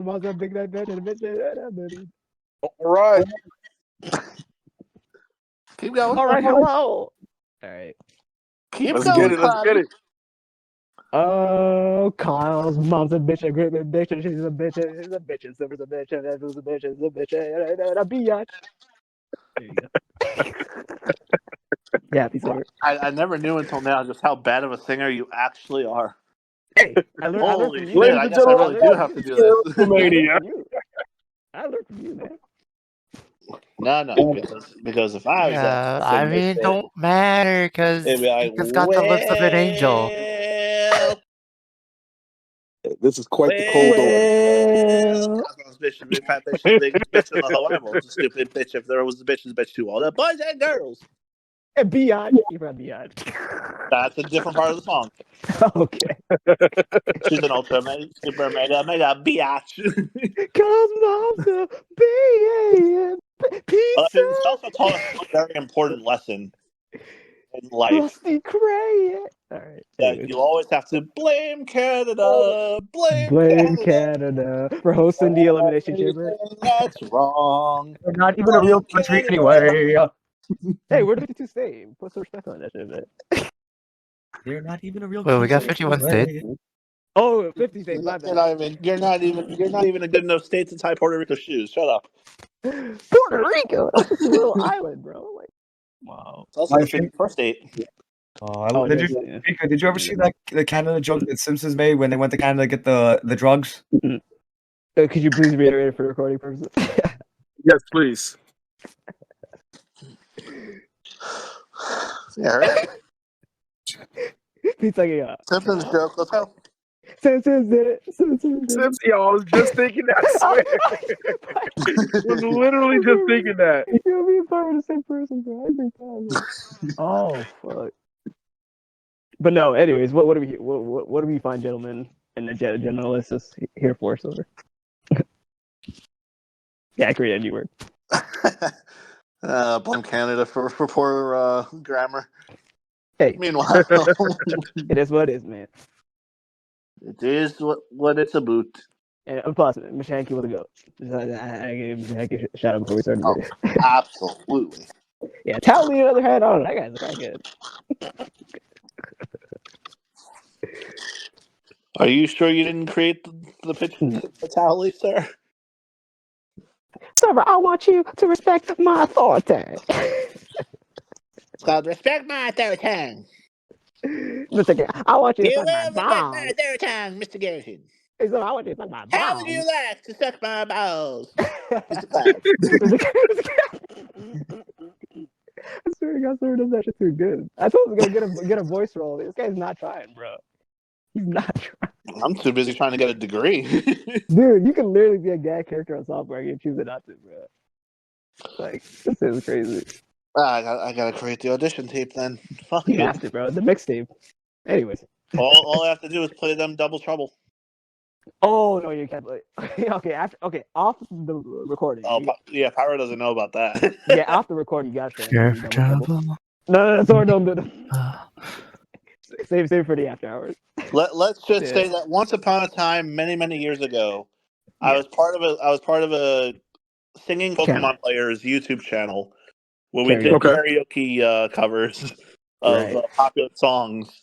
Mom's a big night bitch and a bitch. All right. Keep going. All right, hello. All right. Keep Let's going. get it. Let's get it. Oh, Kyle's mom's a bitch, a great bitch, and she's a bitch, and she's a bitch, and Silver's a bitch, and Edward's a bitch, and a bitch, and a biatch. There you go. Yeah, happy Silver. I never knew until now just how bad of a singer you actually are. Hey, I learned Holy from shit! you. Ladies I and guess I really gentlemen, do have to do this. I learned from you, man. No, because if I was Yeah, that I sing this mean, shit, don't matter because it'd be like, he's got the looks of an angel. well, This is quite the cold open. Cosmos bitch, big fat bitch, the biggest bitch in the whole world. A stupid bitch. If there was a bitch to all the boys and girls. And biatch. You forgot biatch. That's a different part of the song. Okay. She's an ultra super mega biatch. Cause mom's a pizza. She also taught us a very important lesson in life. Rusty crayon. All right. That you always have to blame Canada. Blame Canada for hosting the Elimination Chamber. That's wrong. They're not even a real country anyway. Hey, where did 52 stay? Put some respect on that shit, man. They're not even a real country. Well, we got 51 states. Oh, 50 states, my bad. You're not even a good enough state to tie Puerto Rico's shoes. Shut up. Puerto Rico? That's just a little island, bro. Like, wow. It's also the 51st state. Did you ever see that the Canada joke that Simpsons made when they went to Canada to get the drugs? Could you please reiterate it for recording purposes? Yes, please. Yeah, right? Pete's like, yeah. Simpsons joke. Let's go. Simpsons did it. Simpsons did it. Yo, I was just thinking that. I swear. I was literally just thinking that. You'll be part of the same person, bro. Every time. Oh, fuck. But no, anyways, what do we find gentlemen and the generalists here for, Silver? Yeah, create a new word. Blame Canada for poor grammar. Hey. Meanwhile, it is what it is, man. It is what it's about. And plus, Mishanky was a goat. I gave Mishanky a shout out before we started. Oh, absolutely. Yeah, Tally, on the other hand, oh, that guy's quite good. Are you sure you didn't create the picture of Tally, sir? Sir, I want you to respect my authority. It's called respect my authority. Mr. I want you to You suck my will balls. respect my authority, Mr. Garrison. Hey, so I want you to suck my balls. How would you like to suck my balls, Mr. Cloud? I swear to God, Sora does that shit too good. I told him to go get a voice role. This guy's not trying, bro. He's not trying. I'm too busy trying to get a degree. Dude, you can literally be a gag character on software and you choose it not to, bro. Like, this is crazy. I gotta create the audition tape then. Fuck you it. have to, bro. The mixtape. Anyways. All I have to do is play them Double Trouble. Oh no, you can't play. Okay, off the recording. Oh, yeah, Pyro doesn't know about that. Yeah, off the recording, you gotta Sure for trouble. No, Sora, don't do that. Save for the after hours. Let's just say that once upon a time, many years ago, I was part of a singing Pokemon players YouTube channel where we did karaoke covers of popular songs.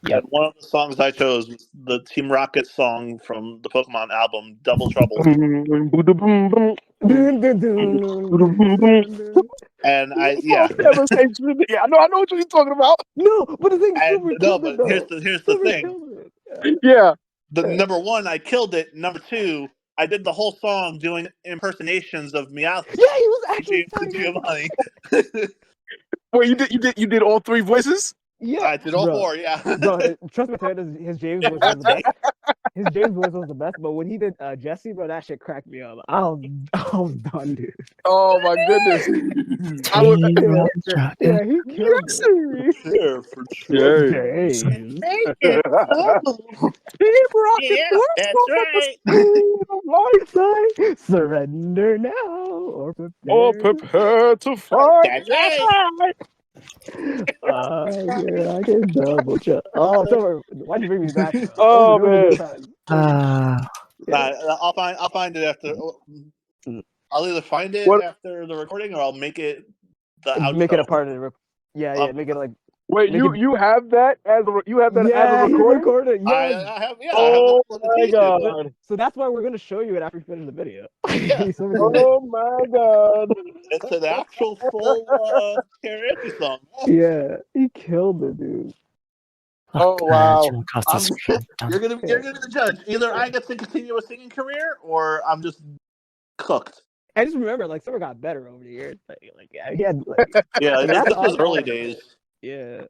Yep. And one of the songs I chose was the Team Rocket song from the Pokemon album, Double Trouble. And I know what you're talking about. No, but the thing here's the thing. Yeah. The number one, I killed it. Number two, I did the whole song doing impersonations of Meowth. Yeah, he was actually Giovanni. Wait, you did all three voices? Yeah, I did all four. Yeah, bro. Trust me, his James voice was the best. His James voice was the best, but when he did Jesse, bro, that shit cracked me up. I was done, dude. Oh my goodness! Yeah, he killed it. Sure, for James. That's right. Surrender now, or prepare to fight. That's right. Yeah, I can double check. Oh, so why'd you bring me back? Oh man. I'll find it after. I'll either find it after the recording, or I'll make it the outro. Make it a part of the. Make it like. Wait, you have that as a recording? Recorded. Yeah. I have. Yeah. Oh I have my god! So that's why we're gonna show you it after we finish the video. Yeah. Oh my god! It's an actual full karaoke song. Yeah, he killed it, dude. Oh wow! You're gonna be the judge. Either I get to continue a singing career, or I'm just cooked. I just remember, like, Sora got better over the years. He had, This was early days. Yeah.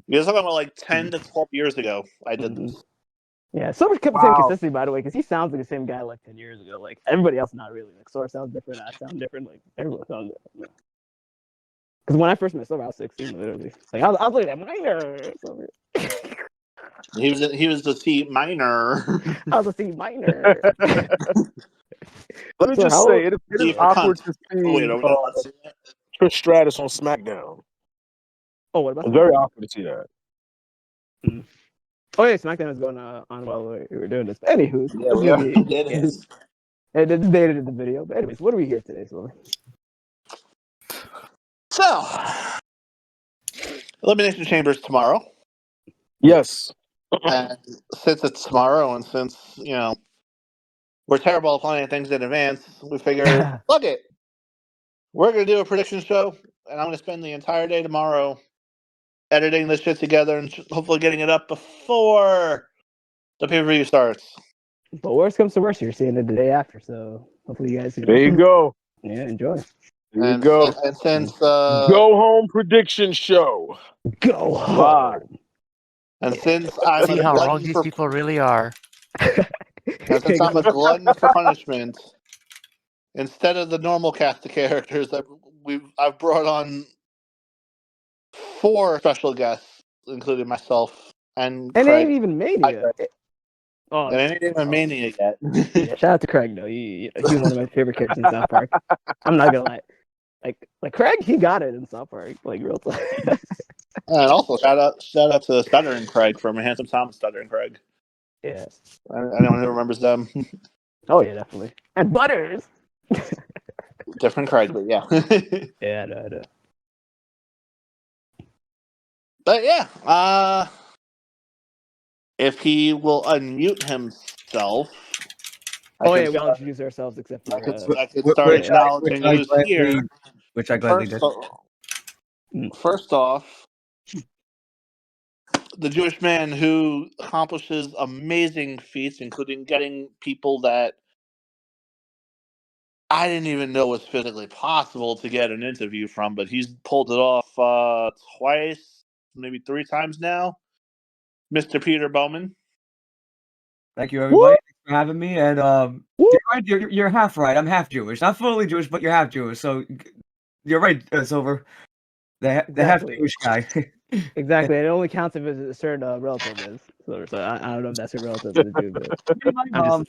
You're talking about like 10 to 12 years ago. I did this. Yeah, Sora kept the same consistency, by the way, because he sounds like the same guy like 10 years ago. Like, everybody else, not really. Like, Sora sounds different, I sound different. Like, everyone sounds different. Because when I first met Sora, I was 16, literally. Like, I was like that minor. He was the C minor. I was a C minor. Let me just say, it is awkward to see Trish Stratus on SmackDown. Oh, what about it's very awkward to see that. Oh yeah, SmackDown is going on while we were doing this. But anywho, It this dated the video. But anyways, what are we here today, Sora? So, Elimination Chambers tomorrow. Yes. And since it's tomorrow, and since we're terrible at planning things in advance, we figured, fuck it. We're gonna do a prediction show, and I'm gonna spend the entire day tomorrow editing this shit together and hopefully getting it up before the pay-per-view starts. But worst comes to worst, you're seeing it the day after, so hopefully you guys. There you go. Yeah, enjoy. There you go. And since go home prediction show. Go home. And since I'm see how wrong these people really are. And since I'm a glutton for punishment, instead of the normal cast of characters that I've brought on 4 special guests, including myself and Craig. It ain't even Mania. It ain't even Mania yet. Yeah, shout out to Craig though. He's one of my favorite characters in South Park. I'm not gonna lie. Like Craig, he got it in South Park, like real time. And also shout out to Stuttering Craig from Handsome Tom Stuttering Craig. Yeah. Anyone who remembers them. Oh yeah, definitely. And Butters. Different Craig, but yeah. Yeah, I know. But yeah, if he will unmute himself. We all introduce ourselves except for I could start acknowledging who's here. Which I gladly did. First off, the Jewish man who accomplishes amazing feats, including getting people that I didn't even know was physically possible to get an interview from, but he's pulled it off twice, maybe 3 times now. Mr. Peter Bowman. Thank you, everybody. Thanks for having me. And you're half right. I'm half Jewish. Not fully Jewish, but you're half Jewish. So you're right, Silver. The half Jewish guy. Exactly. It only counts if a certain relative is. So I don't know if that's a relative to the Jew, but my mom.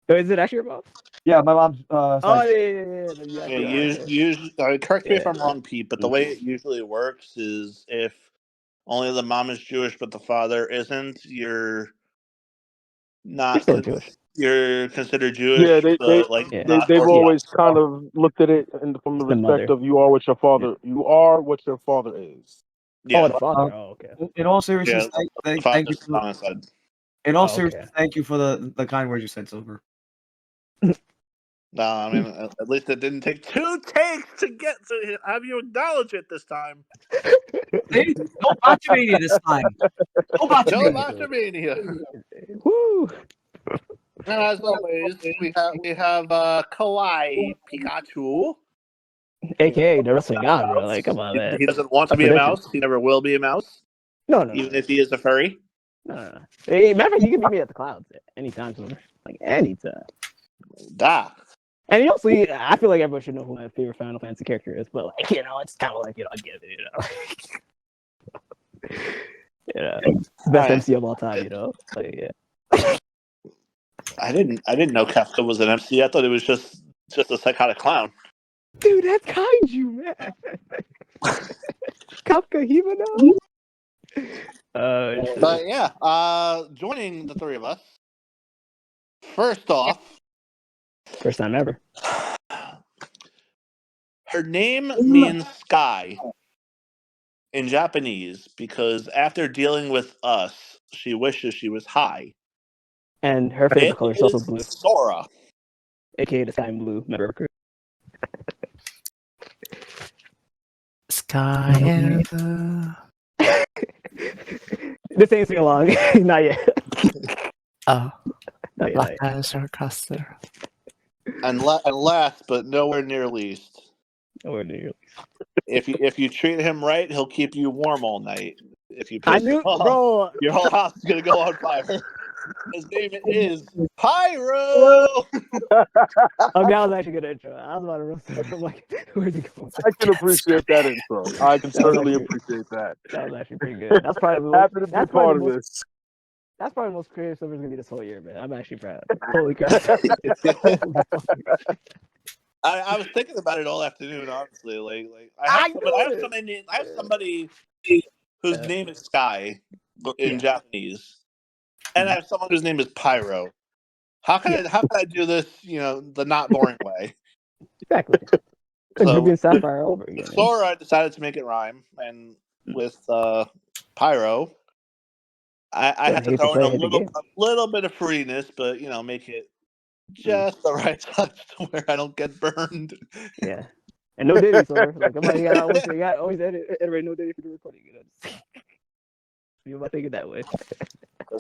Is it actually your mom? Yeah, my mom's. Usually, correct me if I'm wrong, Pete, but the way it usually works is if only the mom is Jewish but the father isn't, you're not Jewish. You're considered Jewish. Yeah, they've always kind of looked at it from the respect of you are what your father is. Yeah. Oh, the father. Okay. In all seriousness, thank you. In all seriousness, thank you for the kind words you said, Silver. No, I mean, at least it didn't take 2 takes to get to have you acknowledge it this time. No Botchamania this time. No Botchamania. Woo! And as always, we have Kawaii Pikachu, AKA the wrestling god, bro. Like, come on, man. He doesn't want to be a mouse. He never will be a mouse. No. Even if he is a furry. No. Hey, matter of fact, you can meet me at the clouds anytime, like anytime. Da. And also, I feel like everyone should know who my favorite Final Fantasy character is, but like, it's kind of like, I get it, best MC of all time, like, yeah. I didn't know Kafka was an MC. I thought it was just a psychotic clown. Dude, that's Kaiju, man. Kafka Himeno. But yeah, joining the 3 of us First off, first time ever. Her name means sky in Japanese because after dealing with us, she wishes she was high. And her favorite color is also blue. Sora. AKA the sky and blue member crew. Sky and blue. This ain't sing along. Not yet. Oh. Not yet. Black eyes are across there. And last but nowhere near least. Nowhere near. If you treat him right, he'll keep you warm all night. If you I piss knew, him off, bro. your whole house is gonna go on fire. His name is Pyro. Oh, that was actually a good intro. I was about to roast him. I'm like, where's he going? I can appreciate that intro. I can certainly appreciate that. That was actually pretty good. That's probably happy to be part of this. That's probably the most creative Silver's gonna be this whole year, man. I'm actually proud. Holy crap! I was thinking about it all afternoon, honestly. Like I have somebody whose name is Sky in Japanese, and I have someone whose name is Pyro. How can I do this? The not boring way. Exactly. So, Ruby and Sapphire over again. Sora decided to make it rhyme, and with Pyro, I had to throw in a little bit of freeness, but make it just the right touch to where I don't get burned. Yeah, and no Diddy, Sora. Like you got always iterate no Diddy for the recording. You about thinking that way?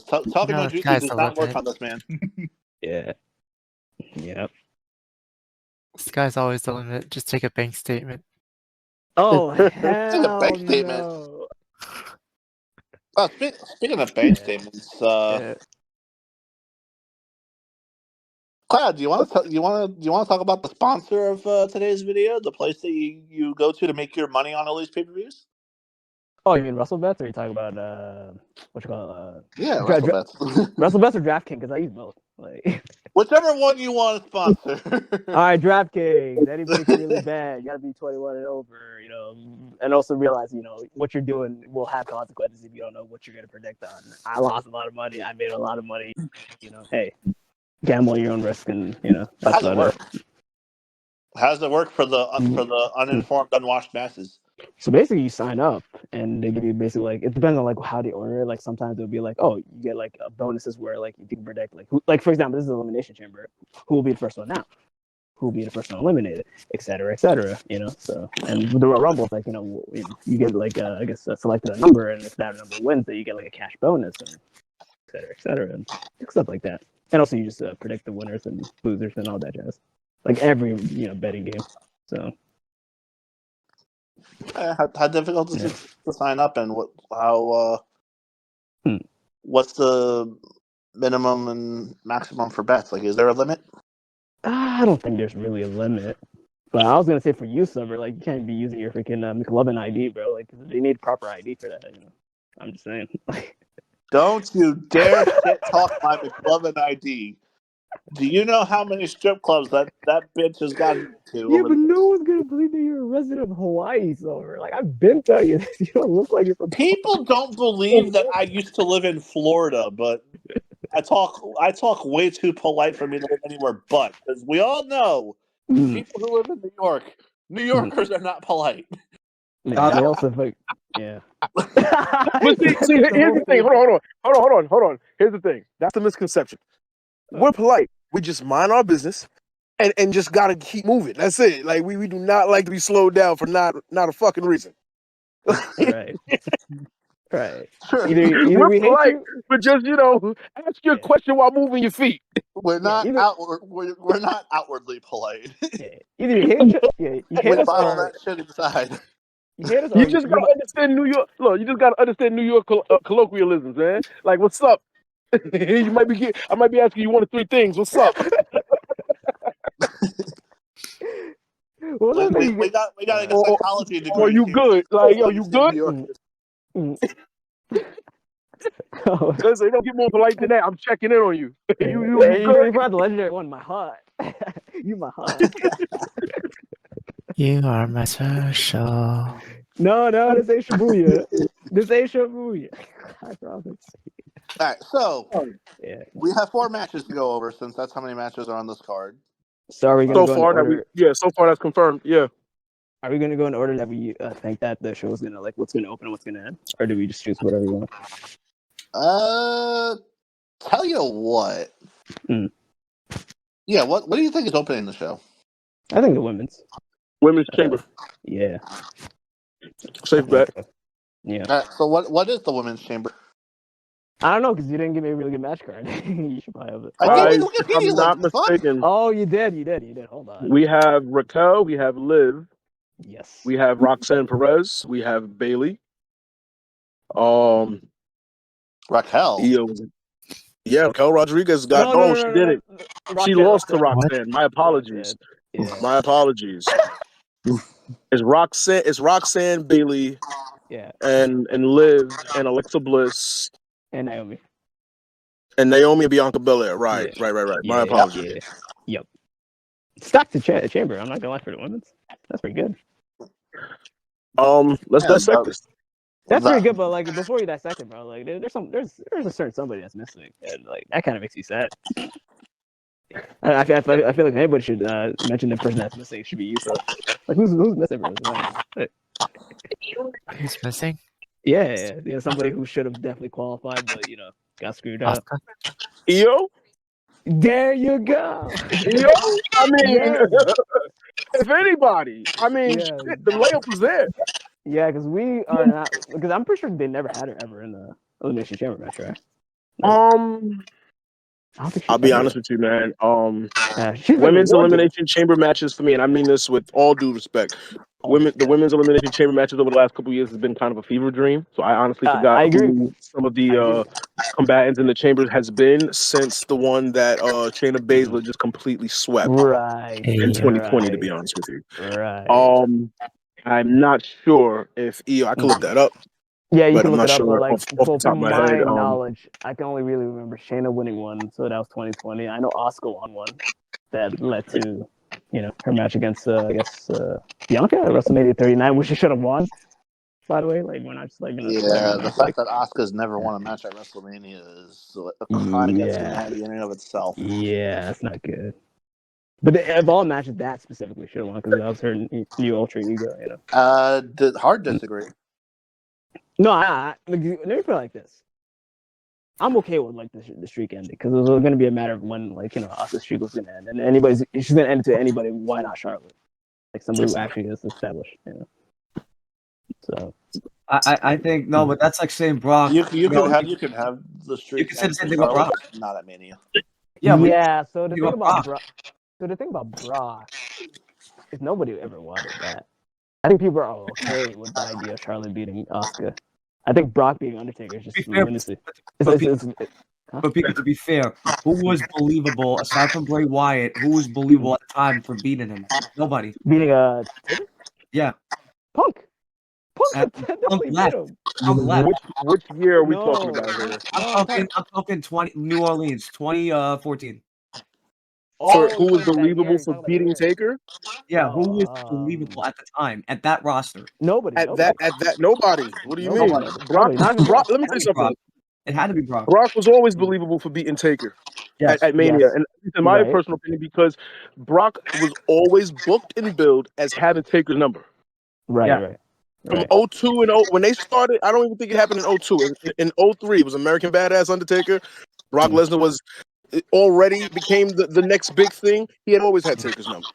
Talking about juicy does not work on this man. Yeah. Yep. Sky's always the limit. Just take a bank statement. Oh, hell take a bank statement. No. Oh, speaking of bank statements, Cloud, do you want to talk about the sponsor of today's video, the place that you go to make your money on all these pay-per-views? Oh, you mean WrestleBets, or are you talking about what you call yeah, WrestleBets? WrestleBets or DraftKings? Because I use both. Like whichever one you want to sponsor. All right, DraftKings. Anybody can really bet. You gotta be 21 and over, and also realize, what you're doing will have consequences if you don't know what you're gonna predict on. I lost a lot of money. I made a lot of money. Hey, gamble on your own risk, and that's about it. How does it work for the uninformed, unwashed masses? So basically, you sign up, and they give you basically it depends on how they order it. Like sometimes it'll be you get bonuses where you can predict who, for example, this is an elimination chamber. Who will be the first one out? Who will be the first one eliminated? Et cetera, et cetera. So and the Royal Rumble, you get selected a number, and if that number wins, then you get a cash bonus, and et cetera, and stuff like that. And also you just predict the winners and losers and all that jazz. Like every betting game. So. How difficult is it to sign up, and what's the minimum and maximum for bets? Is there a limit? I don't think there's really a limit, but I was gonna say for you, Silver, you can't be using your freaking McLovin ID, bro. They need proper ID for that. I'm just saying. Don't you dare shit talk my McLovin ID. Do you know how many strip clubs that bitch has gotten into? Yeah, but no one's gonna believe that you're a resident of Hawaii, Silver. I've been telling you this. You don't look like you're from. People don't believe that I used to live in Florida, but I talk way too polite for me to live anywhere but. Because we all know people who live in New York, New Yorkers are not polite. Yeah, they also yeah. But see, here's the thing. Hold on. Here's the thing. That's the misconception. We're polite. We just mind our business and just gotta keep moving. That's it. We do not like to be slowed down for not a fucking reason. Right. Right. Sure. Either we polite, hate you, but just ask your question while moving your feet. We're not we're not outwardly polite. Either you hate you hate us bottle that shit inside. You just gotta understand New York. Look, you just gotta understand New York colloquialisms, man. What's up? I might be asking you one of three things. What's up? Well, we got a psychology degree. Are you good? You good? Listen, don't get more polite than that. I'm checking in on you. You good? You brought the legendary one, my heart. You my heart. You are my special. No, this ain't Shibuya. This ain't Shibuya. I promise. All right, so Yeah. we have 4 matches to go over since that's how many matches are on this card. So are we gonna So go in far that order? so far that's confirmed. Yeah. Are we gonna go in order that we think that the show is gonna like what's gonna open and what's gonna end, or do we just choose whatever we want? Tell you what. Mm. Yeah, what do you think is opening the show? I think the women's chamber. Yeah. Safe bet. Yeah. So what is the women's chamber? I don't know because you didn't give me a really good match card. You should probably have it. I gave you If Wikipedia I'm not link. Fuck. mistaken, Oh, you did. Hold on. we have Raquel, we have Liv, Yes. we have Roxanne Perez, we have Bailey. Raquel. Yeah, Raquel Rodriguez got. She did it. She lost to Roxanne. My apologies. Yeah. My apologies. It's Roxanne, Bailey, Yeah. and Liv and Alexa Bliss And Naomi. and Bianca Belair. Right. My apologies. Yeah. Yep. Stock to chamber. I'm not gonna lie for the women's. That's pretty good. Let's dissect this. That's pretty good, but like before you dissect it, bro, like there's a certain somebody that's missing, and like that kind of makes me sad. I feel like anybody should mention the person that's missing. It should be you. So, like who's missing, bro? Who's missing? Yeah, somebody who should have definitely qualified, but got screwed up. Io. There you go. Io. I mean, if anybody, shit, the layup was there. Yeah, because we are not. Because I'm pretty sure they never had her ever in the Elimination Chamber match, right? I'll be honest with you, man. She's Women's Elimination Chamber matches for me, and I mean this with all due respect. The women's Elimination Chamber matches over the last couple of years has been kind of a fever dream. So I honestly forgot who some of the combatants in the chambers has been since the one that Shayna Baszler just completely swept in 2020. To be honest with you, I'm not sure if I could look that up. Yeah, you but can I'm look not it up, sure but like off the top of my head. knowledge, I can only really remember Shayna winning one, so that was 2020. I know Asuka won one that led to, her match against Bianca at WrestleMania 39, which she should have won. By the way, like we're not just like the fact that Asuka's never won a match at WrestleMania is a crime against humanity in and of itself. Yeah, that's not good. But of all matches, that specifically should have won because that was her new ultra ego. Hard disagree. No, let me put it like this. I'm okay with like the streak ending because it was going to be a matter of when Asuka's streak was going to end, and she's going to end it to anybody. Why not Charlotte? Like somebody who actually is established. So I think no, but that's like saying Brock. You can have the streak. You can say the same thing about Brock. Not at Mania. Yeah. So the thing about Brock is nobody ever wanted that. I think people are okay with the idea of Charlotte beating Asuka. I think Brock being Undertaker is just lunacy. But Pete, to be fair, who was believable aside from Bray Wyatt? Who was believable at the time for beating him? Nobody. Beating Yeah. Punk left. Which year are we talking about here? I'm talking New Orleans, 2014. Who was believable for beating Taker? Yeah, who was believable at the time at that roster? Nobody. Nobody. What do you mean? Brock. Let me say something. It had to be Brock. Brock was always believable for beating Taker at Mania, and in my personal opinion, because Brock was always booked and billed as having Taker's number. Right. From 02 and when they started, I don't even think it happened in 02. In 03, it was American Badass Undertaker. Brock Lesnar was already became the next big thing. He had always had Taker's number.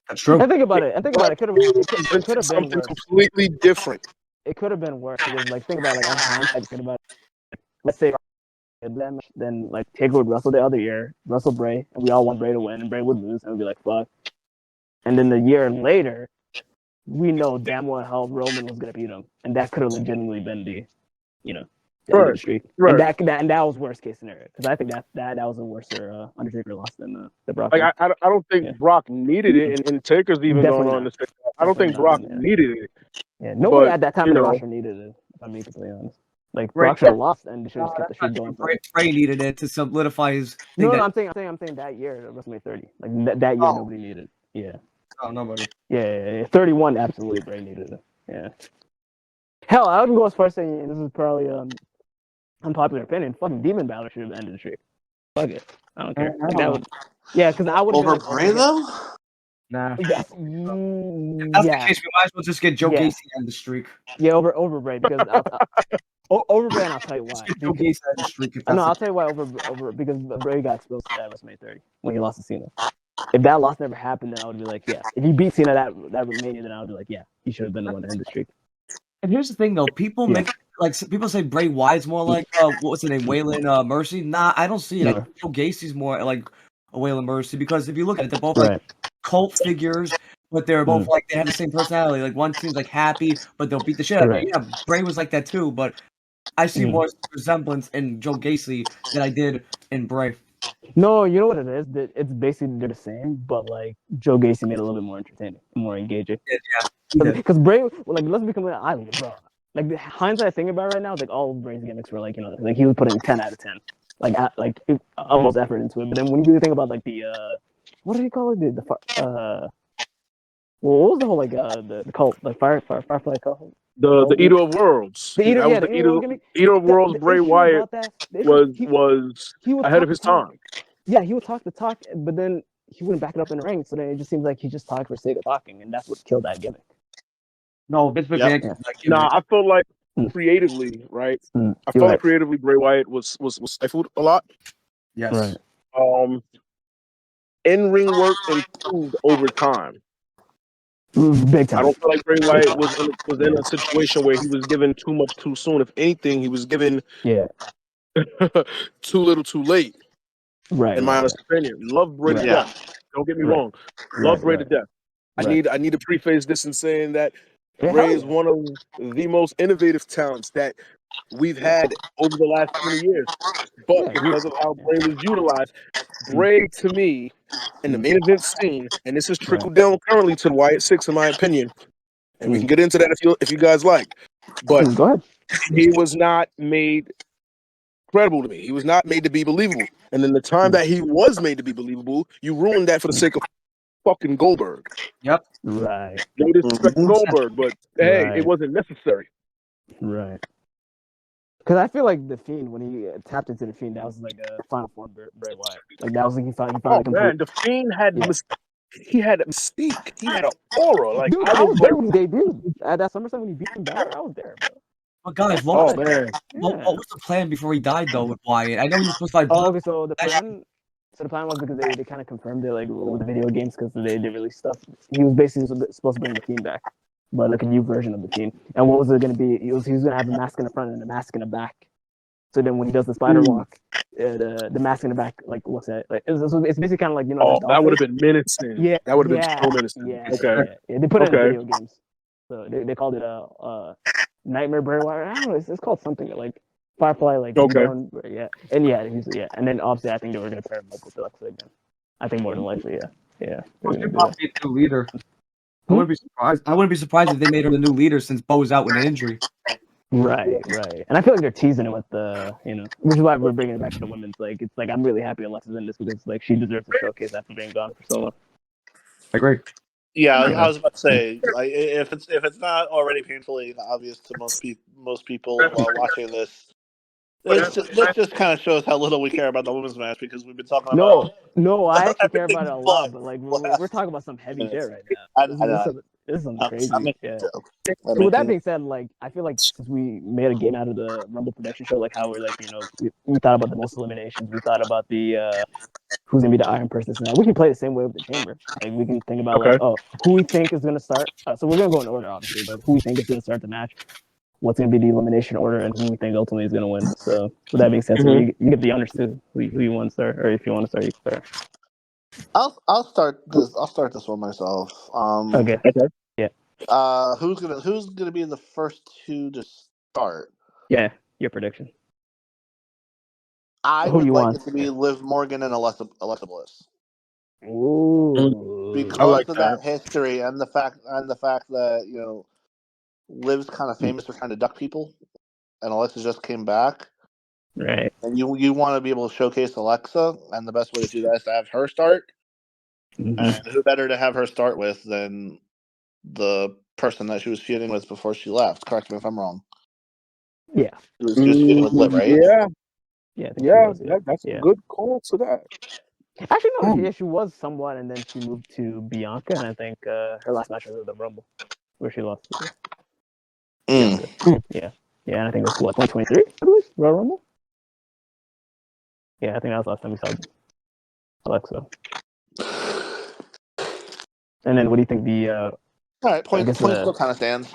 That's true. I think about it. It could have been something worse. Completely different. It could have been worse because, like, think about it, like, in hindsight, think about it. Let's say then like Taker would wrestle the other year, wrestle Bray, and we all want Bray to win, and Bray would lose, and we'd be like, fuck. And then the year later, we know damn well how Roman was gonna beat him, and that could have legitimately been the streak. And that was worst case scenario because I think that was a worse Undertaker loss than the Brock. Like I don't think Brock needed it, and Taker's even going on to say I don't think Brock needed it. Yeah, nobody at that time in the roster needed it. If I'm being completely honest. Like Brock should have lost and should have kept the streak going. Bray needed it to solidify his. I'm saying that year WrestleMania 30. Like that year, nobody needed it. Yeah. Oh, nobody. Yeah. 31, absolutely, Bray needed it. Yeah. Hell, I would go as far as saying this is probably unpopular opinion, fucking Demon Balor should have ended the streak. Fuck it. I don't care. Like, that know. would, yeah, because I would have Over been like, Bray though. Nah. yes, If that's the yeah, case, we might as well just get Joe Yeah. Gacy on the streak. yeah, over Bray because over Bray, and I'll tell you why. Just get Joe Gacy on the streak. If No, that's I'll tell you why over because Bray got exposed at WrestleMania 30 when he lost to Cena. If that loss never happened, then I would be like, yeah. If he beat Cena that WrestleMania, then I would be like, yeah, he should have been the one to end the streak. And here's the thing, though. People Yeah. make people say Bray Wyatt's more like what's the name, Waylon Mercy. Nah, I don't see it. I No. think Joe Gacy's more like a Waylon Mercy because if you look at it, they're both Right. like cult figures, but they're both like they have the same personality. Like one seems like happy, but they'll beat the shit out of you. Yeah, Bray was like that too, but I see more resemblance in Joe Gacy than I did in Bray. No, you know what it is? It's basically they're the same, but like Joe Gacy made it a little bit more entertaining, more engaging. Yeah. Because Bray, like, let's be completely honest, bro. Like the hindsight I think about right now, like all of Bray's gimmicks were like, you know, like he was putting 10 out of 10, like almost effort into it. But then when you think about like the what do you call it? Well, what was the whole like the cult, like Firefly cult? The Eater of Worlds. The Eater, That was yeah, the the Eater Eater, gimmick. Eater of Worlds. The Bray issue Wyatt about that, the issue, was he would ahead talk of his the talk. time. Yeah, he would talk the talk, but then he wouldn't back it up in the ring. So then it just seems like he just talked for the sake of talking, and that's what killed that gimmick. No, Vince McMahon. Yep. Nah, I feel like creatively, right? I felt like creatively Bray Wyatt was stifled a lot. Yes. Right. In-ring work improved over time. Big time. I don't feel like Bray Wyatt was in a situation where he was given too much too soon. If anything, he was given too little too late. Right. In my honest opinion. Love Bray to death. Don't get me wrong. Love Bray to death. I need to preface this in saying that Bray is one of the most innovative talents that we've had over the last 20 years. But because of how Bray was utilized, Bray to me in the main event scene, and this has trickled down currently to Wyatt 6 in my opinion, and we can get into that if you guys like. But go ahead. He was not made credible to me. He was not made to be believable. And then the time that he was made to be believable, you ruined that for the sake of fucking Goldberg. Yep. Right. No disrespect to Goldberg, but hey, it wasn't necessary. Right. Because I feel like the Fiend, when he tapped into the Fiend, that was like a Final Form Bray Wyatt. Like that was like he found man, the Fiend had he had a mystique. He had an aura. Like dude, I was there when he debuted at that SummerSlam when he beat him Balor. I was there, bro. But guys, what was the plan before he died though with Wyatt? I know he was supposed to fight. Okay, so the plan was because they kind of confirmed it like with the video games because they released stuff. He was basically supposed to bring the Fiend back, but like a new version of the Fiend. And what was it going to be? He was going to have a mask in the front and a mask in the back. So then when he does the spider walk, the mask in the back like looks at it. Like it's basically kind of like, you know. Oh, that would have been menacing. Yeah, that would have been so menacing. Yeah, okay. Yeah. They put it in the video games, so they called it Nightmare Bray Wyatt. I don't know. It's called something like Firefly, like Reborn, and then obviously I think they were gonna pair him up with Alexa again. I think more than likely, yeah. Probably a new leader. I wouldn't be surprised. I wouldn't be surprised if they made her the new leader since Bo's out with an injury. Right. And I feel like they're teasing it with the, which is why we're bringing it back to the women's. Like, it's like I'm really happy Alexa's in this because like she deserves a showcase after being gone for so long. I agree. Yeah, I was about to say, like, if it's not already painfully obvious to most people while watching this, this just kind of shows how little we care about the women's match because we've been talking about. No, I actually care about it a lot, but like we're talking about some heavy shit right now. This is some crazy. With that being said, like I feel like since we made a game out of the Rumble production show, like how we're like we thought about the most eliminations, we thought about the who's gonna be the Iron Person now. We can play the same way with the Chamber. Like we can think about like who we think is gonna start. So we're gonna go in order, obviously, but who we think is gonna start the match, what's gonna be the elimination order, and who we think ultimately is gonna win. So with that being said, so you get the honors too. Who you want to start, or if you want to start, you can start. I'll start this. I'll start this one myself. Okay. Yeah. Who's gonna be the first two to start? Yeah, your prediction. I would like it to be Liv Morgan and Alexa Bliss. Ooh. Because of that history and the fact that Liv's kind of famous for trying to duck people, and Alexa just came back. Right. And you want to be able to showcase Alexa, and the best way to do that is to have her start. Mm-hmm. And who better to have her start with than the person that she was feuding with before she left? Correct me if I'm wrong. Yeah. She was feuding with Liv, right? Yeah, Yeah, I think she yeah, was, yeah. that's a Yeah. good call to that. Actually, no, she was somewhat, and then she moved to Bianca, and I think her last match was at the Rumble, where she lost to Bianca. Yeah. Yeah, and I think it was, what, 2023, I believe? Royal Rumble? Yeah, I think that was the last time we saw Alexa. And then what do you think the, All right, point still kind of stands.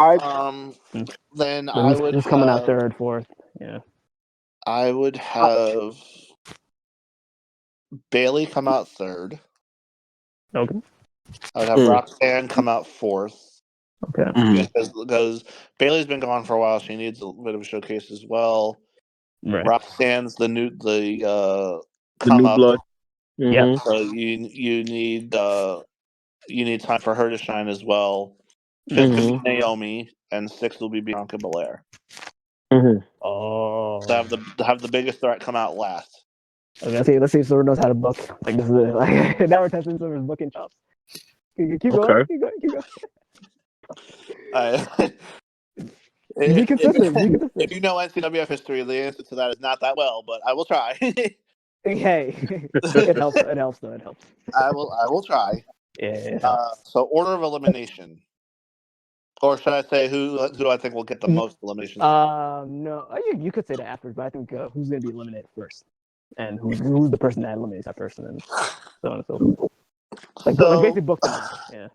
Then I would who's coming out third, fourth? Yeah. I would have Bailey come out third. Okay. I would have Roxanne come out fourth. Okay. Because Bailey's been gone for a while, she needs a bit of a showcase as well. Right. Roxanne's the new new blood. Yeah. So you need time for her to shine as well. Fifth will be Naomi, and sixth will be Bianca Belair. Oh. To have the biggest threat come out last. Okay, let's see if Sora knows how to book. Like this is like now we're testing Sora's booking chops. Keep going. Be consistent. If you know NCWF history, the answer to that is not that well, but I will try. Hey, it helps. It helps. I will try. Yeah. So order of elimination, or should I say who do I think will get the most eliminations? No, you could say that afterwards, but I think who's going to be eliminated first, and who's the person that eliminates that person, and so on and so forth. Like basically book the match. Yeah.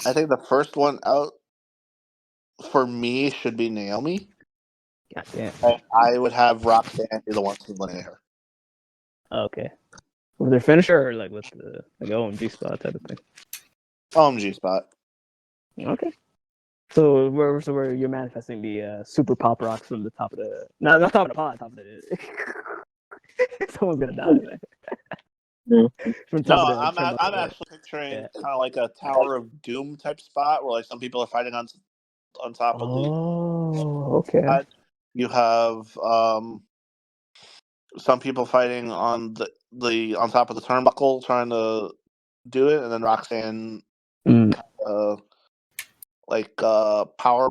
I think the first one out for me should be Naomi. God damn. I would have Roxanne be the one to eliminate her. Okay. With their finisher, or like with the OMG spot type of thing. OMG spot. Okay. So where you're manifesting the super pop rocks from the top of the not top of the pod, top of the someone's gonna die. I'm actually picturing kind of like a Tower of Doom type spot where like some people are fighting on top of the. Oh, okay. You have some people fighting on the on top of the turnbuckle trying to do it, and then Roxanne power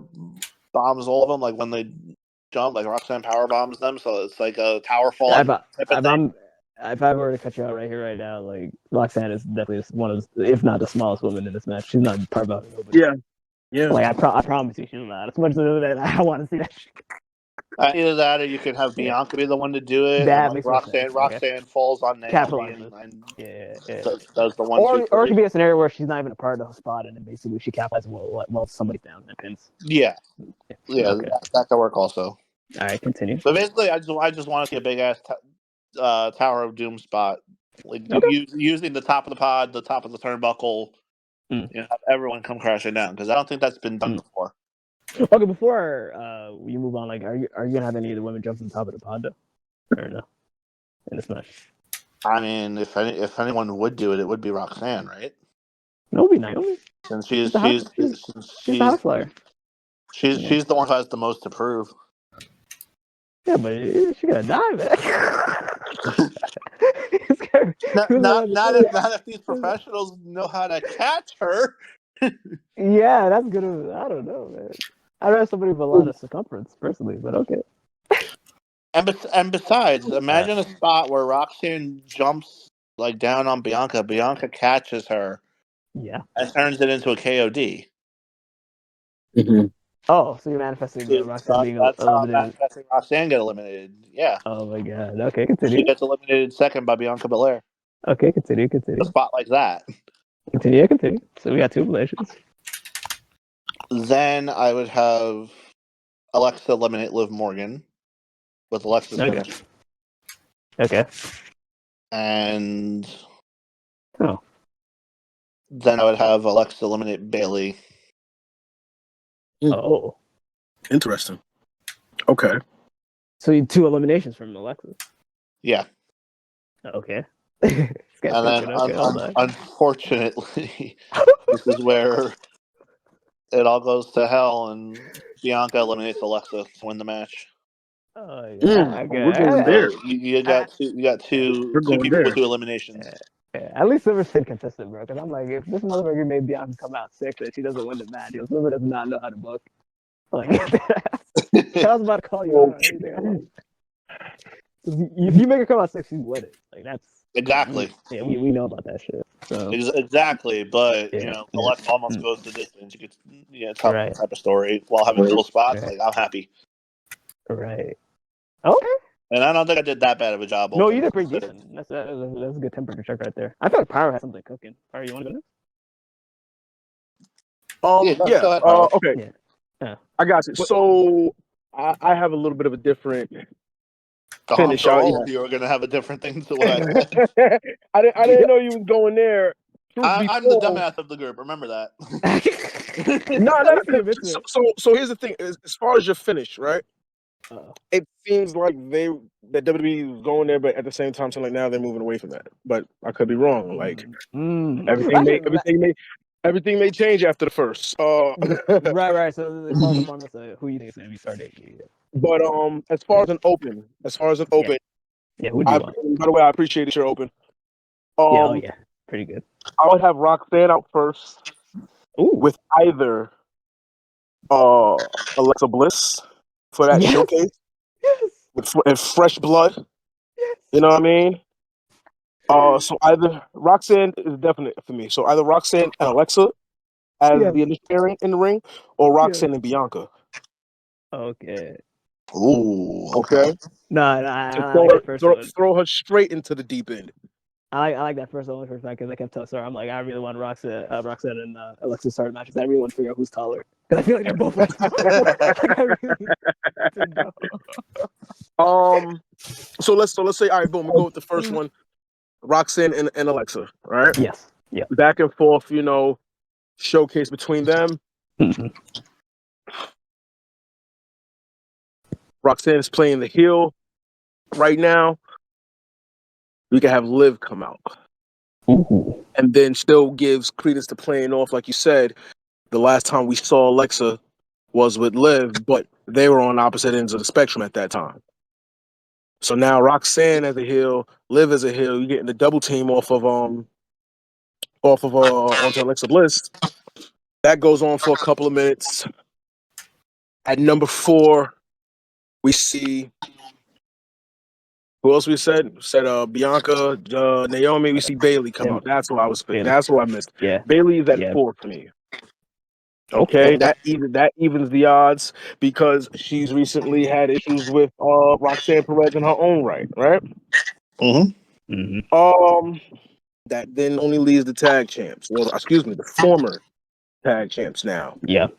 bombs all of them, like when they jump, like Roxanne power bombs them, so it's like a tower falling type of thing. If I were to cut you out right here, right now, like Roxanne is definitely one of, if not the smallest woman in this match. She's not part of nobody. Yeah. Like I promise you, she's not. As much as I want to see that. Either that, or you could have Bianca be the one to do it. That and makes Roxanne falls on Naomi and does the 1, 2, 3. Or it could be a scenario where she's not even a part of the spot, and then basically she capitalizes while somebody's down and pins. Yeah, okay. that could work also. All right, continue. But basically, I just want to see a big ass Tower of Doom spot, like using the top of the pod, the top of the turnbuckle, have everyone come crashing down, because I don't think that's been done before. Okay, before you move on, like, are you gonna have any of the women jump on top of the pod though, or no? In this match, I mean, if anyone would do it, it would be Roxanne, right? No, it'd be Naomi. Since she's the high flyer. She's the one who has the most to prove. Yeah, but she gonna die, man. not if these professionals know how to catch her. Yeah, that's good. I don't know, man. I'd rather somebody with a lot of circumference, personally, but okay. And besides, imagine a spot where Roxanne jumps like down on Bianca. Bianca catches her. Yeah. And turns it into a KOD. Oh, so you're manifesting Roxanne being eliminated. I'm manifesting Roxanne get eliminated. Yeah. Oh my god. Okay, continue. She gets eliminated second by Bianca Belair. Okay, continue. A spot like that. Continue. So we got 2 eliminations. Then I would have Alexa eliminate Liv Morgan with Alexa's finish. Okay. And then I would have Alexa eliminate Bailey. Oh. Interesting. Okay. So you 2 eliminations from Alexa. Yeah. Okay. And then, unfortunately, this is where it all goes to hell, and Bianca eliminates Alexa to win the match. Oh yeah, we're going there. You got two people with 2 eliminations. At least Silver stayed consistent, bro. Because I'm like, if this motherfucker made Bianca come out sick, that she doesn't win the match, Silver does not know how to book. Like, I was about to call you out. If you make her come out 6, you win it. Like that's exactly. We know about that shit. So exactly, but Alexa almost goes the distance. You could type of story while having cool spots. Like I'm happy. Right. Okay. And I don't think I did that bad of a job. No, you did pretty decent. That's a good temperature check right there. I feel like Pyro has something cooking. Pyro, you want to go next? Okay. Yeah. I got you. So I have a little bit of a different finish. All of you are going to have a different thing to what I said. I didn't know you was going there. I'm the dumbass of the group. Remember that. So here's the thing: as far as your finish, right? It seems like that WWE was going there, but at the same time, so like now they're moving away from that. But I could be wrong. Like everything may change after the first. Right. So it falls upon us who you think is going to be starting. But as far as an open, yeah. Who do you want? By the way, I appreciate your open. Yeah, pretty good. I would have Roxanne out first. With either Alexa Bliss for that showcase. With fresh blood. You know what I mean? So either Roxanne is definite for me. So either Roxanne and Alexa as the initial pairing in the ring, or Roxanne and Bianca. Okay. Ooh. Okay. Throw her straight into the deep end. I like that first only for a fact because I kept telling Sora, I'm like, I really want Roxanne and Alexa start matches. I really want to figure out who's taller because I feel like they're both like So let's say, all right, boom, we'll go with the first one, Roxanne and Alexa, right? Yes. Yeah. Back and forth, showcase between them. Roxanne is playing the heel right now. We can have Liv come out. Ooh. And then still gives credence to playing off, like you said, the last time we saw Alexa was with Liv, but they were on opposite ends of the spectrum at that time. So now Roxanne as a heel, Liv as a heel, you're getting the double team off of onto Alexa Bliss. That goes on for a couple of minutes. At number 4, we see who else we said? Bianca, Naomi. We see Bailey come out. That's what I was thinking. That's what I missed. Yeah. Bailey is at 4 for me. Okay, that evens the odds because she's recently had issues with Roxanne Perez in her own right? That then only leaves the tag champs. Well, excuse me, the former tag champs now. Yep.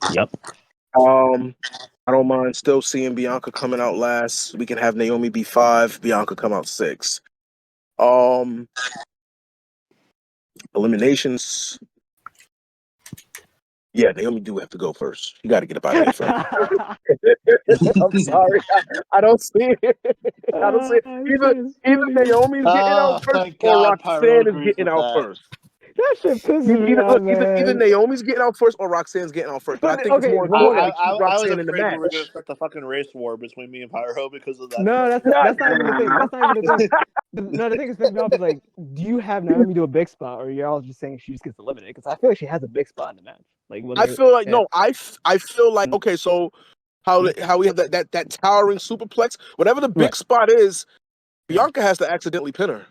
I don't mind still seeing Bianca coming out last. We can have Naomi be 5, Bianca come out 6. Eliminations. Yeah, Naomi do have to go first. You got to get up out of here first. I'm sorry, I don't see it. I don't see it. Either Naomi's getting out first, or Roxanne is getting out first. That shit pisses me off, man. Either Naomi's getting out first or Roxanne's getting out first. But I think it's more important to keep Roxanne in the match. We were going to start the fucking race war between me and Pyro because of that. No, that's not even the thing. That's not even the thing. No, the thing is pissing me off is like, do you have Naomi do a big spot, or you're all just saying she just gets eliminated? Because I feel like she has a big spot in the match. Like, I feel like no, I feel like okay. So how we have that towering superplex, whatever the big spot is, Bianca has to accidentally pin her.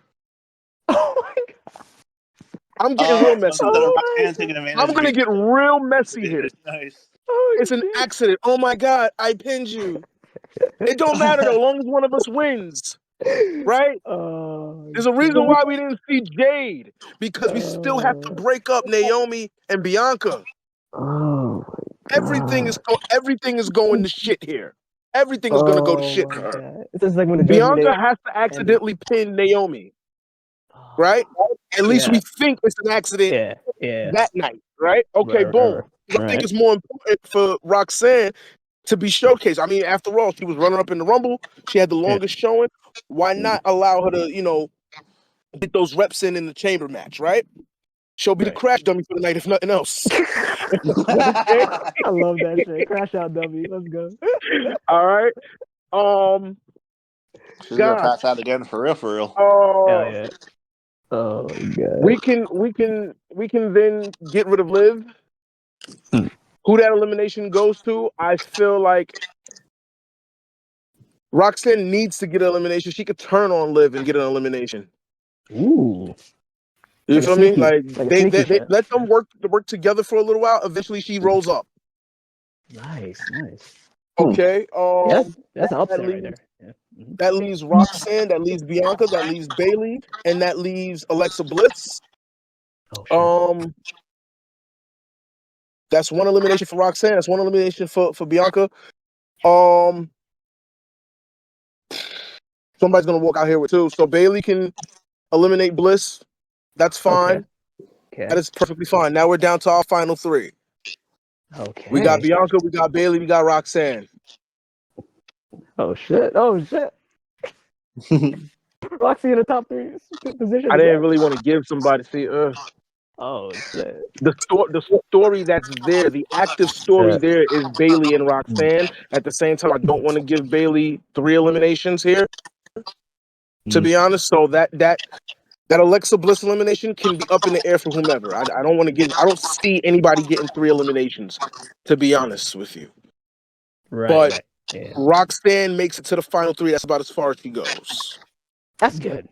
Oh my god. I'm getting real messy. I'm gonna get real messy here. Nice. It's an accident. Oh my god, I pinned you. It don't matter though, as long as one of us wins. Right? There's a reason why we didn't see Jade. Because we still have to break up Naomi and Bianca. Oh everything is going to shit here. Everything is gonna go to shit for her. It's like when Bianca has to accidentally pin Naomi. Right? At least we think it's an accident that night, right? Okay, boom. I think it's more important for Roxanne to be showcased. I mean, after all, she was running up in the Rumble. She had the longest showing. Why not allow her to, get those reps in the chamber match, right? She'll be the crash dummy for the night, if nothing else. I love that shit. Crash out dummy. Let's go. All right. She's gonna pass out again for real. Hell yeah. Oh god. We can then get rid of Liv who that elimination goes to, I feel like Roxanne needs to get an elimination. She could turn on Liv and get an elimination. Ooh. You feel me? Like they shot. let them work together for a little while. Eventually, she rolls up. Nice. Okay. That's an upset right there. Yeah. Mm-hmm. That leaves Roxanne. That leaves Bianca. That leaves Bayley, and that leaves Alexa Bliss. Oh, shit. That's one elimination for Roxanne. That's one elimination for Bianca. Somebody's gonna walk out here with two. So Bayley can eliminate Bliss. That's fine. Okay. That is perfectly fine. Now we're down to our final three. Okay. We got Bianca, we got Bayley, we got Roxanne. Oh shit. Roxy in the top 3 position. I didn't really want to give somebody. See, oh shit. The story that's there, the active story there is Bayley and Roxanne. At the same time, I don't want to give Bayley 3 eliminations here. To be honest, so that Alexa Bliss elimination can be up in the air for whomever. I don't want to give. I don't see anybody getting 3 eliminations. To be honest with you, Right. Yeah. Roxanne makes it to the final 3. That's about as far as she goes. That's good.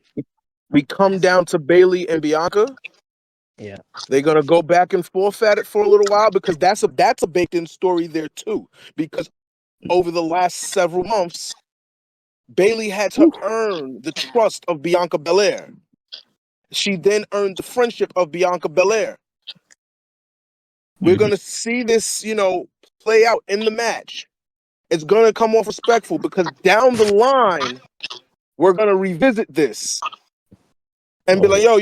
We come down to Bayley and Bianca. Yeah. They're gonna go back and forth at it for a little while because that's a baked-in story there too. Because over the last several months, Bayley had to earn the trust of Bianca Belair. She then earned the friendship of Bianca Belair. We're gonna see this, play out in the match. It's gonna come off respectful because down the line, we're gonna revisit this and be like, "Yo,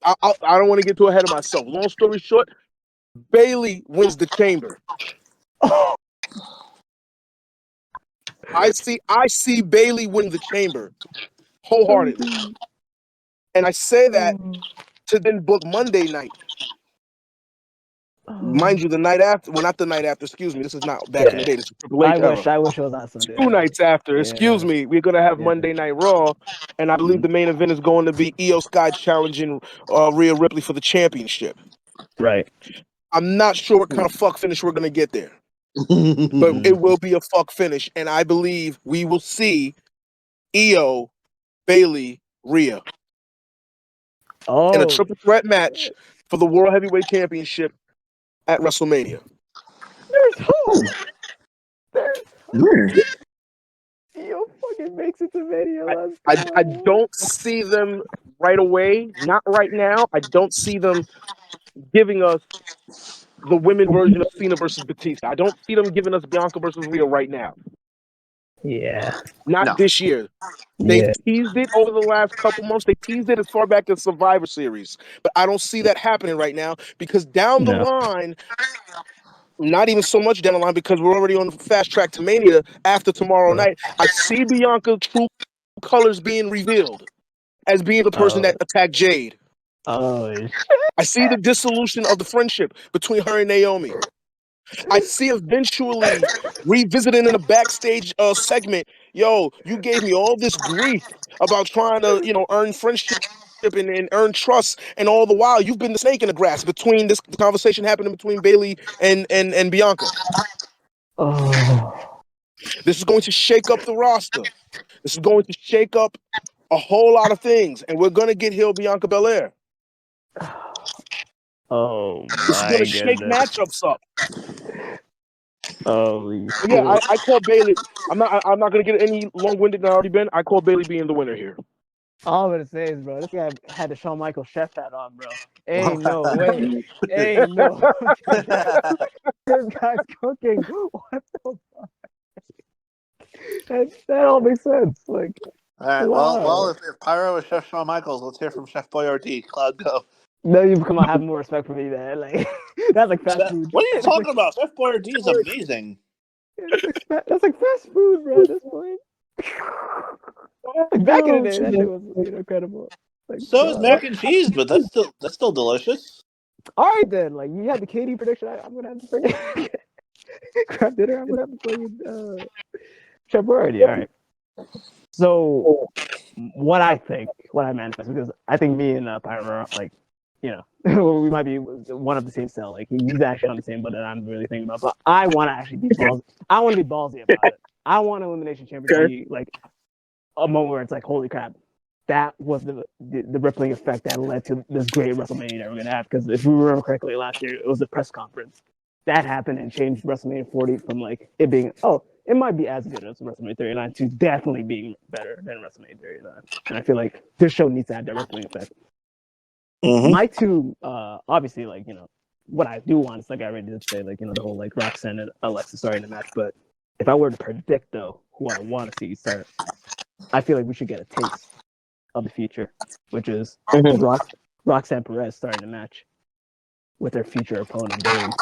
I don't want to get too ahead of myself." Long story short, Bayley wins the chamber. I see Bayley win the chamber wholeheartedly, and I say that to then book Monday night. Mind you, the night after. Well, not the night after. Excuse me. This is not back in the day. This is Triple H era. I wish it was on Sunday. 2 nights after. Excuse me. We're gonna have Monday Night Raw, and I believe the main event is going to be Io Sky challenging Rhea Ripley for the championship. Right. I'm not sure what kind of fuck finish we're gonna get there, but it will be a fuck finish, and I believe we will see Io, Bayley, Rhea in a triple threat match for the World Heavyweight Championship at WrestleMania. There's hope. Io fucking makes it to Mania. I don't see them right away. Not right now. I don't see them giving us the women version of Cena versus Batista. I don't see them giving us Bianca versus Rhea right now. Yeah. Not this year. They've teased it over the last couple months. They teased it as far back as Survivor Series. But I don't see that happening right now because down the line, not even so much down the line because we're already on the fast track to Mania after tomorrow night. I see Bianca's true colors being revealed as being the person that attacked Jade. I see the dissolution of the friendship between her and Naomi. I see eventually revisiting in a backstage segment. Yo, you gave me all this grief about trying to, earn friendship and earn trust, and all the while you've been the snake in the grass between the conversation happening between Bayley and Bianca. This is going to shake up the roster. This is going to shake up a whole lot of things, and we're going to get heel Bianca Belair. This is going to shake matchups up. I call Bayley. I'm not going to get any long-winded than I already been. I call Bayley being the winner here. All I'm gonna say is, bro, this guy had the Shawn Michaels chef hat on, bro. Ain't no way. Ain't no. This guy's cooking. What the fuck? That all makes sense. Like, all right. Wow. Well, if Pyro is Chef Shawn Michaels, let's hear from Chef Boyardee. Cloud go. No, you've come on, have more respect for me, man. Like, that's like fast food. What are you talking about? Chef Boyardee is amazing. That's like fast food, bro. At this point. Like back in the day, that shit was incredible. Like, so is mac and cheese, but that's still delicious. All right then, like you had the Katie prediction. I'm gonna have to forget. Crab dinner. I'm gonna have to play with Chef Boyardee. All right. So what I manifest, because I think me and Pyro are like you know, we might be one of the same cell. Like he's actually on the same, but that I'm really thinking about. But I want to actually be ballsy. I want to be ballsy about it. I want Elimination Chamber to be like a moment where it's like, holy crap, that was the rippling effect that led to this great WrestleMania that we're gonna have. Because if we remember correctly, last year it was a press conference that happened and changed WrestleMania 40 from like it being it might be as good as WrestleMania 39 to definitely being better than WrestleMania 39. And I feel like this show needs to have that rippling effect. Mm-hmm. My two, obviously, like, you know, what I do want is, like I already did say, like, you know, the whole, like, Roxanne and Alexa starting the match. But if I were to predict, though, who I want to see start, I feel like we should get a taste of the future, which is Roxanne Perez starting the match with her future opponent, Bayley.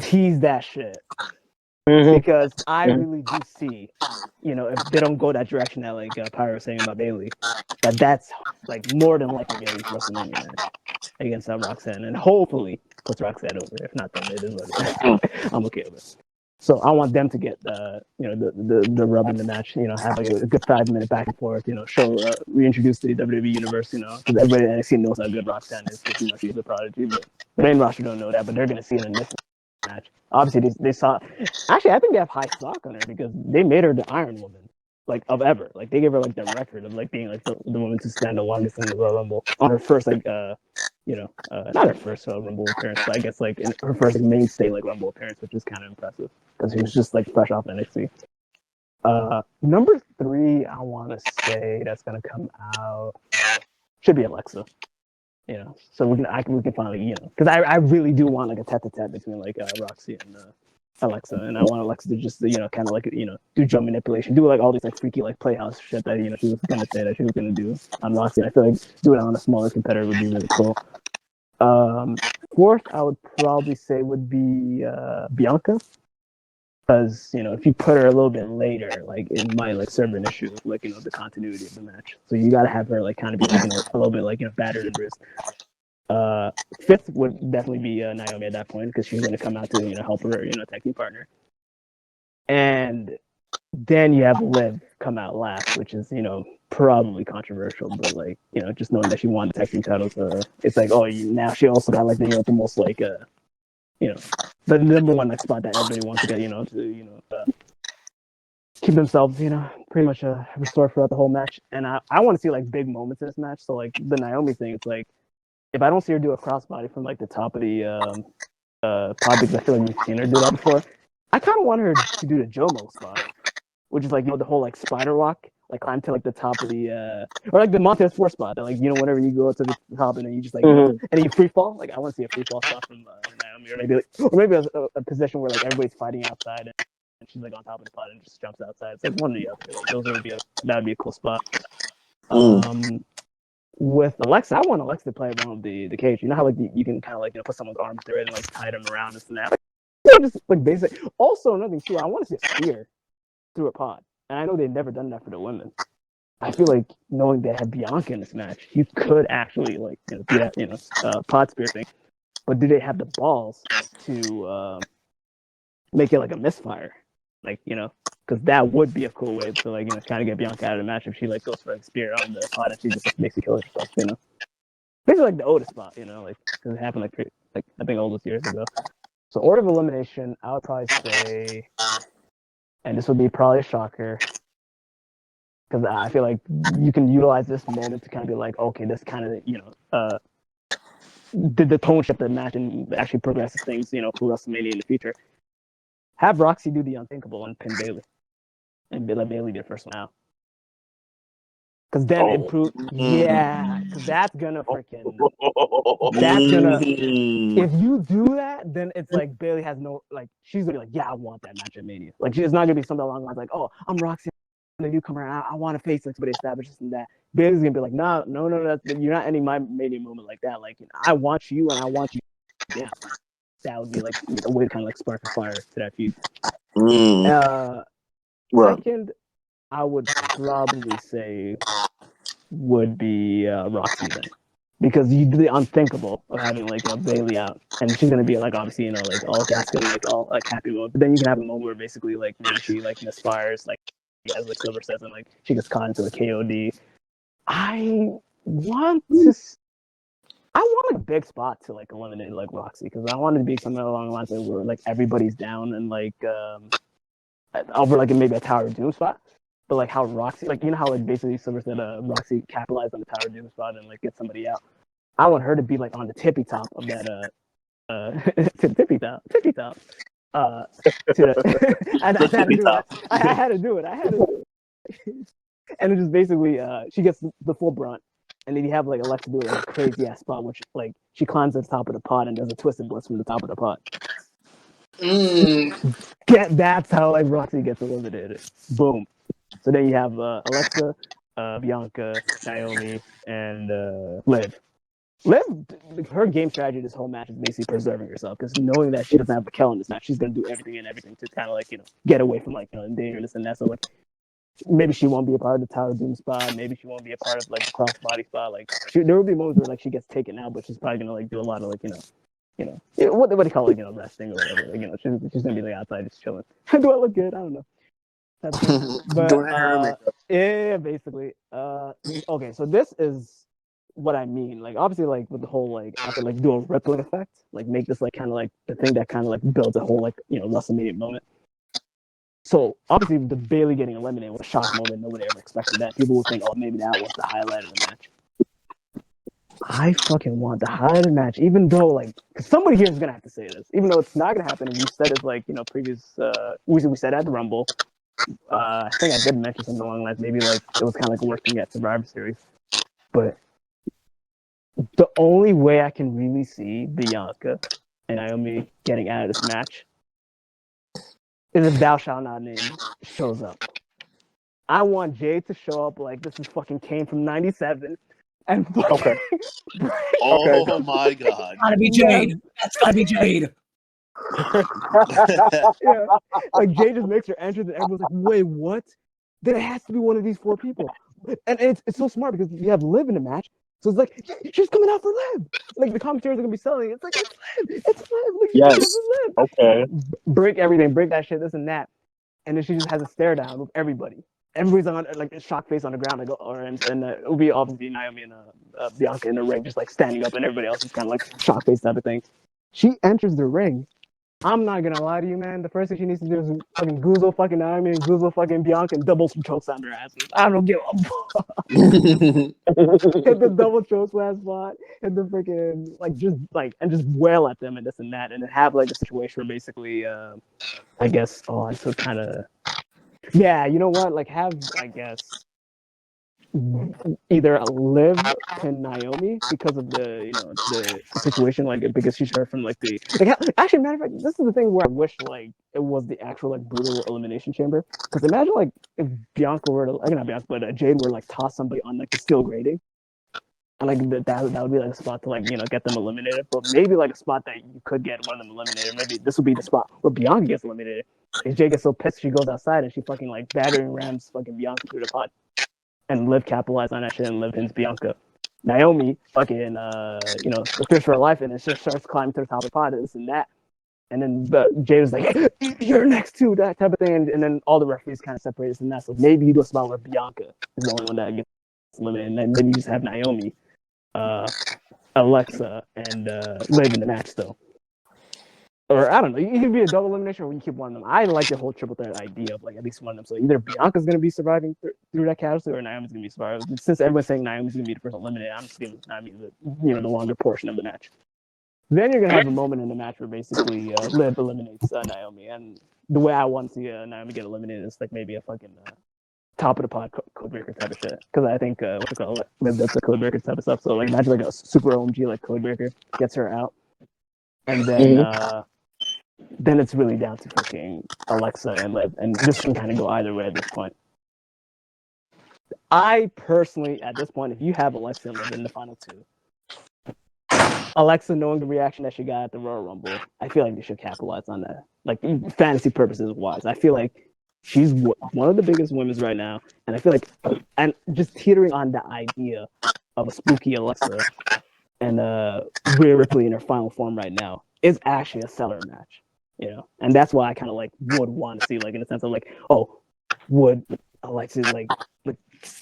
Tease that shit. Because I really do see, you know, if they don't go that direction that, like, Pyro was saying about Bayley, that's, like, more than likely Bayley's WrestleMania match against Roxanne, and hopefully puts Roxanne over. If not, then it is what it is. I'm okay with it. So I want them to get you know, the rub in the match. You know, have like a good 5 minute back and forth. You know, show reintroduce the WWE universe. You know, because everybody in NXT knows how good Roxanne is because, you know, she's a prodigy. But the main roster don't know that, but they're gonna see it in this match. Obviously, they saw. Actually, I think they have high stock on her because they made her the Iron Woman, like, of ever. Like they gave her like the record of like being like the woman to stand the longest in the Royal Rumble on her first like you know, not her first Rumble appearance, but I guess like in her first like, mainstay like Rumble appearance, which is kind of impressive because she was just like fresh off NXT. Number 3, I want to say that's gonna come out should be Alexa. You know, so we can finally, you know, because I really do want like a tete-a-tete between like Roxy and Alexa, and I want Alexa to just, you know, kind of like, you know, do drum manipulation, do like all these like freaky like playhouse shit that, you know, she was gonna say that she was gonna do on Roxy. I feel like doing it on a smaller competitor would be really cool. 4th, I would probably say would be Bianca, because, you know, if you put her a little bit later, like it might like serve an issue with, like, you know, the continuity of the match. So you gotta have her like kind of be like, you know, a little bit like, you know, battered and bruised. 5th would definitely be Naomi at that point because she's gonna come out to, you know, help her, you know, tag team partner. And then you have Liv come out last, which is, you know, probably controversial, but like, you know, just knowing that she won the tag team titles, it's like, now she also got like the, you know, the most like you know, the number 1 like spot that everybody wants to get, you know, to, you know, keep themselves, you know, pretty much restored throughout the whole match. And I want to see like big moments in this match. So like the Naomi thing, it's like if I don't see her do a crossbody from like the top of the pod, because I feel like we've seen her do that before, I kind of want her to do the Jomo spot, which is like, you know, the whole like spider walk, like climb to like the top of the or like the Montez 4 spot that, like, you know, whenever you go to the top and then you just like, you know, and then you free fall. Like I want to see a free fall spot from Naomi, or maybe a position where like everybody's fighting outside and she's like on top of the pod and just jumps outside. It's like one or the other. Like that would be a cool spot. With Alexa, I want Alexa to play around the cage. You know how like you can kind of like, you know, put someone's arms through it and like tie them around and snap. Like, you know, just like basic. Also, another thing too, I want to see a spear through a pod, and I know they've never done that for the women. I feel like knowing they had Bianca in this match, you could actually like, you know, do that, you know, pod spear thing. But do they have the balls to make it like a misfire? Like, you know, because that would be a cool way to like, you know, kind of get Bianca out of the match if she like goes for a spear on the pod and she just like, makes it kill herself, you know. Basically like the Otis spot, you know, like because it happened like I think Otis years ago. So order of elimination, I would probably say, and this would be probably a shocker, because I feel like you can utilize this moment to kind of be like, okay, this kind of, you know, the tone shift the match and actually progresses things, you know, for WrestleMania in the future. Have Roxy do the unthinkable and pin Bayley, and let Bayley be the first one out. Because then it proved, yeah, because that's gonna freaking, that's gonna, if you do that, then it's like Bayley has no, like, she's gonna be like, yeah, I want that match at Mania. Like, it's not gonna be something along the lines like, oh, I'm Roxy, I'm the newcomer, I want to face like somebody established this and that. Bayley's gonna be like, no, you're not ending my Mania moment like that. Like, you know, I want you and I want you down. That would be like a way to kind of like spark a fire to that feud. Second, I would probably say would be Roxy then, because you do the unthinkable of having like, you know, Bayley out, and she's gonna be like, obviously, you know, like all gasping, like all like happy mode. But then you can have a moment where basically like maybe she like misfires, like as like Silver says, and like she gets caught into a KOD. I want to. I want like a big spot to like eliminate like Roxy because I want it to be something along the lines of where like everybody's down and like over like maybe a Tower of Doom spot. But like how Roxy, like you know how like basically Silver said Roxy capitalized on the Tower of Doom spot and like get somebody out. I want her to be like on the tippy top of that to the tippy top. To the, I had to do it. I had to do it. And it just basically she gets the full brunt. And then you have like Alexa do like a crazy ass spot, which like she climbs to the top of the pod and does a twist and blitz from the top of the pod. That's how like Roxy gets eliminated. Boom. So then you have Alexa, Bianca, Naomi, and Liv. Liv, her game strategy this whole match is basically preserving herself because knowing that she doesn't have Raquel in this match, she's gonna do everything to kind of like get away from like dangerous and that. So like maybe she won't be a part of the Tower of Doom spot. Maybe she won't be a part of like the crossbody spot. Like there will be moments where like she gets taken out, but she's probably gonna like do a lot of like what do you call it, resting or whatever. Like, she's gonna be like outside just chilling. Do I look good? I don't know. But yeah, basically. Okay, so this is what I mean. Like obviously, like with the whole like I could like do a rippling effect, like make this like kind of like the thing that kind of like builds a whole like WrestleMania moment. So obviously the Bayley getting eliminated was a shock moment. Nobody ever expected that. People would think, oh, maybe that was the highlight of the match. I fucking want the highlight of the match, even though like cause somebody here is gonna have to say this, even though it's not gonna happen. And we said it like previous. We said at the Rumble. I think I did mention something along the lines. Maybe like it was kind of like working at Survivor Series, but the only way I can really see Bianca and Naomi getting out of this match is if Thou Shalt Not Name shows up. I want Jade to show up like this is fucking Kane from '97 and fucking. Oh my god! Gotta be Jade. That's gotta be Jade. Yeah, like Jade just makes her entrance and everyone's like, "Wait, what?" Then it has to be one of these four people, and it's so smart because you have Liv in the match, so it's like she's coming out for Liv. Like the commentators are gonna be selling. It's like it's Liv. Like, yes. Liv. Okay. Break everything, break that shit, this and that, and then she just has a stare down with everybody. Everybody's on like a shock face on the ground, and it'll be obviously Naomi and Bianca in the ring, just like standing up, and everybody else is kind of like shock face type of thing. She enters the ring. I'm not gonna lie to you, man. The first thing she needs to do is fucking Goozle fucking Naomi and Goozle fucking Bianca and double some chokes on their asses. I don't give a fuck. Hit the double choke last spot, hit the freaking and just wail at them and this and that, and then have like a situation where basically, I guess, so kind of, yeah, you know what? Like have I guess either Liv and Naomi because of the situation, like because she's heard from like the actually matter of fact, this is the thing where I wish like it was the actual like brutal elimination chamber, because imagine like if Bianca were to not Bianca but Jade were like toss somebody on like the steel grating, and like that would be like a spot to like get them eliminated, but maybe like a spot that you could get one of them eliminated. Maybe this would be the spot where Bianca gets eliminated. If Jade gets so pissed she goes outside and she fucking like battering rams fucking Bianca through the pod. And Liv capitalized on that shit and Liv hits Bianca. Naomi fucking the fish for her life and it just starts climbing to the top of the pod and this and that. And then Jay was like, hey, you're next to that type of thing, and then all the referees kind of separated from that. So maybe you do a spot where Bianca is the only one that gets eliminated, and then you just have Naomi, Alexa, and Liv in the match though. Or I don't know, you can be a double elimination or you keep one of them. I like the whole triple threat idea of like at least one of them. So either Bianca's gonna be surviving through that carousel or Naomi's gonna be surviving. Since everyone's saying Naomi's gonna be the first eliminated, I'm just giving Naomi the longer portion of the match. Then you're gonna have a moment in the match where basically Liv eliminates Naomi, and the way I want to see Naomi get eliminated is like maybe a fucking top of the pod codebreaker type of shit. Because I think what's it called, Liv does the codebreaker type of stuff. So like imagine like a super OMG like codebreaker gets her out, and then it's really down to fucking Alexa and Liv, and this can kind of go either way at this point. I personally, at this point, if you have Alexa and Liv in the final two, Alexa knowing the reaction that she got at the Royal Rumble, I feel like they should capitalize on that. Like fantasy purposes wise, I feel like she's one of the biggest women's right now, and I feel like, and just teetering on the idea of a spooky Alexa and Rhea Ripley in her final form right now is actually a seller match. And that's why I kind of like would want to see, like in a sense of like, oh, would Alexa like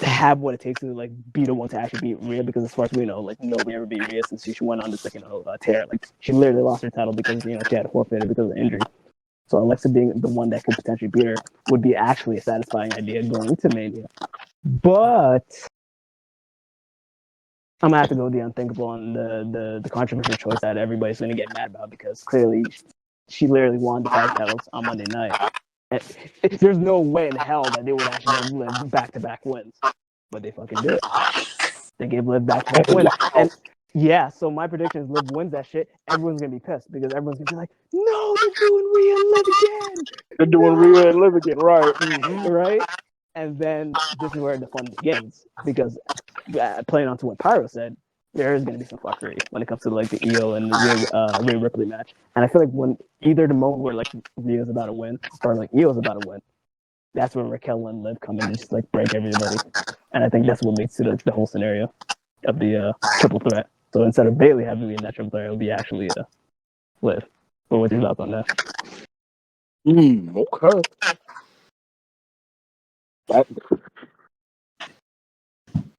have what it takes to like be the one to actually beat Rhea, because as far as we know, like nobody ever beat Rhea since she went on this like tear. Like she literally lost her title because she had to forfeit it because of injury. So Alexa being the one that could potentially beat her would be actually a satisfying idea going to Mania. But I'm gonna have to go with the unthinkable and the controversial choice that everybody's gonna get mad about, because clearly she literally won the tag titles on Monday night. And there's no way in hell that they would actually give Liv back-to-back wins, but they fucking did it. They gave Liv back-to-back wins, and yeah. So my prediction is Liv wins that shit. Everyone's gonna be pissed because everyone's gonna be like, "No, they're doing Rhea and Liv again. They're doing Rhea and Liv again, right? Mm-hmm. Right?" And then this is where the fun begins, because playing on to what Pyro said, there is going to be some fuckery when it comes to like the Io and Rhea Ripley match. And I feel like when either the moment where like Rhea's about to win or like Io's about to win, that's when Raquel and Liv come in and just like break everybody. And I think that's what leads to the whole scenario of the triple threat. So instead of Bayley having to be in that triple threat, it'll be actually Liv. But what's your thoughts on that? Okay.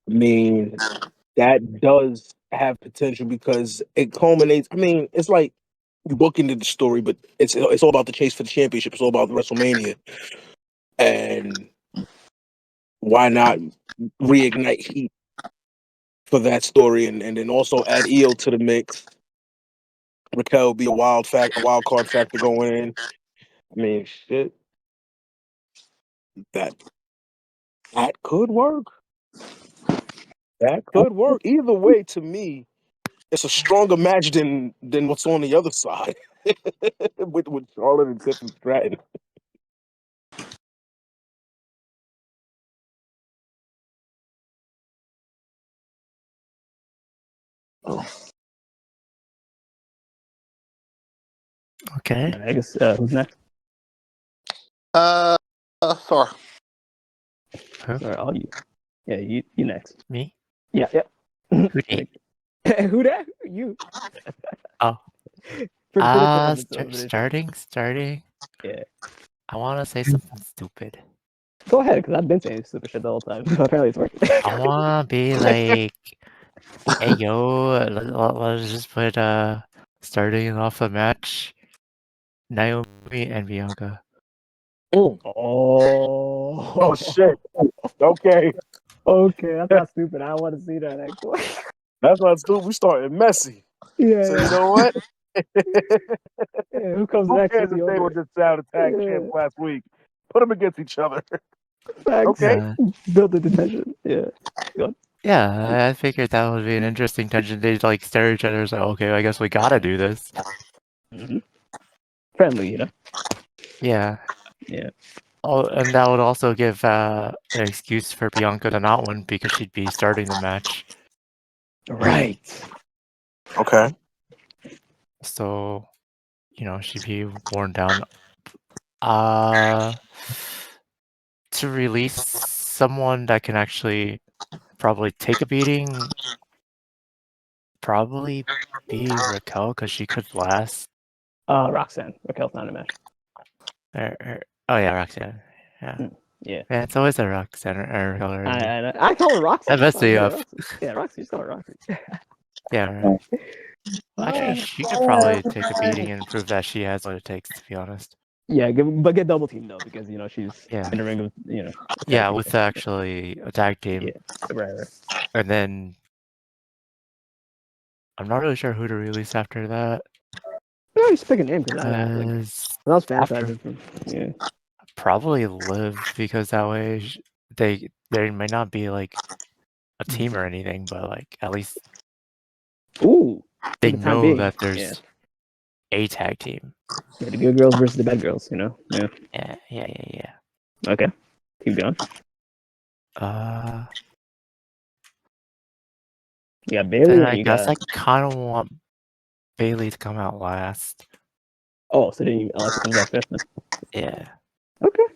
I mean, that does have potential because it culminates. I mean, it's like you book into the story, but it's all about the chase for the championship. It's all about WrestleMania, and why not reignite heat for that story, and then also add Io to the mix. Raquel would be a wild card factor going in. I mean, shit, that could work. That could work. Either way, to me, it's a stronger match than what's on the other side with Charlotte and Tiff and Stratton. Oh, Okay. I guess who's next? Sora. Who? Or all you? Yeah, you next. Me? Yeah, yeah. Who did? Who that? You. Oh. Starting. Yeah. I want to say something stupid. Go ahead, because I've been saying stupid shit the whole time. Apparently it's working. I want to be like, hey, yo, let's just put, starting off the match, Naomi and Bianca. Oh shit. Okay. Okay, that's not stupid. I want to see that actually. That's not stupid. We started messy. Yeah. So you know what? Yeah, who comes Who next? cares if they were just out attack champs last week? Put them against each other. Facts. Okay. Build the tension. Yeah. Yeah, I figured that would be an interesting tension. They like stare at each other and say, okay, I guess we gotta do this. Mm-hmm. Friendly, you know? Yeah. Yeah. Oh, and that would also give an excuse for Bianca to not win because she'd be starting the match. Right. Okay. So, she'd be worn down. To release someone that can actually probably take a beating, probably be Raquel, because she could last. Roxanne. Raquel's not a match. Oh yeah, Roxanne. Yeah. Yeah. Yeah, it's always a Roxanne or Raquel already. I call her Roxy. I messed you up. Yeah, Roxy. Just call her Roxy. Yeah, right. Actually, she could probably take a beating and prove that she has what it takes, to be honest. Yeah, but get double teamed though, because she's Yeah. in the ring with Yeah, with actually a tag team. Yeah, right. And then I'm not really sure who to release after that. No, just pick a name because I was fantasizing. Yeah. Probably Liv, because that way they might not be like a team or anything, but like at least they know that there's a tag team. Yeah, the good girls versus the bad girls, Yeah. Yeah. Okay. Keep going. Yeah, Bayley. Then I guess I kind of want Bayley to come out last. Oh, so then Alexa comes out fifth. Yeah. Okay.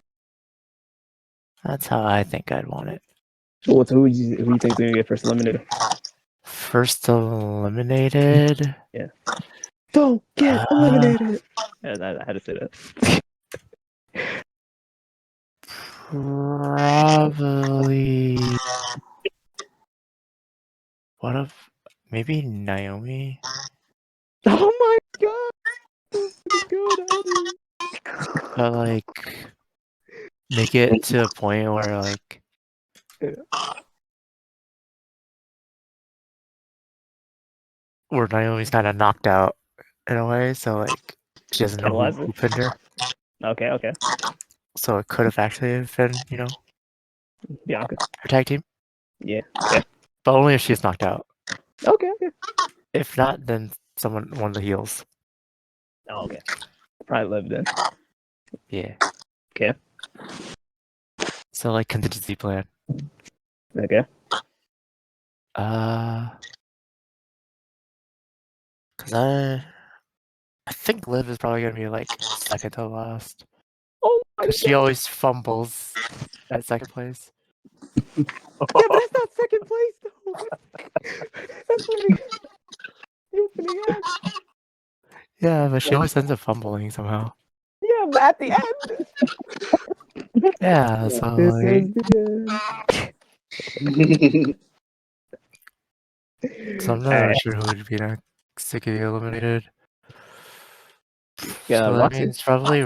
That's how I think I'd want it. So who do you think is gonna get first eliminated? First eliminated? Yeah. Don't get eliminated. I had to say that. Probably What if maybe Naomi? Oh my god! Good, Eddie. But like make it to a point where like where Naomi's kind of knocked out in a way, so like she doesn't know who pinned her. Okay. So it could have actually been, Bianca. her tag team. Yeah. But only if she's knocked out. Okay. If not, then one of the heels. Oh, okay. Probably Liv then. Yeah. Okay. So like contingency plan. Okay. Cause I think Liv is probably gonna be like second to last. Oh my god. Cause she always fumbles at second place. Yeah, but that's not second place though. That's like the opening act. Yeah, but she always ends up fumbling somehow. Yeah, but at the end. Yeah, so This like, is the so I'm not really sure who would be next to get eliminated. Yeah, So that Roxy. means probably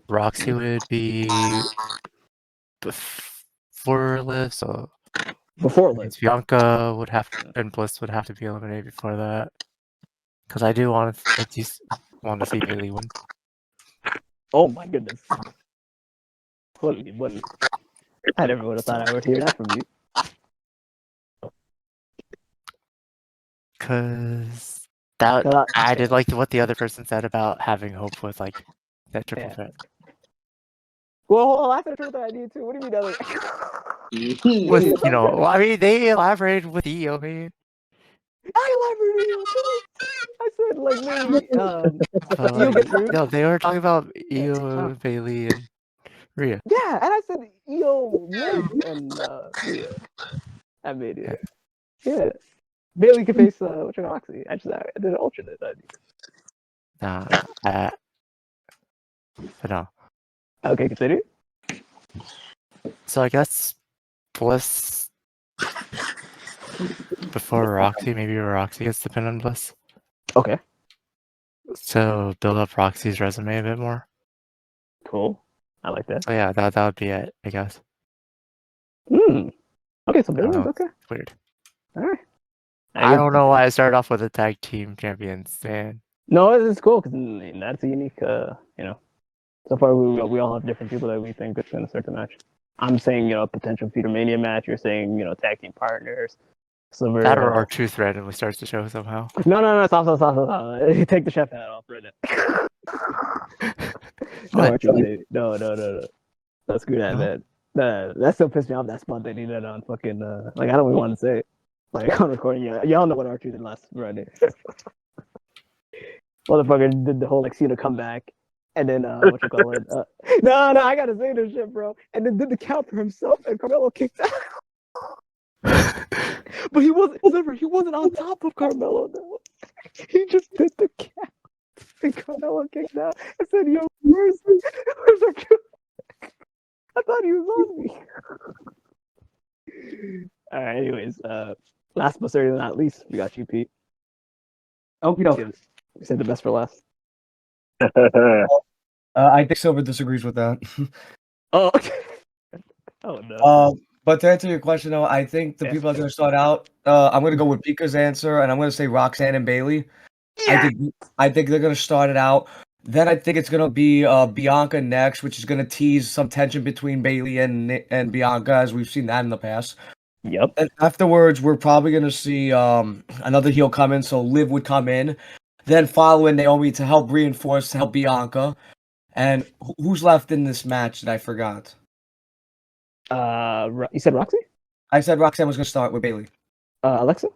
Roxy would be before Liv, so Before Liv. Bianca would have and Bliss would have to be eliminated before that. Because I do want to see Bailey win. Oh my goodness. What? I never would have thought I would hear that from you. Because that I did like what the other person said about having hope with like that triple threat. Well, hold on, I thought triple threat idea too. What do you mean With I mean they elaborated with Io, man. I elaborated. I said like maybe no, they were talking about Io, Bailey, and Rhea. Yeah, and I said Io, Liv, and Rhea. I made it. Yeah. Bailey could face Roxy. I did an alternate idea. But no. Okay, continue. So I guess Bliss before Roxy, maybe Roxy gets the pin on Bliss. Okay. So build up Roxy's resume a bit more. Cool. I like that. So yeah, that would be it, I guess. Okay, so Bailey's okay. Weird. Alright. I don't know why I started off with the tag team champions, man. No, it's cool because that's a unique, So far, we all have different people that we think is going to start the match. I'm saying, potential Peter Mania match. You're saying, tag team partners. Silver. That or Truth randomly starts the show somehow. No, stop. Take the chef hat off right now. No. That's good, man. That still pissed me off. That spot they did that on fucking, I don't even want to say it. Like, on recording, y'all know what R2 did last Friday. Motherfucker did the whole, Cena comeback. And then, no, I gotta say this shit, bro. And then did the count for himself, and Carmelo kicked out. But he wasn't on top of Carmelo, though. He just did the count. And Carmelo kicked out. I said, yo, where's our I thought he was on me. All right, anyways, last but certainly not least, we got you, Pete. Okay, no. You said the best for last. I think Silver disagrees with that. Oh, okay. Oh no. But to answer your question, though, I think the people are going to start out. I'm going to go with Pika's answer, and I'm going to say Roxanne and Bailey. Yeah. I think they're going to start it out. Then I think it's going to be Bianca next, which is going to tease some tension between Bailey and Bianca, as we've seen that in the past. Yep. And afterwards, we're probably going to see another heel come in, so Liv would come in. Then following Naomi to help Bianca. And who's left in this match that I forgot? You said Roxy? I said Roxanne was going to start with Bailey. Alexa?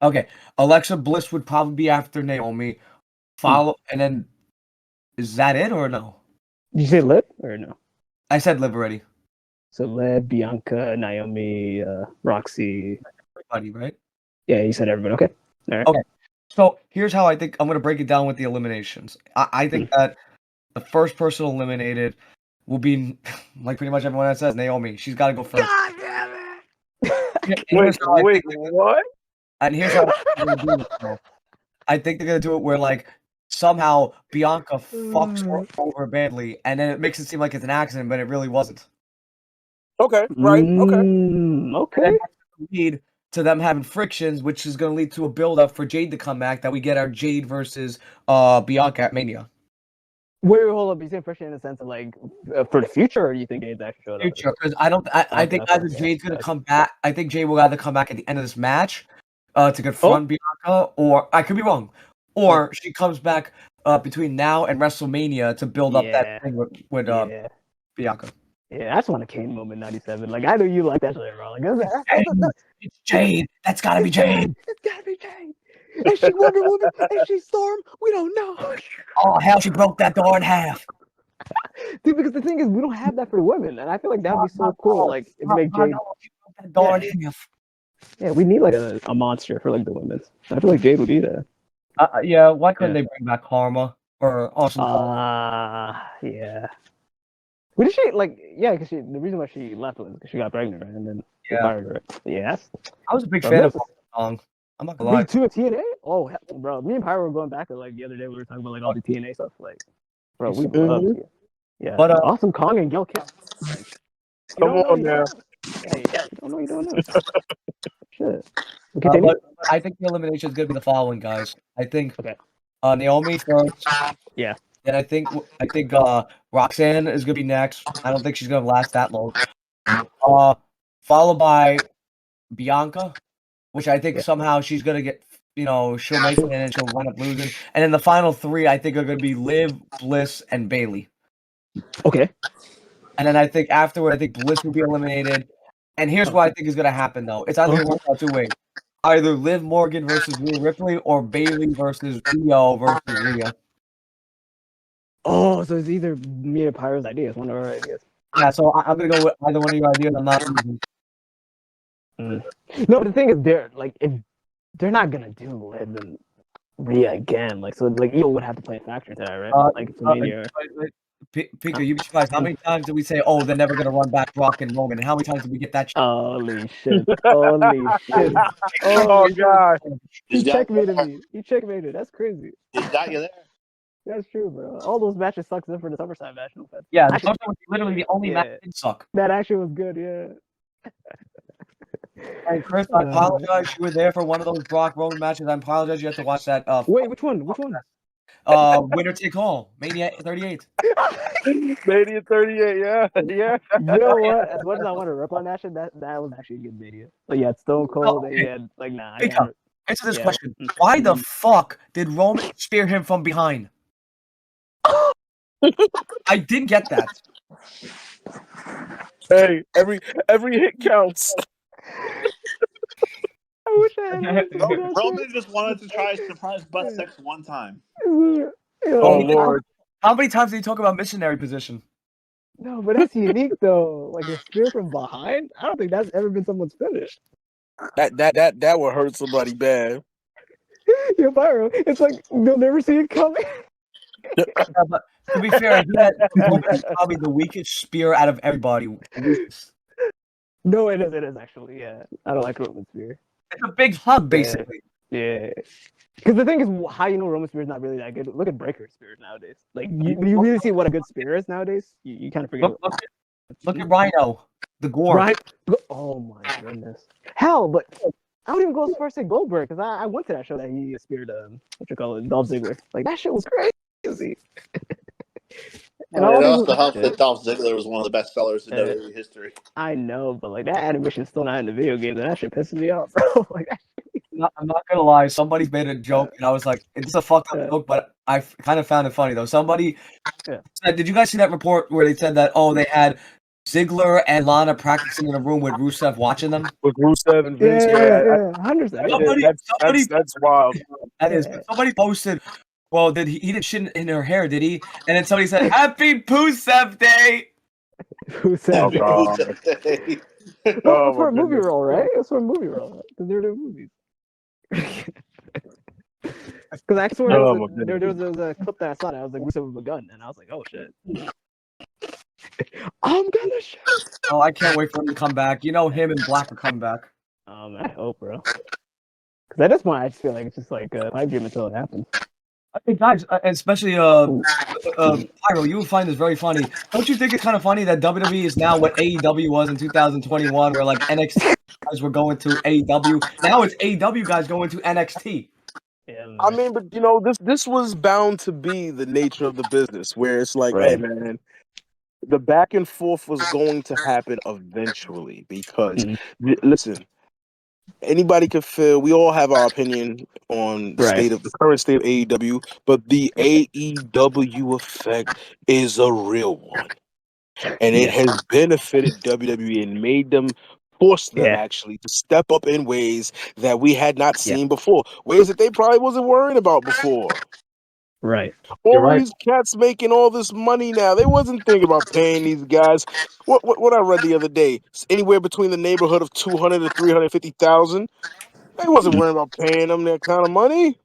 Okay. Alexa Bliss would probably be after Naomi. And then, is that it or no? Did you say Liv or no? I said Liv already. So Liv, Bianca, Naomi, Roxy. Everybody, right? Yeah, you said everybody. Okay. All right. Okay. So here's how I think I'm going to break it down with the eliminations. I think that the first person eliminated will be, like pretty much everyone that says, Naomi. She's got to go first. God damn it! Wait, what? And here's how they're gonna do it. Though. I think they're gonna do it where like somehow Bianca fucks her over badly, and then it makes it seem like it's an accident, but it really wasn't. Okay, right. Okay. Okay. And that's gonna lead to them having frictions, which is gonna lead to a build up for Jade to come back. That we get our Jade versus Bianca at Mania. Wait, hold up. You saying friction in the sense of like for the future, or you think Jade's actually showed up? Future, because I think either Jade's gonna come back. I think Jade will either come back at the end of this match to confront Bianca, or I could be wrong, or she comes back between now and WrestleMania to build up that thing with Bianca. Yeah, that's one of Kane moment '97. Like I know you like that shit, bro. Like it's Jade. That's gotta be Jade. It's gotta be Jade. Is she Wonder Woman? Is she Storm? We don't know. Oh hell, she broke that door in half. Dude, because the thing is, we don't have that for the women, and I feel like that would be so cool. Like if you make Jade. That door in half. Yeah, we need like a monster for like the women. I feel like Jade would be that. Yeah, why couldn't they bring back Karma or Awesome? Yeah. What did she like? Yeah, because the reason why she left was because she got pregnant, right? And then they fired her. Yeah, I was a big fan of the song. I'm not gonna lie. Me too, TNA. Oh, bro, me and Pyro were going back to like the other day. We were talking about like all the TNA stuff. Like, bro, we love it. Yeah, but Awesome Kong and Gil Kim. Come on now. Hey, you don't know you don't know. Shit. But I think the elimination is gonna be the following, guys. I think Naomi first. Yeah. And I think Roxanne is gonna be next. I don't think she's gonna last that long. Followed by Bianca, which I think somehow she's gonna get, she'll make it and she'll wind up losing. And then the final three, I think, are gonna be Liv, Bliss, and Bailey. Okay. And then I think afterward, I think Bliss will be eliminated. And here's what I think is gonna happen though. It's either one or two ways. Either Liv Morgan versus Rhea Ripley or Bailey versus Rio versus Rhea. Oh, so it's either me or Pyro's ideas, one of our ideas. Yeah, so I'm gonna go with either one of your ideas. I'm not losing. No, but the thing is, they're not gonna do Liv and Rhea again. Like, so like Io would have to play a factor into that, right? Like for Mania. Peter, you'd be surprised. How many times did we say, "Oh, they're never gonna run back Brock and Roman"? And how many times did we get that? Holy shit! Holy shit! Oh god! He checkmated me. He checkmated. That's crazy. He got you there. That's true, bro. All those matches sucked except for the SummerSlam match. No offense. Yeah, the SummerSlam was literally the only match that didn't suck. That actually was good, yeah. Hey, Chris, I apologize. You were there for one of those Brock Roman matches. I apologize. You have to watch that. Wait, which one? Which one? Winner take all. Mania 38. Mania 38, yeah. You know what? As much as I want to rip on that shit, that was actually a good video. But yeah, Stone Cold, they had like Answer this question. Why the fuck did Roman spear him from behind? I did get that. Hey, every hit counts. I wish I had Roman just wanted to try surprise butt sex one time. Oh Lord! How many times did he talk about missionary position? No, but that's unique though. Like a spear from behind. I don't think that's ever been someone's finish. That would hurt somebody bad. Yeah, Pyro. It's like they'll never see it coming. But to be fair, Roman is probably the weakest spear out of everybody. No, it is actually. Yeah, I don't like Roman spear. It's a big hug, basically. Yeah. Because the thing is, how you know Roman spear is not really that good? Look at Breaker spears nowadays. Like you really see what a good spear is nowadays. You kind of forget. Look at Rhino, the Gore. Right? Oh my goodness. Hell, but I don't even go as far as say Goldberg because I went to that show that he speared Dolph Ziggler. Like that shit was crazy. And it also helps that Dolph Ziggler was one of the best sellers in WWE history. I know, but like that animation's still not in the video game, and that shit pisses me off, bro. Like I'm not gonna lie, somebody made a joke, and I was like, "It's a fucked up joke," but I kind of found it funny though. Somebody said, "Did you guys see that report where they said that they had Ziggler and Lana practicing in a room with Rusev watching them with Rusev and Vince?" Yeah, 100%. That's wild. That is. Somebody posted. Well, he didn't shit in her hair, did he? And then somebody said, "Happy Rusev Day." Rusev Day. It's for a movie role, right? It's for a movie role because they're doing movies. Because I swear there was a clip that I saw that I was like Rusev with a gun, and I was like, oh shit. I'm gonna shoot. Oh, I can't wait for him to come back. You know him and Black are coming back. I hope, bro. Because at this point, I just feel like it's just like a pipe dream until it happens. I think, guys, especially Pyro, you would find this very funny. Don't you think it's kind of funny that WWE is now what AEW was in 2021, where like NXT guys were going to AEW? Now it's AEW guys going to NXT. Yeah, I mean, but this was bound to be the nature of the business, where it's like, hey, man, the back and forth was going to happen eventually because, listen, anybody can feel. We all have our opinion on the current state of AEW, but the AEW effect is a real one, and it has benefited WWE and made them. Forced them actually to step up in ways that we had not seen before, ways that they probably wasn't worrying about before. Right. All these cats making all this money now. They wasn't thinking about paying these guys. What I read the other day, anywhere between the neighborhood of 200 to 350,000. They wasn't worrying about paying them that kind of money.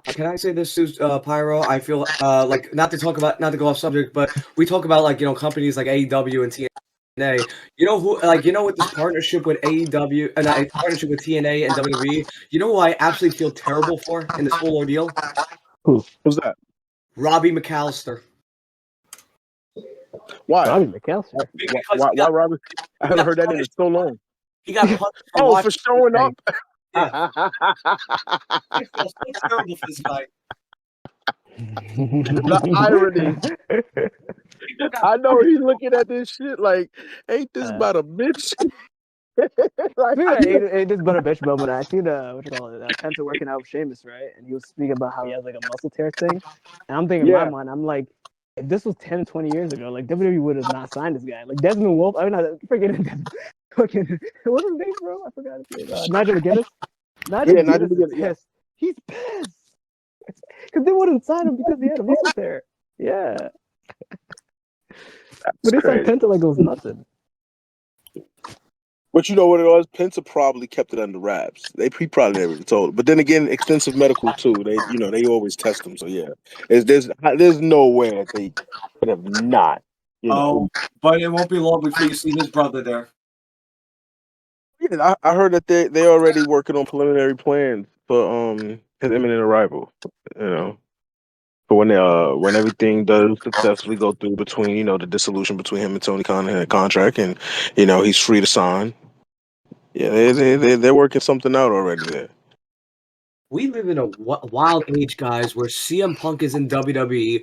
Can I say this to Pyro? I feel like not to go off subject, but we talk about like companies like AEW and TNA. You know who with this partnership with AEW and partnership with TNA and WWE. You know who I absolutely feel terrible for in this whole ordeal? Who's that? Robbie McAllister. Why? Robbie McAllister. Why Robbie? I haven't heard that name in so long. He got punched for showing up. Yeah. I feel so terrible for this guy. The irony. I know he's looking at this shit like, ain't this about a bitch? Like, it is but a bitch moment. I seen Penta working out with Sheamus, right? And he was speaking about how he has like a muscle tear thing. And I'm thinking in my mind, I'm like, if this was 10, 20 years ago, like WWE would have not signed this guy. Like Desmond Wolf, I mean, not freaking fucking what's his name, bro? I forgot his name. Nigel McGuinness. Nigel McGuinness is pissed. He's pissed because they wouldn't sign him because he had a muscle tear. Yeah, but they signed Penta like it was nothing. But you know what it was? Penta probably kept it under wraps. He probably never told. But then again, extensive medical too. They always test them. So yeah, there's no way that they could have not. But it won't be long before you see his brother there. Yeah, I heard that they already working on preliminary plans for his imminent arrival. For when everything does successfully go through between the dissolution between him and Tony Khan and the contract, and he's free to sign. Yeah, they're working something out already there. We live in a wild age, guys, where CM Punk is in WWE,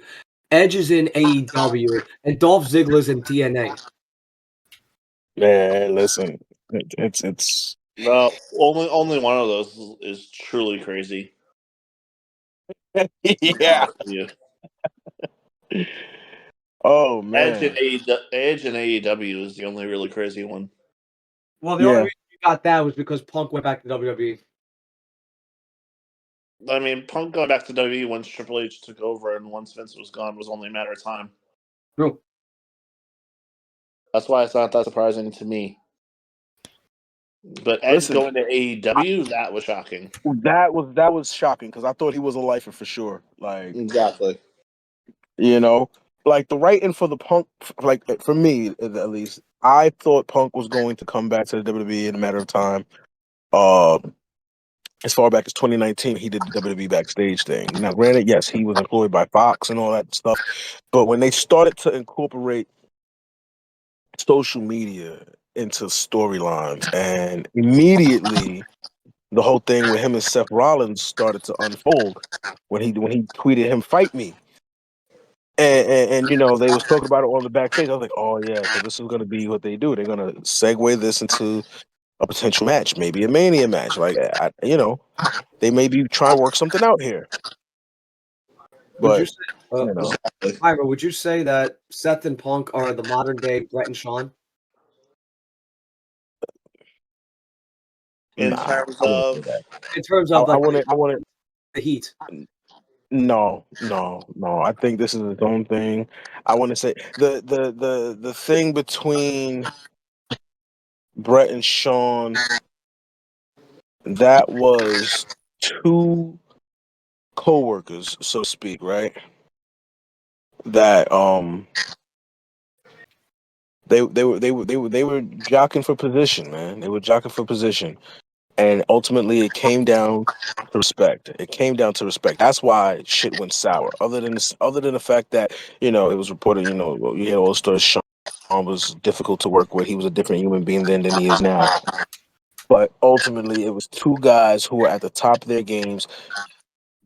Edge is in AEW, and Dolph Ziggler's in TNA. Man, listen, it's well, only one of those is truly crazy. Yeah. Oh man, Edge and AEW is the only really crazy one. Well, the only reason you got that was because Punk went back to WWE. I mean, Punk going back to WWE once Triple H took over and once Vince was gone was only a matter of time. True. That's why it's not that surprising to me. But Edge going to AEW, that was shocking. That was shocking because I thought he was a lifer for sure. Like exactly. Like the writing for the Punk, like for me at least, I thought Punk was going to come back to the WWE in a matter of time. As far back as 2019, he did the WWE backstage thing. Now, granted, yes, he was employed by Fox and all that stuff, but when they started to incorporate social media into storylines, and immediately the whole thing with him and Seth Rollins started to unfold when he tweeted him "fight me," and they was talking about it on the backstage. I was like, oh yeah, so this is going to be what they do. They're going to segue this into a potential match, maybe a Mania match. Like they may be trying to work something out here. But Pyro, would you say that Seth and Punk are the modern day Brett and Shawn? In terms of I want the heat. No. I think this is its own thing. I want to say the thing between Brett and Shawn, that was two co-workers, so to speak, right? That they were jockeying for position, man. They were jockeying for position. And ultimately, it came down to respect. It came down to respect. That's why shit went sour. Other than the fact that it was reported, you had all the stories. Sean was difficult to work with. He was a different human being then than he is now. But ultimately, it was two guys who were at the top of their games,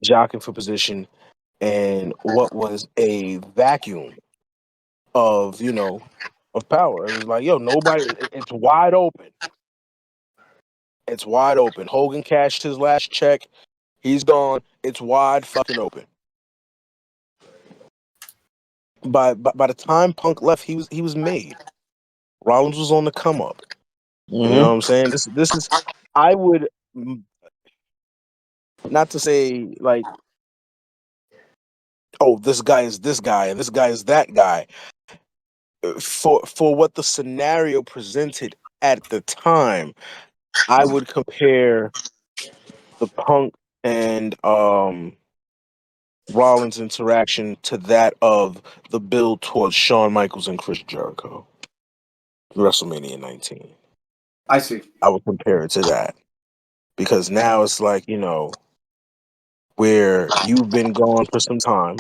jockeying for position, and what was a vacuum of of power. It was like, yo, nobody. It's wide open. It's wide open. Hogan cashed his last check. He's gone. It's wide fucking open. By the time Punk left, he was made. Rollins was on the come up. You know what I'm saying? This is. I would not to say like, oh, this guy is this guy and this guy is that guy. For what the scenario presented at the time, I would compare the Punk and Rollins interaction to that of the build towards Shawn Michaels and Chris Jericho, WrestleMania 19. I see. I would compare it to that because now it's like where you've been gone for some time.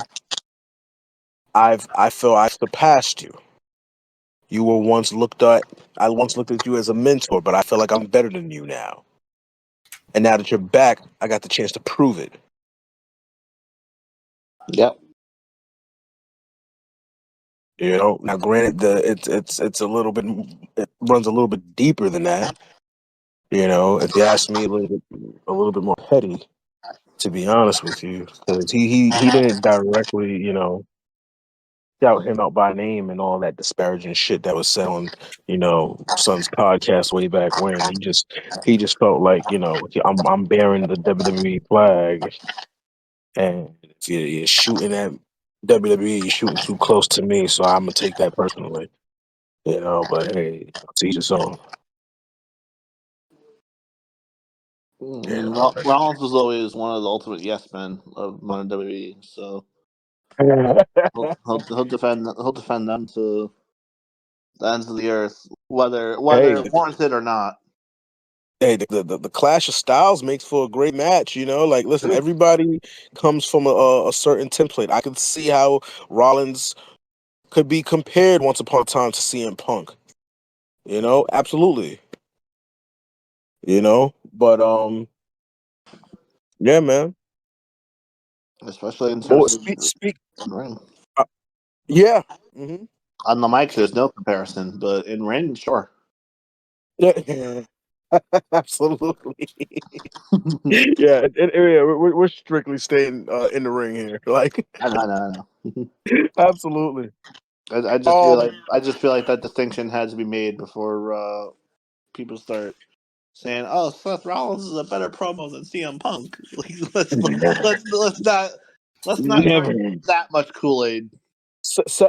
I feel I surpassed you. You were once looked at. I once looked at you as a mentor, but I feel like I'm better than you now. And now that you're back, I got the chance to prove it. Yep. Now granted, it's a little bit. It runs a little bit deeper than that. If you ask me, a little bit more petty, to be honest with you, because he didn't directly, shout him out by name and all that disparaging shit that was said on, Son's podcast way back when. He just felt like, I'm bearing the WWE flag, and if you're shooting at WWE, you're shooting too close to me, so I'm gonna take that personally. But hey, to each his own. Rollins was always one of the ultimate yes men of modern WWE, so he'll defend them to the ends of the earth, whether Hey, warranted or not. hey, the clash of styles makes for a great match. Like, listen, everybody comes from a certain template. I could see how Rollins could be compared once upon a time to CM Punk. Absolutely. But yeah, man. Especially in Well, terms of speak. in ring. Yeah. Mm-hmm. On the mic, there's no comparison, but in ring, sure. Yeah. Absolutely. Yeah, we're strictly staying in the ring here. Like, I know. absolutely. I just feel like that distinction had to be made before people start saying, "Oh, Seth Rollins is a better promo than CM Punk." Like, let's not Never. drink that much Kool-Aid.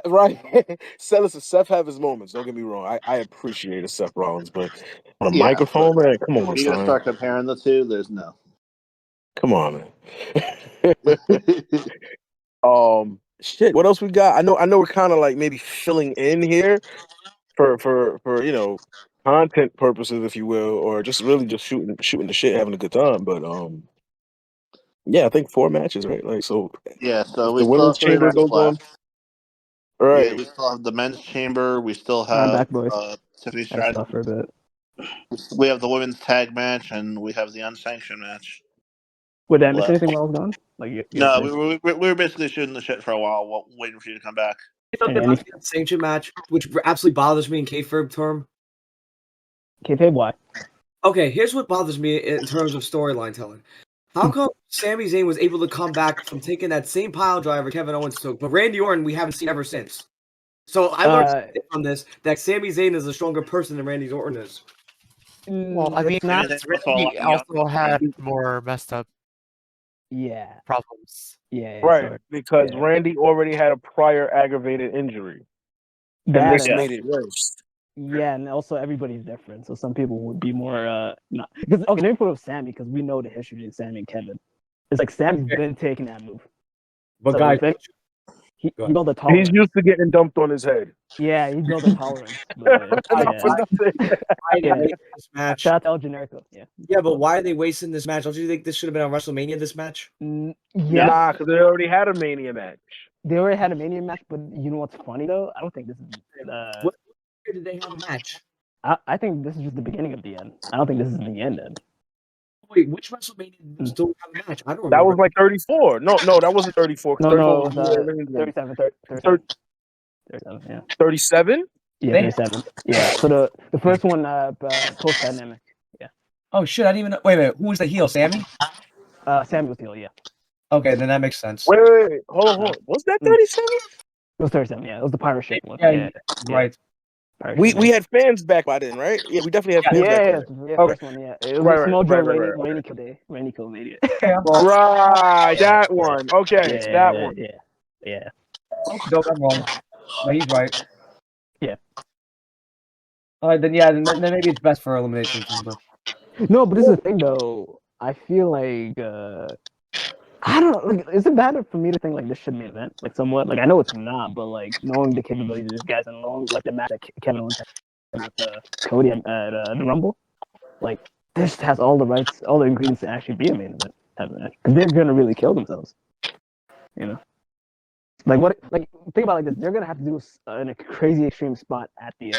Right. Listen, Seth have his moments. Don't get me wrong. I appreciate a Seth Rollins, but on a Yeah, microphone, man, come on, you're gonna son. start comparing the two. There's no. Come on, man. Shit. What else we got? I know we're kind of like maybe filling in here for content purposes, if you will, or just really just shooting the shit, having a good time. But yeah, I think 4 matches, right? Like, so Yeah, so if we the still women's have 3 chamber matches goes on, left. right? We still have the men's chamber. We still I'm have back, boys. Tiffany Had to Stratton. stop for a bit. We have the women's tag match, and we have the unsanctioned match. Wait, did I miss left. anything while I was gone? Like, you guys No, did? we were basically shooting the shit for a while, waiting for you to come back. Something about the unsanctioned match, which absolutely bothers me in kayfabe term. Kayfabe, why? Okay, here's what bothers me in terms of storyline telling. How come Sami Zayn was able to come back from taking that same pile driver Kevin Owens took, but Randy Orton we haven't seen ever since? So I learned from this that Sami Zayn is a stronger person than Randy Orton is. Well, I mean, It's not. Randy also had more messed up Yeah. problems. Yeah. Right, So, because yeah. Randy already had a prior aggravated injury, and That this and made it worse. yeah, and also everybody's different. So some people would be more not because okay, let me put up Sammy because we know the history of Sammy and Kevin. It's like Sammy's been taking that move. But So guys, he built a He's tolerance. used to getting dumped on his head. Yeah, he built a tolerance. But, Not for nothing. This match. Shout out to El Generico. Yeah. Yeah, but why are they wasting this match? Don't you think this should have been on WrestleMania? This match? Yeah. Nah, because they already had a Mania match. They already had a Mania match, but you know what's funny though? I don't think this is. What year did they have a match? I think this is just the beginning of the end. I don't think this is the end. Wait, which WrestleMania still have a match? I don't remember. That was like 34. No, that wasn't 34. No, 34 it was was 37. 37. Yeah. 37? Yeah, 37. Yeah. So the first one, post dynamic. Yeah. Oh shit! I didn't even know. Wait. Who was the heel? Sammy? Sammy was heel. Yeah. Okay, then that makes sense. Wait. Hold on. Was that 37? It was 37. Yeah, it was the Pyro ship one. Yeah, right. We had fans back by then, right? Yeah, we definitely had fans back then. Yeah, first one, yeah. It was Small Joe Rainy Kill Day. Rainy Kill Mania. Right, that one. Okay, that one. Yeah. No, I'm wrong. No, he's right. Yeah. All right, then maybe it's best for Elimination Chamber. No, but this is the thing though. I feel like I don't know. Like, is it bad for me to think like this should be an event? Like somewhat. Like I know it's not, but like knowing the capabilities of these guys and knowing like the match that Kevin Owens had with Cody at the Rumble, like this has all the rights, all the ingredients to actually be a main event type of match. Because they're gonna really kill themselves. You know. Like what? Like think about it like this. They're gonna have to do in a crazy extreme spot at the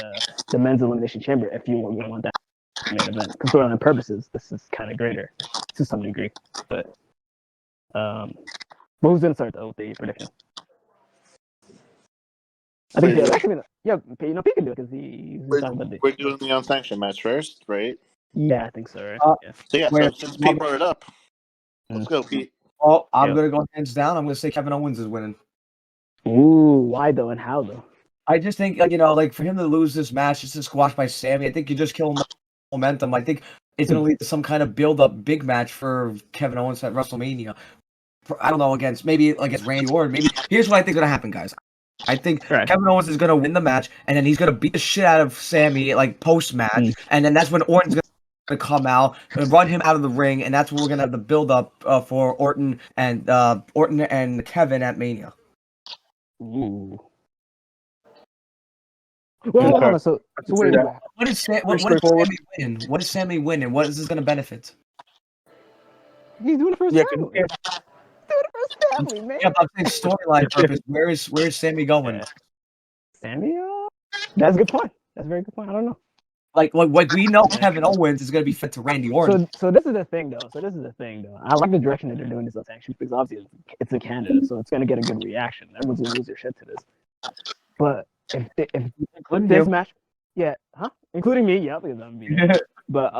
men's elimination chamber if you want that main event. Because for other purposes, this is kind of greater to some degree. But who's gonna start though with the prediction? I think actually, P can do it because we're doing the unsanctioned match first, right? Yeah, I think so. Right? So since Pete brought it up, let's go, Pete. Oh, I'm gonna go hands down. I'm gonna say Kevin Owens is winning. Ooh, why though, and how though? I just think, like for him to lose this match, just to squash by Sammy, I think you just kill momentum. I think it's going to lead to some kind of build-up big match for Kevin Owens at WrestleMania. I don't know, against Randy Orton. Maybe here's what I think is going to happen, guys. I think Kevin Owens is going to win the match, and then he's going to beat the shit out of Sammy like post-match, and then that's when Orton's going to come out and run him out of the ring, and that's when we're going to have the build-up for Orton and Kevin at Mania. Ooh. Well, hold on. So wait. What is Sammy win? What does Sammy win, and what is this going to benefit? He's doing it for his family. Yeah, but I'm saying storyline purpose. Where is Sammy going? Sammy? That's a good point. That's a very good point. I don't know. Like we know Kevin Owens is going to be fit to Randy Orton. So this is the thing, though. I like the direction that they're doing this actually because obviously it's in Canada, so it's going to get a good reaction. Everyone's going to lose their shit to this. But if this match, including me, because I'm being. But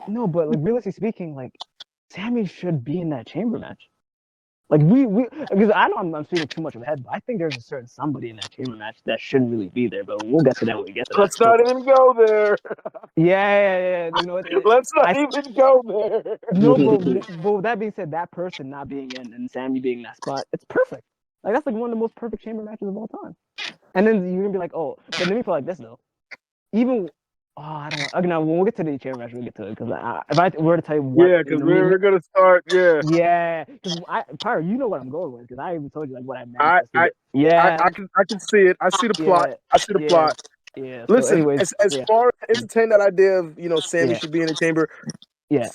no, but like realistically speaking, like Sammy should be in that chamber match. Like we because I know I'm speaking too much of a head, but I think there's a certain somebody in that chamber match that shouldn't really be there. But we'll get to that when we get to that. Let's not even go there. Yeah. You know, let's not even go there. No, but with that being said, that person not being in and Sammy being in that spot, it's perfect. Like that's like one of the most perfect chamber matches of all time. And then you're gonna be like, oh, but let me put it like this though. Even I don't know. Okay, now when we get to the chamber match, we'll get to it because if I were to tell you what, because we're gonna start. Yeah, because Pyro, you know what I'm going with because I even told you like what I meant. I can see it. I see the plot. I see the plot. Yeah. Listen, so anyways, as far as entertaining that idea of Sammy should be in the chamber. Yeah.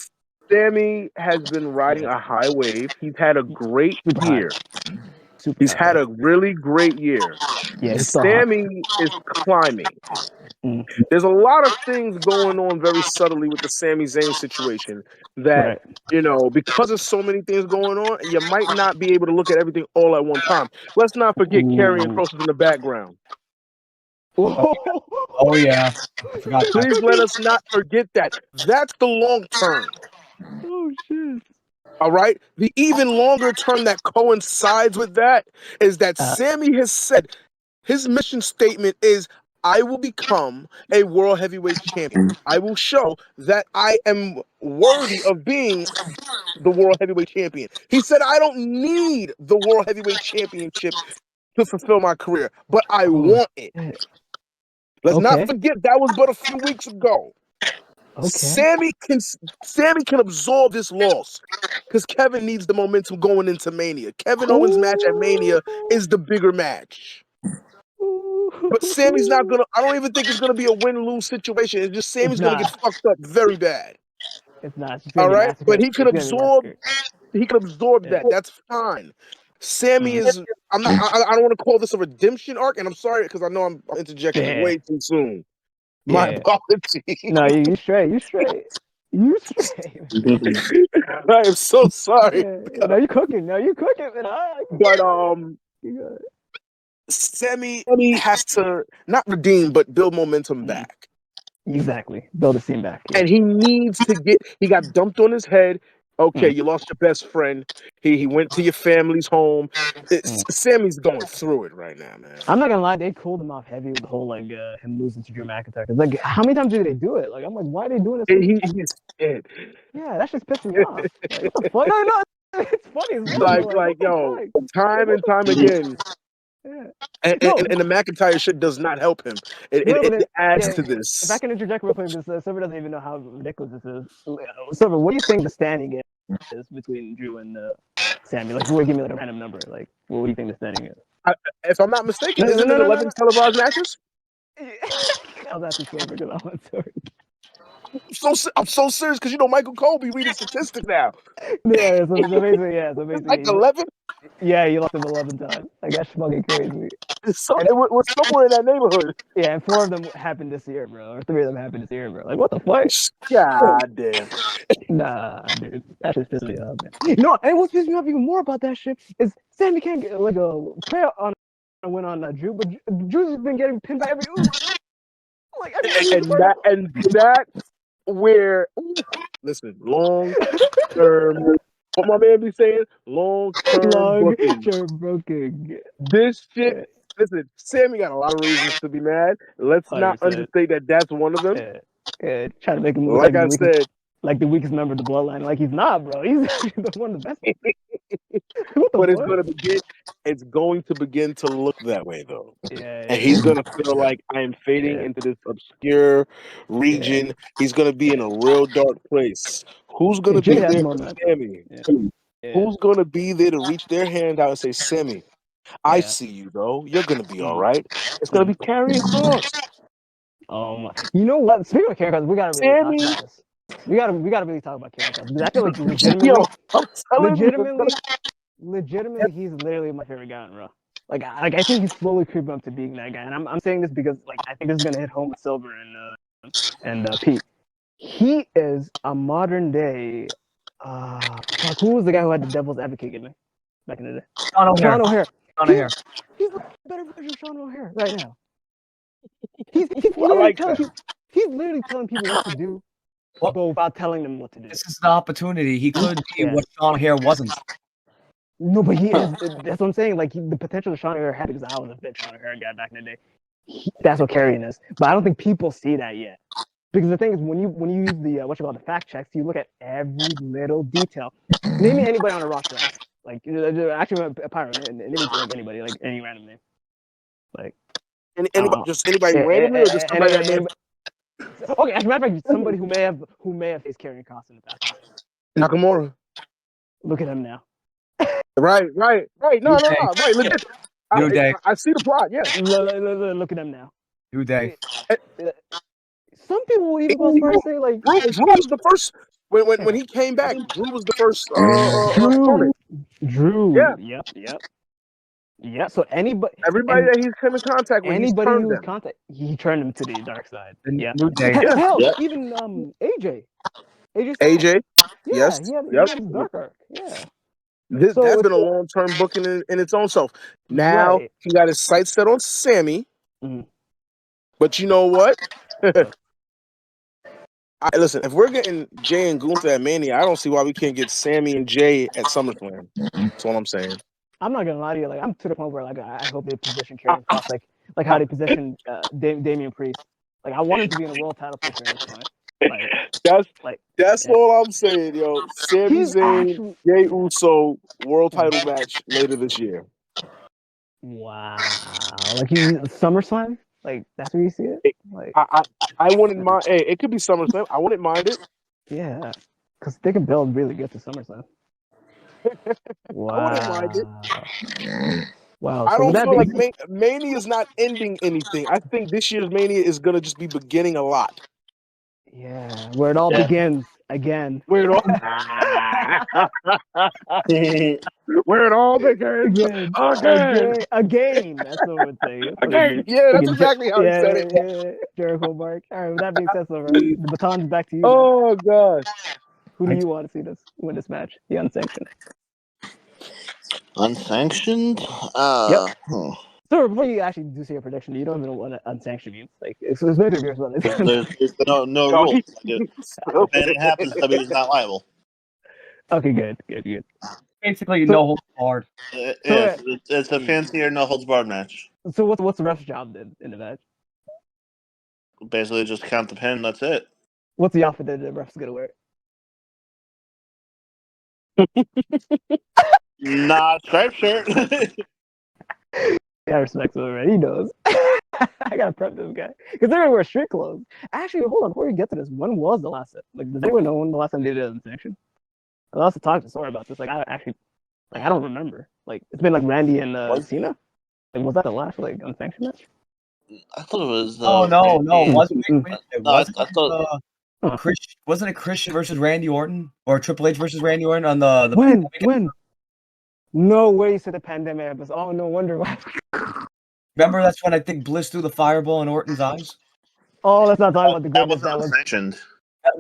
Sammy has been riding a high wave. He's had a great year. He's had a really great year. Yeah, Sammy is climbing. There's a lot of things going on very subtly with the Sami Zayn situation that, because of so many things going on, you might not be able to look at everything all at one time. Let's not forget Karrion Kross is in the background. Oh yeah. I forgot that. Please let us not forget that. That's the long term. Oh, shit. All right? The even longer term that coincides with that is that Sammy has said his mission statement is, I will become a world heavyweight champion. I will show that I am worthy of being the world heavyweight champion. He said, I don't need the world heavyweight championship to fulfill my career, but I want it. Let's not forget that was but a few weeks ago. Okay. Sammy can absorb this loss because Kevin needs the momentum going into Mania. Kevin Owens' match at Mania is the bigger match. But Sammy's not gonna. I don't even think it's gonna be a win-lose situation. It's just Sammy's gonna get fucked up very bad. It's not. It's All gonna be right, massacred. but he can absorb. He can absorb Yeah. that. That's fine. Sammy is. I'm not. I don't want to call this a redemption arc, and I'm sorry because I know I'm interjecting way too soon. My apologies. No, you straight. You straight. You straight. I am so sorry. Yeah. No, you cooking. No, you cooking. But Sammy has to not redeem, but build momentum back. Exactly. Build the scene back. Yeah. And he needs to get. He got dumped on his head. Okay, you lost your best friend. He went to your family's home. Sammy's going through it right now, man. I'm not gonna lie, they cooled him off heavy with the whole like him losing to Drew McIntyre. Cause like, how many times did they do it? Like, I'm like, why are they doing this? He's scared. Yeah, that just pissed me off. Like, what the fuck? No, it's funny as well. Like yo, time and time again. Yeah. And the McIntyre shit does not help him. It adds to this. If I can interject real quick, because Silver doesn't even know how ridiculous this is. Silver, what do you think the standing is between Drew and Sammy? Like, if you would give me like a random number, like, what do you think the standing is? If I'm not mistaken, isn't it 11 televised matches? I was asking Silver because I'm sorry. I'm so serious because Michael Cole be reading statistics now. Yeah, so basically, like 11. Yeah, you lost him 11 times. Like, that's fucking crazy. We're somewhere in that neighborhood. Yeah, and 4 of them happened this year, bro. Or 3 of them happened this year, bro. Like, what the fuck? God damn. Nah, dude. That just pissed me off, man. No, and what's pissed me off even more about that shit is Sammy can't get like a player on a win on Drew, but Drew's been getting pinned by every ooze. Like, and that's where listen, long term. What my man be saying? Long-term booking. This shit. Listen, Sammy got a lot of reasons to be mad. Let's not understate that. That's one of them. Yeah, try to make him look like I said, like the weakest member of the bloodline. Like he's not, bro. He's one of the best. But it's going to begin to look that way though. And he's gonna feel like I am fading into this obscure region. He's gonna be in a real dark place. Who's gonna be there for Sammy? Who's gonna be there to reach their hand out and say, Sammy, I see you though. You're gonna be all right. It's gonna be Karrion Kross. Oh my! You know what? Speaking of Karrion Kross, we gotta really talk about this. We gotta really talk about Karrion Kross because I feel like legitimately, he's literally my favorite guy in Raw. Like I think he's slowly creeping up to being that guy, and I'm saying this because like I think this is gonna hit home with Silver and Pete. He is a modern day. Who was the guy who had the Devil's Advocate gimmick back in the day? Sean O'Hare. He's a better version of Sean O'Hare right now. He's literally telling people what to do, but without telling them what to do. This is an opportunity. He could be what Sean O'Hare wasn't. No, but he is. That's what I'm saying. Like the potential Sean O'Hare had, because I was a big Sean O'Hare guy back in the day. That's what Karrion is. But I don't think people see that yet. Because the thing is, when you use the the fact checks, you look at every little detail. Name me anybody on a roster, like actually Pyro. Name me like anybody, like any random name, like anybody randomly or just somebody that name. Okay, as a matter of fact, somebody who may have faced Karrion Kross in the past. Nakamura. Look at him now. Right. No, right. Legit. I see the plot. Yeah. Look at him now. New Day. Some people will even go as far as say like Drew was the first when he came back. Drew was the first opponent. Drew. Yep. Yeah. So everybody that he's come in contact with, he turned him to the dark side. Yeah. New Day. Hell, even AJ. AJ. Yeah, he had his dark arc. Yeah. That's been a long-term booking in its own self. Now he got his sights set on Sammy. Mm-hmm. But you know what? Listen, if we're getting Jay and Gunther at Mania, I don't see why we can't get Sammy and Jay at SummerSlam. That's all I'm saying. I'm not gonna lie to you. Like I'm to the point where like I hope they position Karrion Kross like how they positioned Damian Priest. Like I want him to be in a world title picture at this point. That's all I'm saying, yo. Sami Zayn, Jey Uso world title match later this year. Wow! Like SummerSlam? Like that's where you see it. Like I wouldn't mind. Hey, it could be SummerSlam. I wouldn't mind it. yeah, because they can build really good to SummerSlam. Wow. I wouldn't mind it. Wow. I So don't would that feel be? like Mania is not ending anything. I think this year's Mania is gonna just be beginning a lot. Yeah, where it all begins again. Where it all where it all begins Again. That's what I would say. again. Yeah, that's exactly how he said it. Yeah. Jericho Mark. All right. With that being said, Silver, the baton's back to you. Oh gosh. Who do you want to see win this match? The unsanctioned. Unsanctioned? Yep. So before you actually do say your prediction, you don't even know what unsanctioned means. Like it's neither of yours, but There's no rules. If anything happens, WWE is not liable. Okay, good. Basically, no holds barred. It's a fancier no holds barred match. So what's the ref's job then in the match? Basically, just count the pin. That's it. What's the outfit that the ref's gonna wear? Not striped shirt. Yeah, I respect him, man. He knows. I gotta prep this guy because they're gonna wear street clothes. Actually, hold on. Before we get to this, when was the last time? Like, does anyone know when the last time they did an unsanctioned? I also talked to Sora about this. Like, I don't remember. Like, it's been like Randy and Cena. Like, was that the last like unsanctioned match? I thought it was. Oh no, it wasn't. Wasn't it Christian versus Randy Orton or Triple H versus Randy Orton on the when? No way! You said the pandemic episode. Oh, no wonder why. Remember, that's when I think Bliss threw the fireball in Orton's eyes. Oh, let's not talk about the greatness that was unsanctioned.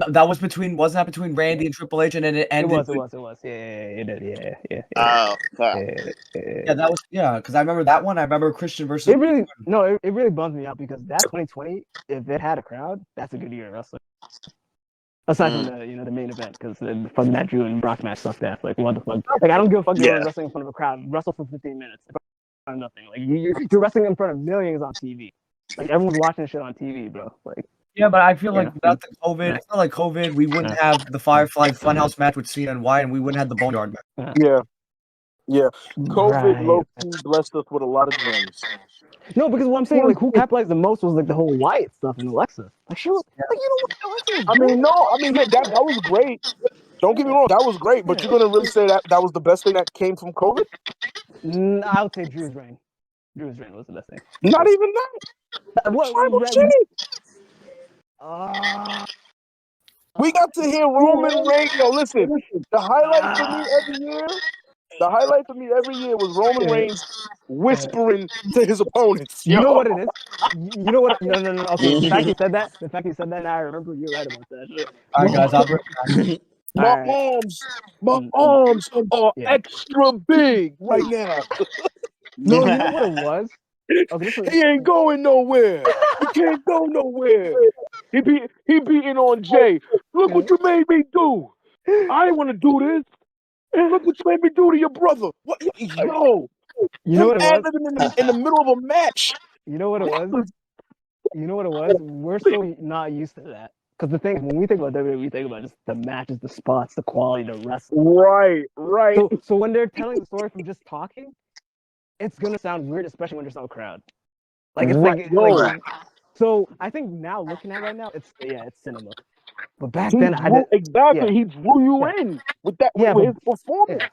That was wasn't that between Randy and Triple H, and then it ended. It was. Yeah, it did. Yeah. Oh, yeah, that was because I remember that one. I remember Christian versus. It really bums me out because that 2020, if it had a crowd, that's a good year of wrestling. Aside from the main event, because the fucking that Drew and Brock match sucked ass. Like what the fuck? Like I don't give a fuck you're wrestling in front of a crowd. Wrestle for 15 minutes. Nothing. Like you're wrestling in front of millions on TV. Like everyone's watching shit on TV, bro. Like yeah, but I feel like without the COVID, it's not like COVID. We wouldn't have the Firefly Funhouse match with Cena and Wyatt, and we wouldn't have the Boneyard match. Yeah. COVID low-key blessed us with a lot of gems. No, because what I'm saying, like, who capitalized the most was like the whole Wyatt stuff and Alexa. Like, she was, like, you know what Alexa was doing? That was great. Don't get me wrong, that was great. But you're gonna really say that was the best thing that came from COVID? I would say Drew's reign. Drew's reign was the best thing. Not even that. We got to hear Roman Reigns. Yo, listen, the highlight for me every year was Roman Reigns whispering to his opponents. You know what it is? You know what? No. Okay, the fact you said that, now I remember you're right about that. All right, guys, I'll bring it back. My arms are extra big right now. No, you know what it was? Okay, he ain't going nowhere. He can't go nowhere. He beating on Jay. Look what you made me do. I ain't want to do this. Look what you made me do to your brother. What? Yo. You know what it was? In the middle of a match. You know what it was? We're so not used to that. Because the thing, when we think about WWE, we think about just the matches, the spots, the quality, the wrestling. Right. So when they're telling the story from just talking, it's gonna sound weird, especially when there's no crowd. Like it's like so. I think now looking at it right now, it's cinema. But back then, he drew you in with that with his performance.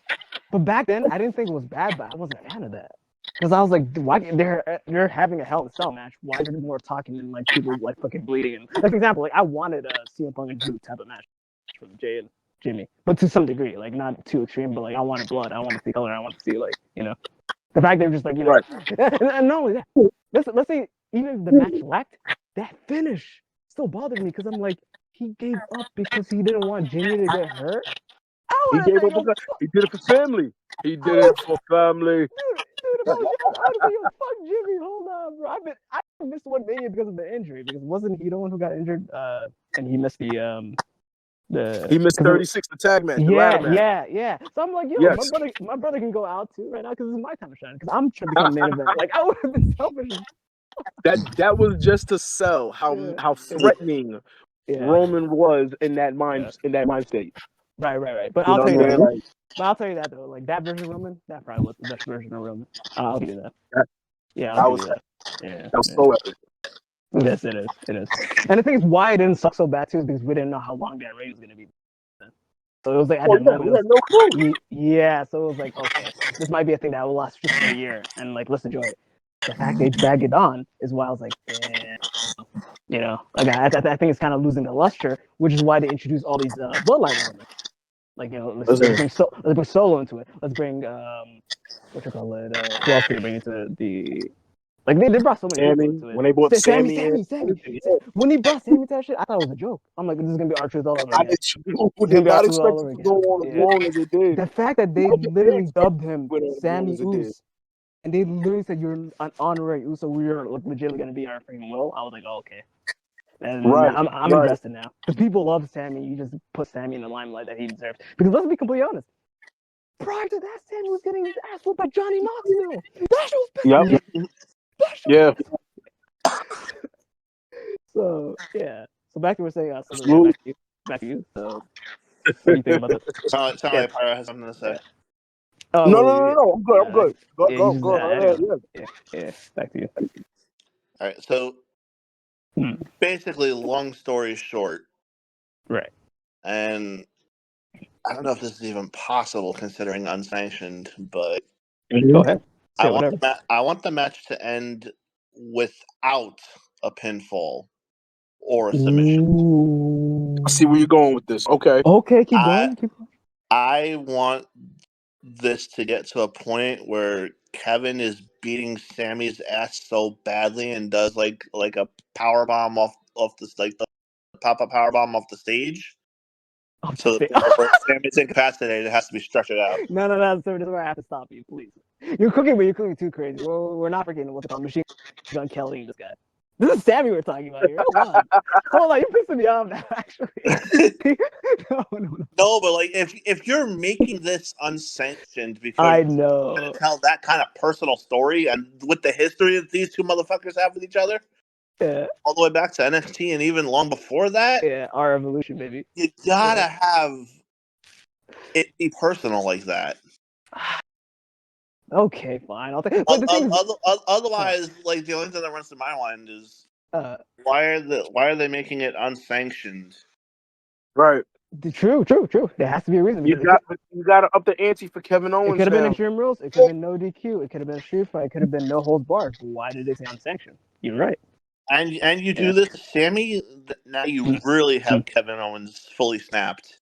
But back then, I didn't think it was bad, but I wasn't a fan of that because I was like, why they're having a Hell in a Cell match? Why are there more talking and like people like fucking bleeding? And like for example, like I wanted a CM Punk and Drew type of match from Jay and Jimmy, but to some degree, like not too extreme, but like I wanted blood, I want to see color, I want to see like the fact they're just like and not only that, let's say even if the match lacked, that finish still bothered me because I'm like he gave up because he didn't want Jimmy to get hurt. He gave up because he did it for family. He did it for family. Dude, if I was honestly, fuck Jimmy, hold on, bro. I missed one Mania because of the injury. Because wasn't he the one who got injured? And he missed he missed 36 the tag match. Yeah. So I'm like, my brother can go out too right now because it's my time to shine. Because I'm trying to become main event. Like I would have been selfish. That was just to sell how threatening Roman was in that mind state. Right. But I'll tell you that. But I'll tell you that though, like that version of Roman, that probably was the best version of Roman. I'll give you that. That was so epic. Yes, it is. It is. And the thing is, why it didn't suck so bad too is because we didn't know how long that raid was gonna be. So it was like at that moment, we had no clue. yeah. So it was like, okay, this might be a thing that will last just for a year, and like let's enjoy it. The fact they drag it on is why I was like, damn. You know, like I think it's kind of losing the luster, which is why they introduced all these bloodline elements. Like let's bring Solo into it. Let's bring what you call it? Who else did they bring into the? Like they brought so many people Sammy, into it. when they brought Sammy. in, When they brought Sammy to that shit, I thought it was a joke. I'm like, this is gonna be R-Truth all over I again. did It's too. gonna Did be not R-Truth all expect over it to again. go on as long as it did. The fact that they literally dubbed him Sammy as it did. Uso, and they literally said you're an honorary Uso, we're like legitimately gonna be our freaking will. I was like, oh, okay. And Right, I'm invested now because people love Sammy. You just put Sammy in the limelight that he deserves. Because let's be completely honest. Prior to that, Sammy was getting his ass whooped by Johnny Knoxville. That shit was Yep. Yeah. So yeah. So back to what we're saying. So Smooth. back to you. So what do you think about this? Sound like Pyro has something to say. Oh, No. I'm good. I'm good. Go ahead. Yeah. Back to you. All right. So basically, long story short, Right. and I don't know if this is even possible considering unsanctioned, but Go ahead. I want the match to end without a pinfall or a submission. Ooh. I see where you're going with this. Okay. Okay, keep going. I want this to get to a point where Kevin is beating Sammy's ass so badly and does like a power bomb off the pop up power bomb off the stage. So where Sammy's incapacitated, it has to be stretched out. No, sir. This is where I have to stop you, please. You're cooking too crazy. We're not forgetting what's it called, Machine Gun Kelly. This guy. This is Sammy we're talking about here. Hold on. You're pissing me off now. Actually, no, but like if you're making this unsanctioned because I you're know going to tell that kind of personal story and with the history that these two motherfuckers have with each other, all the way back to NXT and even long before that, our evolution, baby. You gotta have it be personal like that. Okay, fine. I'll take. Otherwise, like the only thing that runs through my mind is why are they making it unsanctioned? Right. True. There has to be a reason. You got to up the ante for Kevin Owens. It could have been now. Extreme Rules. It could have been no DQ. It could have been a street fight. It could have been no holds barred. Why did they say unsanctioned? You're right. And you do this to Sammy, now you really have Kevin Owens fully snapped.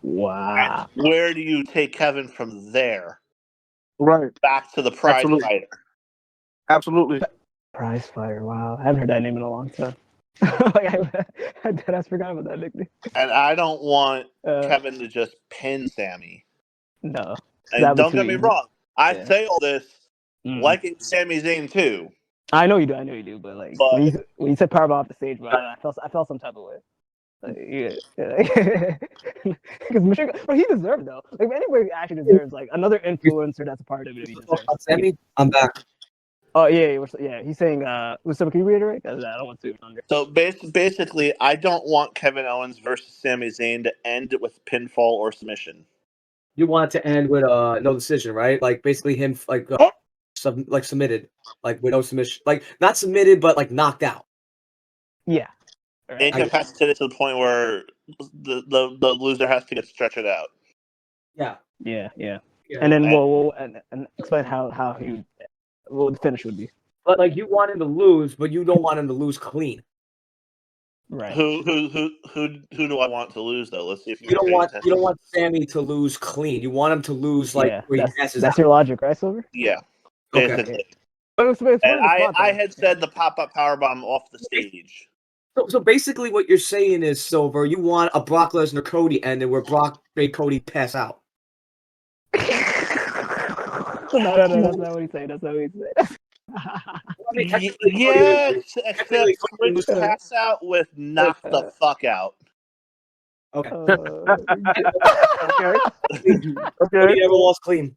Wow. And where do you take Kevin from there? Right. Back to the prize fighter. Absolutely. Prize fighter. Wow. I haven't heard that name in a long time. I forgot about that nickname. And I don't want Kevin to just pin Sammy. No. And don't get me wrong. I say all this liking Sami Zayn too. I know you do, but like when you said powerbomb off the stage, bro, I felt some type of way. Because Machine Gun, but he deserved though. Like anybody actually deserves like another influencer that's a part of it. He deserves. Sammy, I'm back. Oh yeah. He's saying, can you reiterate? I don't want to. So basically, I don't want Kevin Owens versus Sami Zayn to end with pinfall or submission. You want it to end with no decision, right? Like basically him like submitted, like with no submission, like not submitted, but like knocked out. Yeah. Incapacitated to the point where the loser has to get stretched out. Yeah. And then we'll explain how what the finish would be. But like you want him to lose, but you don't want him to lose clean. Right. Who do I want to lose though? Let's see if you don't want Sammy to lose clean. You want him to lose like where he passes that's out. your logic, right, Silver? Yeah. Basically. Okay. And I had said the pop-up powerbomb off the stage. So basically what you're saying is, Silver, you want a Brock Lesnar Cody ending where Brock made Cody pass out. No, that's not what he said. That's not what he said. Yeah, except Cody pass out with knock the fuck out. Okay. Okay. Cody never lost clean.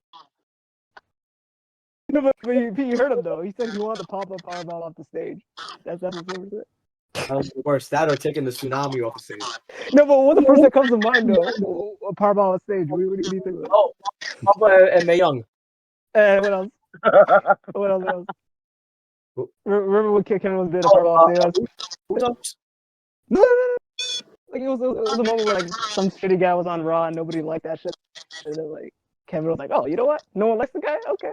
No, but you heard him though. He said he wanted to pop up powerbomb off the stage. That's what Silver said. Worse, that or taking the tsunami off the stage. No, but what's the first that comes to mind though? A powerbomb on stage. What do you think of that? Oh, Papa and Mae Young. And what else? What else? Remember when Kevin did a part off there? No. Like it was a moment where like some shitty guy was on Raw and nobody liked that shit. And then like Kevin was like, "Oh, you know what? No one likes the guy. Okay."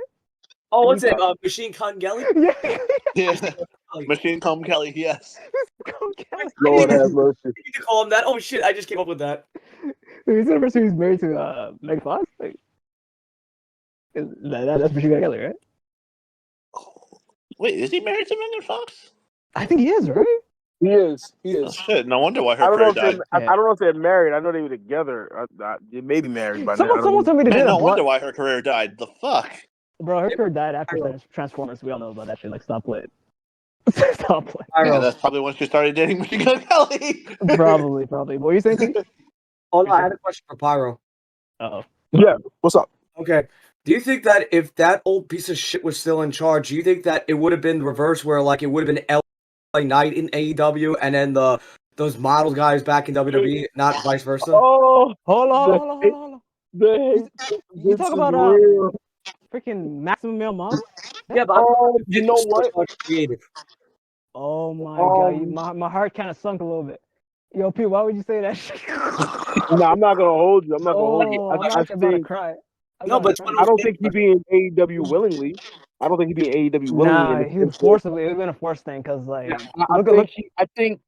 Oh, what's it? Machine Gun Kelly? Yeah. Machine Gun Kelly, yes. Kelly. Lord have mercy. You need to call him that. Oh shit! I just came up with that. He's the person who's married to Meg Fox. Like, that's Machine Gun Kelly, right? Wait, is he married to Megan Fox? I think he is, right? He is. Oh shit! No wonder why her I don't know career if died. I don't know if they're married. I know they were together. They may be married by now. Someone told me they did Man, a no wonder why her career died. The fuck? Bro, her career died after Transformers. We all know about that shit. Like, stop playing. Stop playing. Yeah, that's probably when she started dating Machine Gun Kelly. Probably. What were you saying, Pete? Oh no, I had a question for Pyro. Uh-oh. Yeah. What's up? Okay. Do you think that if that old piece of shit was still in charge, do you think that it would have been reversed where like it would have been LA Knight in AEW and then those model guys back in WWE, not vice versa? Oh, Hold on. You talk about freaking Maximum Male Model? Yeah, but you know what? Creative. Oh my god, my heart kind of sunk a little bit. Yo, Pete, why would you say that shit? No, I'm not gonna hold you. I'm not gonna hold you. I'm actually about to cry. I don't think he'd be in AEW willingly. I don't think he'd be in AEW willingly. Nah, he was forcibly. It would have been a forced thing because, like, I think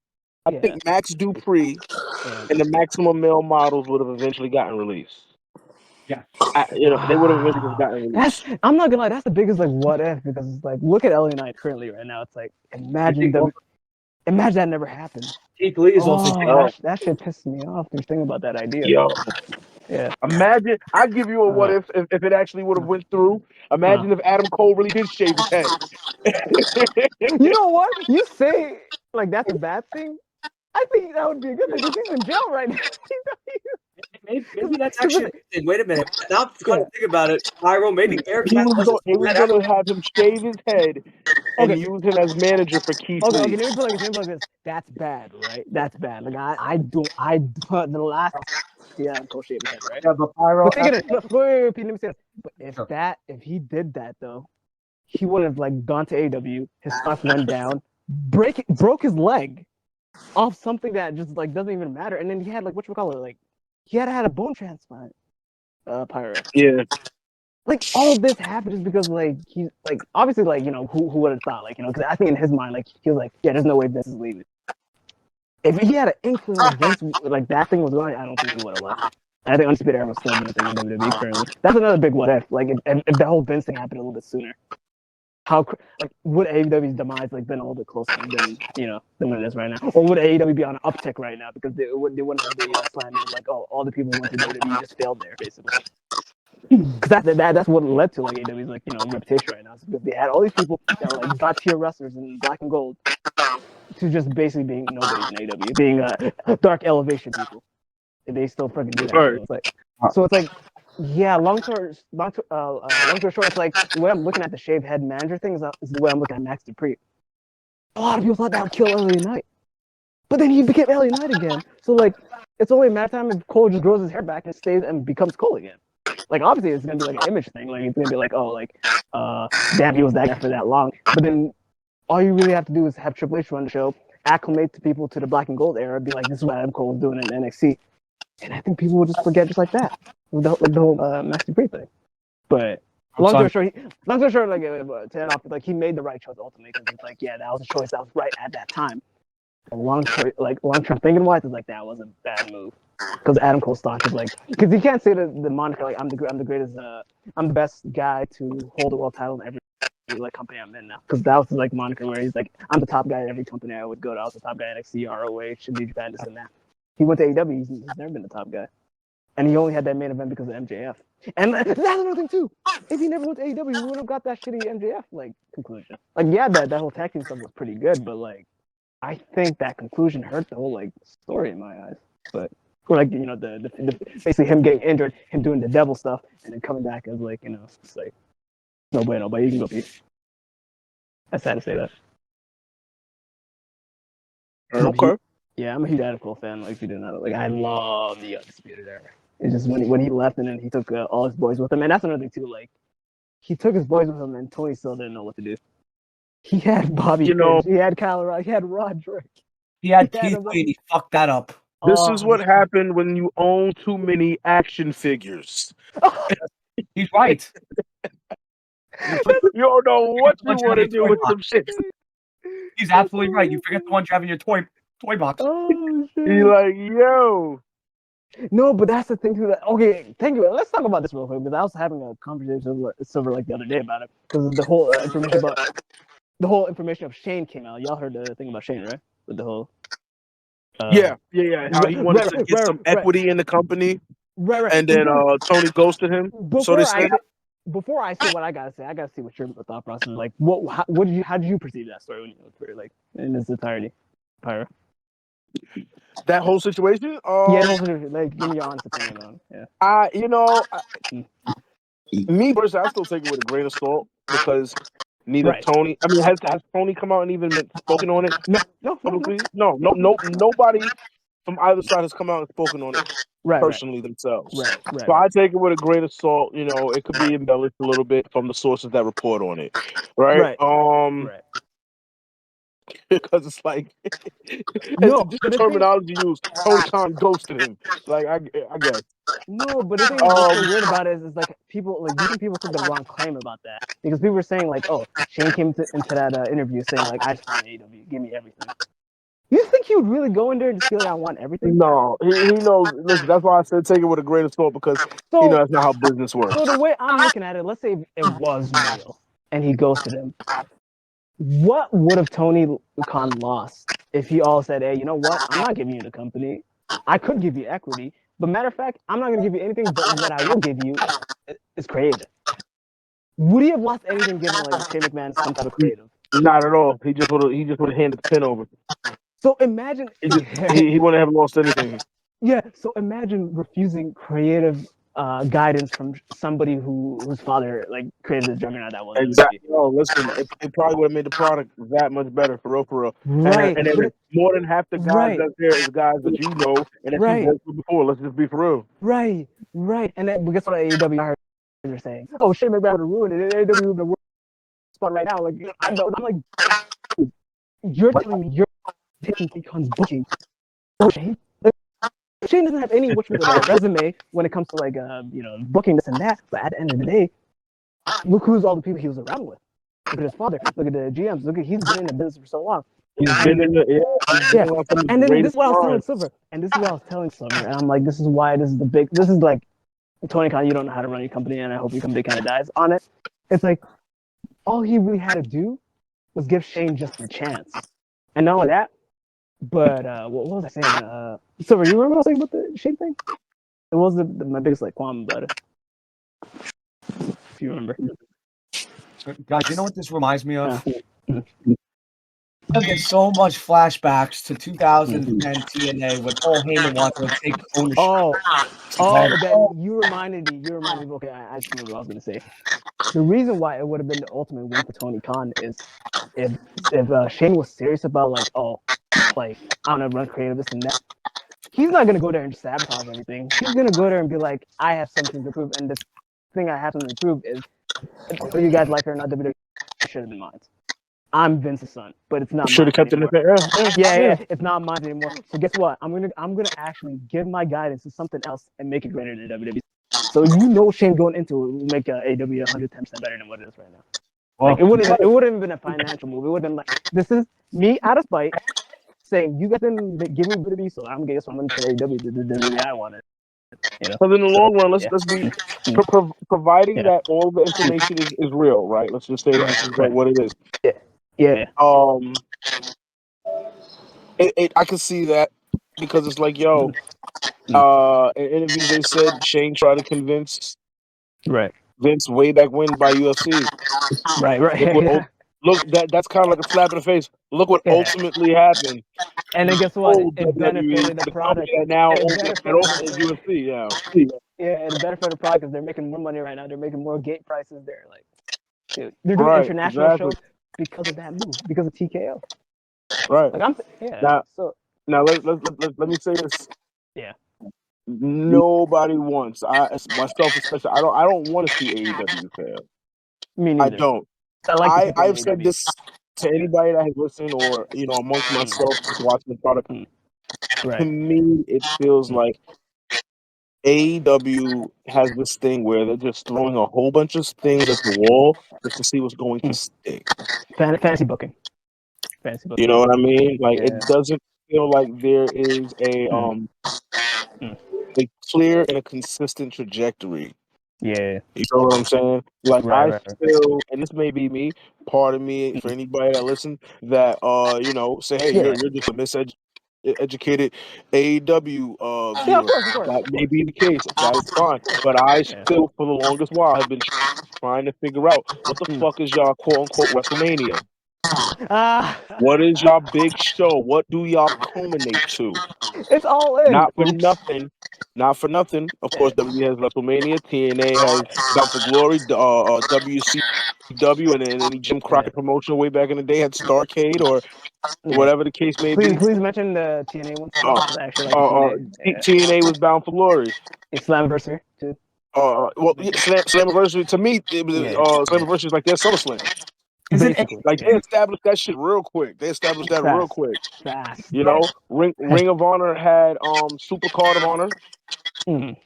Max Dupree and the Maximum Male Models would have eventually gotten released. Yeah, they would have eventually gotten released. I'm not gonna lie. That's the biggest like what if because it's like look at LA Knight currently right now. It's like imagine that never happened. Keith Lee is also that shit pissed me off. Just thinking about that idea. Yo. Yeah. Imagine, I'd give you a what if it actually would have went through. Imagine if Adam Cole really did shave his head. You know what? You say like that's a bad thing. I think that would be a good thing because he's in jail right now. Maybe that's actually a good thing. Wait a minute. Now come to think about it, Pyro, maybe Bearcat he was going to have him shave his head and use him as manager for Keith Lee. Okay, let me put it like this. That's bad, right? That's bad. Like I the last Adam Cole shaved his head, right? Yeah, but Pyro. Wait, Pete, let me say this. But if he did that though, he would have like gone to AW. His stock went down, broke his leg off something that just like doesn't even matter, and then he had like like he had a bone transplant. Pyro. Yeah. Like all of this happened just because like he's like obviously like you know who would have thought like you know because I think in his mind like he was like yeah there's no way Vince is leaving. If he had an inkling like Vince like that thing was going, I don't think he would have left. I think Undisputed Era was still doing a thing in WWE currently. That's another big what if. Like if the whole Vince thing happened a little bit sooner, how like would AEW's demise like been a little bit closer than than what it is right now, or would AEW be on an uptick right now because they wouldn't have the slander of like all the people who went to WWE just failed there basically. Because that's what led to like AEW's like reputation right now. It's because they had all these people that were like god tier wrestlers in black and gold to just basically being nobodies in AEW, being dark elevation people. And they still fucking do that. Right. So it's like, yeah. Long story short, it's like the way I'm looking at the shaved head manager thing is the way I'm looking at Max Dupree. A lot of people thought that would kill LA Knight, but then he became LA Knight again. So like, it's only a matter of time if Cole just grows his hair back and stays and becomes Cole again. Like obviously it's gonna be like an image thing. Like it's gonna be like, oh, like, damn, he was that guy for that long. But then all you really have to do is have Triple H run the show, acclimate the people to the black and gold era, be like, this is what Adam Cole was doing in NXT, and I think people will just forget just like that with the whole Max Dupree thing. But long story short, like to end off, like he made the right choice ultimately because it's like, yeah, that was a choice that was right at that time. Long term thinking wise, it's like that was a bad move because Adam Cole's stock is like because you can't say the moniker like I'm the greatest I'm the best guy to hold a world title in every like company I'm in now because that was like moniker where he's like I'm the top guy at every company I would go to. I was the top guy at NXT, ROH, New Japan, this and that. He went to AEW. He's never been the top guy, and he only had that main event because of MJF. And that's another thing too. If he never went to AEW, we would have got that shitty MJF like conclusion. Like yeah, that whole tag team stuff was pretty good, but like. I think that conclusion hurt the whole like story in my eyes. But or like the basically him getting injured, him doing the devil stuff, and then coming back as like it's like no bueno, but you can go Pete. That's sad to say that. Okay. Yeah, I'm a huge Adam Cole fan. Like if you didn't know, like I love the Undisputed Era. It's just when he left and then he took all his boys with him, and that's another thing too. Like he took his boys with him, and Tony still didn't know what to do. He had Bobby You know, Fish. He had Kyle O'Reilly. He had Roderick. He had He had Keith him. Lee and he fucked that up. this is what happened when you own too many action figures. He's right. You don't know what you want to do with some shit. He's absolutely right. You forget the one you have in your toy box. Oh shit. You're like, yo. No, but that's the thing too. That, okay, thank you. Let's talk about this real quick because I was having a conversation with Silver like the other day about it because the whole information of Shane came out. Y'all heard the thing about Shane, right? With the whole. Yeah. How he wanted to get some equity in the company, and then Tony ghosted him. So they said. Before I say what I gotta say, I gotta see what your thought process is. Like, how did you perceive that story when you looked for it, like in its entirety, Pyro? That whole situation? Yeah, the whole situation. Like, give me your honest opinion on it. Yeah. Me personally, I still take it with a grain of salt because neither Tony. I mean, has Tony come out and even spoken on it? No, publicly. No, nobody from either side has come out and spoken on it personally themselves. Right. So I take it with a grain of salt. You know, it could be embellished a little bit from the sources that report on it, right? Because it's like just the terminology used. Tony Khan ghosted him. Like I guess. No, but the thing what's so weird about it is like people like you think people took the wrong claim about that because people were saying like, oh, Shane came into that interview saying like, I just want AEW, give me everything. You think he would really go in there and just feel like I want everything? No, he knows. Listen, that's why I said take it with a grain of salt because that's not how business works. So the way I'm looking at it, let's say it was real and he ghosted him. What would have Tony Khan lost if he all said, hey, you know what? I'm not giving you the company. I could give you equity, but matter of fact, I'm not going to give you anything, but what I will give you is creative. Would he have lost anything given like Shane McMahon some type of creative? Not at all. He just would have handed the pin over. So imagine he wouldn't have lost anything. Yeah. So imagine refusing creative guidance from somebody whose father like created the juggernaut that was. Exactly. Oh, listen, it probably would have made the product that much better for real. Right. And then more than half the guys that's there is guys that you know and that you've worked with before. Let's just be for real. Right. And then guess what AEW are saying? Oh, Shane McMahon would have ruined it. AEW would have the worst spot right now. Like I'm like, you're telling me you're taking Khan's booking. Oh, Shane. Shane doesn't have any resume when it comes to like booking this and that. But at the end of the day, look who's all the people he was around with. Look at his father. Look at the GMs. He's been in the business for so long. He's been in the And then this is what I was telling Silver. And I'm like, this is why this is like Tony Khan, you don't know how to run your company, and I hope your company kind of dies on it. It's like all he really had to do was give Shane just a chance, and not only that. But what was I saying? Silver, you remember what I was saying about the Shane thing? It was my biggest like qualm about it. If you remember. Guys, you know what this reminds me of? I get so much flashbacks to 2010 TNA when Paul Heyman wanted to take ownership. That you reminded me. Okay, I just remember what I was gonna say. The reason why it would have been the ultimate win for Tony Khan is if Shane was serious about like, like I'm gonna run creative this and that. He's not gonna go there and just sabotage anything. He's gonna go there and be like, I have something to prove, and the thing I have something to prove is, whether you guys like it or not, WWE should have been mine. I'm Vince's son, but it's not. Should have kept it in there. Yeah, it's not mine anymore. So guess what? I'm gonna actually give my guidance to something else and make it greater than WWE. So Shane going into it will make AEW 110% better than what it is right now. Well, like, it wouldn't have been a financial move. It would have been like, this is me out of spite saying you guys didn't give me WWE, so I'm going to tell AEW the way I want it. But in the long run, let's be providing that all the information is real, right? Let's just say that's what it is. Yeah. I can see that because it's like, in interviews they said Shane tried to convince Vince way back when by UFC. Right. Look, that's kind of like a slap in the face. Look what ultimately happened. And then guess what? It benefited the product. And now UFC, Yeah, and it benefited the product because they're making more money right now. They're making more gate prices. They're like, dude, they're doing international shows because of that move, because of TKO. Right. Like now let me say this. Yeah. Nobody wants. Myself especially. I don't want to see AEW fail. Me neither. I don't. I've said this to anybody that has listened, or amongst myself, just watching the product, to me, it feels like AEW has this thing where they're just throwing a whole bunch of things at the wall just to see what's going to stick. Fantasy booking. You know what I mean? Like it doesn't feel like there is a clear and a consistent trajectory. Yeah. You know what I'm saying? Like Right. feel, and this may be me, part of me, for anybody that listens, that say, hey, you're just a miseducated AEW viewer. Of course. That may be the case. That is fine. But I still, for the longest while, have been trying to figure out what the fuck is y'all quote unquote WrestleMania? What is y'all big show? What do y'all culminate to? It's all in. Not for nothing. Not for nothing. Of course, WWE has WrestleMania. TNA has Bound for Glory. WCW and any Jim Crockett promotion way back in the day had Starrcade or whatever the case may be. Please mention the TNA one. I actually like TNA. TNA was Bound for Glory. It's Slammiversary too. Slammiversary to me, Slammiversary is like their SummerSlam. Basically, like they established that shit real quick. They established that real quick. Fast. Ring of Honor had Super Card of Honor.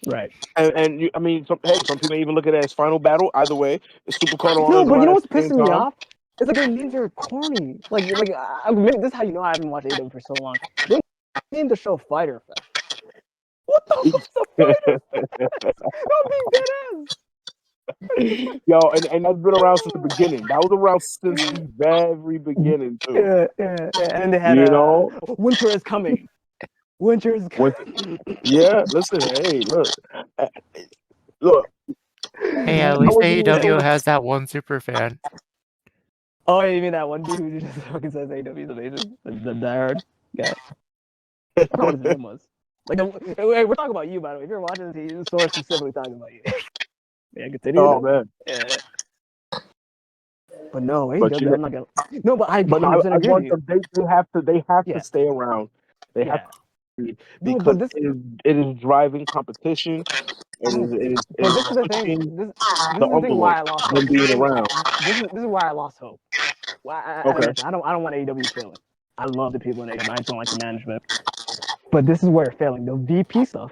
Right. And I mean, some people even look at it as Final Battle. Either way, it's Super Card of Honor. No, but you know what's pissing me off? It's like their names are corny. Maybe this is how you know I haven't watched AEW for so long. They named the show Fighter Fest. What the fuck's a Fighter Fest? I'm being dead ass. Yo, and that's been around since the beginning. That was around since the very beginning too. Yeah. And they had Winter is coming. Winter is coming. Yeah, listen, hey, look. Hey, at least AEW has that one super fan. Oh, you mean that one dude who just fucking says AEW is amazing? The diehard guy. I forgot what his name was. We're talking about you, by the way. If you're watching this, Sora specifically talking about you. Yeah, continue. Oh man. Yeah. But no, AEW, I'm not gonna. No, but I agree want with them. They have to stay around. They have to, because it is driving competition. And it is this is the thing. This is the thing why I lost hope. Being around. This is why I lost hope. I don't want AEW failing. I love the people in AEW. I just don't like the management. But this is where it's failing. The VP stuff,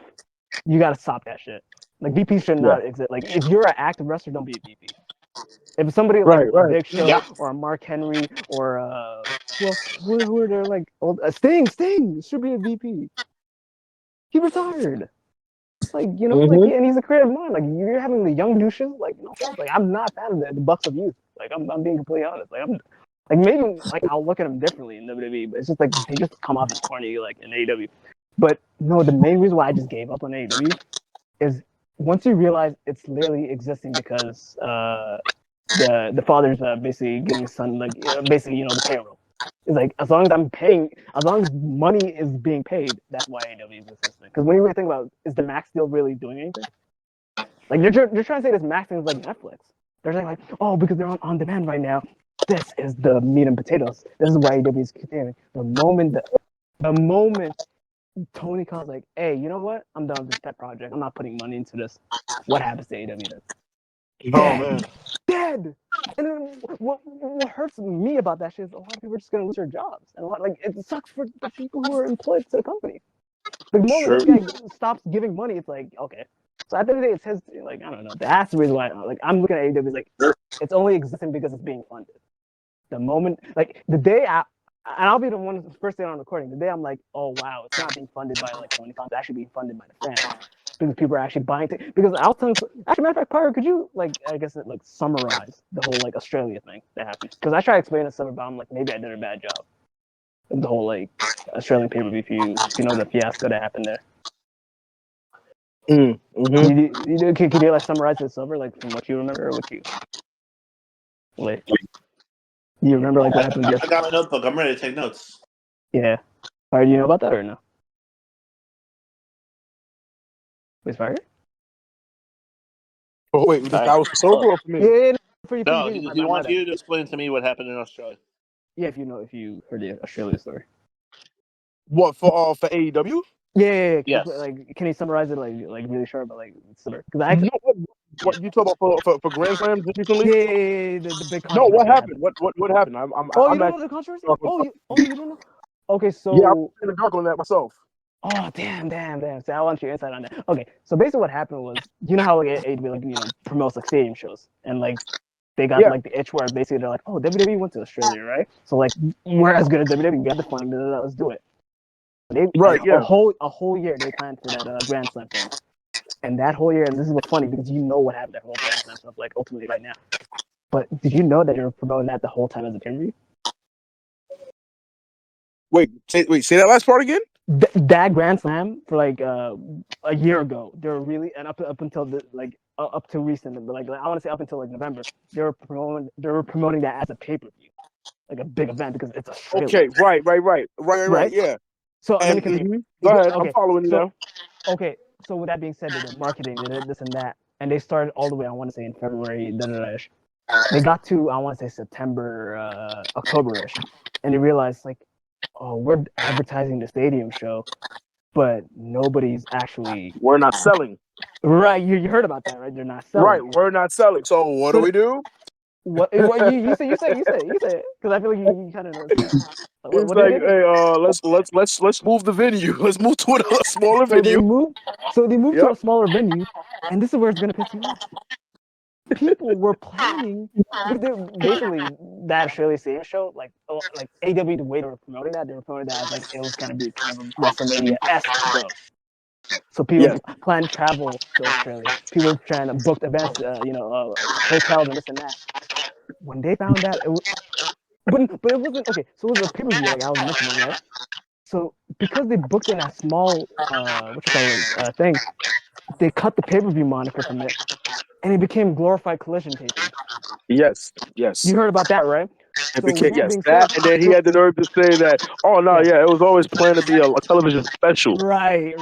you gotta stop that shit. Like VP should not exist. Like if you're an active wrestler, don't be a VP. If somebody like a Big Show or a Mark Henry or who are there like Sting should be a VP. He retired. Like and he's a creative mind. Like you're having the young douches. Like no offense. Like I'm not a fan of the Bucks of Youth. Like I'm being completely honest. Like I'm like maybe like I'll look at them differently in WWE, but it's just like they just come off as corny like in AEW. But no, the main reason why I just gave up on AEW is once you realize it's literally existing because the father's basically giving his son basically the payroll. It's like as long as money is being paid, that's why AEW is existing. Because when you really think about it, is the Max deal really doing anything? Like they're trying to say this Max thing is like Netflix. They're saying like, oh, because they're on demand right now. This is the meat and potatoes. This is why AEW is continuing. The moment Tony Khan's like, hey, you know what? I'm done with this pet project. I'm not putting money into this. What happens to AEW then? Man. Dead. And then what hurts me about that shit is a lot of people are just gonna lose their jobs, and it sucks for the people who are employed to the company. The moment this guy stops giving money, it's like okay. So at the end of the day, it says like I don't know. That's the reason why I'm looking at AEW like it's only existing because it's being funded. The moment the day and I'll be the one first day on recording. The day I'm like, oh wow, it's not being funded by like Tony Khan. It's actually being funded by the fans. Because people are actually buying things. Because I'll tell you, actually, matter of fact, Pyro, could you summarize the whole Australia thing that happened? Because I tried to explain to someone, but I'm like, maybe I did a bad job. The whole Australian pay-per-view, if you know the fiasco that happened there. Could you summarize it, Silver, from what you remember or what you you remember what happened? I got my notebook. I'm ready to take notes. Yeah. Pyro, do you know about that or no? Wait, Pyro? Oh wait, that was for Sora or for me? Yeah, no, he wants you to explain to me what happened in Australia. Yeah, if you heard the Australia story. What for AEW? Yeah. Yes. Can you summarize it really short, but because What you talk about for Grand Slams recently? Yeah, the big No, what controversy happened? happened. What happened? You I'm don't know actually the controversy? You don't know? Okay, yeah, I'm so in the dark on that myself. oh damn. So I want your insight on that. Okay, so basically what happened was, you know how like AEW like promotes like stadium shows, and like they got Yeah. like the itch where basically they're like, oh, WWE went to Australia, right? So like we're as good as WWE. We got the funding. Let's do it. They Right, yeah. a whole year they planned for that Grand Slam thing, and that whole year, and this is what's funny because you know what happened that whole Grand Slam stuff like ultimately right now. But did you know that they were promoting that the whole time as a pay-per-view? Wait, say that last part again? That Grand Slam for like a year ago, they were really, and up until the up to recent, but like I want to say up until like November, they were promoting that as a pay-per-view, like a big event because it's Australia. Okay, right, yeah. So And let me continue. Go ahead, Okay, I'm following you now. Okay, so with that being said, they did marketing, they did this and that, and they started all the way. I want to say in February, they got to I want to say September, October-ish, and they realized like, oh, we're advertising the stadium show, but nobody's actually We're not selling. right. You heard about that, right? They're not selling. Right, we're not selling. So what do we do? What you say? Because I feel like you kind of know this stuff. It's like, hey, let's move the venue. Let's move to a smaller venue. They moved to a smaller venue, and this is where it's gonna piss you off. People were planning basically that Australia stadium show, like AW, the way they were promoting that, they were promoting that as like it was gonna be kind of a WrestleMania-esque show. So people plan travel to Australia. People were trying to book events, hotels and this and that. When they found that, but it wasn't okay. So it was a pay-per-view, like I was mentioning, right? So because they booked in a small thing, they cut the pay-per-view moniker from it, and it became glorified collision taping. Yes. You heard about that, right? It became that, and then he had the nerve to say that. Oh no, it was always planned to be a television special. Right.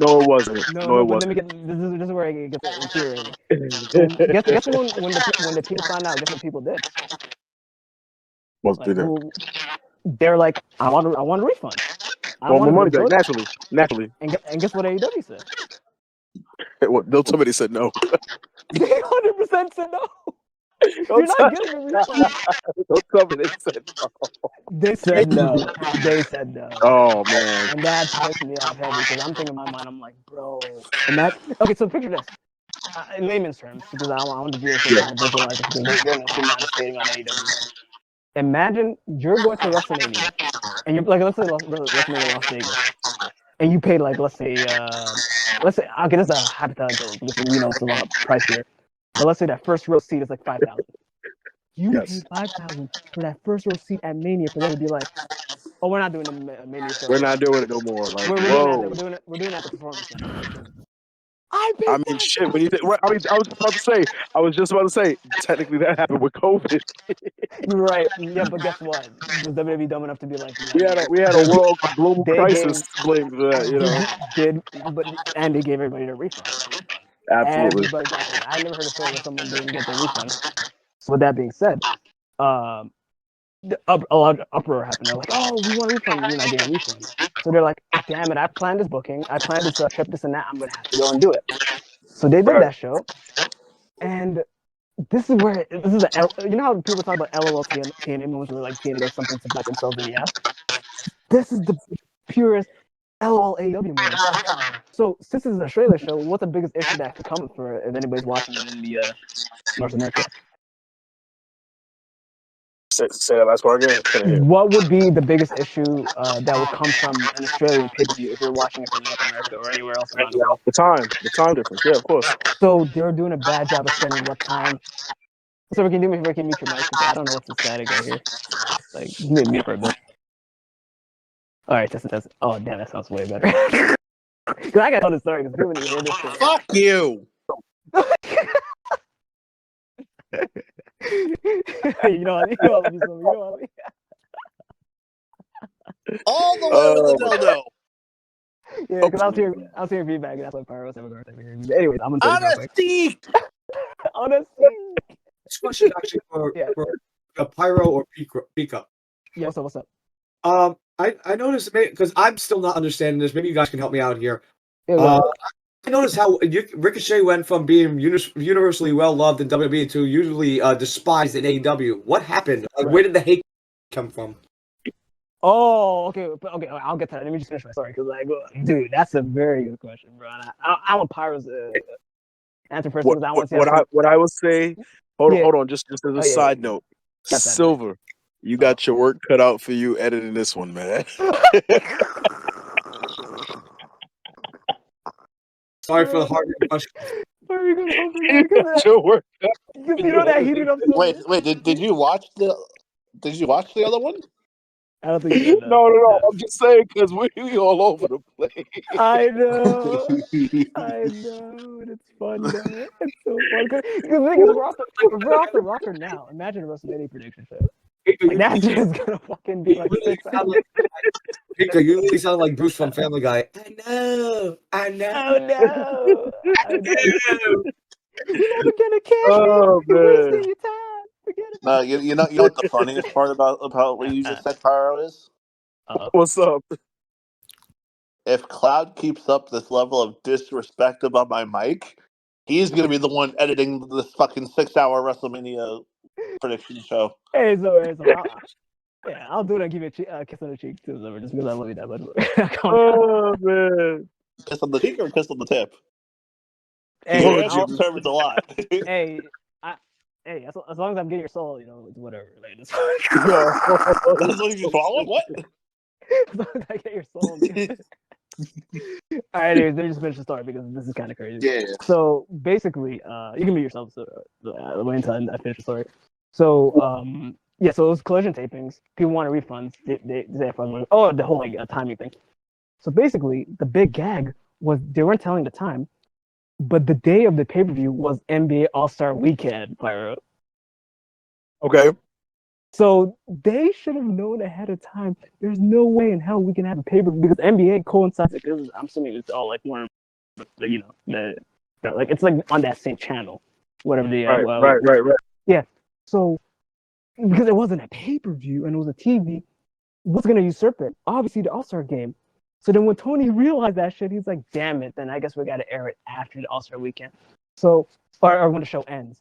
No, it wasn't. No, but let me get this is where it gets infuriating. So guess when the people found out, guess what people did? They're like, I want a refund. I want my money back. Naturally. And guess what AEW said? Somebody said no. They 100% said no. You're not getting a refund. They said no. Oh man. And that pissed me off heavy because I'm thinking in my mind, I'm like, bro, imagine. Okay, so picture this. In layman's terms, because I want the viewers to kind of visualize it because they're going to tune out and stating on AEW. Imagine you're going to WrestleMania, and you're like, let's say WrestleMania Las Vegas, and you paid like, let's say, okay, this is a hypothetical because we know it's a lot pricier, but let's say that first row seat is like $5,000. You paid $5,000 for that first row seat at Mania for them to be like, oh, we're not doing the Mania show. We're not doing it no more. Like, we're doing it at the Performance Center. I mean, shit. When you think, I was just about to say. Technically, that happened with COVID. Right. Yeah, but guess what? Was WWE dumb enough to be like, we had a global crisis blamed for that? And they gave everybody their refund. Absolutely. Everybody got theirs. I never heard a story where someone didn't get their refund. So with that being said, a lot of uproar happened. They're like, oh, we want a refund. You're not getting a refund. So they're like, damn it, I planned this booking. I planned this trip, this and that. I'm going to have to go and do it. So they did that show. And this is the, you know how people talk about LOL TNA moments where like TNA does something to bite themselves in the ass? This is the purest LOL AEW moment. So since this is an Australia show, what's the biggest issue that could come for if anybody's watching it in the North America? Say that last part again. What would be the biggest issue that would come from an Australian pay-per-view if you're watching it from North America or anywhere else around the world? The time difference. Yeah, of course. So they're doing a bad job of spending what time. So we can do me if we can mute your mic because I don't know what's the static right here. Like mute for a bit. All right, test it. Oh damn, that sounds way better. Cause I gotta tell the story because people need to hear this shit. Fuck you. you know what I mean? All the way with the dildo. Yeah, because I was hearing feedback, and that's why Pyro was having a hard time. Anyways, I'm gonna Honesty. This question is actually for Pyro or Pika. Yeah, what's up? I noticed because I'm still not understanding this. Maybe you guys can help me out here. I noticed how Ricochet went from being universally well loved in WWE to usually despised in AEW. What happened? Like, where did the hate come from? Oh, okay, I'll get to that. Let me just finish my story because, like, dude, that's a very good question, bro. And I want Pyro's answer first because I want to see what I would say. Hold on, just as a side note, Silver, you got your work cut out for you editing this one, man. Sorry for the hard question. Your work. You know that heated up. Wait. Did you watch the other one? I don't think you did. No. I'm just saying because we all over the place. I know. It's fun though. It's so fun. Because we're off the rocker now. Imagine a WrestleMania prediction show. Like, that shit's gonna fucking be like 6 hours. Victor, you really sound like Bruce from Family Guy. I know. Oh no. You're never gonna catch me. You're wasting your time. Forget it. You know what the funniest part about what you just said, Pyro, is? What's up? If Cloud keeps up this level of disrespect about my mic, he's gonna be the one editing this fucking 6-hour WrestleMania prediction show. Hey, I'll do it and give you a kiss on the cheek too, just because I love you that much. Oh man, kiss on the cheek or kiss on the tip? Hey, I'll serve it a lot. Hey, as long as I'm getting your soul, it's whatever. Like, it's As long as you swallow what? As long as I get your soul. All right, anyways, let me just finish the story because this is kind of crazy. Yeah. So basically, you can be yourself. So wait until I finish the story. So so those collision tapings, people want refunds. They have fun. Oh, the whole timing thing. So basically, the big gag was they weren't telling the time, but the day of the pay-per-view was NBA All-Star Weekend, Pyro. Okay. So they should have known ahead of time. There's no way in hell we can have a pay-per-view because NBA coincides. Because I'm assuming it's all like one, like it's like on that same channel, whatever the right. Yeah. So because it wasn't a pay-per-view and it was a TV, what's gonna usurp it? Obviously the All-Star game. So then when Tony realized that shit, he's like, damn it, then I guess we gotta air it after the All-Star weekend. So or when the show ends.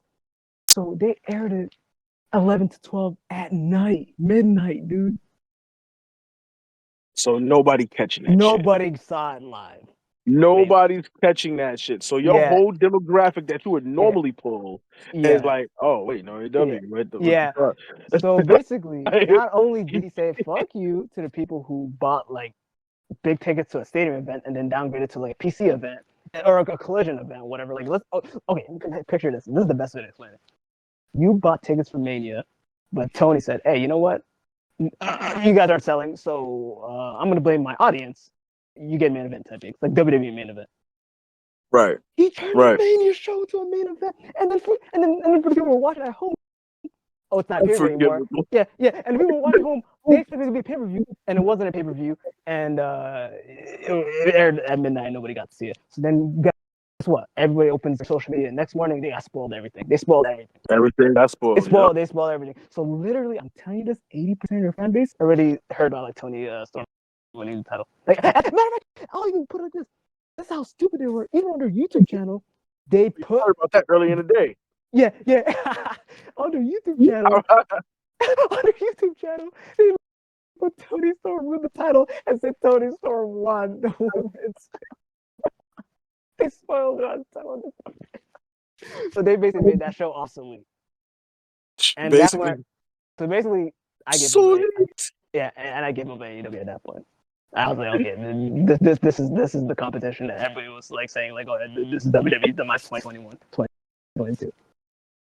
So they aired it 11 to 12 at night, midnight, dude. So nobody catching that Nobody saw it live. Nobody's catching that shit. So your whole demographic that you would normally pull is like, oh wait, no, AW. So basically, not only did he say fuck you to the people who bought like big tickets to a stadium event and then downgraded to like a PC event or a collision event, whatever. Like okay, picture this. This is the best way to explain it. You bought tickets for Mania, but Tony said, hey, you know what? You guys aren't selling, so I'm going to blame my audience. You get main event type, like WWE main event. Right. He turned a Mania show to a main event, and then for the people who are watching at home, oh, it's not pay-per-view anymore. Yeah, and people were watching at home, they expected it to be a pay-per-view, and it wasn't a pay-per-view, and it aired at midnight, nobody got to see it. So then guess what? Everybody opens their social media. Next morning, they got spoiled everything. They spoiled everything. Everything got spoiled. They spoiled everything. So literally, I'm telling you this, 80% of your fan base already heard about like Tony Storm winning the title. Like, matter of fact, I'll even put it like this. That's how stupid they were. Even on their YouTube channel, they put heard about that early in the day. Yeah. On their YouTube channel, they put Tony Storm win the title and said Tony Storm won the women's. They spoiled it on television. So they basically made that show obsolete. And basically, I gave and I gave up AEW at that point. I was like, okay, this is the competition that everybody was like saying like, oh, this is WWE the match 2021, 2022.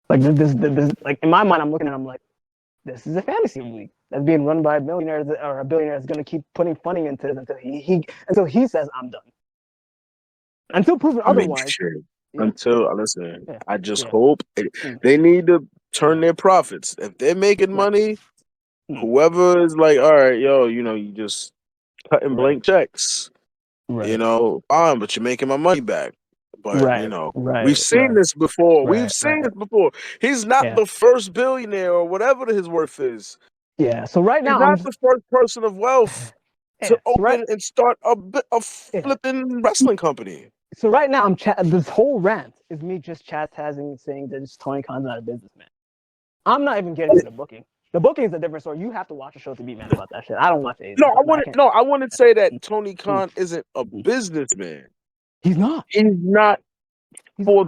Like this like in my mind, I'm looking at it, I'm like, this is a fantasy league that's being run by a billionaire that's going to keep putting funding into it until he says I'm done. Until proven otherwise. Listen, I just hope they need to turn their profits. If they're making money, whoever is like, all right, yo, you just cutting blank checks, fine, but you're making my money back. But we've seen this before. We've seen this before. He's not the first billionaire or whatever his worth is. Yeah. So right now, he's not the first person of wealth to open and start a flipping wrestling company. So right now, this whole rant is me just chastising, saying that Tony Khan's not a businessman. I'm not even getting to the booking. The booking is a different story. You have to watch a show to be mad about that shit. I don't watch it. No, I wanted to say that Tony Khan isn't a businessman. He's not. He's not for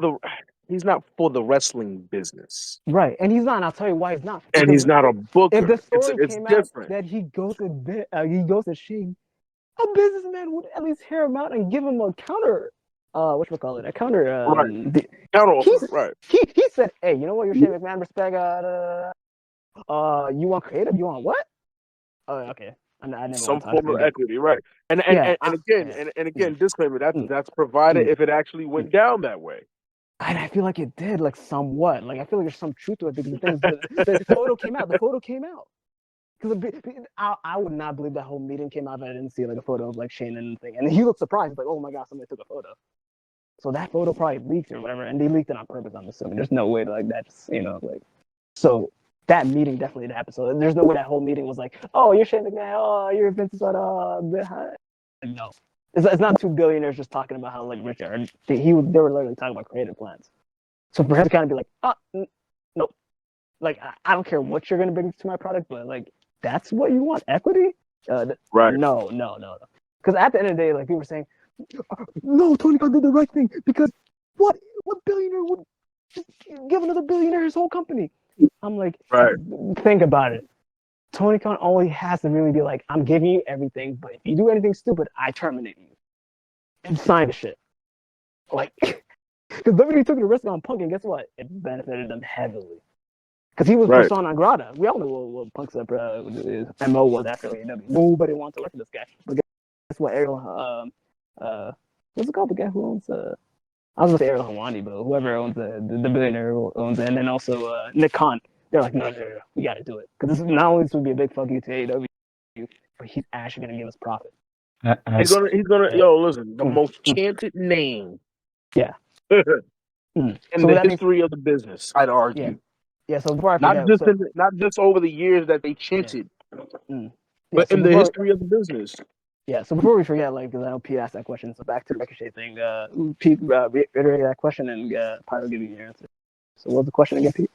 the wrestling business. Right, and he's not. And I'll tell you why he's not. And he's not a booker. If the story it's came different. out that he goes to Shane, a businessman would at least hear him out and give him a counter. Whatchamacallit? A counter. Right. He said, "Hey, you know what? Your Shane McMahon respect. You want creative? You want what? Oh, okay. I never some form of equity, right? And again, disclaimer that's provided if it actually went down that way. And I feel like it did, like somewhat. Like I feel like there's some truth to it because the photo came out. The photo came out. Because I would not believe that whole meeting came out if I didn't see like a photo of like Shane and thing. And he looked surprised. He's like, oh my god, somebody took a photo. So that photo probably leaked or whatever, and they leaked it on purpose. I'm assuming there's no way to like that. Just like so. That meeting definitely happened. So there's no way that whole meeting was like, oh, you're Shane McMahon, oh, you're Vince Sora. No, it's not two billionaires just talking about how like rich they are. They were literally talking about creative plans. So for him to kind of be like, nope, like I don't care what you're gonna bring to my product, but like that's what you want, equity? Right? No. Because at the end of the day, like people were saying, no, Tony Khan did the right thing because what billionaire would give another billionaire his whole company? I'm like, right. Think about it. Tony Khan only has to really be like, I'm giving you everything, but if you do anything stupid, I terminate you. And sign the shit. Like, because WWE took the risk on Punk, and guess what? It benefited them heavily. Because he was persona non grata. We all know what Punk's MO was after AEW. Nobody wants to work with this guy. But guess what? Ariel, what's it called? The guy who owns I was going to say Ariel Hawani, but whoever owns the billionaire owns it, and then also Nick Khan. They're like, no, we got to do it. Because not only this would be a big fuck you to AEW, but he's actually going to give us profit. He's gonna listen, the most chanted name. Yeah. In the history of the business, I'd argue. Yeah, so before I forget. Not just over the years that they chanted, but in the history of the business. Yeah, so before we forget, like, because I know Pete asked that question, so back to the Ricochet thing. Pete reiterated that question, and Pyro gave you your answer. So what was the question again, Pete?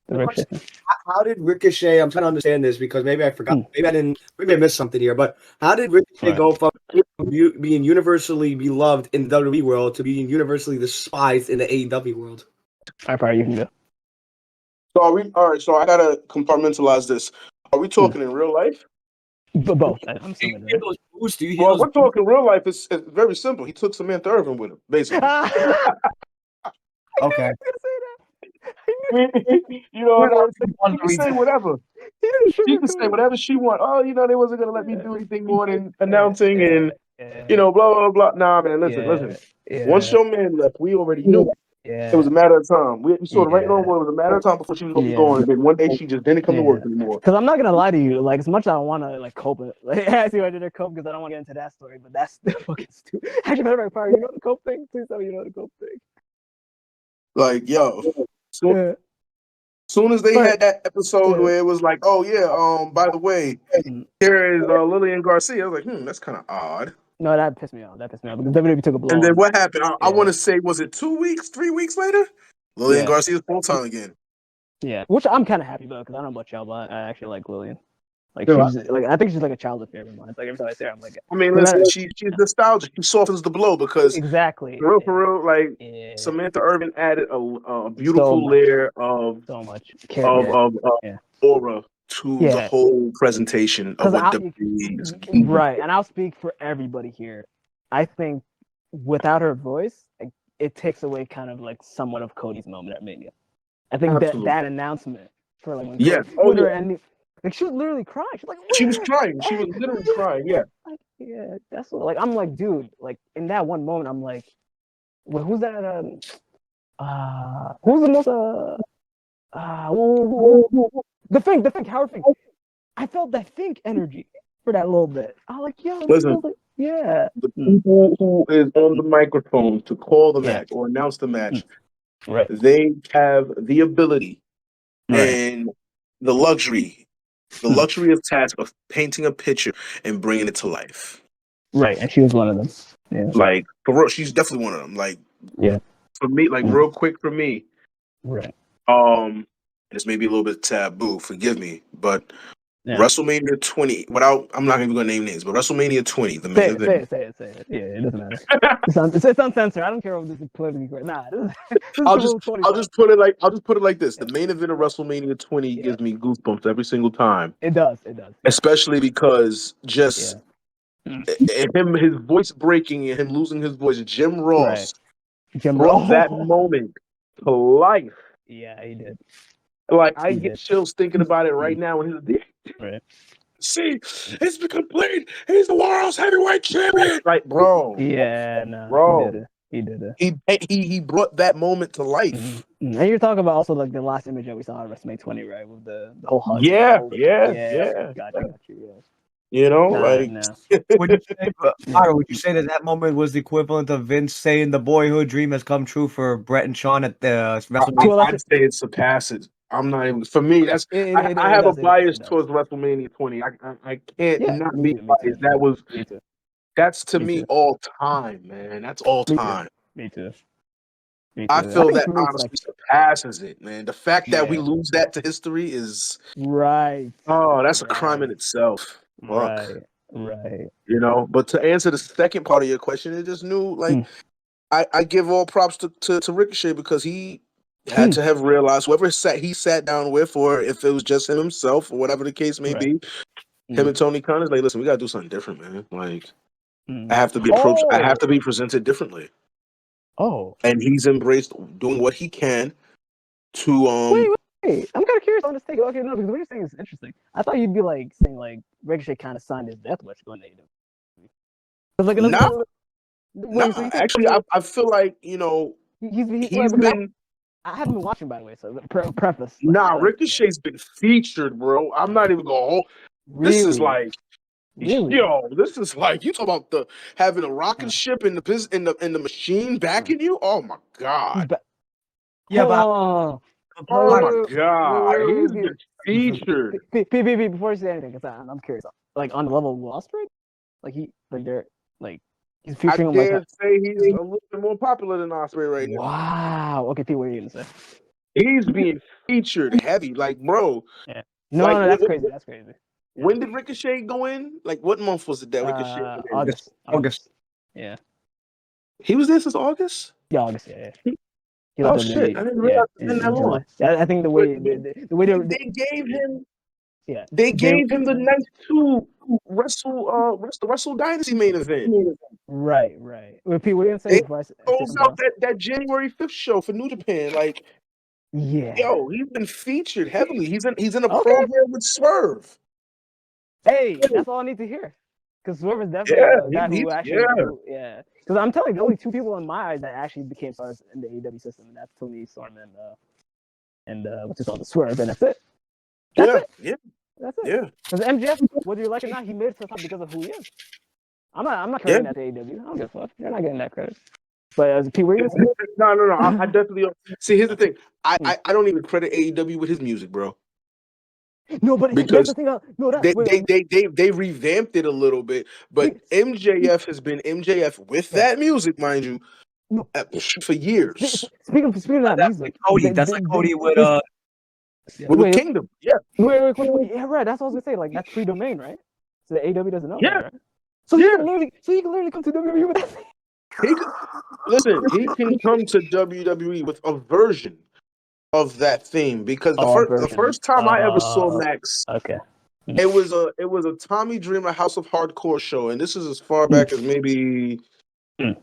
How did Ricochet? I'm trying to understand this because maybe I forgot. Maybe I missed something here. But how did Ricochet go from being universally beloved in the WWE world to being universally despised in the AEW world? All right, Pyro, you can go. So are we all right? So I gotta compartmentalize this. Are we talking in real life? Both. I'm assuming do you hear those boosts? We're talking real life. It's very simple. He took Samantha Irvin with him, basically. Okay. You know, she can say whatever. She can say whatever she wants. Oh, they wasn't gonna let me do anything more than announcing and blah blah blah. Nah, man, listen. Once your man left, we already knew. Yeah. It was a matter of time. We saw the right on what it was a matter of time before she was gonna be gone. And then one day she just didn't come to work anymore. Because I'm not gonna lie to you, like as much as I want to like cope it, like I see why I did cope because I don't want to get into that story, but that's still fucking stupid. Actually, matter of fact, you know the cope thing? Please tell me you know the cope thing. Like, yo, soon as they had that episode where it was like, oh yeah, by the way, here is Lillian Garcia. I was like, that's kind of odd. No, that pissed me off. Because WWE took a blow. And then what happened? I want to say, was it 2 weeks, 3 weeks later? Lillian Garcia's full time again. Yeah, which I'm kind of happy about because I don't know about y'all, but I actually like Lillian. Like she's like I think she's like a child of favorite of mine. It's like every time I see her, I'm like. I mean, listen, she's nostalgic. She softens the blow because exactly for real, like Samantha Irvin added a beautiful layer of so much aura to the whole presentation of what WWE is. Right, and I'll speak for everybody here. I think without her voice, it takes away kind of like somewhat of Cody's moment at Mania. I think that announcement for like when like she was literally crying. She's like, she was crying. She was literally crying. Yeah. Like, that's what, like I'm like, dude, like in that one moment, I'm like, well, who's that? Who's the most the Fink, Howard Fink. I felt that Fink energy for that little bit. I was like, yo, listen, the people who is on the microphone to call the match or announce the match, they have the ability and the luxury of task of painting a picture and bringing it to life. Right, and she was one of them. Yeah. Like for real, she's definitely one of them. Like for me, like real quick for me. Right. This may be a little bit taboo. Forgive me, but Yeah. WrestleMania 20. I'm not even going to name names, but WrestleMania 20, the main event. Say it. Yeah, it doesn't matter. It's uncensored. I don't care if this is politically correct. Nah, I'll just put it like this. The main event of WrestleMania 20 gives me goosebumps every single time. It does. Especially because just his voice breaking and him losing his voice. Jim Ross brought that moment to life. Yeah, he did. Like I get chills thinking about it right now. When he's right. See, it's been complete. He's the world's heavyweight champion. Like, bro. Yeah, no, bro. He did it. He brought that moment to life. Mm-hmm. And you're talking about also like the last image that we saw at WrestleMania 20, right? With the whole hug. Yeah. Got you. Yeah. You know, would you say that moment was the equivalent of Vince saying the boyhood dream has come true for Brett and Sean at the WrestleMania? I'd say it surpasses. I'm not even. For me, that's I have a bias towards WrestleMania 20. I can't not be biased. That was that's to me all time, man. That's all time. Me too. I feel that honestly surpasses it, man. The fact that we lose that to history is right. Oh, that's a crime in itself. Fuck. Right. You know, but to answer the second part of your question, it just knew like I give all props to Ricochet because he had to have realized whoever he sat down with, or if it was just him himself, or whatever the case may be, him and Tony Khan is like, listen, we gotta do something different, man. Like I have to be approached. I have to be presented differently. And he's embraced doing what he can to Wait, I'm kind of curious on this thing. Okay, no, because what you're saying is interesting. I thought you'd be like saying like Ricochet kind of signed his death wish going to AEW. Like, actually, I feel like he's been. I haven't been watching, by the way, so preface. Ricochet's been featured, bro. I'm not even going. This is like, this is like you talk about having a rocket ship in the machine backing you. Oh my god. Oh my god, he's been featured. Before you say anything, because I'm curious. Like on the level of Ospreay, he's featuring him. I dare say he's a little bit more popular than Ospreay right now. Wow. Okay, Pete, what are you gonna say? He's being featured heavy, like bro. Yeah. No, that's crazy. That's crazy. When did Ricochet go in? Like, what month was it that Ricochet? August. Yeah. He was there since August. Yeah, August. Yeah. Oh shit! I didn't realize it was that long. I think the way they gave him. Yeah. They gave him the night to Wrestle Dynasty main event. Right. Well, Pete, what are you gonna say? Close out that January 5th show for New Japan. Like, yo, he's been featured heavily. He's in a program with Swerve. Hey, that's all I need to hear. Because Swerve is definitely a guy who actually, Because I'm telling you, the only two people in my eyes that actually became stars in the AEW system, and that's Tony Storm and what's it called, the Swerve, and that's it. That's it. Because MJF, whether you like it or not, he made it to the top because of who he is. I'm not crediting that to AEW. I don't give a fuck. They're not getting that credit. But as Pete, what are you gonna say? No. I definitely see. Here's the thing. I don't even credit AEW with his music, bro. No, but because that's the thing. No, they revamped it a little bit, but MJF has been MJF with that music, mind you, for years. Speaking of that music, Cody. That's like Cody with Kingdom. Yeah. Wait, right. That's what I was gonna say. Like that's free domain, right? So the AEW doesn't know that, right? So you can literally come to WWE with that. He can come to WWE with a version of that theme because the first time I ever saw Max, it was a Tommy Dreamer House of Hardcore show, and this is as far back as maybe I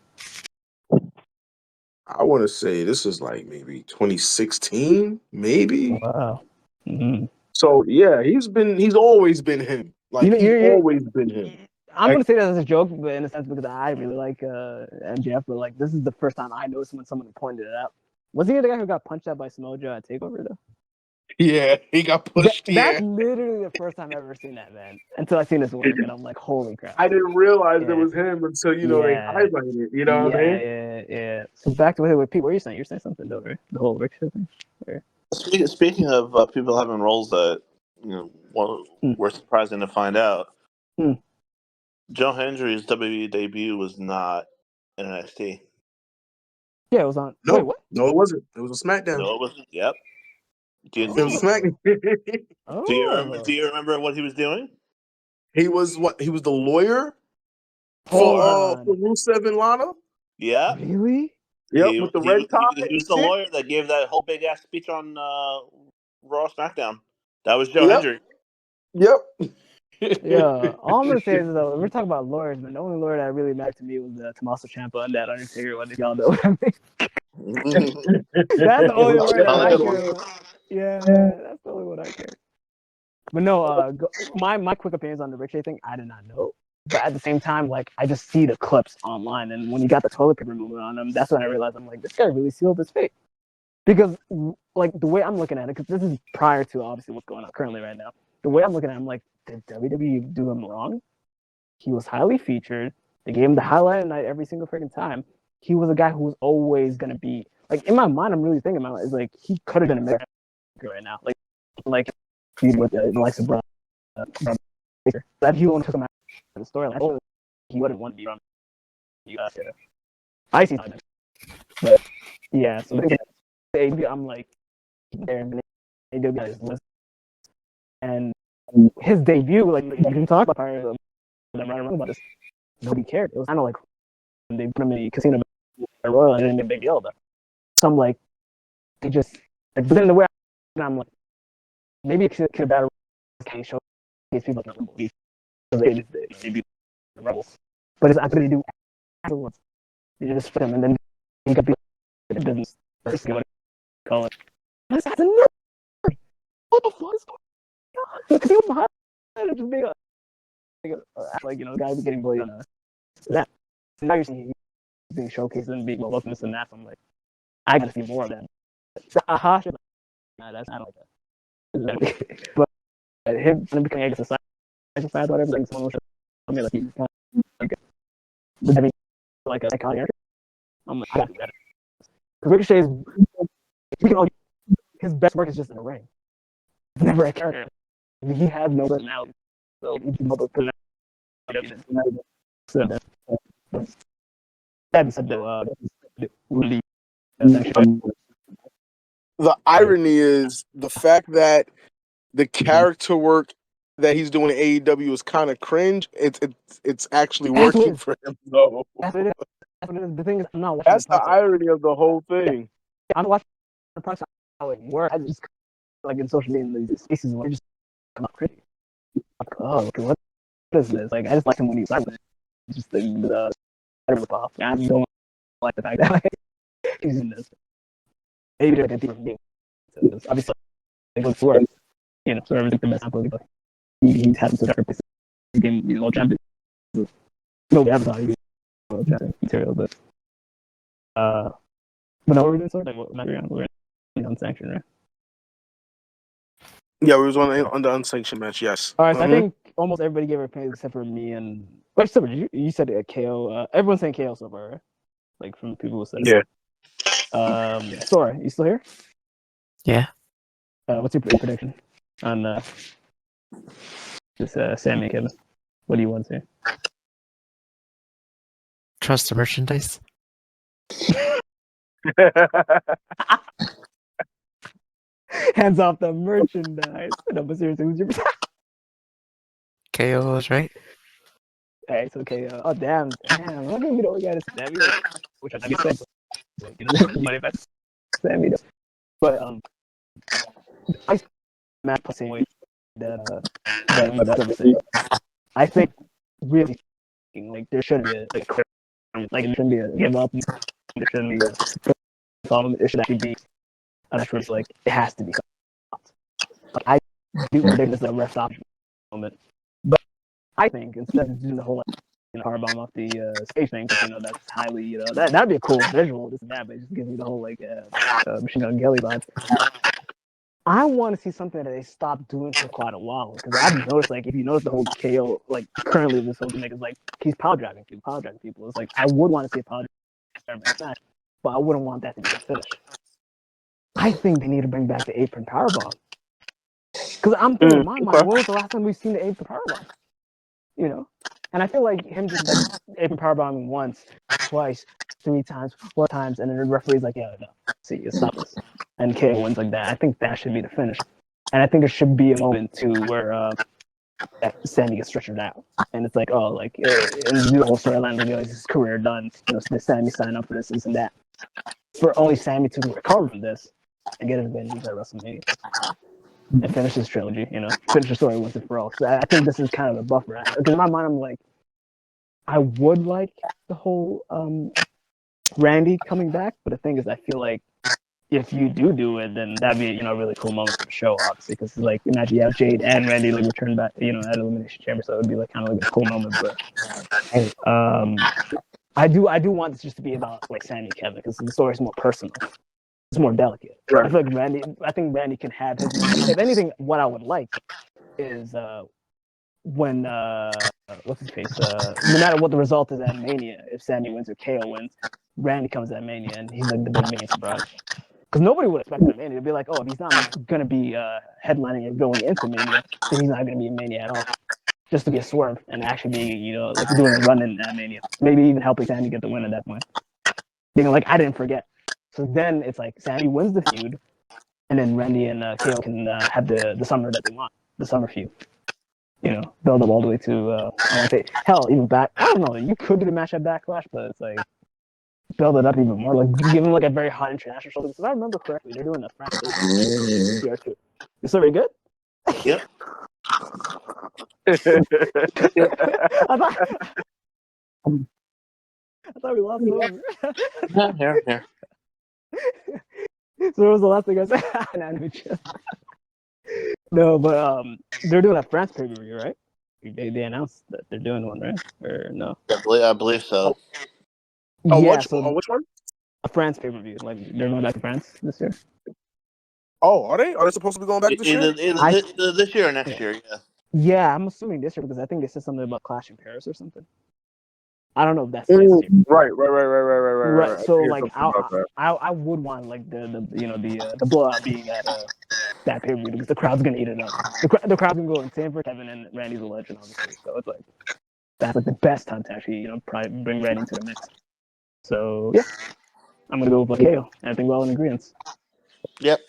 want to say this is like maybe 2016, maybe. Wow. Mm-hmm. So yeah, he's always been him. Like he's always been him. I'm gonna say that as a joke, but in a sense because I really like MJF, but like this is the first time I noticed when someone pointed it out. Was he the guy who got punched out by Samoa Joe at TakeOver though? Yeah, he got pushed. That's literally the first time I've ever seen that, man. Until I seen his work, and I'm like, holy crap! I didn't realize it was him until they highlighted it. You know what I mean? Yeah. So back to what Pete, what are you saying? You're saying something though, right? The whole Ricochet thing. Speaking of people having roles that were surprising to find out. Joe Hendry's WWE debut was not in NXT. Yeah, it was on. No, Wait, what? No, it wasn't. It was a SmackDown. No, it wasn't. Yep. It was a SmackDown. Do you remember what he was doing? He was what? He was the lawyer Hold for Rusev and Lana. Yeah. Really? Yep, with the red tie. He was the lawyer that gave that whole big ass speech on Raw SmackDown. That was Joe Yep. Hendry. Yep. Yeah, all I'm gonna say is though, we're talking about lawyers, but the only lawyer that really mattered to me was Tommaso Ciampa and that Undertaker one. If y'all know what I mean. That's the only lawyer that I care about. Yeah, that's the only one I care. But no, my quick opinions on the Ricochet thing, I did not know. But at the same time, like I just see the clips online, and when you got the toilet paper movement on him, that's when I realized I'm like, this guy really sealed his fate. Because like the way I'm looking at it, because this is prior to obviously what's going on currently right now. The way I'm looking at it, I'm like, did WWE do him wrong? He was highly featured. They gave him the highlight night every single freaking time. He was a guy who was always gonna be like in my mind. I'm really thinking about it. Is like he could have been American right now, like he's with the likes of Braun Baker. That he only took him out of the storyline. He wouldn't want to be on the I see, but yeah. So I'm like there and his list, and his debut, like you can talk about Pyro. I'm right around about this. Nobody cared. It was kind of like when they put him in the casino Royal and didn't make a big deal about it. So I'm like, they just. Like, but then the way I'm like, maybe it could have been a show these people like because they be the rebels. But it's after they do afterwards. They just put him and then he could be in business first. What call it? That's a nerd. What the fuck is going on? Because he was behind it, just being like the guy getting bullied on that. So now you're seeing he's being showcased and being well this and that. So I'm like, I gotta see more of that. Aha, that's not like that. But him becoming exercise, whatever, like someone was telling me like he's kind of like a psychotic character. I'm like, I gotta do better. Because Ricochet is, his best work is just in the ring. It's never a character. I mean, he has no personality. So you can help us put so that said though, really the irony is the fact that the character work that he's doing in AEW is kind of cringe. It's actually working for him though. That's what it is. That's what it is. The thing is, I'm not watching. That's the irony of the whole thing. Yeah, I'm watching the process how it works. I just like in social media in these spaces where I just come out crazy. Like, oh, okay, what is this? Like, I just like him when he's silent. It's just the rip off. I just don't like the fact that like, he's in this. Maybe like a different game. So obviously, like with Sora, Sora is like the best example. Like, he's had some different game, champion. No, we haven't thought he was material, but no, we're doing something. We're unsanctioned, right? Yeah, we was on the unsanctioned match. Yes. All right, so I think almost everybody gave their opinions except for me and. Wait, so you said KO. Everyone's saying KO so far, right? Like from people who said it. Yeah. Sora, you still here? Yeah. What's your prediction on just Sammy and Kevin? What do you want to say? Trust the merchandise. Hands off the merchandise. No, but seriously, who's your KO is right. Hey, it's okay. Oh damn! I'm not gonna be the only guy to Sammy, which I think is but if that's Sammy, though. But I Matt pussy way that I think really like there shouldn't be like there shouldn't be a give up. There shouldn't be a problem. It should actually be an extra. Like it has to be. Like, I do predict this is a ref stop moment, but I think instead of doing the whole car bomb off the stage thing, because that's highly that'd be a cool visual. This and that, but it just gives me the whole Machine Gun Kelly vibe. I want to see something that they stopped doing for quite a while, because I've noticed if you notice the whole KO currently this whole thing is he's power driving people. It's I would want to see a power driving match, but I wouldn't want that to be the finish. I think they need to bring back the apron powerbomb. Because I'm thinking in my mind, when was the last time we've seen the apron powerbomb? And I feel like him just like even powerbombing once, twice, 3 times, 4 times, and then the referee's like, yeah, no, see, you stop this. And KO wins like that. I think that should be the finish. And I think there should be a moment too where Sammy gets stretchered out, and it's like, oh, like and the whole storyline, like, his career done. You know, Sammy signed up for this and that. For only Sammy to recover from this and get revenge at WrestleMania and finish his trilogy, you know, finish the story once and for all. So I think this is kind of a buffer. Because in my mind, I'm like, I would like the whole Randy coming back, but the thing is, I feel like if you do it, then that'd be, you know, a really cool moment for the show, obviously, because like imagine you have Jade and Randy like return back, you know, at Elimination Chamber, so it would be like kind of like a cool moment. But I do want this just to be about like Sammy and Kevin because the story is more personal, it's more delicate. Right. I feel like I think Randy can have his moment. If anything, what I would like is when what's his face? No matter what the result is at Mania, if Sammy wins or KO wins, Randy comes at Mania and he's like the big Mania surprise. Because nobody would expect him at Mania. It'd be like, oh, if he's not gonna be headlining or going into Mania, then he's not gonna be in Mania at all. Just to be a swerve and actually be, you know, like doing a run in at Mania. Maybe even helping Sammy get the win at that point. Being like, I didn't forget. So then it's like Sammy wins the feud, and then Randy and KO can have the summer that they want, the summer feud. You know, build up all the way to I want to say hell, even back. I don't know. You could do the match at Backlash, but it's like build it up even more. Like give them like a very hot international show. Because if I remember correctly, they're doing a France PR2. Is that very good? Yep. I thought we lost it over. Yeah, here. So what was the last thing I said? No, but they're doing a France pay-per-view, right? They announced that they're doing one, right? Or no? I believe so. Oh, yeah, which one? A France pay-per-view. Like they're going back to France this year. Oh, are they? Are they supposed to be going back this year? Either this year or next year, yeah. Yeah, I'm assuming this year because I think they said something about Clash in Paris or something. I don't know if that's this year. Right. So like, I would want like the you know the blowout being at that pay-per-view because the crowd's gonna eat it up. The crowd's gonna go insane for Kevin, and Randy's a legend, obviously. So it's like that's like the best time to actually, you know, probably bring Randy into the mix. So yeah, I'm gonna go with KO. I think we're all in agreement. Yep.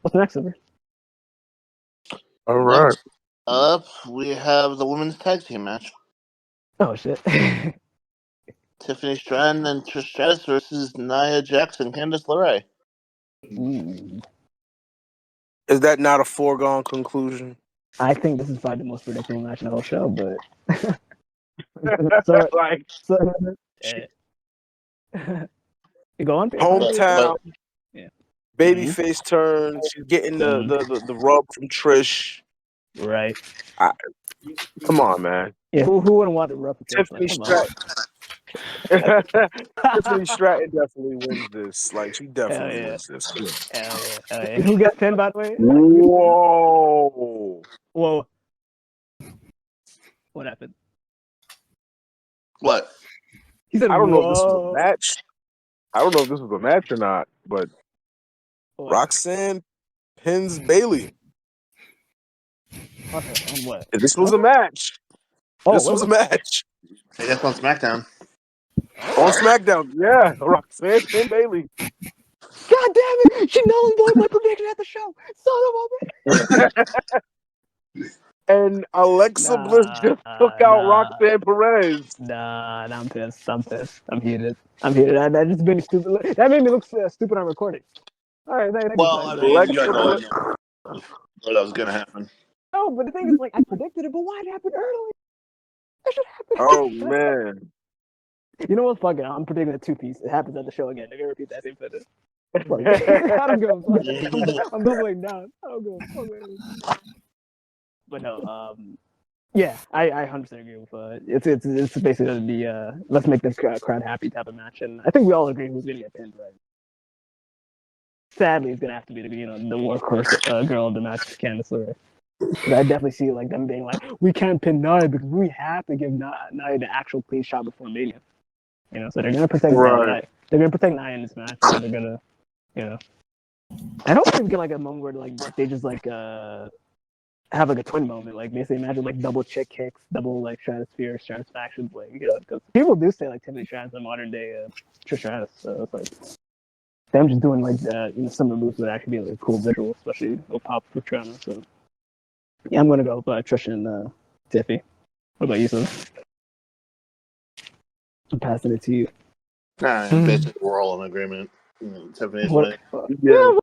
What's next, Silver? All right. Next up, we have the women's tag team match. Oh shit. Tiffany Stratton and Trish Stratus versus Nia Jax and Candice LeRae. Is that not a foregone conclusion? I think this is probably the most predictable match in the whole show, but you go on. Hometown. Yeah. Babyface turn. She's getting the rub from Trish. Right. Come on, man. Yeah. Who wouldn't want the rub from Trish? Tiffany Stratton. Tiffany Stratton definitely wins this. Like she definitely wins this. Hell yeah. And who gets pinned, by the way? Whoa. What happened? What? He said, I don't know if this was a match. I don't know if this was a match or not, but Roxanne pins Bailey. On what? This was a match. This was a match. I guess on SmackDown. On SmackDown, yeah. Roxanne pinned Bailey. God damn it! She null and void my prediction at the show. Son of a bitch. And Alexa Bliss just took out Roxanne Perez. Nah, I'm pissed. I'm heated. That just made me stupid. That made me look stupid on recording. All right, well, I mean, you guys know that was gonna happen. No, but the thing is, like, I predicted it, but why did it happen early? That should happen. Oh man. You know what? Fuck it. I'm predicting a 2-piece. It happens at the show again. They're gonna repeat that same finish. I don't go. I'm doubling down. I don't go. But no, yeah, I 100% agree with it's basically the let's make this crowd happy type of match, and I think we all agree who's gonna get pinned, right? Sadly, it's gonna have to be the workhorse girl of the match, Candice LeRae. But I definitely see like them being like, we can't pin Nia because we have to give Nia the actual clean shot before Mania. You know, so they're gonna protect Nia. They're gonna protect Nia in this match. And they're gonna, you know, I hope they get like a moment where like they just like have like a twin moment, like basically imagine like double chick kicks, double like stratosphere, stratisfactions, like because people do say like Tiffany Stratton's a modern day Trish Stratus, so it's like them just doing like some of the moves would actually be like a cool visual, especially it'll pop for Trina. So yeah, I'm gonna go with Trish and Tiffy. What about you, son? I'm passing it to you. Basically, we're all in agreement. Tiffany's winning. Yeah,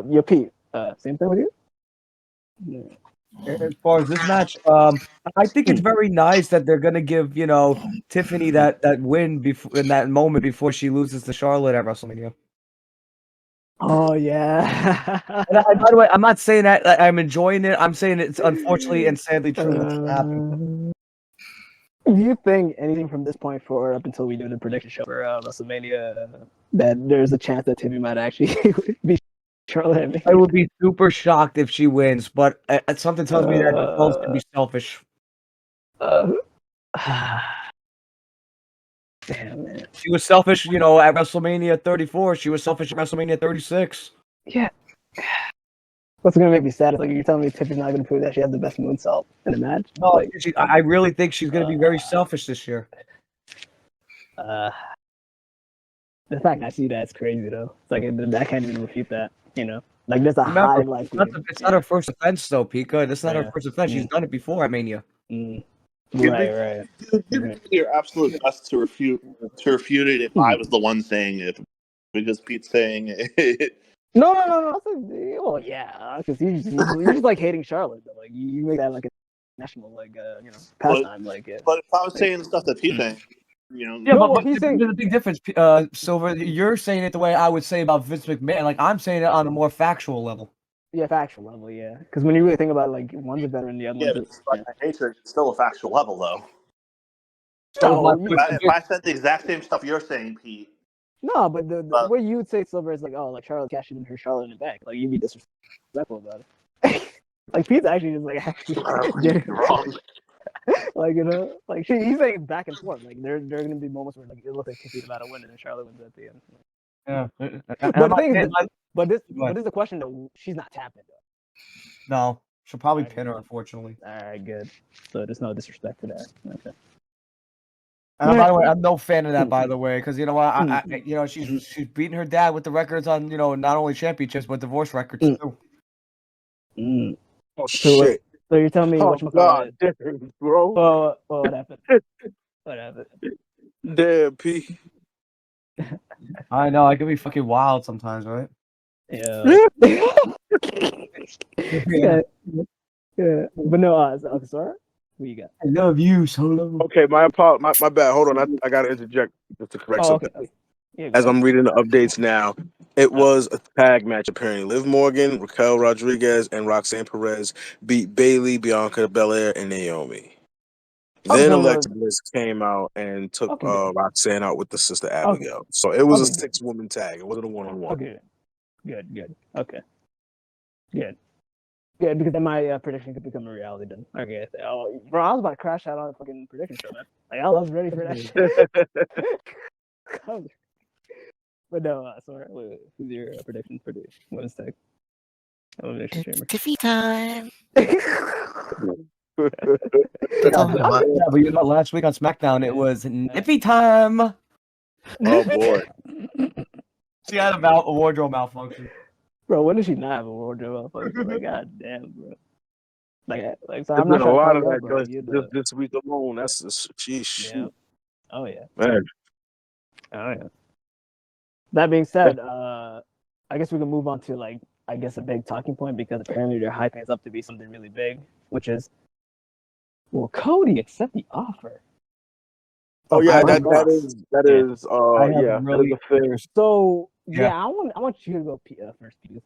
your Pete. Same thing with you. Yeah. As far as this match, I think it's very nice that they're gonna give Tiffany that win before in that moment before she loses to Charlotte at WrestleMania. Oh yeah. And by the way, I'm not saying that I'm enjoying it. I'm saying it's unfortunately and sadly true. That's what happened. Do you think anything from this point forward, up until we do the prediction show for WrestleMania, that there's a chance that Tiffany might actually be Charlotte? I would be super shocked if she wins, but something tells me that the girls could be selfish. Damn, man. She was selfish, at WrestleMania 34. She was selfish at WrestleMania 36. Yeah. What's gonna make me sad is like you're telling me Tiffany's not gonna prove that she has the best moonsault in the match. No, like, I really think she's gonna be very selfish this year. The fact I see that's crazy though. It's like I can't even refute that. Like there's a high likelihood. It's not her first offense though, Pika. It's not her first offense. She's done it before at Mania. Right. You'd do your absolute best to refute it if I was the one saying it, because Pete's saying it. No. Well, yeah, because you just like hating Charlotte. Though. Like you make that like a national pastime. But if I was saying stuff that Pete's saying, Yeah, but he's saying there's a big difference, Silver. You're saying it the way I would say about Vince McMahon. Like I'm saying it on a more factual level. Yeah, factual level. Yeah, because when you really think about it, like one's a veteran, the other one's by nature, it's still a factual level though. No, if I said the exact same stuff you're saying, Pete. No, but the way you would say Silver is like, oh, like Charlotte cashing in her Charlotte in the back. Like you'd be disrespectful about it. Like Pete's actually just like getting wrong. Like like he's saying back and forth. Like there are gonna be moments where like it looks like Tiffany's about to win and then Charlotte wins at the end. Yeah, but the thing is, but this is a question that she's not tapping though. No, she'll probably pin her, unfortunately. All right, good. So there's no disrespect to that. Okay. And by the way, I'm no fan of that. By the way, because you know what, she's beating her dad with the records on not only championships but divorce records too. Oh shit! So you're telling me what God, bro? Well, what happened? What happened? Damn, P. I know I can be fucking wild sometimes, right? Yeah. Yeah. But no, Sora, who you got? I love you, Solo. Okay, my bad. Hold on, I gotta interject just to correct something. Okay. Yeah, As I'm reading the updates now, it was a tag match apparently. Liv Morgan, Raquel Rodriguez, and Roxanne Perez beat Bayley, Bianca Belair, and Naomi. Then Alexa Bliss came out and took Roxanne out with the sister Abigail. So it was a 6-woman tag. It wasn't a 1-on-1. Okay. Good. Okay. Good, because then my prediction could become a reality then. Okay. Bro, I was about to crash out on a fucking prediction show, man. Like, I was ready for that shit. But no, Sora, who's your prediction for the women's tag? Elimination Chamber. Tiffy time. But last week on SmackDown it was Nippy time. Oh boy. She had a wardrobe malfunction. Bro, when did she not have a wardrobe malfunction? Like, god damn, bro. Like so I'm not a lot of that because this week alone. That's sheesh. Yeah. Oh yeah. Man. Oh yeah. That being said, I guess we can move on to a big talking point, because apparently they're hyping us up to be something really big, which is, will Cody accept the offer? Oh yeah, that is really fair. So I want you to go first, because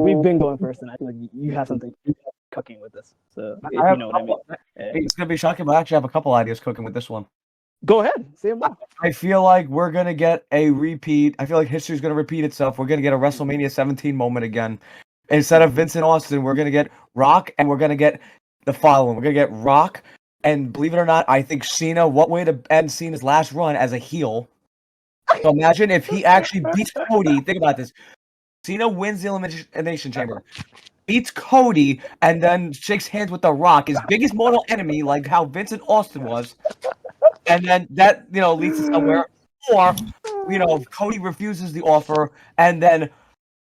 we've been going first, and I feel like you have something cooking with this. So if you know what I mean. It's gonna be shocking, but I actually have a couple ideas cooking with this one. Go ahead, say them. I feel like we're gonna get a repeat. I feel like history's gonna repeat itself. We're gonna get a WrestleMania 17 moment again. Instead of Vince and Austin, we're gonna get Rock, and we're gonna get the following. We're gonna get Rock, and believe it or not, I think Cena. What way to end Cena's last run as a heel? So imagine if he actually beats Cody. Think about this: Cena wins the Elimination Chamber. beats Cody, and then shakes hands with The Rock, his biggest mortal enemy, like how Vincent Austin was, and then that leads to somewhere, or Cody refuses the offer, and then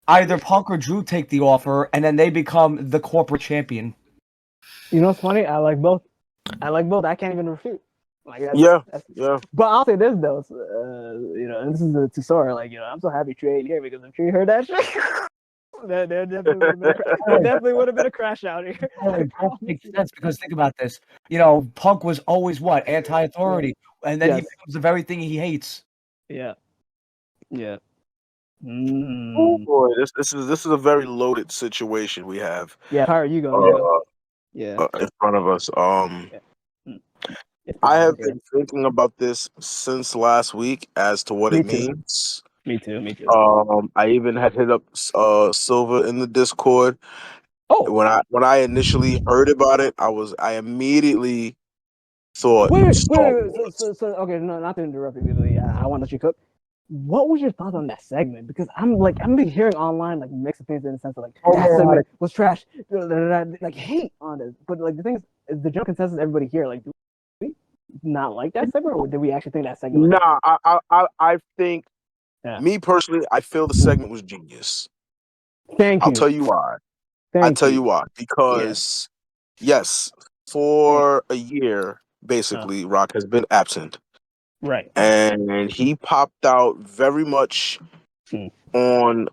either Punk or Drew take the offer, and then they become the corporate champion. You know what's funny? I like both. I can't even refute. Like Yeah. But I'll say this though, and this is to Sora. Like, I'm so happy Trey ain't here because if Trey heard that shit, there definitely would have been a crash out here. It makes sense because think about this. Punk was always what? Anti-authority, and then he becomes the very thing he hates. Yeah. Oh boy, this is a very loaded situation we have. Yeah, Pyro, you go. In front of us. I have been thinking about this since last week as to what it means. Me too. I even had hit up Silver in the Discord. Oh, when I initially heard about it, I immediately thought. Wait. So okay, no, not to interrupt you. Really, I want to let you cook. What was your thoughts on that segment? Because I'm been hearing online like mixed opinions in the sense of like that segment was trash, like hate on it. But like the thing is the general consensus everybody here like, do we not like that segment, or did we actually think that segment? Nah, I think me personally, I feel the segment was genius. Thank you. I'll tell you why. Because yes, for a year basically, Rock has been absent. Right. And he popped out very much on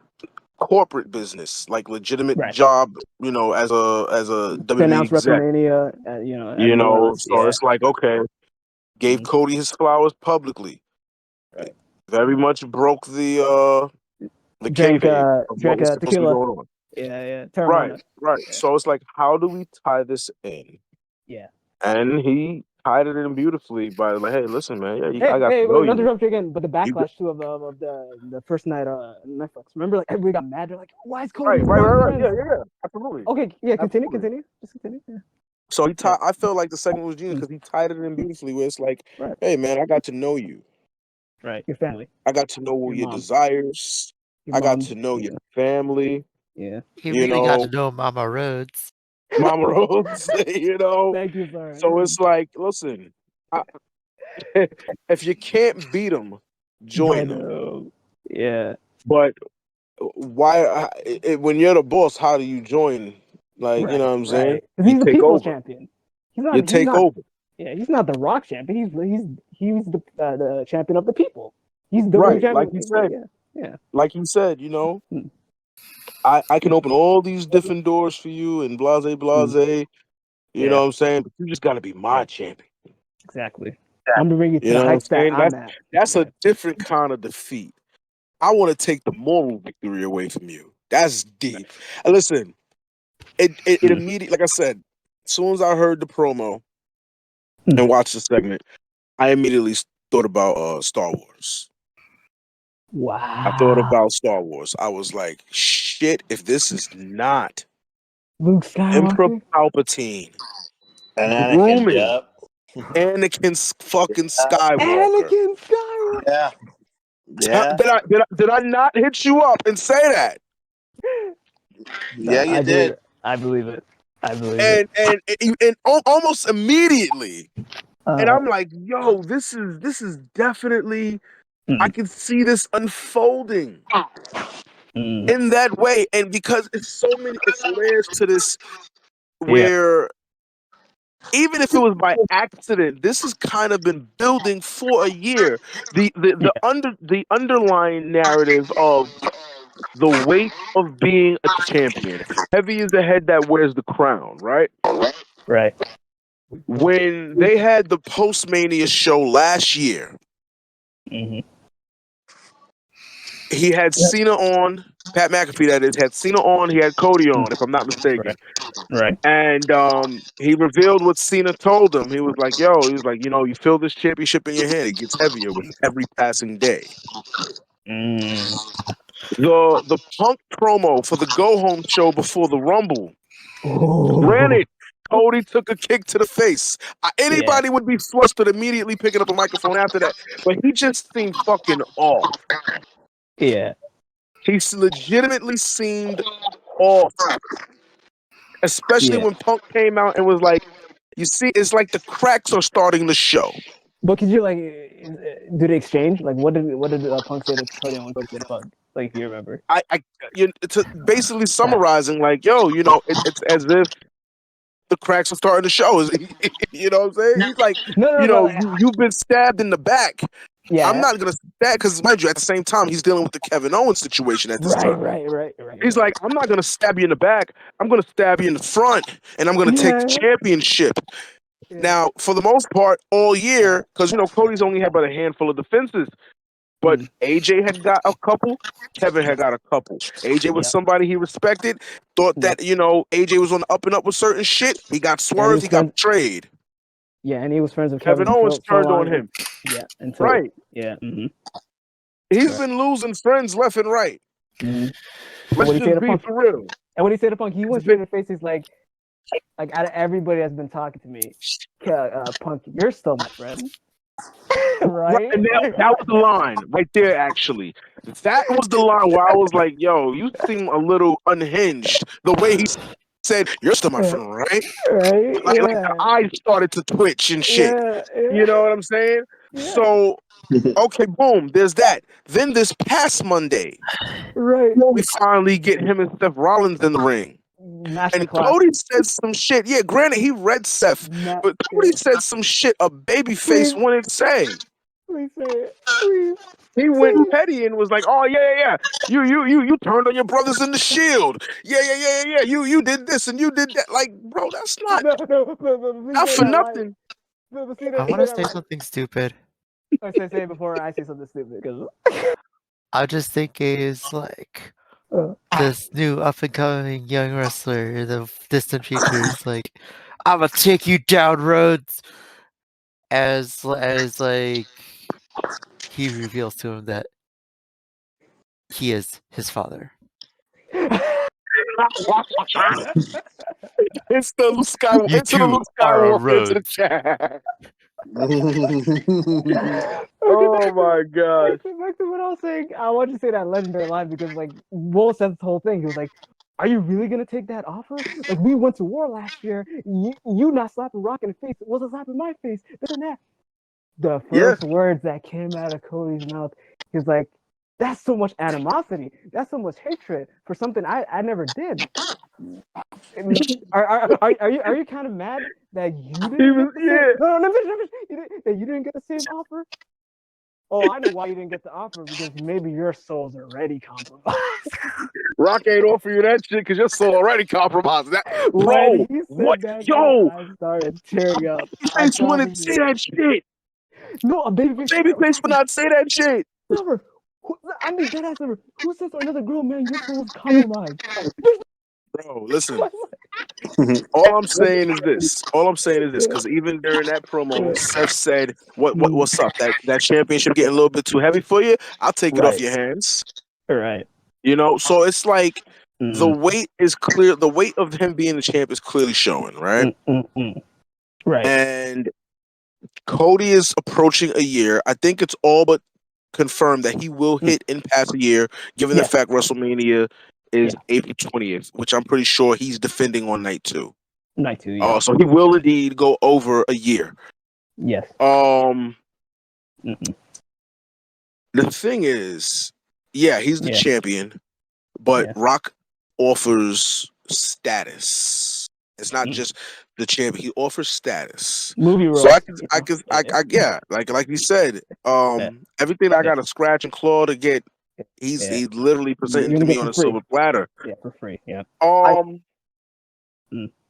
corporate business, like legitimate job, as a WWE exec. WrestleMania, So it's like, okay, gave Cody his flowers publicly. Right. Very much broke the kayfabe of what was supposed to be going on. Yeah. Right. Yeah. So it's like, how do we tie this in? Yeah. And he tied it in beautifully by like, hey, listen, man, I got to know not to you. interrupt you again, but the backlash too of the first night on Netflix. Remember, like everybody got mad. They're like, "Why is Cody right? Yeah, absolutely. Okay, yeah, continue. Just continue. Yeah. So I feel like the segment was genius because he tied it in beautifully. Where it's like, hey, man, I got to know you. Right, your family. I got to know your desires. I got to know your family. Yeah. You really got to know Mama Rhodes. Mama Rhodes, Thank you, sir. So it's like, listen, if you can't beat them, join them. Yeah. But why? When you're the boss, how do you join? Like, you know what I'm saying? He's the people's champion. You take over. Yeah, he's not the Rock champion. He's the champion of the people. He's the champion. Like you said. Yeah. Like you said, I can open all these different doors for you and blase. You know what I'm saying? But you just got to be my champion. Exactly. I'm gonna bring you to the heights that I'm at. That's a different kind of defeat. I want to take the moral victory away from you. That's deep. And listen, it immediately, like I said, as soon as I heard the promo and watched the segment, I immediately thought about Star Wars. Wow. I thought about Star Wars. I was like, shit, if this is not Luke Skywalker, Emperor Palpatine, and Anakin, Anakin's fucking Skywalker. Anakin Skywalker. Yeah. Did I not hit you up and say that? Yeah, you did. I believe it. And almost immediately, and I'm like, yo, this is definitely. I can see this unfolding in that way, and because it's layers to this, where even if it was by accident, this has kind of been building for a year. The underlying narrative of the weight of being a champion. Heavy is the head that wears the crown, right? Right. When they had the Post-Mania show last year, he had Cena on, Pat McAfee that is, had Cena on, he had Cody on, if I'm not mistaken. Right. And he revealed what Cena told him. He was like, you feel this championship in your hand, it gets heavier with every passing day. The Punk promo for the go-home show before the Rumble. Granted, Cody took a kick to the face. Anybody would be flustered immediately picking up a microphone after that, but he just seemed fucking off. Yeah. He legitimately seemed off. especially when Punk came out and was like, "You see, it's like the cracks are starting to show." But could you do they exchange? Like, what did Punk say to Cody and what Cody said to Punk? Like, if you remember? It's basically summarizing like, yo, it's as if the cracks are starting to show. You know what I'm saying? He's like, No. you've been stabbed in the back. Yeah. I'm not gonna stab because, mind you, at the same time, he's dealing with the Kevin Owens situation at this time. Right. He's like, I'm not gonna stab you in the back. I'm gonna stab you in the front, and I'm gonna take the championship. Yeah. Now, for the most part, all year, because Cody's only had about a handful of defenses, but AJ had got a couple. Kevin had got a couple. AJ was somebody he respected. Thought that AJ was on the up and up with certain shit. He got swerved. He got betrayed. Yeah, and he was friends with Kevin Owens turned on him. Yeah, right. Yeah. Mm-hmm. He's been losing friends left and right. Mm-hmm. Let's just be for real. And what he said to Punk, he went straight in the face. He's like out of everybody that's been talking to me, Punk, you're still my friend. Right? And that was the line right there, actually. That was the line where I was like, yo, you seem a little unhinged. The way he said, you're still my friend, right? Right? Like the eyes started to twitch and shit. Yeah. You know what I'm saying? Yeah. So, okay, boom, there's that. Then this past Monday, right, we finally get him and Seth Rollins in the ring. And Cody said some shit. Yeah, granted, he read Seth, but Cody said some shit a babyface wouldn't say. Please say it. Please. He went petty and was like, "Oh yeah. You turned on your brothers in the Shield. Yeah. You did this and you did that. Like, bro, that's not not for nothing." I want to say something stupid. I say it before I say something stupid because I just think is like this new up and coming young wrestler in the distant future is like, I'm gonna take you down roads, as like he reveals to him that he is his father. It's the Luke Skywalker. It's the Luke Skywalker into the chat. Oh my god! Back to what I was saying. I want you to say that legendary line because, like, Will said the whole thing. He was like, "Are you really gonna take that offer? Like, we went to war last year. You not slapping Rock in the face. It was a slap in my face. This and that." The first words that came out of Cody's mouth, he was like, "That's so much animosity. That's so much hatred for something I never did." Are you kind of mad that you didn't that you didn't get the same offer? Oh, I know why you didn't get the offer, because maybe your soul's already compromised. Rock ain't offer you that shit because your soul already compromised. That, bro, what? Yo, I started tearing up. Babyface wouldn't say that shit. No, a Babyface would not say that shit. Never. I mean, that ass never. Who says to another girl, man, your soul's compromised? Bro, listen. All I'm saying is this, because even during that promo, Seth said, "What's up? That championship getting a little bit too heavy for you? I'll take it off your hands." Right. You know, so it's like the weight is clear. The weight of him being the champ is clearly showing, right? Right. And Cody is approaching a year. I think it's all but confirmed that he will hit in past a year, given the fact WrestleMania is April 20th, which I'm pretty sure he's defending on night 2. Night 2, yeah. So he will indeed go over a year. Yes. The thing is, he's the champion, but Rock offers status. It's not just the champion; he offers status. Movie role. So like you said, everything I got to scratch and claw to get. He's literally presenting to me on a silver platter. Yeah, for free. Yeah.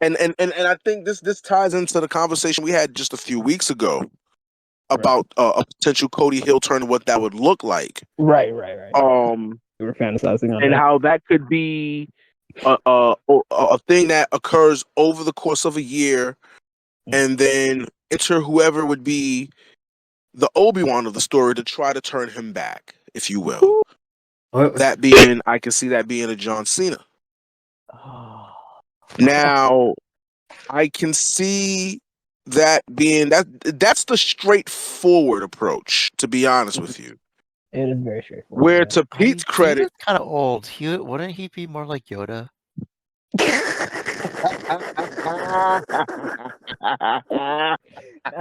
And I think this ties into the conversation we had just a few weeks ago about a potential Cody heel turn and what that would look like. Right. We were fantasizing on and that. how that could be a thing that occurs over the course of a year, and then enter whoever would be the Obi-Wan of the story to try to turn him back, if you will. That being, I can see that being a John Cena. Now, I can see that being that's the straightforward approach, to be honest with you. It is very straightforward. Where to Pete's credit, kind of old. Wouldn't he be more like Yoda?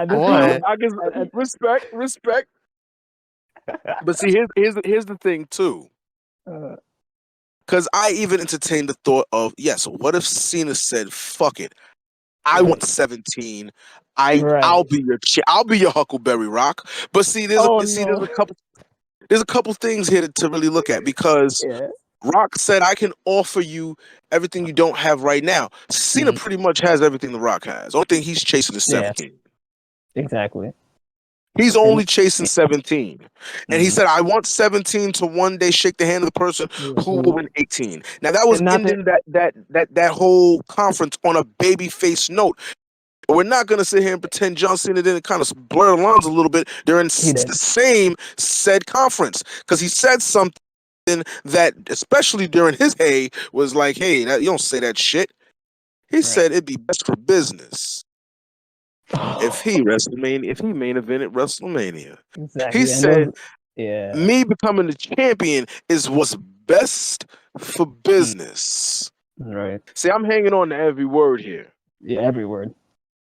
What? I can respect. But see, here's the thing too. Because I even entertained the thought of, yes, what if Cena said, "Fuck it, I want 17. I'll be your Huckleberry Rock." But see, there's a couple things here to really look at because Rock said, "I can offer you everything you don't have right now." Cena pretty much has everything the Rock has. Only thing he's chasing is 17. Exactly. He's only chasing 17. And he said, "I want 17 to one day shake the hand of the person who will win 18." Now that was ending that whole conference on a babyface note. We're not going to sit here and pretend John Cena didn't kind of blur the lines a little bit during the same said conference, because he said something that, especially during his hey, was like, "Hey, you don't say that shit." He said it'd be best for business if he main evented WrestleMania. Exactly. He said, "Me becoming the champion is what's best for business." Right. See, I'm hanging on to every word here. Yeah, every word.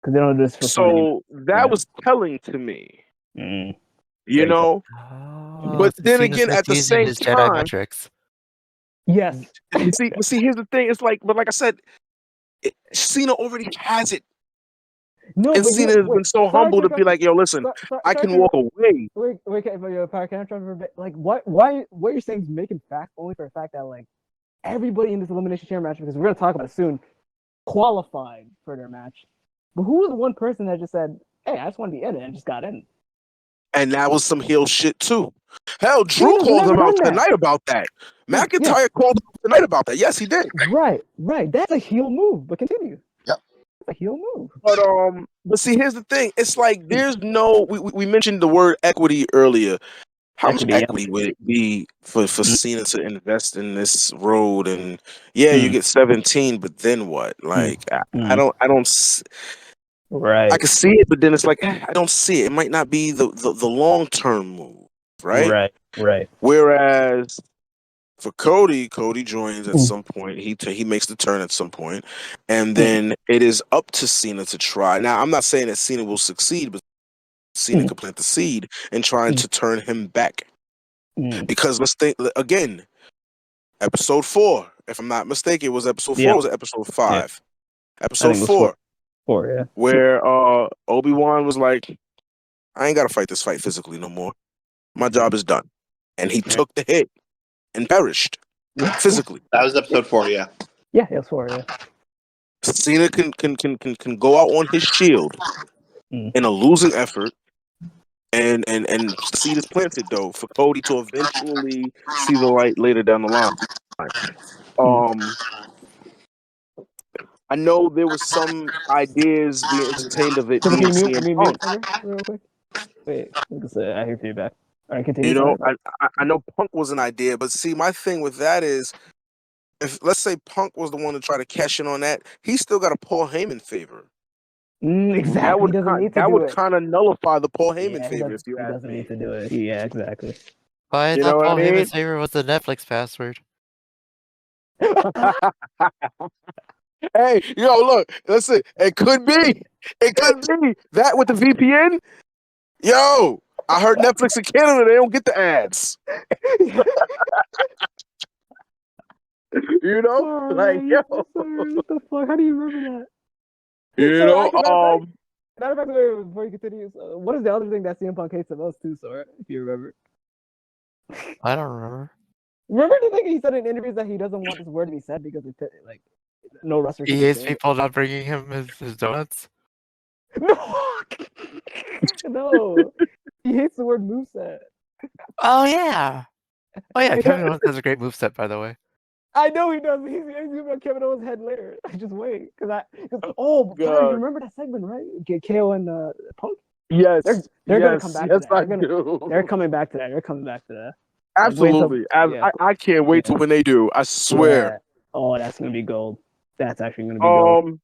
Because they don't do this for so that was telling to me. You know? But then again, at the same his time, Jedi metrics. Yes. see, here's the thing. It's like, but like I said, Cena already has it. No, and but Cena has been so humble to be like, "Yo, listen, I can walk away." Wait, can I interrupt for a bit? Like, what you're saying is making fact only for the fact that like everybody in this Elimination Chamber match, because we're gonna talk about it soon, qualified for their match. But who was the one person that just said, "Hey, I just want to be in it," and just got in? And that was some heel shit too. Hell, Drew called him out tonight about that. McIntyre called him tonight about that. Yes, he did. Right. That's a heel move. But continue. Yep. That's a heel move. But see, here's the thing. It's like there's no. We mentioned the word equity earlier. How much equity would it be for Cena to invest in this road? And you get 17, but then what? Like I don't. Right. I can see it, but then it's like I don't see it. It might not be the long term move, right? Right. Whereas for Cody joins at some point. He makes the turn at some point, and then it is up to Cena to try. Now, I'm not saying that Cena will succeed, but Cena could plant the seed in trying to turn him back. Because let's think again. Episode 4, if I'm not mistaken, it was episode 4. Or was it episode 5? Episode 4. 4, yeah. Where Obi-Wan was like, "I ain't got to fight this fight physically no more. My job is done," and he took the hit and perished physically. That was episode 4, yeah. Yeah, it was 4, yeah. Cena can go out on his shield in a losing effort, and seed is planted though for Cody to eventually see the light later down the line. I know there was some ideas being entertained of it being CM Punk. Real quick. Wait, I hear feedback. All right, continue. You know, I know Punk was an idea, but see, my thing with that is, if let's say Punk was the one to try to cash in on that, he's still got a Paul Heyman favor. Exactly. That would kind of nullify the Paul Heyman favor. If you he ask doesn't me. need to do it. Yeah, exactly. But I thought Paul Heyman's favor was the Netflix password. Hey, look, listen, it could be that with the VPN. Yo, I heard Netflix in Canada, they don't get the ads. What the fuck? How do you remember that? Matter of fact, before you continue, what is the other thing that CM Punk hates the most too, Sora, if you remember? I don't remember. Remember the thing he said in interviews that he doesn't want this word to be said because it's like no wrestler. He hates people not bringing him his donuts. No, he hates the word moveset. Oh yeah, Kevin Owens has a great moveset, by the way. I know he does. He's gonna be on Kevin Owens' head later. Just wait, you remember that segment, right? KO and Punk. Yes, they're gonna come back. Yes, to that. They're coming back to that. Absolutely. I can't wait till when they do. I swear. Yeah. Oh, that's gonna be gold. That's actually gonna be gold.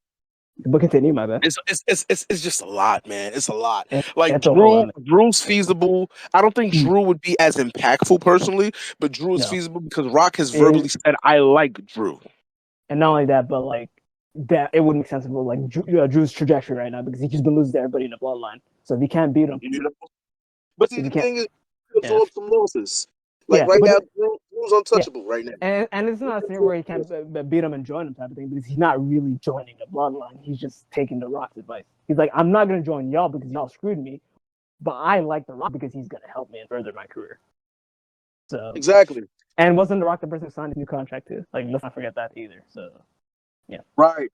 But continue, my bad. It's just a lot, man. It's a lot. It's Drew's feasible. I don't think Drew would be as impactful personally, but Drew is feasible because Rock has verbally said, "I like Drew." And not only that, but like that it wouldn't make sense for like Drew's trajectory right now because he's just been losing to everybody in the bloodline. So if you can't beat him, but see, the thing is, absorb some losses. Like right now, Drew's untouchable right now. And it's not a thing where he can't beat him and join him type of thing because he's not really joining the bloodline. He's just taking the Rock's advice. He's like, I'm not gonna join y'all because y'all screwed me, but I like the Rock because he's gonna help me and further my career. So exactly. And wasn't the Rock the person who signed a new contract too? Like, let's not forget that either. So yeah. Right.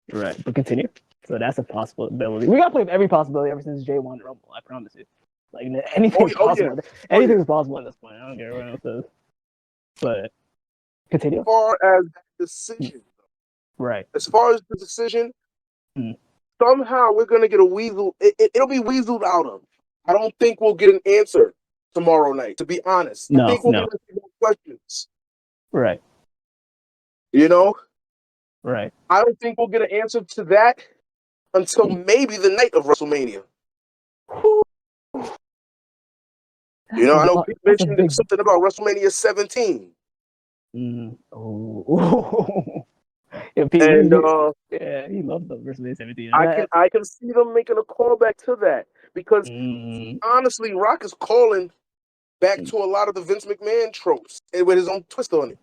But continue. So that's a possibility. We gotta play with every possibility ever since Jay won the Rumble. I promise you. Like anything's possible. Anything's possible at this point. I don't care what else says. But continue. As far as that decision, right? As far as the decision, somehow we're gonna get a weasel. It'll be weaseled out of. I don't think we'll get an answer tomorrow night. To be honest, I think we'll get more questions. Right. You know. Right. I don't think we'll get an answer to that until maybe the night of WrestleMania. You know, I know Pete mentioned something about WrestleMania 17. Oh. Yeah, Pete, and he loves the WrestleMania 17. I can see them making a callback to that because honestly, Rock is calling back to a lot of the Vince McMahon tropes and with his own twist on it.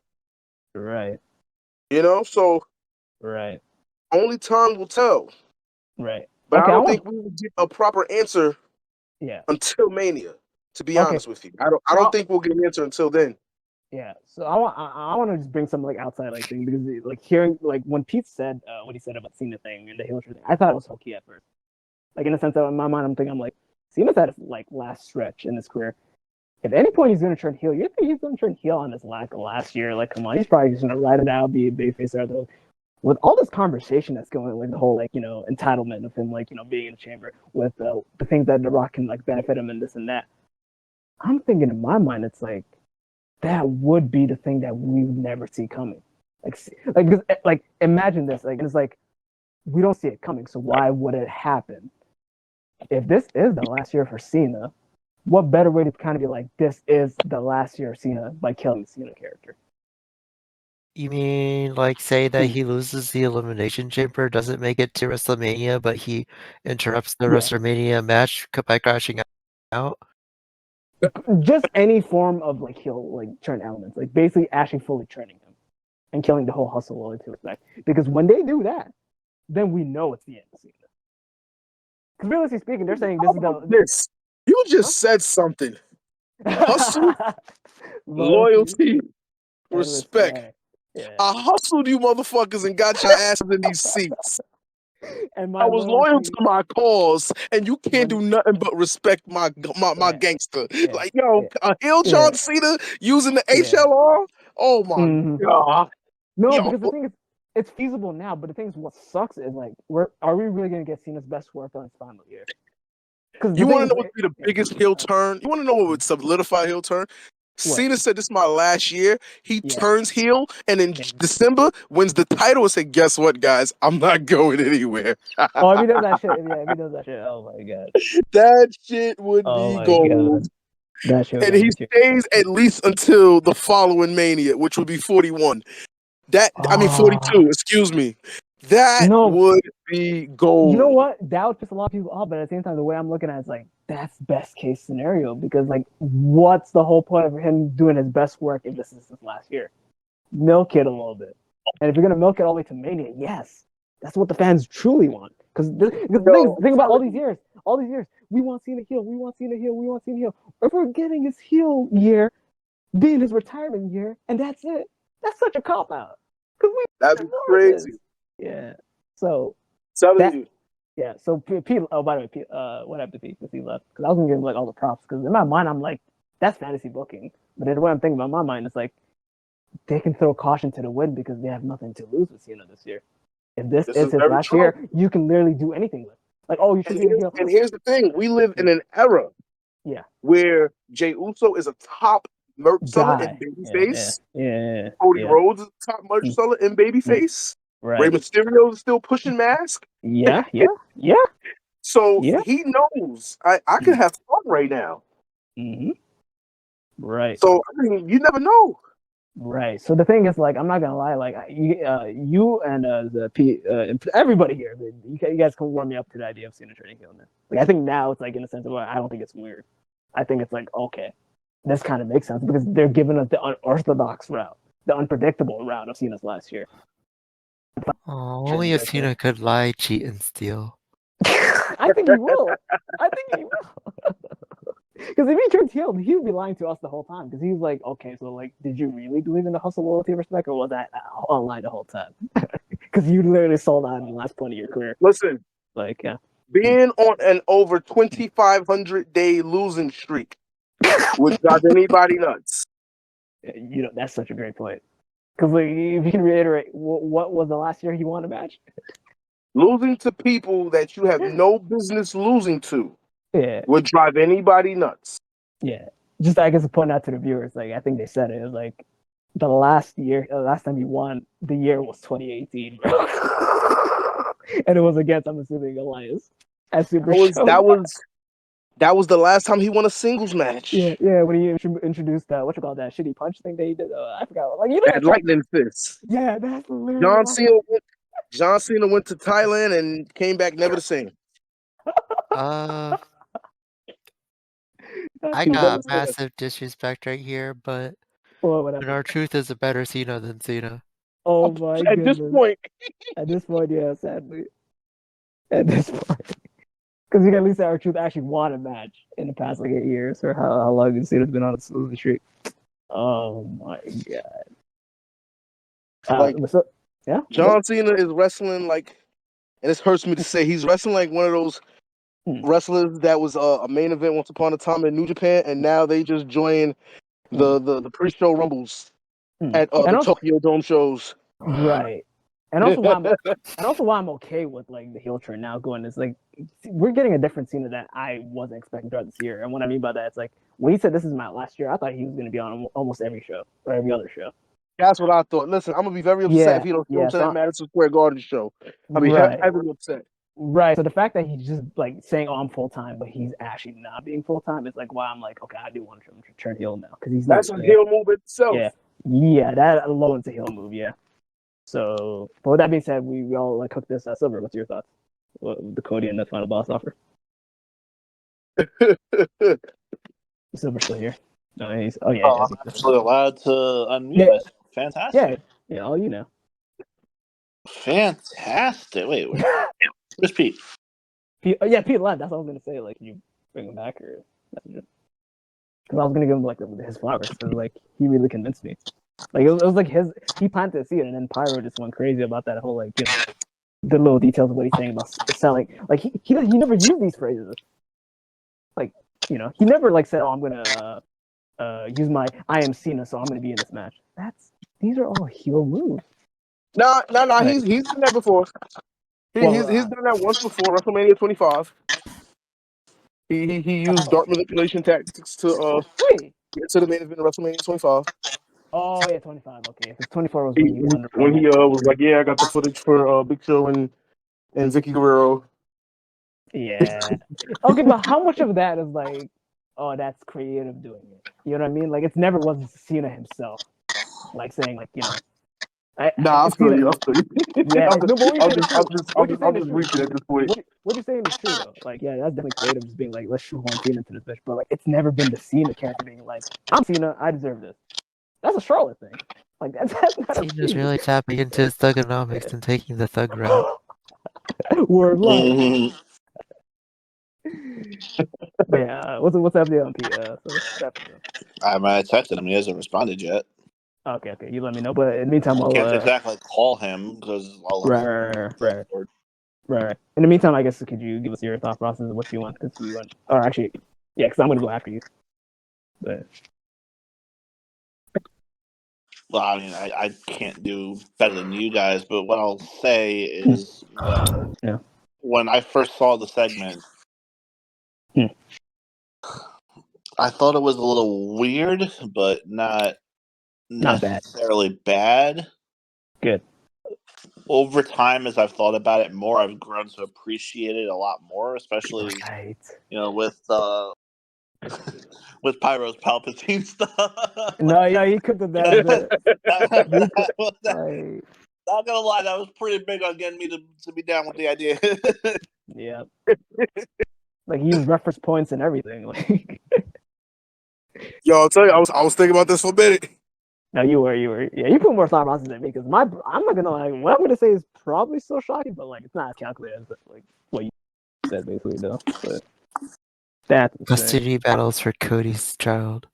Right. You know, so right. Only time will tell. Right. But I don't think we will get a proper answer until Mania, to be honest with you. I don't think we'll get an answer until then. Yeah. So I want to just bring some like outside like thing because like hearing like when Pete said what he said about Cena thing and the heel thing, I thought it was hokey at first. Like in the sense that in my mind I'm like Cena's at his like last stretch in his career. If at any point he's gonna turn heel, you think he's gonna turn heel on this last year? Like, come on, he's probably just gonna ride it out, be a big face there. With all this conversation that's going, like the whole like entitlement of him, like being in the chamber with the things that The Rock can like benefit him and this and that. I'm thinking in my mind, it's like that would be the thing that we would never see coming. Like imagine this, like it's like we don't see it coming, so why would it happen? If this is the last year for Cena, what better way to kind of be like, this is the last year of Cena by killing the Cena character? You mean, like, say that he loses the Elimination Chamber, doesn't make it to WrestleMania, but he interrupts the WrestleMania match by crashing out? Just any form of, like, heel, like, turn elements. Like, basically actually fully turning him and killing the whole hustle loyalty to respect. Because when they do that, then we know it's the end of Cena. Because realistically speaking, they're saying this is the... You just said something. Hustle, loyalty, respect. Yeah. I hustled you motherfuckers and got your asses in these seats. And I was loyal to my cause, and you can't do nothing but respect my gangster. Yeah. Like, a heel John Cena using the HLR? Oh my God. No, because the thing is, it's feasible now, but the thing is, what sucks is, like, are we really going to get Cena's best work on his final year? You want to know what would be the biggest heel turn? You want to know what would solidify heel turn? Cena said, "This is my last year." He turns heel, and in December wins the title and said, "Guess what, guys? I'm not going anywhere." Oh, if he does that shit, if he does that shit, oh my God, that shit would be gold. That shit, and he stays at least until the following Mania, which would be 41. 42. Excuse me. That would be gold. You know what? That would piss a lot of people off, but at the same time, the way I'm looking at it is like, that's best case scenario because, like, what's the whole point of him doing his best work if this is his last year? Milk it a little bit. And if you're going to milk it all the way to Mania, yes, that's what the fans truly want. Because think about all these years, we want Cena heel, we want Cena heel. If we're getting his heel year being his retirement year, and that's it, that's such a cop-out. That'd be crazy. Yeah. So yeah. So Pete. Oh, by the way, Pete. What happened to Pete? Because he left. Because I was gonna give him like all the props. Because in my mind, I'm like, that's fantasy booking. But then what I'm thinking about my mind is like, they can throw caution to the wind because they have nothing to lose with Cena this year. If this is his last year, you can literally do anything with. Like, oh, you should be heel. And here's the thing: we live in an era, where Jey Uso is a top merch seller in babyface. Yeah. Cody Rhodes is a top merch seller in babyface. Right. Rey Mysterio is still pushing mask. Yeah. So he knows I can have fun right now. Mm-hmm. Right. So I mean, you never know. Right. So the thing is, like, I'm not gonna lie, like, you and the P, everybody here, you guys can warm me up to the idea of Cena turning heel now. Like, I think now it's like in a sense of, I don't think it's weird. I think it's like, okay, this kind of makes sense because they're giving us the unorthodox route, the unpredictable route of Cena's last year. Only if Cena could lie, cheat, and steal. I think he will. I think he will. Because if he turns heel, he would be lying to us the whole time. Because he's like, okay, so like, did you really believe in the hustle, loyalty, respect, or was that online the whole time? Because you literally sold out in the last point of your career. Listen, like, yeah, being on an over 2,500 day losing streak would drive anybody nuts. You know, that's such a great point. Because like, if you can reiterate, what was the last year he won a match? Losing to people that you have no business losing to. Yeah, would drive anybody nuts. Yeah, just I guess to point out to the viewers, like I think they said it was like the last time he won, the year was 2018, bro. And it was against, I'm assuming, Elias at Supershow. That was the last time he won a singles match. Yeah, when he introduced what you call that shitty punch thing that he did. I forgot. Like, you know, that lightning fist. Yeah, that's literally John Cena went to Thailand and came back never the same. I got massive disrespect right here, but R-Truth is a better Cena than Cena. Oh my At goodness. At this point, yeah, sadly. At this point. Because you can at least say R-Truth actually won a match in the past like 8 years, or how long Cena's been on a losing streak. Oh my god. Yeah. John Cena is wrestling like, and this hurts me to say, he's wrestling like one of those wrestlers that was a main event once upon a time in New Japan, and now they just join the pre-show rumbles at the Tokyo Dome shows. Right. And also why I'm okay with like the heel turn now going is like we're getting a different Cena that I wasn't expecting throughout this year. And what I mean by that, it's like when he said this is my last year, I thought he was going to be on almost every show or every other show. That's what I thought. Listen, I'm gonna be very upset if he don't show up to that Madison Square Garden show. I'll be heavily upset. Right. So the fact that he's just like saying, "Oh, I'm full time," but he's actually not being full time is like why I'm like, okay, I do want him to turn heel now because he's that's a heel move itself. Yeah, that alone is a heel move. Yeah. So, but with that being said, we all like cooked this Silver. What's your thoughts? The Cody and the final boss offer. Silver's still here. No, I'm actually allowed to unmute myself. Fantastic. Yeah, all you know. Fantastic. Wait. Where's Pete? Pete left. That's what I was gonna say. Like, can you bring him back or message him? Because I was gonna give him like his flowers. Because like he really convinced me. Like it was like he planted a seed, and then Pyro just went crazy about that whole like the little details of what he's saying about selling. Like he never used these phrases. Like he never like said, "Oh, I'm gonna use my I am Cena, so I'm gonna be in this match." These are all heel moves. No. He's done that before. He's done that once before, WrestleMania 25. He used dark manipulation tactics to get to the main event of WrestleMania 25. Oh yeah, 25. Okay, because 24 was when he won the when he was like, "Yeah, I got the footage for Big Show and Vicky Guerrero." Yeah. Okay, but how much of that is like, oh, that's creative doing it? You know what I mean? Like, it's never was Cena himself, like saying like, I'll feel you. Yeah, I'm just reaching at this point. What you're saying is true though. Like, yeah, that's definitely creative, just being like, let's shoehorn Cena into this bitch. But like, it's never been the Cena character being like, I'm Cena, I deserve this. That's a Charlotte thing. Like, that's not Cena's really tapping into his thugonomics and taking the thug route. Word life. But yeah, what's happening on P? I texted him. He hasn't responded yet. Okay. You let me know. But in the meantime, I can't exactly call him because Right. In the meantime, I guess could you give us your thought process of what you want? Because we want, or actually, yeah, because I'm gonna go after you. But well, I mean, I can't do better than you guys. But what I'll say is, when I first saw the segment, I thought it was a little weird, but not necessarily bad. Good. Over time, as I've thought about it more, I've grown to appreciate it a lot more, especially with with Pyro's Palpatine stuff. No, yeah, he cooked it that bit. Not gonna lie, that was pretty big on getting me to be down with the idea. Yeah. Like, he used reference points and everything. Like, Yo, I'll tell you, I was thinking about this for a minute. no, you were. Yeah, you put more thought process than me because I'm not gonna lie. What I'm gonna say is probably still shocking, but like, it's not as calculated as like what you said basically, though. But that's insane. Custody battles for Cody's child.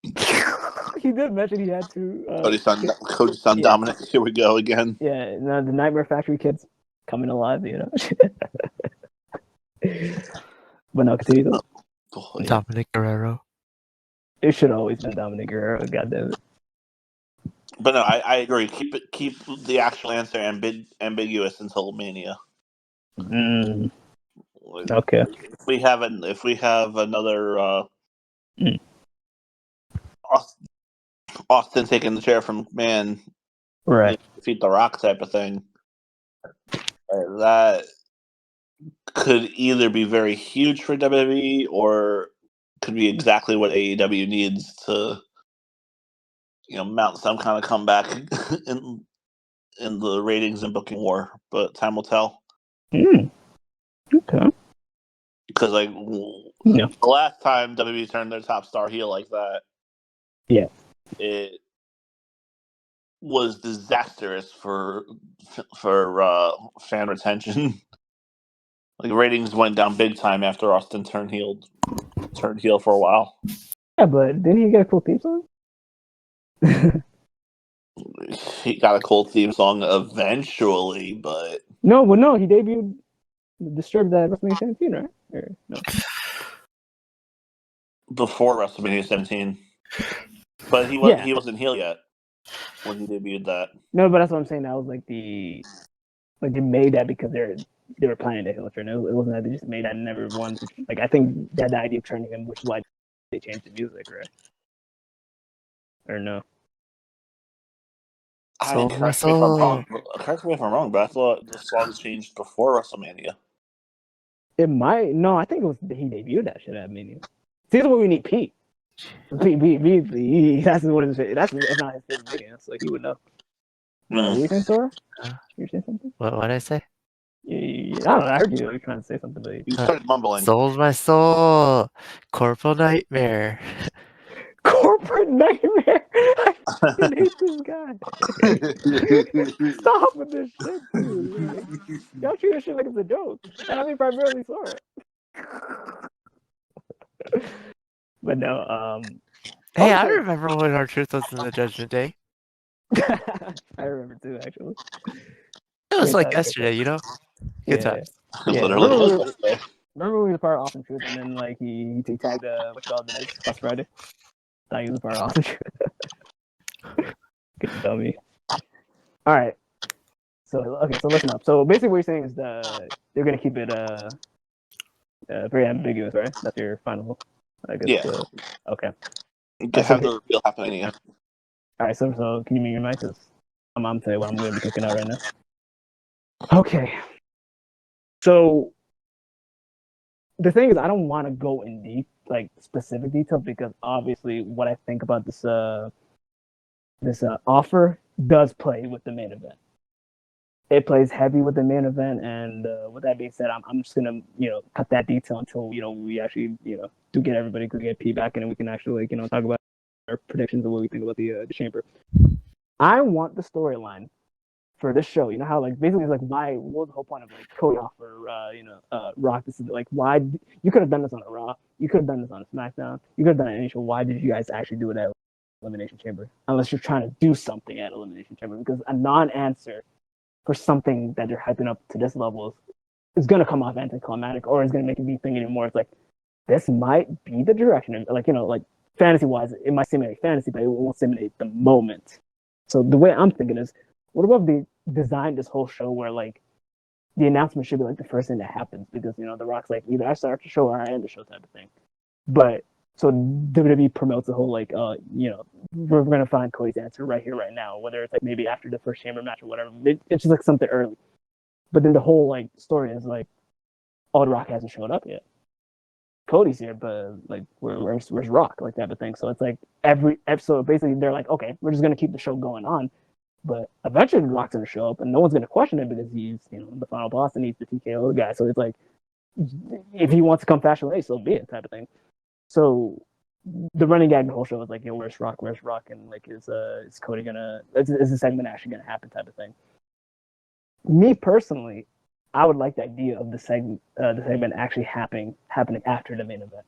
He did mention he had to. Cody's son Dominic. Here we go again. Yeah, no, the Nightmare Factory kids coming alive, you know. But no, continue though. Dominic Guerrero. It should have always been Dominic Guerrero. God damn it. But no, I agree. Keep the actual answer ambiguous until Mania. Okay. If we have another Austin taking the chair from McMahon, right? Defeat the Rock type of thing. That could either be very huge for WWE or could be exactly what AEW needs to, mount some kind of comeback in the ratings and booking war. But time will tell. Okay. Because the last time WWE turned their top star heel like that, it was disastrous for fan retention. Like, ratings went down big time after Austin turned heel for a while. Yeah, but didn't he get a cool theme song? He got a cool theme song eventually, but no, he debuted Disturbed at WrestleMania 17, right? Or no? Before WrestleMania 17, but he wasn't heel yet when he debuted that. No, but that's what I'm saying. That was like they made that because they were planning to heel turn. It wasn't that they just made that and never wanted to. Like, I think they had the idea of turning him, which is why they changed the music, right? Or no? Correct me if I'm wrong, but I thought the song changed before WrestleMania. It might. No, I think it was he debuted that shit at Mania. See, that's what we need, Pete. Pete, that's what that's if not his favorite Mania, so he would know. What were you saying, Sora? You were saying something? What did I say? I don't know. I heard you were trying to say something, but You started mumbling. Sold my soul. Corporal Nightmare. Corporate Nightmare. I hate this guy. Stop with this shit, dude. Like, y'all treat this shit like it's a joke. And I mean, primarily Sora. But no, Hey, I remember when R-Truth was in the Judgment Day. I remember too, actually. It was like yesterday, Good times. Literally. Remember we was part of Awesome Truth, and then like he tagged the Miz last Friday. Thought he was a part of Awesome Truth. Good dummy. All right. So listen up. So basically, what you're saying is they're gonna keep it very ambiguous, right? That's your final. I guess. Yeah. Okay. Have the reveal happening. All right. So can you mute your mic? Cause I'm telling you what I'm gonna be cooking out right now. Okay. So the thing is, I don't want to go in deep, like specific detail, because obviously what I think about this offer does play with the main event. It plays heavy with the main event, and with that being said, I'm just gonna cut that detail until we actually do get everybody to get feedback, and then we can actually talk about our predictions of what we think about the chamber. I want the storyline for this show. You know how basically it's what was the whole point of Cody offer Rock? This is why you could have done this on a Raw, you could have done this on a SmackDown, you could have done it on any show. Why did you guys actually do it at Elimination Chamber? Unless you're trying to do something at Elimination Chamber, because a non-answer for something that they're hyping up to this level is going to come off anticlimactic, or is going to make me think anymore. It's like, this might be the direction. Fantasy-wise, it might simulate fantasy, but it won't simulate the moment. So the way I'm thinking is, what about they design this whole show where the announcement should be the first thing that happens, because The Rock's either I start the show or I end the show type of thing. But so WWE promotes the whole we're gonna find Cody's answer right here, right now, whether it's maybe after the first chamber match or whatever. It's just something early. But then the whole story is The Rock hasn't showed up yet. Cody's here, but like where's Rock, like type of thing. So it's like so basically they're like, okay, we're just gonna keep the show going on, but eventually Rock's gonna show up and no one's gonna question him because he's the final boss and he's the TKO guy. So it's like if he wants to come fashion late, so be it type of thing. So the running gag the whole show is like, where's Rock, and like is Cody gonna is the segment actually gonna happen type of thing. Me personally, I would like the idea of the segment actually happening after the main event.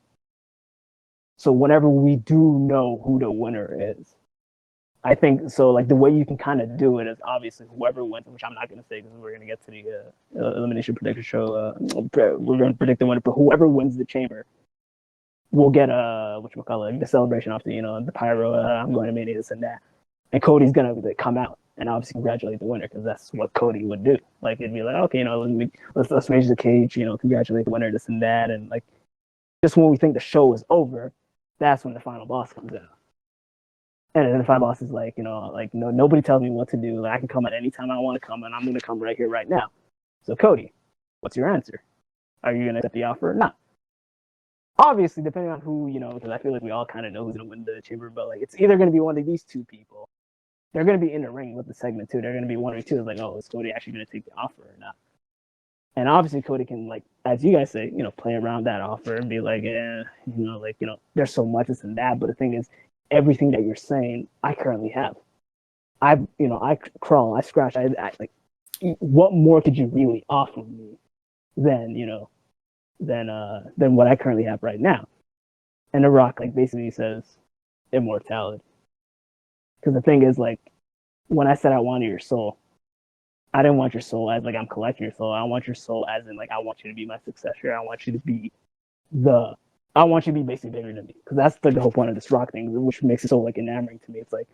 So whenever we do know who the winner is, I think so. Like the way you can kind of do it is obviously whoever wins, which I'm not going to say because we're going to get to the elimination prediction show. We're going to predict the winner, but whoever wins the chamber will get the celebration off the Pyro. I'm going to Mania, this and that, and Cody's going to come out and obviously congratulate the winner because that's what Cody would do. Like it'd be like, okay, let's raise the cage, congratulate the winner, this and that, and like just when we think the show is over, that's when the final boss comes out. And then the final boss is like, no, nobody tells me what to do. Like I can come at any time I want to come, and I'm going to come right here, right now. So Cody, what's your answer? Are you going to accept the offer or not? Obviously, depending on who, because I feel like we all kind of know who's going to win the chamber, but like it's either going to be one of these two people. They're going to be in the ring with the segment too. They're going to be one or two. Like, oh, is Cody actually going to take the offer or not? And obviously, Cody can, like, as you guys say, play around that offer and be like, there's so much this and that. But the thing is, everything that you're saying, I currently have. I crawl, I scratch. I like, what more could you really offer me than what I currently have right now? And The Rock, like, basically says immortality. Because the thing is, like, when I said I wanted your soul, I didn't want your soul as, like, I'm collecting your soul. I want your soul as in, like, I want you to be my successor. I want you to be basically bigger than me. Because that's, like, the whole point of this Rock thing, which makes it so, like, enamoring to me. It's like,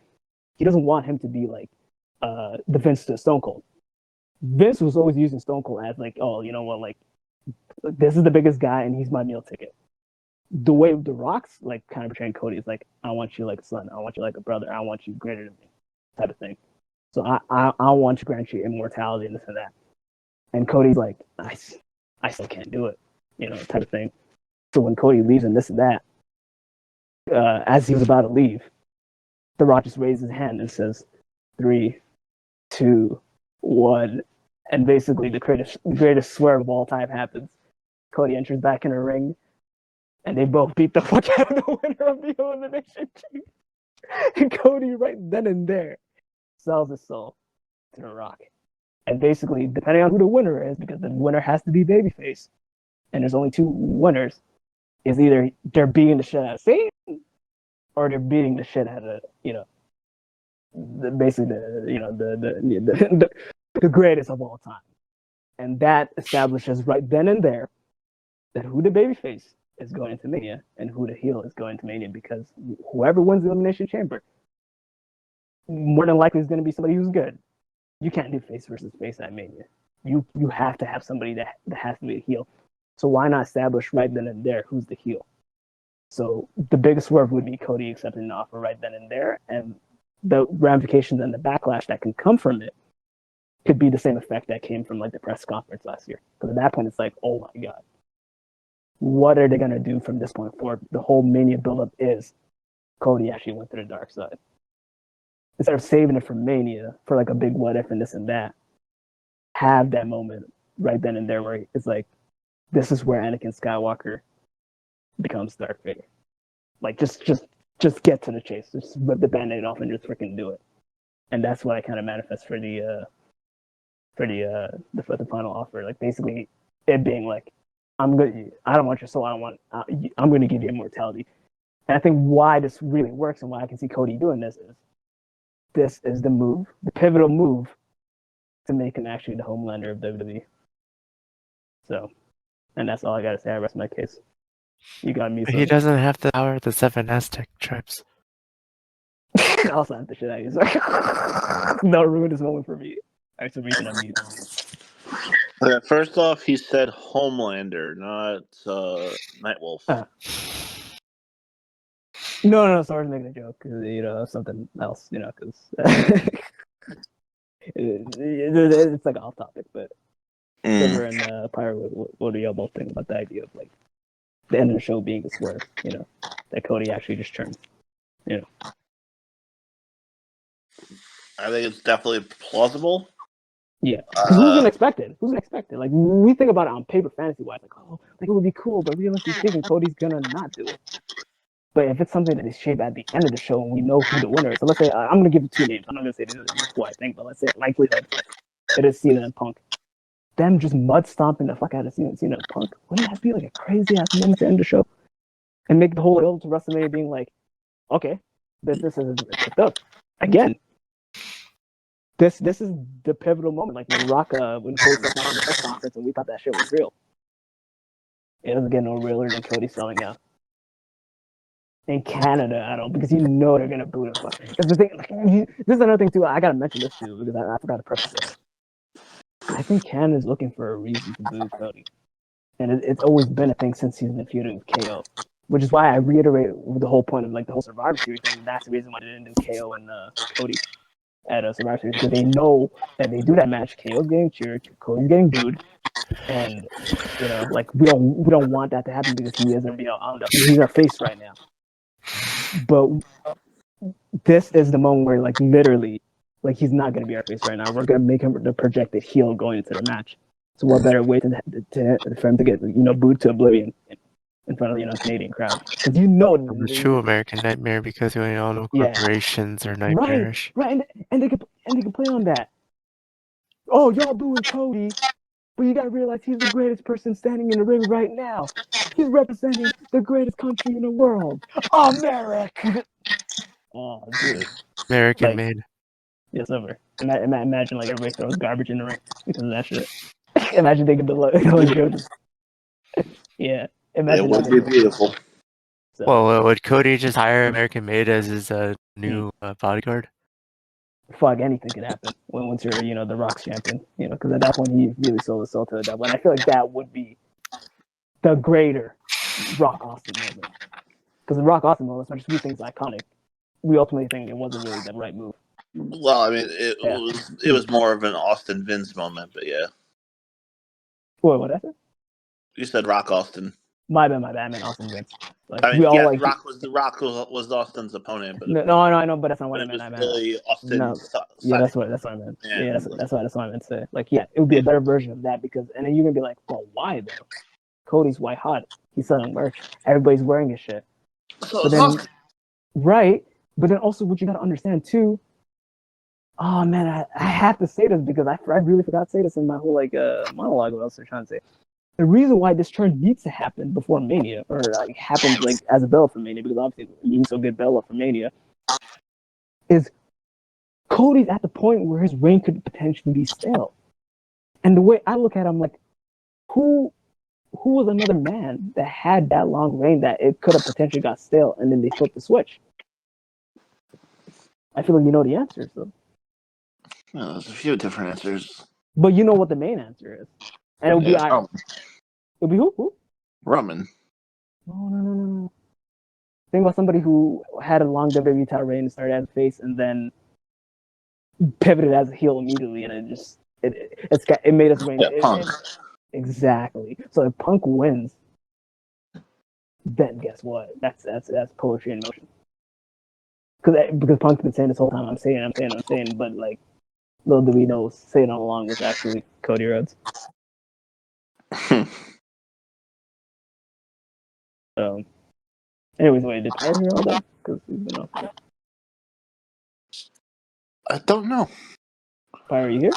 he doesn't want him to be, like, the Vince to Stone Cold. Vince was always using Stone Cold as, like, oh, you know what, like, this is the biggest guy and he's my meal ticket. The way The Rock's, like, kind of portraying Cody is, like, I want you like a son. I want you like a brother. I want you greater than me, type of thing. So I want to grant you immortality and this and that. And Cody's like, I still can't do it, type of thing. So when Cody leaves and this and that, as he was about to leave, The Rock just raised his hand and says, 3, 2, 1. And basically the greatest swear of all time happens. Cody enters back in the ring, and they both beat the fuck out of the winner of the Elimination Chamber. And Cody, right then and there, sells his soul to The Rock. And basically, depending on who the winner is, because the winner has to be babyface, and there's only 2 winners, is either they're beating the shit out of Satan, or they're beating the shit out of, the greatest of all time. And that establishes right then and there that who the babyface is going to Mania and who the heel is going to Mania, because whoever wins the Elimination Chamber, more than likely is going to be somebody who's good. You can't do face versus face at Mania. You have to have somebody that has to be a heel. So why not establish right then and there who's the heel? So the biggest swerve would be Cody accepting the offer right then and there, and the ramifications and the backlash that can come from it could be the same effect that came from, like, the press conference last year. Because at that point, it's like, oh my god, what are they going to do from this point forward? The whole Mania buildup is Cody actually went to the dark side. Instead of saving it for Mania for, like, a big what if and this and that, have that moment right then and there where it's like, this is where Anakin Skywalker becomes Darth Vader. Like, just get to the chase. Just rip the Band-Aid off and just freaking do it. And that's what I kind of manifest for the final offer. Like, basically, it being like, I don't want your soul. I'm going to give you immortality. And I think why this really works and why I can see Cody doing this is the move, the pivotal move to make him actually the Homelander of WWE. So, and that's all I got to say. I rest my case. You got me. He doesn't have the power of the 7 Aztec tribes. I'll slap the shit out of you. Sorry. No, ruin this moment for me. Alright, so reason I'm mute. Okay, first off, he said Homelander, not Nightwolf. No, sorry to make a joke. Something else, because it's like off topic, but Silver and Pyro, what do y'all both think about the idea of, like, the end of the show being a swerve, that Cody actually just turned, I think it's definitely plausible. Yeah, because who's gonna expect it? Who's gonna expect it? Like we think about it on paper, fantasy wise, like it would be cool, but realistically speaking, Cody's gonna not do it. But if it's something that is shaped at the end of the show and we know who the winner is, so let's say I'm gonna give you 2 names. I'm not gonna say this is who I think, but let's say likelihood it is Cena and Punk. Them just mud stomping the fuck out of Cena and Punk. Wouldn't that be like a crazy ass moment to end the show and make the whole build to WrestleMania being like, okay, this is picked up again. This is the pivotal moment, like when Rock, when Cody first announced the press conference, and we thought that shit was real. It doesn't get no realer than Cody selling out in Canada at all, because they're gonna boo the fuck. Because the thing, this is another thing too. I gotta mention this too because I forgot to preface this. I think Canada's looking for a reason to boo Cody, and it's always been a thing since he's been feuding with KO, which is why I reiterate the whole point of like the whole Survivor Series thing. That's the reason why they didn't do KO and Cody at a Survivor Series, because they know that they do that match, KO's getting cheered, Cody's getting booed, and like we don't want that to happen because he is he's our face right now. But this is the moment where like literally, like he's not gonna be our face right now. We're gonna make him the projected heel going into the match. So what better way for him to get booed to oblivion in front of a Canadian crowd, because The true American nightmare, because we all know corporations are nightmarish. Right, and they can play on that. Oh, y'all booing Cody, but you gotta realize he's the greatest person standing in the ring right now. He's representing the greatest country in the world, America. Oh, dude, American made. Yes, ever. Imagine like everybody throws garbage in the ring because of that shit. Imagine they get the look good. Yeah, imagine it would be beautiful. So, well, would Cody just hire American Made as his new bodyguard? Fuck, anything could happen once you're, the Rock's champion, because at that point he really sold his soul to the devil, and I feel like that would be the greater Rock Austin moment. Because the Rock Austin moment, as much as we think is iconic, we ultimately think it wasn't really the right move. Well, I mean, it was more of an Austin Vince moment, but yeah. What I said? You said Rock Austin. My bad. I meant Austin Vince. Like, I mean, yes, Rock was Austin's opponent, but no, I know, but that's not what I meant. I meant really Austin. No, yeah, that's what I meant. Yeah, that's what I meant to say. Like, yeah, it would be a better version of that, because, and then you're gonna be like, well, why though? Cody's white hot. He's selling merch. Everybody's wearing his shit. So but then, right, but then also what you gotta understand too. Oh man, I have to say this because I really forgot to say this in my whole monologue. What else I was trying to say? The reason why this turn needs to happen before Mania, or like happens like as a build for Mania, because obviously it needs a good build up for Mania, is Cody's at the point where his reign could potentially be stale. And the way I look at him, like, who was another man that had that long reign that it could have potentially got stale, and then they flipped the switch? I feel like you know the answers, though. Well, there's a few different answers. But you know what the main answer is. And it would be Iron. It would be who? Roman. No. Think about somebody who had a long WWE title reign and started as a face and then pivoted as a heel immediately, and it made us reign. Yeah, Punk. Exactly. So if Punk wins, then guess what? That's poetry in motion. Because Punk's been saying this whole time, I'm saying, but like, little do we know, saying all along was actually Cody Rhodes. So, anyways, wait, did Pyro hear all that? Because he's been off. I don't know. Pyro, you here?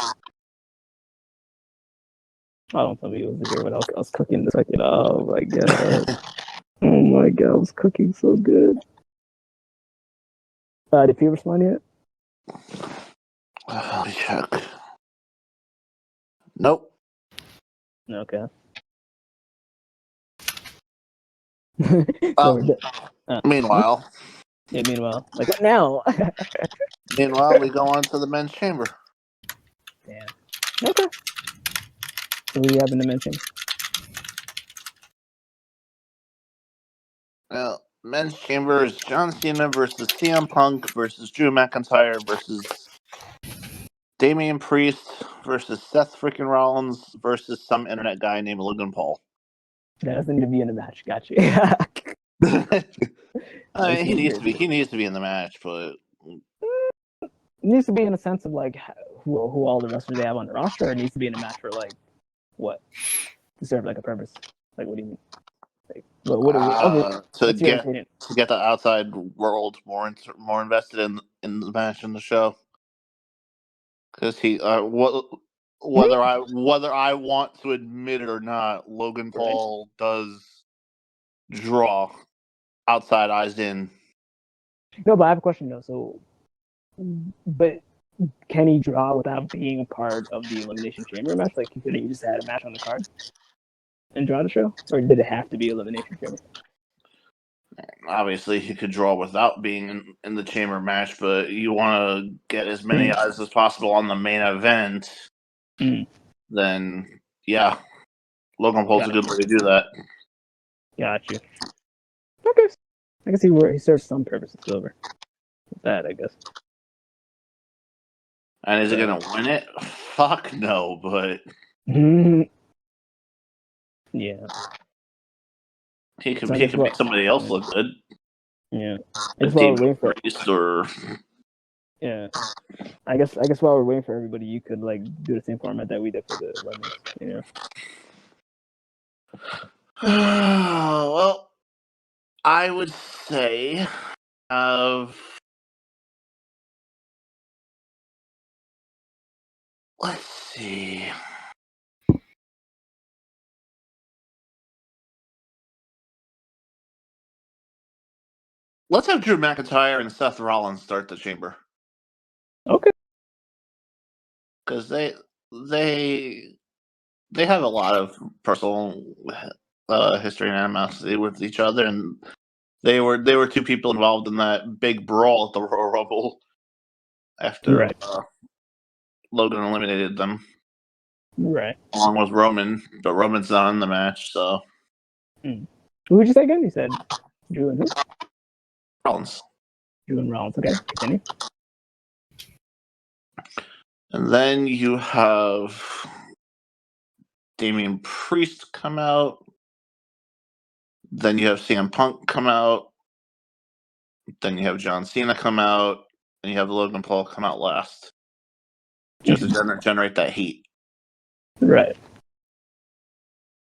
I don't tell me he was here, but I was cooking this. Oh my god. Oh my god, I was cooking so good. Did he respond yet? Let me check. Nope. Okay. Meanwhile. Yeah, meanwhile. Like, what now? Meanwhile, we go on to the men's chamber. Damn. Okay. So we have in the men's chamber. Well, men's chamber is John Cena versus CM Punk versus Drew McIntyre versus Damian Priest versus Seth freaking Rollins versus some internet guy named Logan Paul. That doesn't need to be in the match. Gotcha. I mean, he needs to be. He needs to be in the match, but it needs to be in a sense of like who all the wrestlers they have on the roster. Or it needs to be in a match for like what to serve like a purpose. Like what do you mean? Like to get the outside world more invested in the match and the show. Because whether I want to admit it or not, Logan Paul does draw outside eyes in. No, but I have a question though. So, but can he draw without being a part of the Elimination Chamber match? Like, could he just had a match on the card and draw the show, or did it have to be Elimination Chamber? Obviously, he could draw without being in the chamber match, but you want to get as many eyes as possible on the main event. Then, yeah, Logan Paul's a good way to do that. Got you. Okay, I guess he serves some purpose of Silver. With that, I guess. And is he gonna win it? Fuck no, but yeah, he could make somebody else look good. Yeah, I guess while we're waiting for yeah, I guess while we're waiting for everybody, you could like do the same format that we did for the women's. Yeah. Well, I would say let's see. Let's have Drew McIntyre and Seth Rollins start the chamber. Okay. Because they have a lot of personal history and animosity with each other, and they were two people involved in that big brawl at the Royal Rumble after Logan eliminated them. Right. Along with Roman, but Roman's not in the match, so. Who would you say again? You said Drew and who? Rollins. Drew and Rollins. Okay, continue. And then you have Damian Priest come out. Then you have CM Punk come out. Then you have John Cena come out. And you have Logan Paul come out last. Just to generate that heat. Right.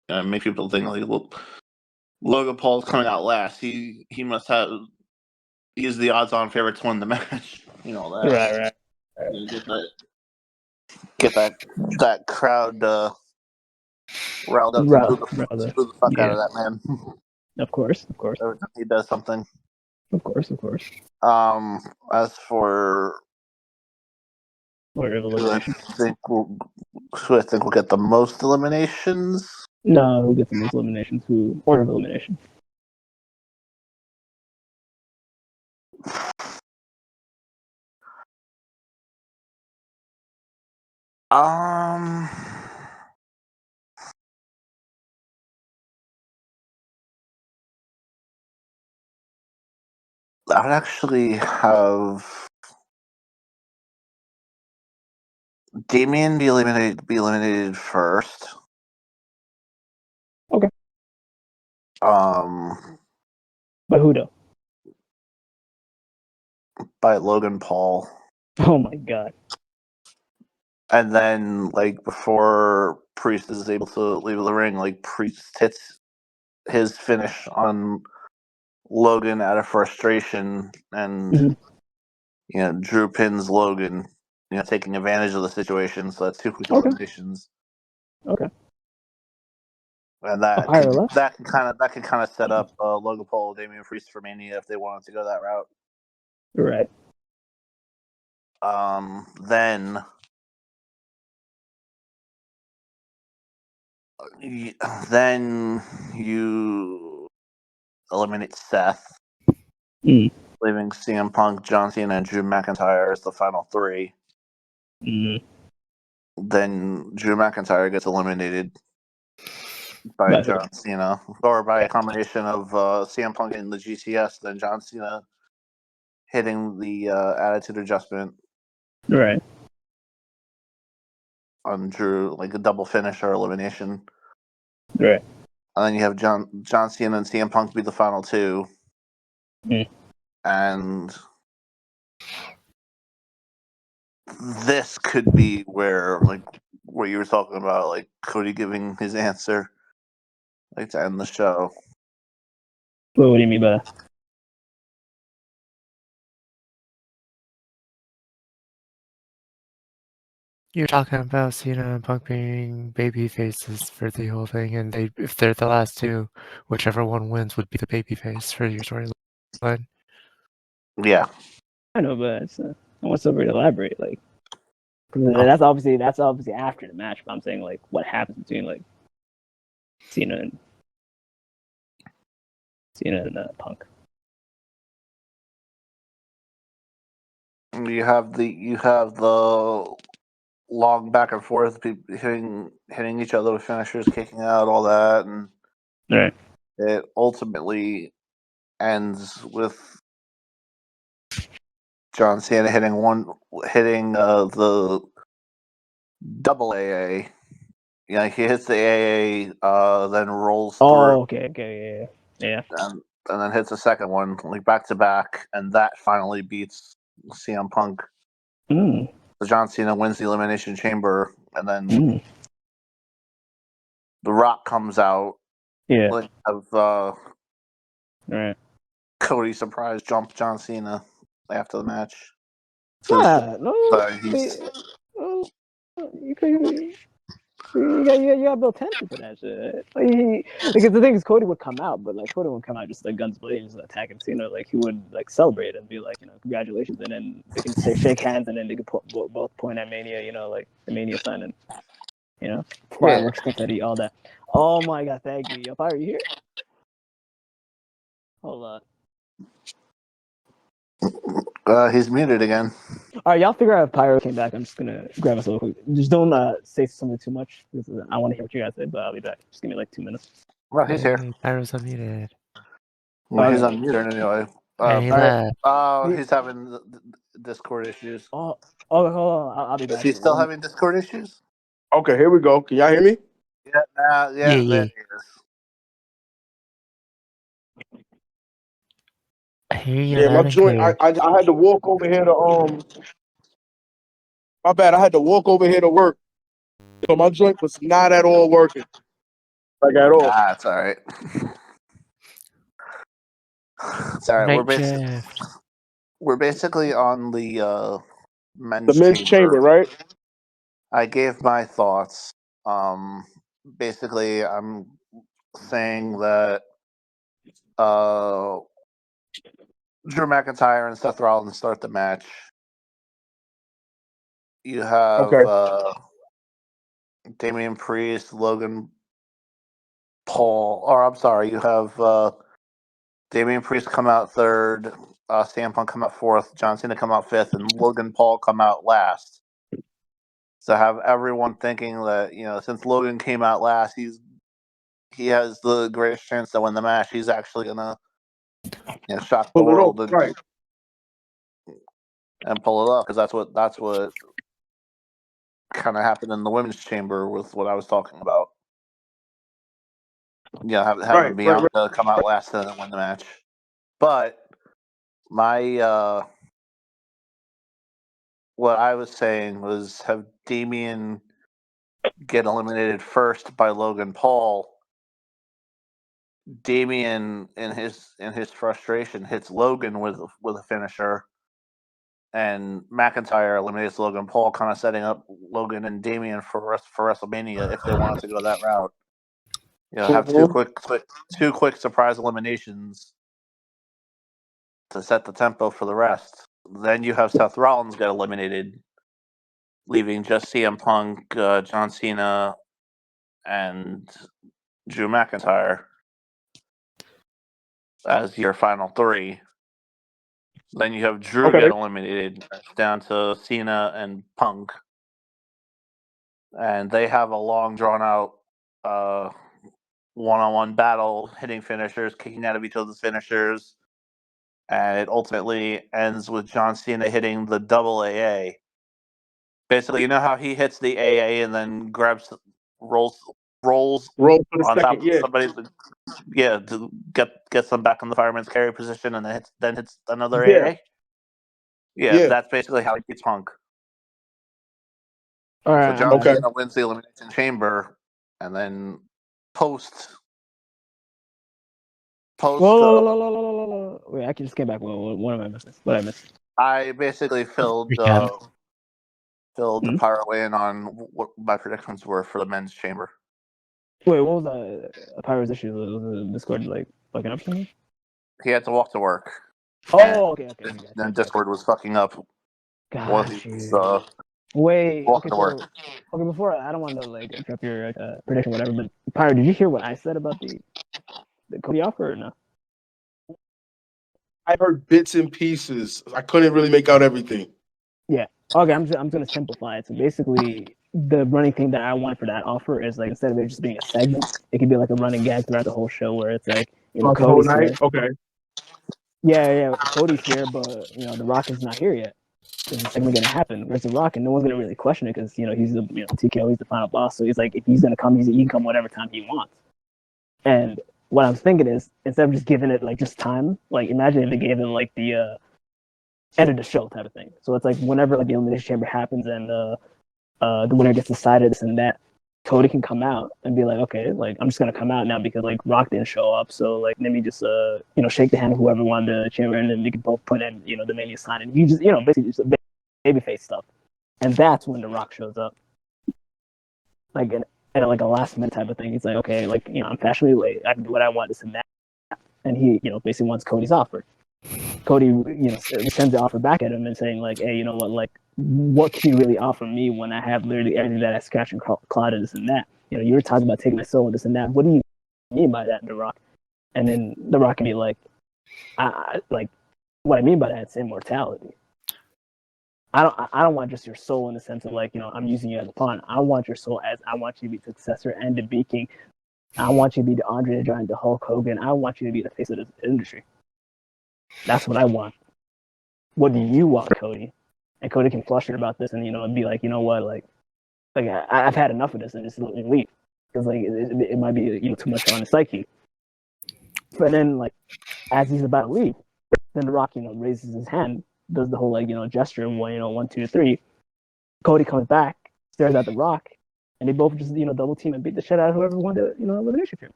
And make people think like, Logan Paul's coming out last. He must have. He's the odds-on favorite to win the match. You know that. Right. Get that crowd riled up to boo the fuck out of that man. Of course. Every time he does something. Of course. As for elimination, I think we'll get the most eliminations. No, who gets the most eliminations? Who order of elimination? I would actually have Damian be eliminated first. Okay. By who though? By Logan Paul. Oh my god. And then, like, before Priest is able to leave the ring, like, Priest hits his finish on Logan out of frustration, and Drew pins Logan, taking advantage of the situation. So that's 2 quick eliminations. Okay. And that can kind of set up Logan Paul, Damian Priest for Mania if they wanted to go that route. Right. Then you eliminate Seth, leaving CM Punk, John Cena, and Drew McIntyre as the final 3. Then Drew McIntyre gets eliminated by John Cena, or by a combination of CM Punk and the GTS, then John Cena hitting the Attitude Adjustment. Right. On Drew, like a double finish or elimination. Right. and then you have John Cena and CM Punk be the final two, and this could be where, like, what you were talking about, like Cody giving his answer, like, to end the show. What do you mean by that? You're talking about Cena and Punk being baby faces for the whole thing, and if they're the last two, whichever one wins would be the baby face for your storyline. Yeah, I know, but I want somebody to elaborate. Like, that's obviously after the match. But I'm saying, like, what happens between like Cena and Punk. you have the long back and forth, hitting each other with finishers, kicking out, all that, and Right. it ultimately ends with John Cena hitting the double AA. Yeah, he hits the AA, then rolls through. Oh, okay, yeah. And then hits a second one, like back to back, and that finally beats CM Punk. So John Cena wins the Elimination Chamber, and then The Rock comes out. Yeah. Like, of Right. Cody surprise jump John Cena after the match. No. You got build tension for that shit. Because the thing is, Cody would come out, but like Cody wouldn't come out just like guns blazing, just attacking Cena. Like he would like celebrate and be like, congratulations, and then they can say shake hands, and then they could both point at Mania, like the Mania sign, and fireworks, confetti, all that. Oh my god, thank you. Yo, Pyro, are you here? Hold on. He's muted again. All right, y'all figure out if Pyro came back. I'm just gonna grab us a little quick. Just don't say something too much. I want to hear what you guys say, but I'll be back. Just give me like 2 minutes. Well, he's here. Pyro's unmuted. Well, he's unmuted anyway. And he left. He's having Discord issues. Hold on. I'll be back. Is he still having Discord issues? Okay, here we go. Can y'all hear me? Yeah, there he is. I hear you. Yeah, my joint. I had to walk over here to My bad. I had to walk over here to work, so my joint was not at all working, like at all. That's all right. It's all right. We're basically on the men's chamber, right? I gave my thoughts. Basically, I'm saying that Drew McIntyre and Seth Rollins start the match. You have Damian Priest, Logan Paul, or I'm sorry, you have Damian Priest come out third, CM Punk come out fourth, John Cena come out fifth, and Logan Paul come out last. So have everyone thinking that, since Logan came out last, he has the greatest chance to win the match. He's actually gonna shock the world and pull it off, because that's what kind of happened in the women's chamber with what I was talking about. Having Bianca come out last and then win the match. But my what I was saying was have Damian get eliminated first by Logan Paul. Damian, in his frustration, hits Logan with a finisher, and McIntyre eliminates Logan Paul, kind of setting up Logan and Damian for WrestleMania if they wanted to go that route. Have two quick surprise eliminations to set the tempo for the rest. Then you have Seth Rollins get eliminated, leaving just CM Punk, John Cena, and Drew McIntyre as your final three. Then you have Drew get eliminated, down to Cena and Punk. And they have a long, drawn-out one-on-one battle, hitting finishers, kicking out of each other's finishers. And it ultimately ends with John Cena hitting the double AA. Basically, you know how he hits the AA and then rolls rolls Roll for the on top second, of somebody. To get them back in the fireman's carry position, and then hits another Yeah. AA. Yeah, Yeah. that's basically how he beats Punk. All So right, John Okay. Cena wins the Elimination Chamber, and then post. Wait, I just came back. What am I missing? What I missed? I basically filled Recap. the Pyro in on what my predictions were for the men's chamber. Wait, what was the Pyro's issue? Was the Discord like fucking up something? He had to walk to work. Oh, okay. Then Discord was fucking up. Got you. Wait, okay, before I don't want to like interrupt your prediction, whatever. But Pyro, did you hear what I said about the Cody offer or no? I heard bits and pieces. I couldn't really make out everything. Yeah. Okay, I'm gonna simplify it. So basically, the running thing that I want for that offer is like instead of it just being a segment, it could be like a running gag throughout the whole show where it's like Cody's here. Okay. Yeah, Cody's here, but The Rock is not here yet. Is the segment gonna happen? Where's The Rock? And no one's gonna really question it because he's the TKO, he's the final boss. So he's like, if he's gonna come, he can come whatever time he wants. And what I'm thinking is instead of just giving it like just time, like imagine if they gave him like the end of the show type of thing. So it's like whenever like the Elimination Chamber happens and the winner gets decided, this and that, Cody can come out and be like, okay, like I'm just gonna come out now because like Rock didn't show up, so like let me just shake the hand of whoever won the chamber, and then we can both put in the Mania sign, and you just basically just babyface stuff, and that's when the Rock shows up, like at like a last minute type of thing. He's like, okay, like I'm fashionably late, I can do what I want, this and that, and he basically wants Cody's offer. Cody sends the offer back at him and saying like, hey, you know what, like what can you really offer me when I have literally everything that I scratch and clawed and this and that? You were talking about taking my soul and this and that. What do you mean by that, The Rock? And then The Rock can be like, like what I mean by that is immortality. I don't want just your soul in the sense of like, I'm using you as a pawn. I want your soul as I want you to be the successor and to be king. I want you to be the Andre the Giant, the Hulk Hogan. I want you to be the face of this industry. That's what I want. What do you want, Cody? And Cody can fluster about this and be like, you know what, like I've had enough of this and just let me leave because like it might be too much on his psyche. But then like as he's about to leave, then The Rock raises his hand, does the whole like gesture of 1, 2, 3. Cody comes back, stares at The Rock, and they both just double team and beat the shit out of whoever won the elimination chamber.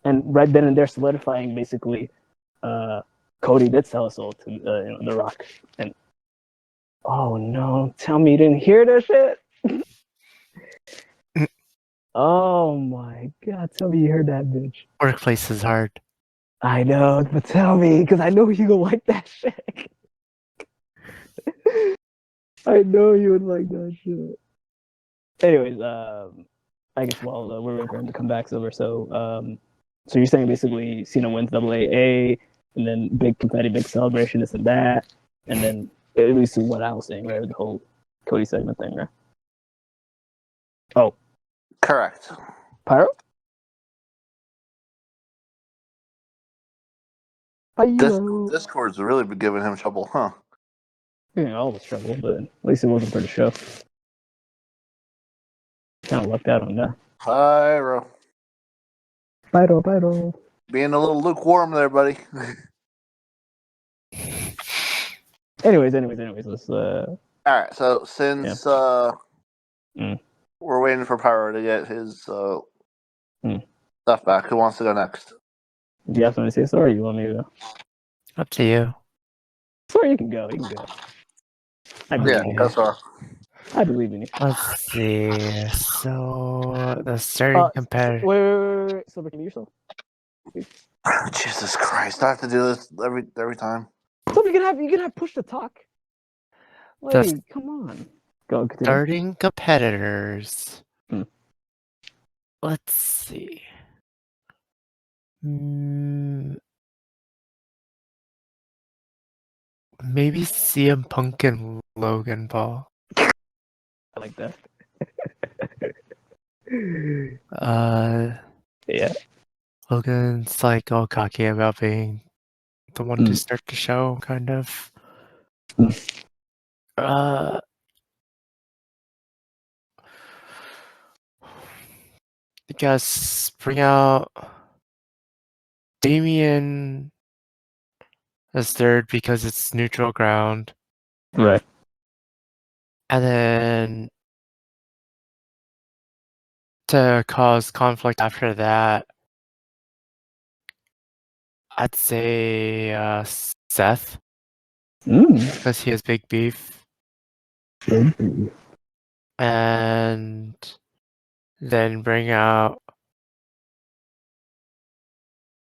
And right then and there, solidifying basically. Cody did sell his soul to The Rock, and oh no, tell me you didn't hear that shit. Oh my god, tell me you heard that, bitch. Workplace is hard. I know, but tell me, because I know you would like that shit. I know you would like that shit. Anyways, I guess we're waiting for him to come back, Silver. So you're saying basically Cena wins AAA, and then big confetti, big celebration, this and that, and then at least what I was saying, right? The whole Cody segment thing, right? Oh, correct. Pyro. Discord's really been giving him trouble, huh? All this trouble, but at least it wasn't for the show. Kind of lucked out on that. Pyro. Being a little lukewarm there, buddy. Anyways, let's all right, so since we're waiting for Pyro to get his stuff back, who wants to go next? Do you have something to say, Sora? You want me to go? Up to you. Sora, you can go. I believe in you. Go Sora. I believe in you. Let's see. So the starting competitor. Wait. Silver, can you yourself? Please. Jesus Christ! I have to do this every time. Silver, you can have push to talk. Like, come on. Go. Continue. Starting competitors. Let's see. Maybe CM Punk and Logan Paul. I like that. Yeah. Logan's like all cocky about being the one to start the show, kind of. guess bring out Damien as third because it's neutral ground. Right. And then to cause conflict after that, I'd say Seth because he has big beef. And then bring out,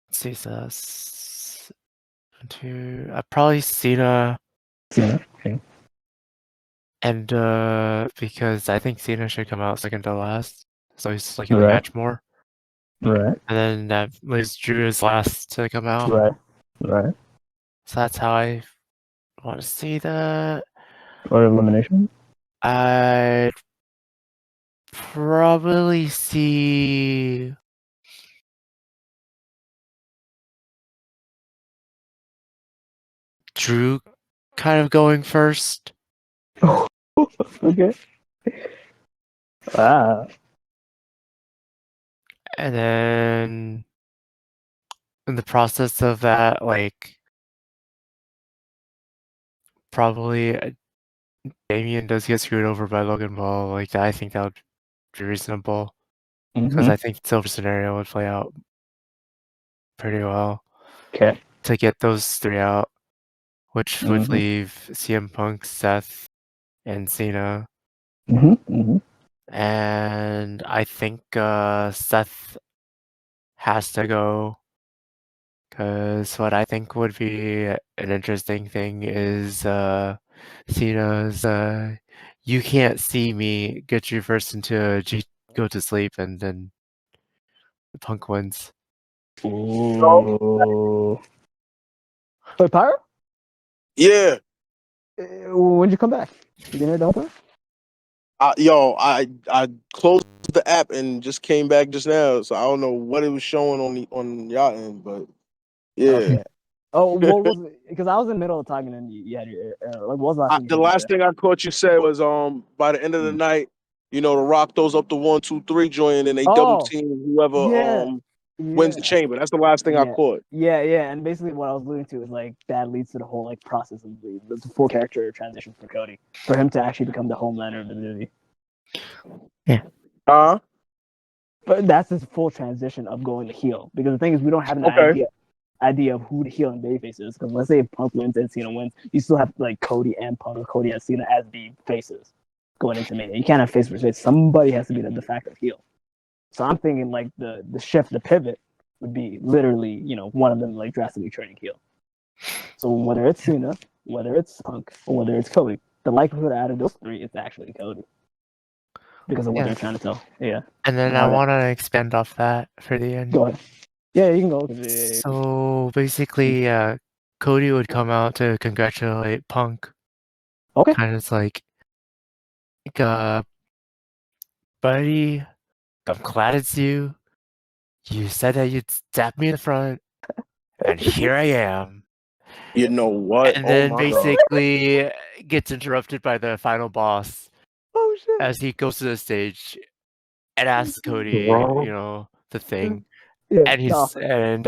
let's see, probably Cena. Okay. And because I think Cena should come out second to last, so he's like in the Right. match more. Right. And then that leaves Drew as last to come out. Right. Right. So that's how I want to see that. Or elimination. I'd probably see Drew kind of going first. Okay. Wow. And then in the process of that, like probably Damien does get screwed over by Logan Paul. Like I think that would be reasonable because I think Silver scenario would play out pretty well. Okay. To get those three out, which would leave CM Punk, Seth, and Cena. And I think Seth has to go because what I think would be an interesting thing is Cena's "You can't see me" get you first into a go to sleep, and then Punk wins. Ooh. Wait, Pyro? Yeah. When'd you come back? You been here the whole time? I closed the app and just came back just now, so I don't know what it was showing on y'all end, but yeah. Okay. Oh, what was it? Because I was in the middle of talking and you had your like, what was the last thing you The heard me last say? thing I caught you said was by the end of the night, The Rock throws up the 1-2-3 joint and they double Oh, team whoever yeah. wins the chamber. That's the last thing I caught. Yeah, and basically what I was alluding to is like that leads to the whole like process of the full character transition for Cody, for him to actually become the Homelander of the movie. Yeah. But that's his full transition of going to heel. Because the thing is, we don't have an idea of who the heel and babyface is. Because let's say if Punk wins and Cena wins, you still have like Cody and Punk or Cody and Cena as the faces going into Mania. You can't have face versus face. Somebody has to be the de facto heel. So I'm thinking like the shift, the pivot would be literally, one of them like drastically turning heel. So whether it's Cena, whether it's Punk, or whether it's Cody, the likelihood out of those three is actually Cody. Because of what they're trying to tell. Yeah. And then I want to expand off that for the end. Go ahead. Yeah, you can go. So basically, Cody would come out to congratulate Punk. Okay. Kind of like, buddy, I'm glad it's you. You said that you'd stab me in the front, and here I am. You know what? And Oh then my God. basically gets interrupted by the final boss. Oh shit! As he goes to the stage and asks Cody, the thing, and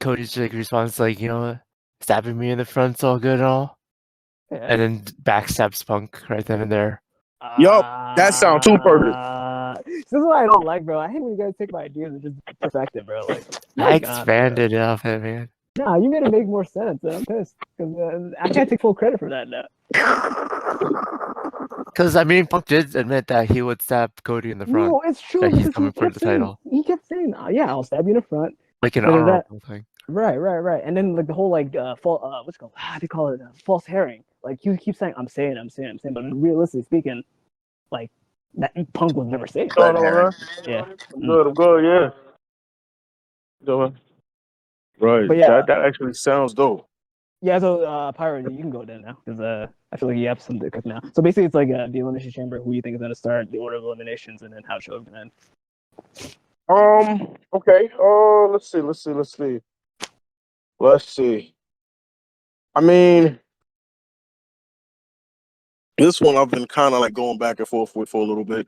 Cody's like responds like, stabbing me in the front's all good and all, and then backstabs Punk right then and there. Yup, that sounds too perfect. This is what I don't like, bro. I hate when you guys take my ideas and just perfect it, bro. Like, I expanded it off it, man. Nah, you made it make more sense. I'm pissed because I can't take full credit for that now. Because Punk did admit that he would stab Cody in the front. No, it's true. That he's coming for the title. He kept saying, "Yeah, I'll stab you in the front." Like an honorable thing. Right. And then like the whole like what's it called? How do you call it? False herring. Like you keep saying, I'm saying, but realistically speaking, like that Punk was never saying. No. Yeah. I'm good. Yeah. Right. But yeah, that actually sounds dope. Yeah, so Pyro, you can go then now because I feel like you have something to cook now. So basically, it's like the elimination chamber. Who you think is going to start, the order of eliminations, and then how show going to end. Okay. Let's see. I mean, this one I've been kind of like going back and forth with for a little bit.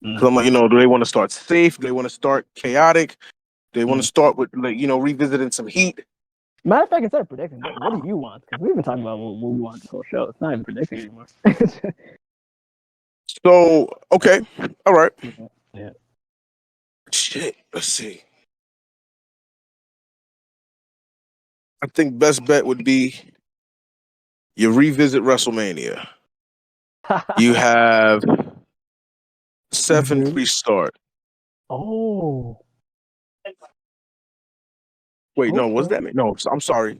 Because I'm like, do they want to start safe? Do they want to start chaotic? Do they want to start with revisiting some heat? Matter of fact, instead of predicting, what do you want? Because we've been talking about what we want this whole show. It's not even predicting anymore. So, okay. All right. Yeah. Shit. Let's see. I think best bet would be you revisit WrestleMania. You have Seth and Priest start. Oh. Wait, no, was that? No, I'm sorry.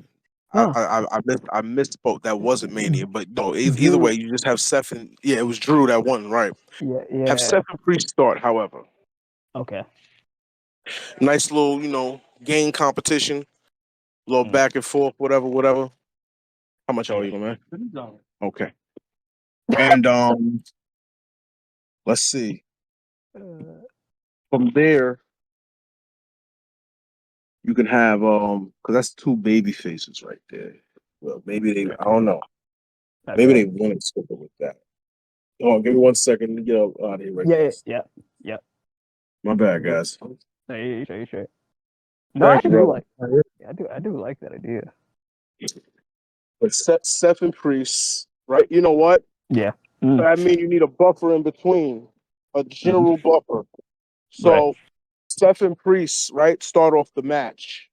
Huh. I misspoke. That wasn't Mania, but no. Either way, you just have Seth and it was Drew that won, right? Yeah. Have Seth and Priest start. However, Okay. nice little game competition, little back and forth, whatever. How much are you, man? Okay. And let's see. From there, you can have because that's two baby faces right there. Well, maybe they I don't know. Maybe they want to stick with that. Oh, give me 1 second to get out of here. Right Yeah. My bad, guys. No, you sure. No, I do like. I do like that idea. But Seth and Priest, right? You know what? Yeah. I mean, you need a buffer in between, a general buffer. So Seth and Priest, right, start off the match.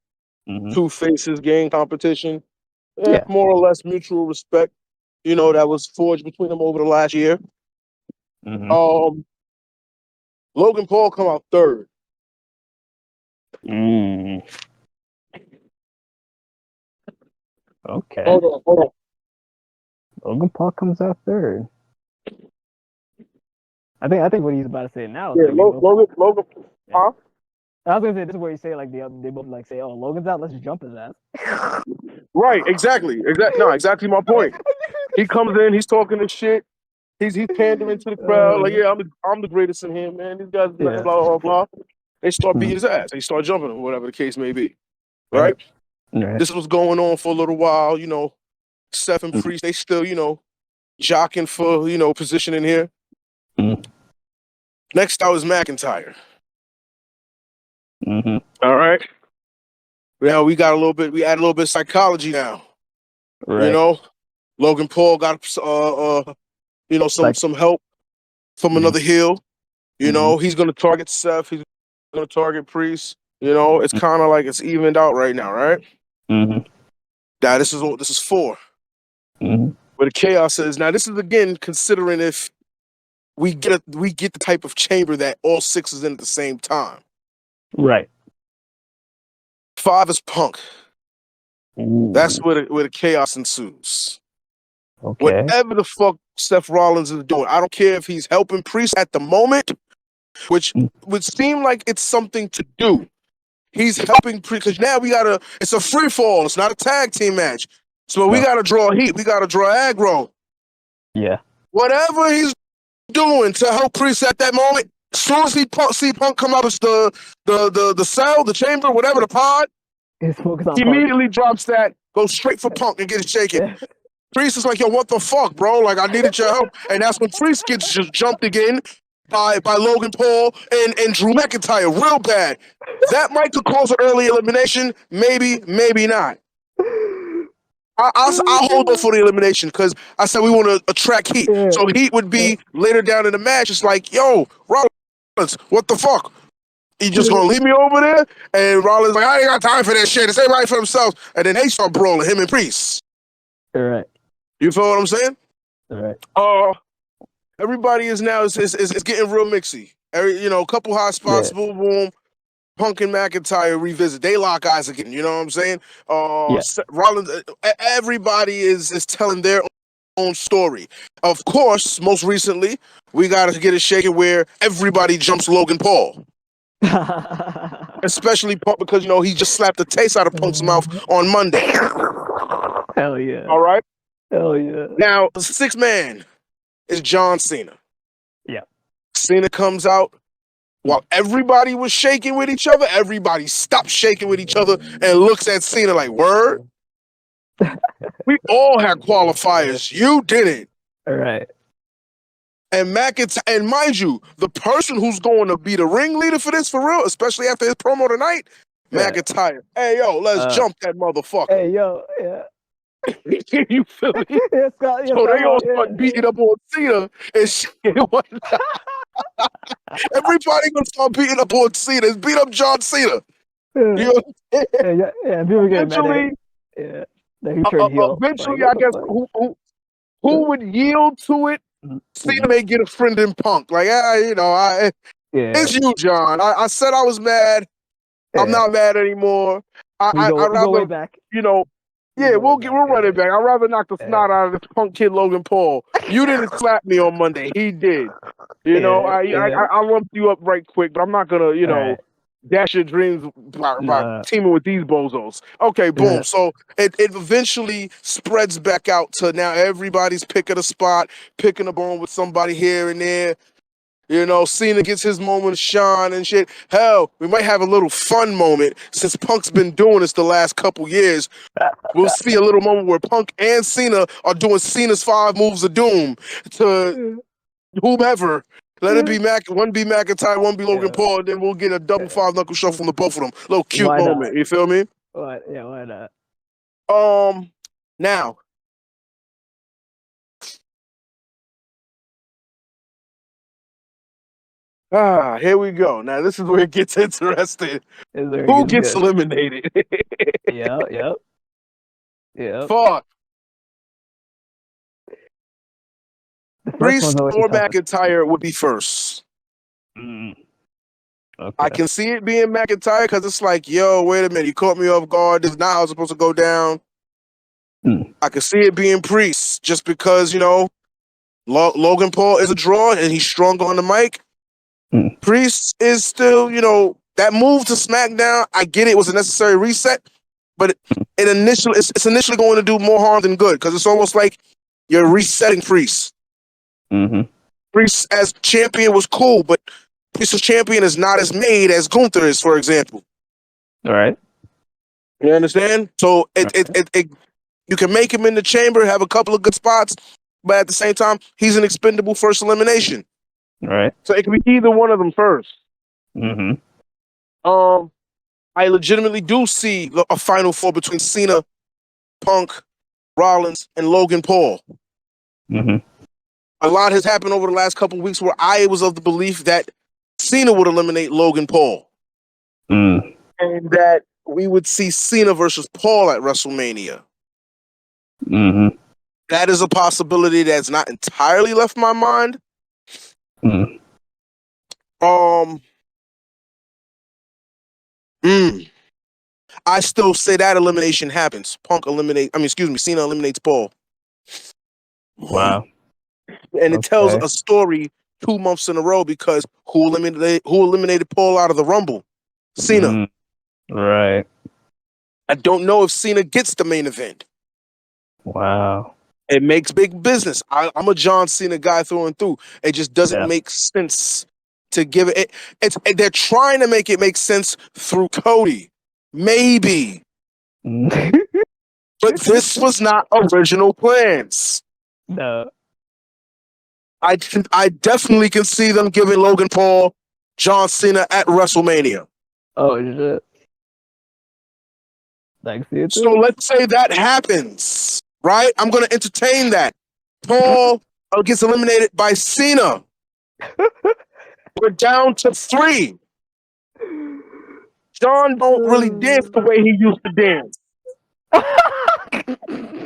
Two faces, game competition. More or less mutual respect, that was forged between them over the last year. Logan Paul come out third. Okay. Hold on. Logan Paul comes out third. I think what he's about to say now is Logan. Huh? I was gonna say this is where you say like they both like say, "Oh, Logan's out, let's just jump his ass." Right, exactly. Exactly my point. He comes in, he's talking this shit. He's pandering to the crowd, like, yeah, I'm the greatest in here, man. These guys, blah blah blah. They start beating his ass. They start jumping him, whatever the case may be. Right? This was going on for a little while. Seth and Priest, they still, jockeying for position in here. Next out is McIntyre. All right. Now we add a little bit of psychology now. Right. Logan Paul got some help from another heel. He's gonna target Seth, he's gonna target Priest. It's kind of like it's evened out right now, right? Now this is 4. Where the chaos is now. This is again considering if we get the type of chamber that all 6 is in at the same time. Right. 5 is Punk. That's where the chaos ensues. Okay. Whatever the fuck Seth Rollins is doing, I don't care if he's helping Priest at the moment, which would seem like it's something to do. He's helping Priest because now it's a free fall. It's not a tag team match. So we gotta draw heat. We gotta draw aggro. Yeah. Whatever he's doing to help Priest at that moment, as soon as he see Punk come out of the cell, the chamber, whatever, the pod, he immediately drops that, goes straight for Punk and gets shaken. Priest is like, yo, what the fuck, bro? Like, I needed your help. And that's when Priest gets just jumped again by Logan Paul and Drew McIntyre real bad. That might could cause an early elimination. Maybe not. I'll hold on for the elimination because I said we want to attract heat. So heat would be later down in the match. It's like, yo, Rollins, what the fuck? You just gonna leave me over there? And Rollins like, I ain't got time for that shit. It's everybody for themselves. And then they start brawling, him and Priest. All right. You feel what I'm saying? All right. Everybody is now is getting real mixy. A couple hot spots, boom. Punk and McIntyre revisit. They lock eyes again. You know what I'm saying? Rollins. Everybody is telling their own story. Of course, most recently, we got to get it shaken where everybody jumps Logan Paul. Especially Punk because, he just slapped the taste out of Punk's mouth on Monday. Hell yeah. All right? Hell yeah. Now, the 6th man is John Cena. Yeah. Cena comes out. While everybody was shaking with each other, everybody stopped shaking with each other and looks at Cena like, word? We all had qualifiers. You didn't. All right. And McIntyre, and mind you, the person who's going to be the ringleader for this, for real, especially after his promo tonight, McIntyre. Hey, yo, let's jump that motherfucker. Hey, yo, yeah. You feel me? Yeah, Scott, So they all start beating up on Cena and shit. Everybody gonna start beating up on Cena. It's beat up John Cena. You know what I'm saying? Yeah. People get mad. Eventually, Then he turned heel. eventually, Like, I guess who would yield to it? Cena may get a friend in Punk. Like, it's you, John. I said I was mad. I'm not mad anymore. I'd rather go way back. We'll run it back. I'd rather knock the snot out of this Punk kid Logan Paul. You didn't slap me on Monday. He did. I lumped you up right quick, but I'm not gonna, dash your dreams by teaming with these bozos. Okay, boom. Yeah. So it eventually spreads back out to now everybody's picking a spot, picking a bone with somebody here and there. Cena gets his moment of shine and shit. Hell, we might have a little fun moment since Punk's been doing this the last couple years. We'll see a little moment where Punk and Cena are doing Cena's 5 moves of doom to whomever. Let it be one be McIntyre, one be Logan Paul, and then we'll get a double 5 knuckle shuffle from the both of them. Little cute moment. You feel me? Why not? Now. Here we go. Now this is where it gets interesting. Who gets eliminated? Yeah. Fuck. Priest or McIntyre would be first. Okay. I can see it being McIntyre because it's like, yo, wait a minute, you caught me off guard. This is not how it's supposed to go down. I can see it being Priest just because, Logan Paul is a draw and he's strong on the mic. Priest is still, that move to SmackDown. I get it was a necessary reset, but it's initially going to do more harm than good because it's almost like you're resetting Priest. Priest as champion was cool, but Priest as champion is not as made as Gunther is, for example. All right. You understand? So you can make him in the chamber, have a couple of good spots, but at the same time, he's an expendable first elimination. All right. So it can be either one of them first. I legitimately do see a final 4 between Cena, Punk, Rollins, and Logan Paul. A lot has happened over the last couple of weeks where I was of the belief that Cena would eliminate Logan Paul. And that we would see Cena versus Paul at WrestleMania. That is a possibility that's not entirely left my mind. I still say that elimination happens. Cena eliminates Paul. Wow. And it tells a story 2 months in a row because who eliminated Paul out of the Rumble? Cena. Right. I don't know if Cena gets the main event. Wow. It makes big business. I'm a John Cena guy through and through. It just doesn't make sense to give it. They're trying to make it make sense through Cody. Maybe. But this was not original plans. No. I definitely can see them giving Logan Paul John Cena at WrestleMania. Oh, shit. So let's say that happens, right? I'm going to entertain that. Paul gets eliminated by Cena. We're down to 3. John don't really dance the way he used to dance.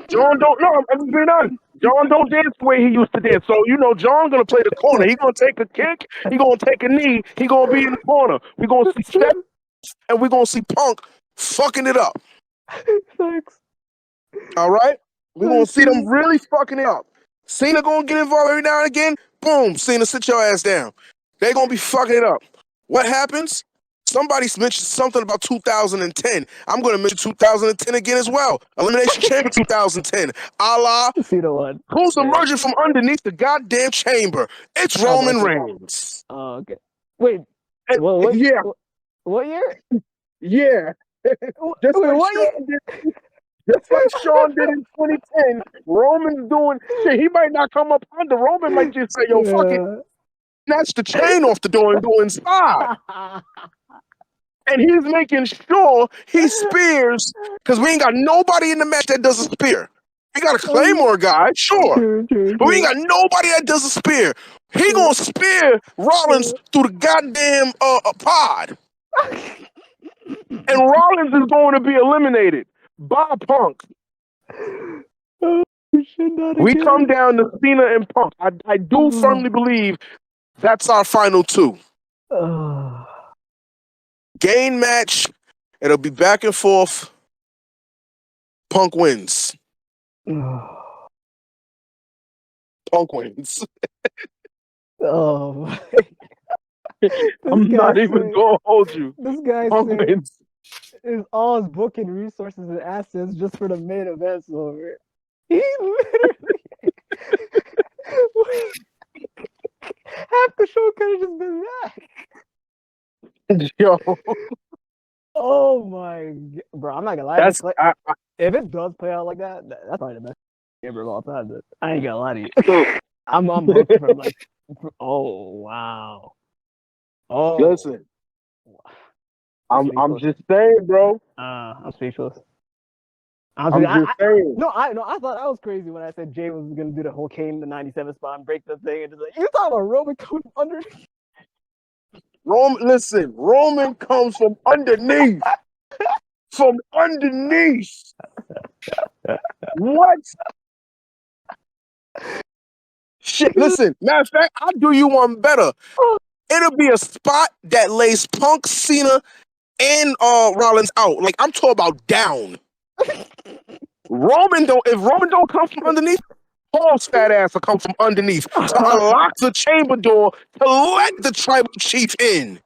John don't know. I'm being honest. John don't dance the way he used to dance. So, John going to play the corner. He's going to take a kick. He's going to take a knee. He's going to be in the corner. We're going to see steps, and we're going to see Punk fucking it up. Thanks. All right? We're going to see them really fucking it up. Cena going to get involved every now and again. Boom. Cena, sit your ass down. They're going to be fucking it up. What happens? Somebody mentioned something about 2010. I'm going to mention 2010 again as well. Elimination Chamber 2010. A la, who's emerging from underneath the goddamn chamber? It's Roman Reigns. Oh, okay. Wait. What year? Yeah. Just Just like Sean did in 2010, Roman's doing shit. He might not come up under. Roman might just say, yo, fuck it. Snatch the chain off the door and go inside. And he's making sure he spears, because we ain't got nobody in the match that does a spear. We got a Claymore guy, sure. But we ain't got nobody that does a spear. He gonna spear Rollins through the goddamn pod. And Rollins is going to be eliminated by Punk. We come down to Cena and Punk. I do firmly believe that's our final two. Gain match. It'll be back and forth. Punk wins. Punk wins. Oh, I'm not even going to hold you. This guy Punk wins. Is all his booking resources and assets just for the main events over. He literally half the show could have just been that. Yo. Oh my god, bro! I'm not gonna lie. If it does play out like that, that's probably the best game of all time. But I ain't gonna lie to you. I'm hooked from like. Oh wow. Oh. Listen. I'm just saying, bro. I'm speechless. I'm just saying. I thought I was crazy when I said Jay was gonna do the whole Kane in the 97 spot and break the thing and just like you talking about Roman coming under. Roman comes from underneath. From underneath. What? Shit, listen. Matter of fact, I'll do you one better. It'll be a spot that lays Punk, Cena, and Rollins out. Like, I'm talking about down. If Roman don't come from underneath, Paul's fat ass will come from underneath to unlock the chamber door to let the tribal chief in.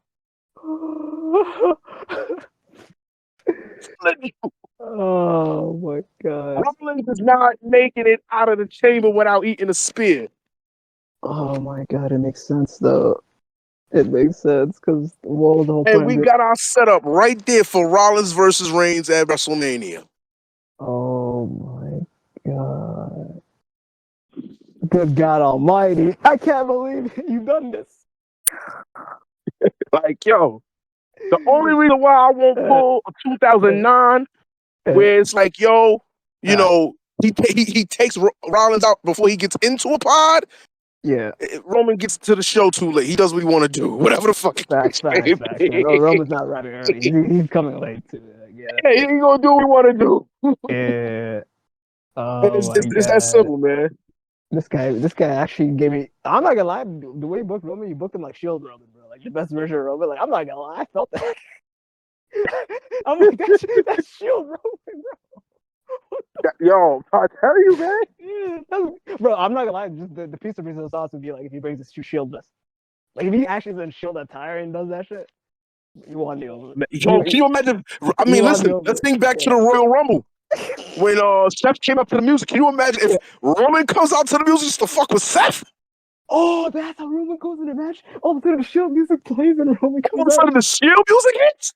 Oh my god. Rollins is not making it out of the chamber without eating a spear. Oh my god, it makes sense though. It makes sense because the whole and we got our setup right there for Rollins versus Reigns at WrestleMania. Oh my god. Good God Almighty. I can't believe you've done this. Like, yo, the only reason why I won't pull a 2009 where it's like, yo, you know, he takes Rollins out before he gets into a pod. Yeah. Roman gets to the show too late. He does what he want to do. Whatever the fuck. Facts. No, Roman's not rapping early. He's coming late too. Yeah, he's going to do what he want to do. Yeah. Oh it's that simple, man. This guy actually gave me. I'm not gonna lie. The way he booked Roman, you booked him like Shield Roman, bro. Like the best version of Roman. Like I'm not gonna lie, I felt that. I'm like that's Shield Roman, bro. Yo, I tell you, man. Yeah, bro. I'm not gonna lie. Just the piece of reason sauce would be like if he brings his Shield vest. Like if he actually is in Shield attire and does that shit, you want the over. Yo, can you imagine? I mean, listen. Let's think back to the Royal Rumble. When Seth came up to the music, can you imagine if Roman comes out to the music just to fuck with Seth? Oh, that's how Roman goes in the match. All of a sudden, the Shield music plays and Roman comes out. All of a sudden, the Shield music hits.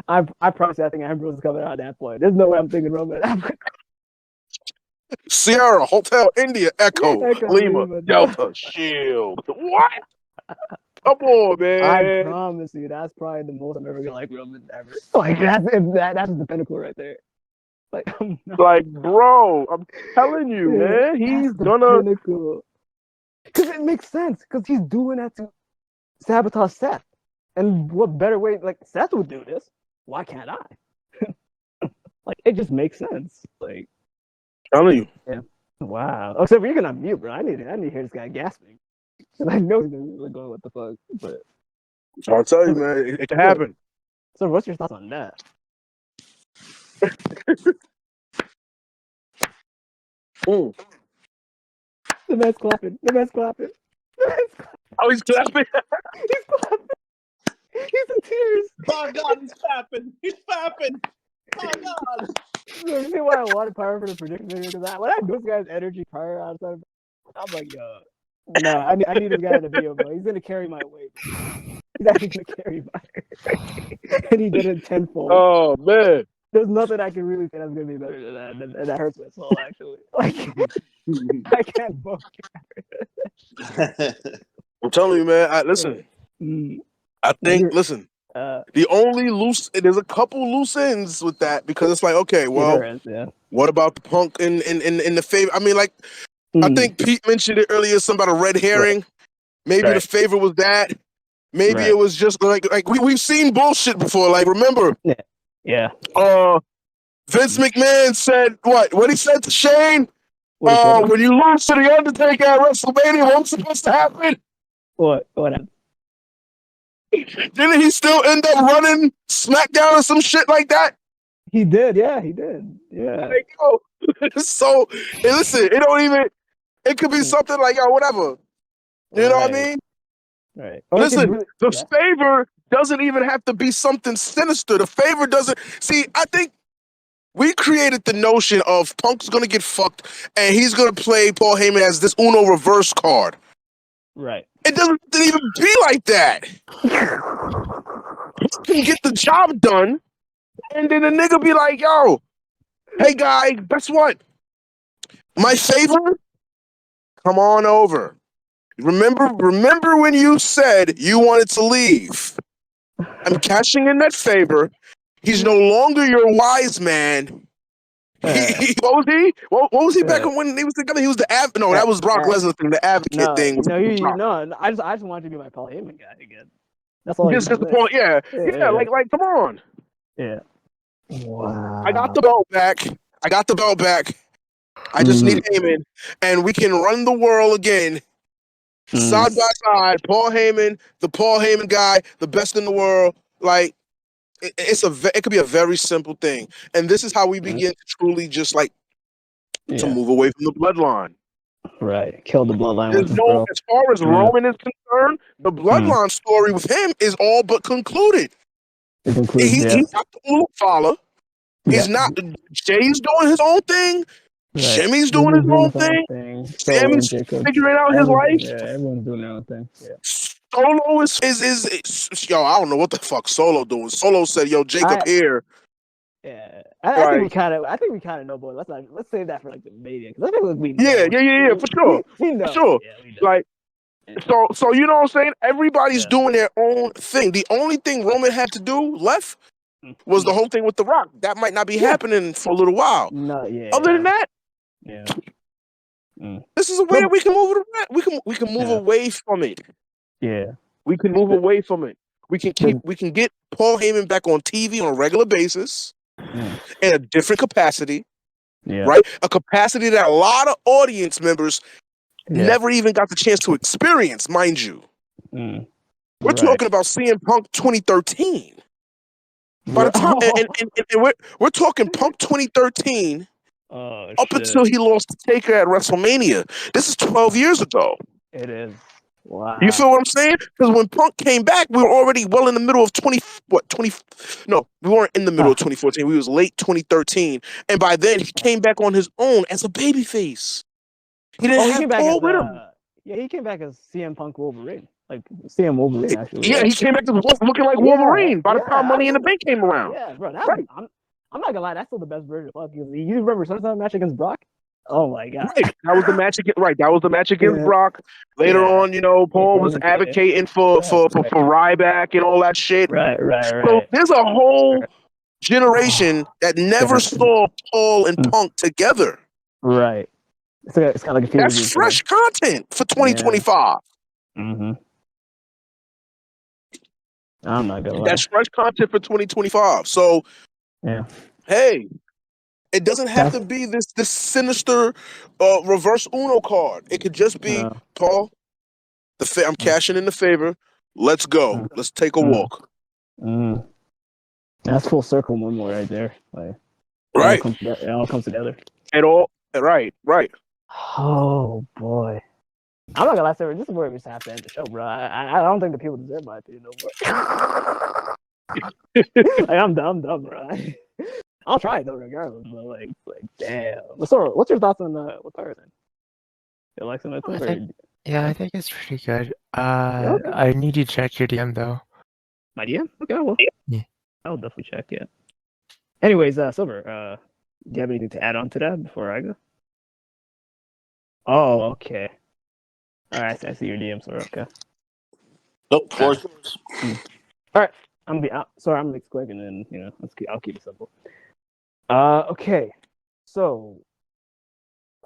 I promise you, I think Ambrose is coming out at that point. There's no way I'm thinking Roman. Sierra, Hotel India, Echo Lima, Delta, Shield. What? Come on, man. I promise you, that's probably the most I'm ever gonna like Roman ever. Like that's the pinnacle right there. Like, bro, I'm telling you, man, he's gonna. Because it makes sense. Because he's doing that to sabotage Seth. And what better way? Like Seth would do this. Why can't I? Like it just makes sense. Like, telling you. Yeah. Wow. Except you're gonna mute, bro. I need to hear this guy gasping. And I know he's gonna go, what the fuck? But I'll tell you, man, it can happen. So, what's your thoughts on that? The man's clapping. Oh, he's clapping. He's clapping. He's in tears. Oh God, he's clapping. Oh God. You see why I wanted Pyro for the prediction video? Because when I know this guy's energy prior outside, I'm like, yo, no, I need this guy in the video, bro. He's gonna carry my weight. Bro. He's actually gonna carry my weight. And he did it tenfold. Oh man. There's nothing I can really say that's gonna be better than that, and that hurts my soul actually. Like I can't vote. I'm telling you, man. Listen, I think. Listen, the only there's a couple loose ends with that because it's like, okay, well, what about the Punk in the favor? I mean, like, I think Pete mentioned it earlier. Something about a red herring. Right. Maybe the favor was that. Maybe it was just like we've seen bullshit before. Like, remember? Yeah. Vince McMahon said what? What he said to Shane? When you lose to the Undertaker at WrestleMania, what's supposed to happen? What happened? Didn't he still end up running SmackDown or some shit like that? He did, yeah, he did. Yeah. Like, yo, so listen, it don't even. It could be something like, yo, whatever. You know what I mean? Right. Listen, the favor doesn't even have to be something sinister. The favor doesn't. See, I think we created the notion of Punk's gonna get fucked and he's gonna play Paul Heyman as this Uno reverse card. Right. It doesn't even be like that. You can get the job done, and then the nigga be like, yo, hey guy, guess what? My favor? Come on over. Remember when you said you wanted to leave? I'm cashing in that favor. He's no longer your wise man. What was he? What was he back when he was together? He was the no, that was Brock Lesnar thing, the advocate thing. I just wanted to be my Paul Heyman guy again. That's all. Just the point, yeah. Like, come on. Yeah. Wow. I got the belt back. I just need Heyman, and we can run the world again, side by side. Paul Heyman, the Paul Heyman guy, the best in the world. Like, it could be a very simple thing, and this is how we begin to truly just like to move away from the bloodline. Right, kill the bloodline. As far as Roman is concerned, the bloodline story with him is all but concluded. He's not the Uno follower. He's not. Jay's doing his own thing. Right. Jimmy's doing his own thing. Sammy's figuring out his life. Yeah, everyone's doing their own thing. Yeah. Solo is yo, I don't know what the fuck Solo doing. Solo said, "Yo, Jacob here." Yeah, I think we kind of know, boy. Let's save that for like the media because I think like, we know. Yeah, for sure. We know. For sure. Yeah, we know. Like, so you know what I'm saying? Everybody's doing their own thing. The only thing Roman had to do left was the whole thing with The Rock. That might not be happening for a little while. No, Other than that, this is a way that we can move it around. We can move away from it. Yeah, we can move away from it. We can get Paul Heyman back on TV on a regular basis in a different capacity. Yeah. Right? A capacity that a lot of audience members never even got the chance to experience, mind you. We're talking about CM Punk 2013. By the time, and we're talking Punk 2013 up until he lost to Taker at WrestleMania. This is 12 years ago. It is. Wow. You feel what I'm saying? Because when Punk came back, we were already well in the middle of we weren't in the middle of 2014. We was late 2013. And by then, he came back on his own as a babyface. He didn't have Paul with him. Yeah, he came back as CM Punk Wolverine. Like CM Wolverine, actually. Yeah, he came back looking like Wolverine by the time Money in the Bank came around. Yeah, bro. I'm not gonna lie, that's still the best version of Punk. You remember SummerSlam match against Brock? Oh my god. Right. That was the match against Brock. Later on, you know, Paul was advocating for Ryback and all that shit. Right. So there's a whole generation that never saw Paul and Punk together. Right. It's kind of like that's fresh content for 2025. I'm not gonna lie. That's fresh content for 2025. So hey, it doesn't have to be this sinister reverse Uno card. It could just be Paul. I'm cashing in the favor. Let's go. Let's take a walk. That's full circle moment right there. Like, it all comes together. Right. Oh boy. I'm not gonna lie, sir. This is where we just have to end the show, bro. I don't think the people deserve my opinion, no more. I'm dumb, bro. I'll try it though, regardless. But like, damn. So, what's your thoughts on with Pyro then? You like some of it? Yeah, I think it's pretty good. I need you to check your DM though. My DM? Okay, well. Yeah. I'll definitely check. Yeah. Anyways, Silver, do you have anything to add on to that before I go? Oh, okay. All right, I see your DM, Sora. Okay. Nope, floor's yours. All right, I'm gonna be out. Sorry, I'm gonna make it quick, and then I'll keep it simple. Okay. So,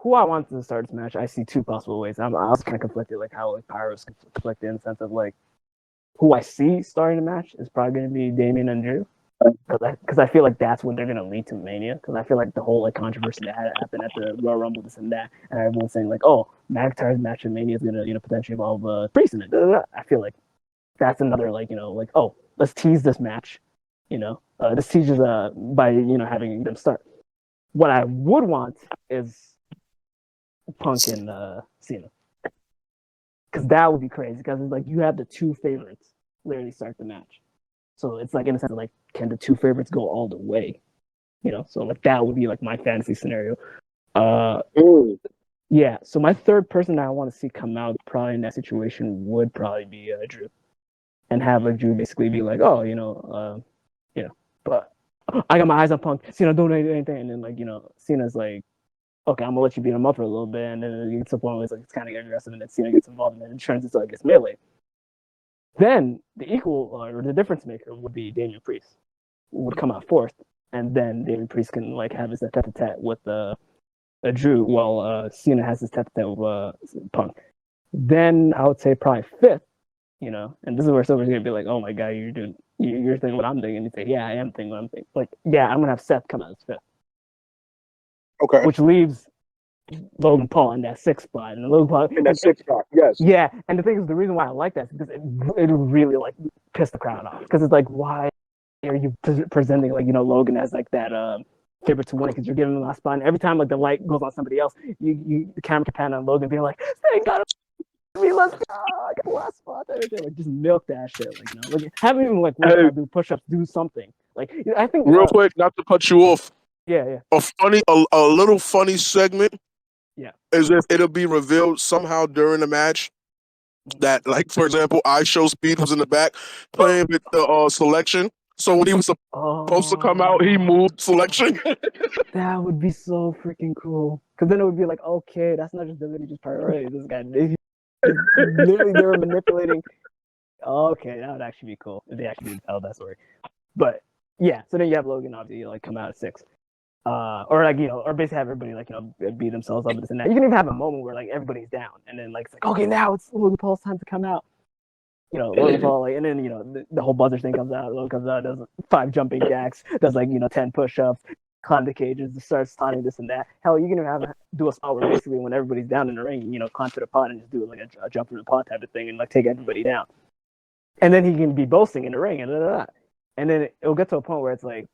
who I want to start this match, I see two possible ways. I was kind of conflicted, like how like Pyro's conflicted in the sense of like who I see starting the match is probably going to be Damien and Drew, because I feel like that's what they're going to lead to Mania. Because I feel like the whole like controversy that had happened at the Royal Rumble, this and that, and everyone's saying like, oh, McIntyre's match in Mania is going to potentially involve Priest in it. I feel like that's another like like, oh, let's tease this match. This teases by having them start. What I would want is Punk and Cena, because that would be crazy. Because it's like you have the two favorites literally start the match, so it's like in a sense of like, can the two favorites go all the way? So like that would be like my fantasy scenario. Yeah. So my third person that I want to see come out probably in that situation would probably be Drew, and have like Drew basically be like, oh, but I got my eyes on Punk. Cena don't do anything, and then like Cena's like, okay, I'm gonna let you beat him up for a little bit, and then it gets to the point where it's like it's kind of aggressive, and then Cena gets involved, and then it turns into like this melee. Then the equal or the difference maker would be Damian Priest, would come out fourth, and then Damian Priest can like have his tete-a-tete with Drew, while Cena has his tete-a-tete with Punk. Then I would say probably fifth, and this is where Silver's gonna be like, oh my god, you're thinking what I'm thinking, and you say, yeah, I am thinking what I'm thinking. Like, yeah, I'm gonna have Seth come out as fifth. Okay. Which leaves Logan Paul in that sixth spot, and Logan Paul in that sixth spot, yes. Yeah, and the thing is, the reason why I like that is because it really like piss the crowd off, because it's like, why are you presenting like Logan as like that favorite to win, because you're giving him the last spot, and every time like the light goes on somebody else, the camera can pan on Logan being like, thank God, let's go, I got the last spot, everything. Like just milk that shit, like have him like work out, do push-ups, do something. Like I think real quick, not to cut you off. Yeah. A little funny segment. Yeah. Is if it'll be revealed somehow during the match that, like, for example, iShowSpeed was in the back playing with the selection. So when he was supposed to come out, he moved selection. That would be so freaking cool. Because then it would be like, okay, that's not just WWE, just priorities. This guy, literally, they were manipulating. Okay, that would actually be cool if they actually did tell that story. But yeah, so then you have Logan obviously like come out at 6. Or like or basically have everybody like beat themselves up and this and that. You can even have a moment where like everybody's down, and then like it's like, okay, now it's Logan Paul's time to come out. Logan Paul, like, and then the whole buzzer thing comes out. Logan comes out, does 5 jumping jacks, does like 10 push-ups, climb the cages, starts taunting this and that. Hell, you can even do a spot where basically when everybody's down in the ring, climb to the pod and just do like a jump from the pod type of thing and like take everybody down. And then he can be boasting in the ring and and then it'll get to a point where it's like,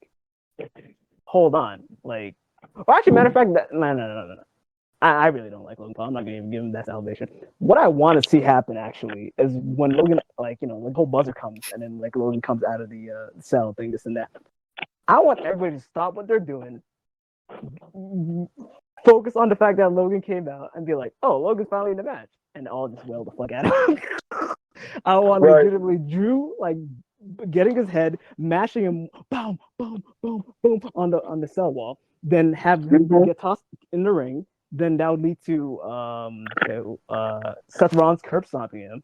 hold on, like, well, actually, matter of fact, no. I really don't like Logan Paul. I'm not gonna even give him that salvation. What I want to see happen actually is when Logan, like, the whole buzzer comes and then like Logan comes out of the cell thing, this and that. I want everybody to stop what they're doing, focus on the fact that Logan came out, and be like, oh, Logan's finally in the match, and all just wail the fuck out of him. I want legitimately Drew like getting his head, mashing him, boom, boom, boom, boom on the cell wall, then have him get tossed in the ring. Then that would lead to Seth Rollins curb stomping him.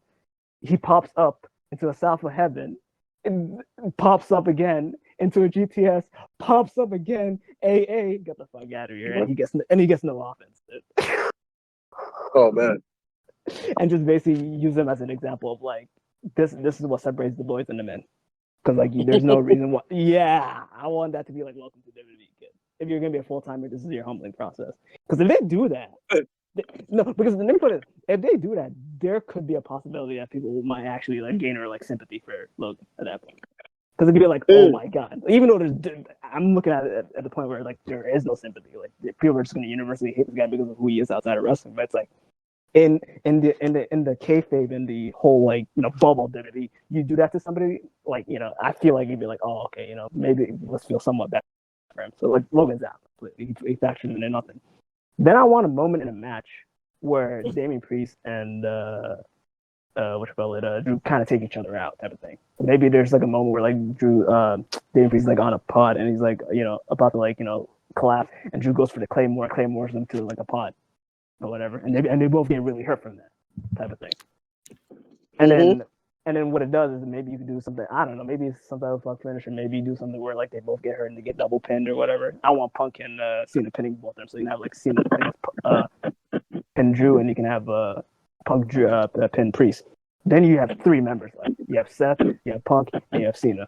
He pops up into a South of Heaven, and pops up again into a GTS, pops up again, AA, get the fuck out of here, and he gets no offense. Oh man. And just basically use them as an example of like this is what separates the boys and the men. Because like there's no reason why. Yeah, I want that to be like, welcome to WWE, kid. If you're gonna be a full timer, this is your humbling process. Because if they do that, because let me put it, if they do that, there could be a possibility that people might actually like gain or like sympathy for Logan at that point. Because it could be like, oh my god, even though I'm looking at it at the point where like there is no sympathy, like people are just gonna universally hate this guy because of who he is outside of wrestling. But it's like in the kayfabe, in the whole like bubble WWE, you do that to somebody, like I feel like you'd be like, oh okay, maybe let's feel somewhat bad for him. So like Logan's out completely, he factored into nothing. Then I want a moment in a match where Damian Priest and Drew kind of take each other out type of thing. Maybe there's like a moment where like Drew, Dave is like on a pod and he's like, about to like, collapse, and Drew goes for the Claymore, Claymore's him to like a pod or whatever, and they both get really hurt from that type of thing. And then what it does is maybe you can do something, I don't know, maybe it's some type of fuck finish, or maybe you do something where like they both get hurt and they get double pinned or whatever. I want Punk and Cena pinning both of them, so you can have like Cena pin Drew, and you can have Punk pin Priest. Then you have three members left. You have Seth, you have Punk, and you have Cena.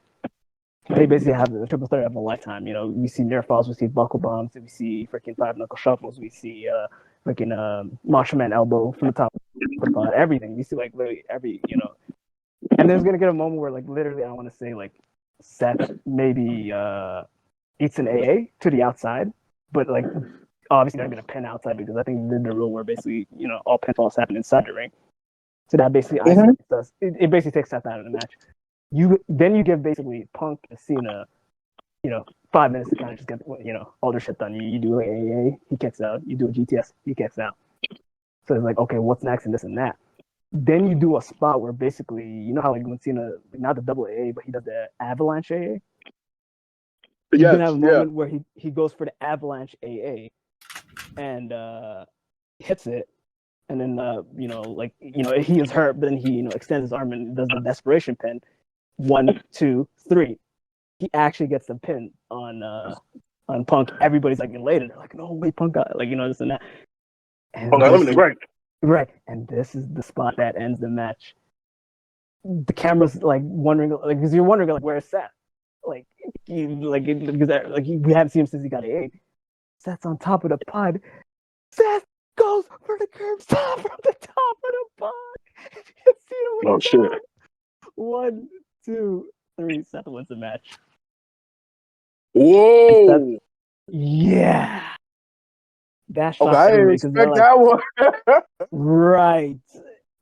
They basically have the triple threat of a lifetime. We see near falls, we see buckle bombs, we see freaking five knuckle shuffles, we see freaking Macho Man elbow from the top of the pod, everything. You see like literally every. And there's gonna get a moment where like literally I want to say like Seth maybe eats an AA to the outside, but like obviously not gonna pin outside because I think the rule where basically all pinfalls happen inside the ring. So that basically isolates us. It basically takes Seth out of the match. You give basically Punk and Cena, 5 minutes to kind of just get all their shit done. You do like AA, he kicks out. You do a GTS, he kicks out. So it's like, okay, what's next and this and that. Then you do a spot where basically, how like when Cena, not the double AA, but he does the avalanche AA. You can have a moment where he goes for the avalanche AA and hits it. And then, he is hurt, but then he, extends his arm and does the desperation pin. 1, 2, 3. He actually gets the pin on Punk. Everybody's like elated. They're like, no, wait, Punk got this and that. And right. And this is the spot that ends the match. The camera's like wondering, like, because you're wondering, like, where's Seth? Like, we haven't seen him since he got AA. Seth's on top of the pod. Seth goes for the curb stop from the top of the pod. Oh shit! 1, 2, 3. Seth wins the match. Whoa! Yeah. That shot. Okay, I didn't expect that one. Right.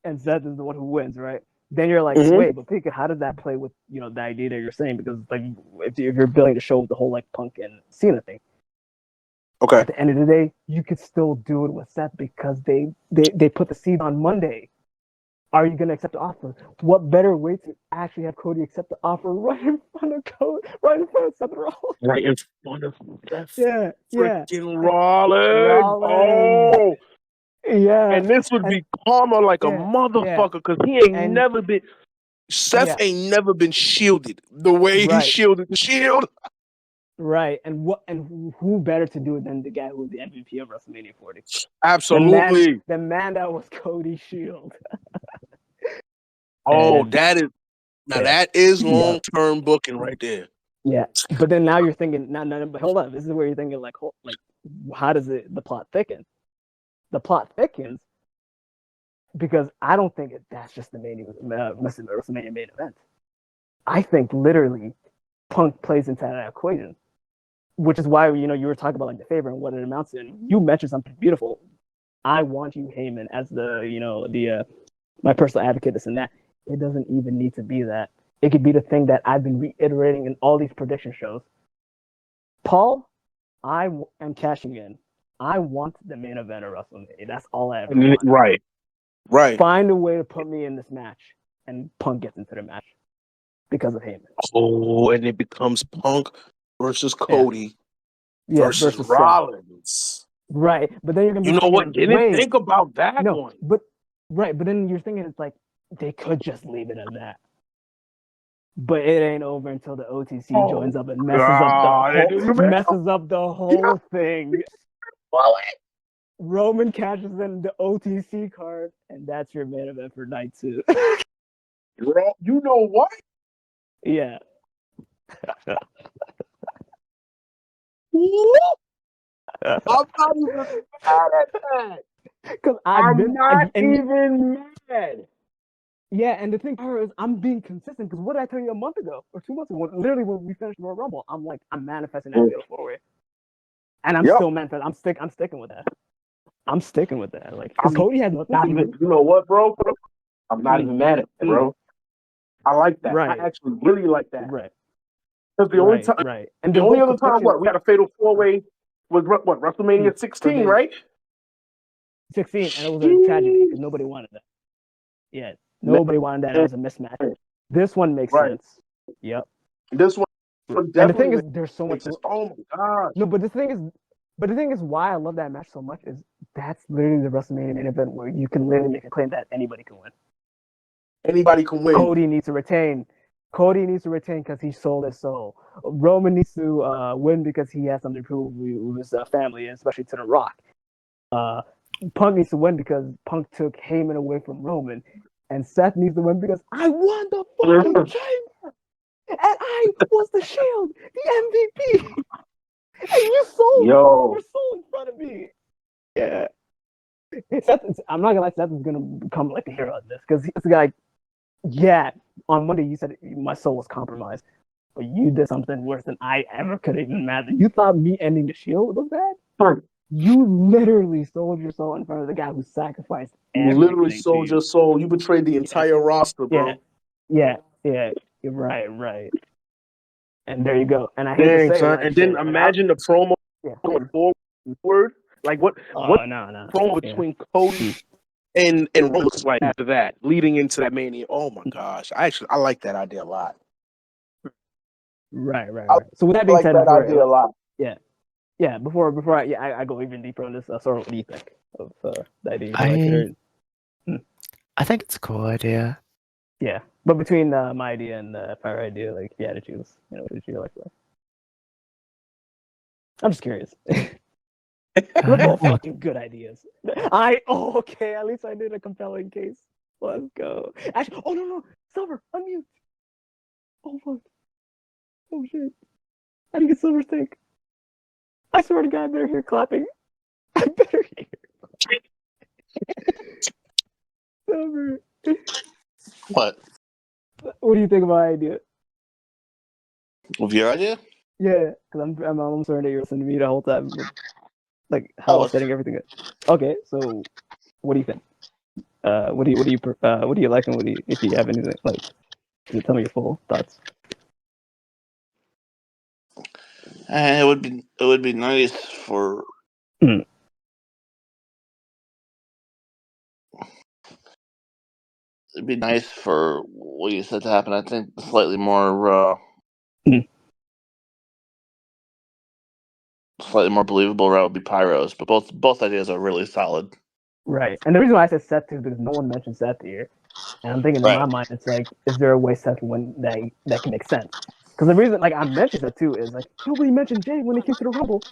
And Seth is the one who wins, right? Then you're like, wait, but Pika, how does that play with the idea that you're saying? Because like, if you're building the show with the whole like Punk and Cena thing. Okay. At the end of the day, you could still do it with Seth because they put the seed on Monday. Are you gonna accept the offer? What better way to actually have Cody accept the offer right in front of Cody, right in front of Seth Rollins? Right in front of Seth. Yeah. Freaking Rollins. Oh. Yeah. And this would be karma like a motherfucker because he ain't never been. Seth ain't never been shielded the way he shielded the Shield. Right, and who better to do it than the guy who was the MVP of WrestleMania 40? Absolutely, the man that was Cody Shield. That is long-term booking right there. Yeah, but then now you're thinking, but hold on, this is where you're thinking like how does the plot thicken? The plot thickens because I don't think that's just the WrestleMania main event. I think literally Punk plays into that equation. Which is why you were talking about like the favor and what it amounts to. You mentioned something beautiful. I want you, Heyman, as the my personal advocate, this and that. It doesn't even need to be that. It could be the thing that I've been reiterating in all these prediction shows. Paul, I am cashing in. I want the main event of WrestleMania. That's all I ever want. Right. Find a way to put me in this match, and Punk gets into the match because of Heyman. Oh, and it becomes Punk versus Cody versus Rollins. Right, but then you're gonna be thinking, what? Didn't think about that one. But then you're thinking it's like they could just leave it at that. But it ain't over until the OTC joins up and messes up the whole thing. Roman catches in the OTC card, and that's your main event for night 2. You know what? Yeah. I'm not even mad at that. Because I'm not even mad. Yeah, and the thing is, I'm being consistent because what did I tell you a month ago or 2 months ago? Literally, when we finished Royal Rumble, I'm like, I'm manifesting that fatal 4-way, and I'm still manifesting. I'm sticking with that. I'm sticking with that. Like, Cody had nothing. You know what, bro? I'm not even mad at that, bro. I like that. Right. I actually really like that. Right. Because the only time, and the only other time, we had a fatal 4-way was WrestleMania 16, right? 16, and it was a tragedy because nobody wanted that. Yeah. Nobody wanted that. It was a mismatch. This one makes sense. Yep. This one And the thing is, there's so much. Oh my god. No, but the thing is, why I love that match so much is that's literally the WrestleMania main event where you can literally make a claim that anybody can win. Anybody can win. Cody needs to retain. Cody needs to retain because he sold his soul. Roman needs to win because he has something to prove with his family, and especially to The Rock. Punk needs to win because Punk took Heyman away from Roman. And Seth needs to win because I won the fucking chamber! And I was the Shield, the MVP! And you sold your soul in front of me! Yeah. I'm not gonna lie, Seth is gonna become like the hero of this because he's the guy. Yeah, on Monday you said my soul was compromised, but you did something worse than I ever could have even imagined. You thought me ending the Shield was bad? You literally sold your soul in front of the guy who sacrificed everything. You literally sold your soul. You betrayed the entire roster, bro. Yeah. You're right. And there you go. And I hate to say it, and then imagine the promo going forward. Like what promo between Cody and Roman was like after that, leading into that Mania. Oh my gosh. I like that idea a lot. Right. So with that being said, that idea a lot. Yeah. Before I go even deeper on this, Sora, what do you think of the idea? I think it's a cool idea. Yeah, but between my idea and the Pyro idea, like, if you had to choose, what did you like? I'm just curious. We're both fucking good ideas. Okay. At least I did a compelling case. Let's go. Actually, no, Silver, unmute. Oh fuck. Oh shit. How do you get Silver's take? I swear to God, I better hear clapping. I better hear. Silver. What? What do you think of my idea? Of your idea? Yeah, because I'm sorry that you're listening to me the whole time. Like how I was setting everything up. Okay, so what do you think? What do you like, and if you have anything like, tell me your full thoughts. It would be nice for. It'd be nice for what you said to happen. I think slightly more believable route would be Pyros, but both ideas are really solid. Right, and the reason why I said Seth too is because no one mentioned Seth here, and I'm thinking in my mind it's like, is there a way Seth can win that can make sense? Because the reason like I mentioned Seth too is like nobody mentioned Jay when he came to the Rumble.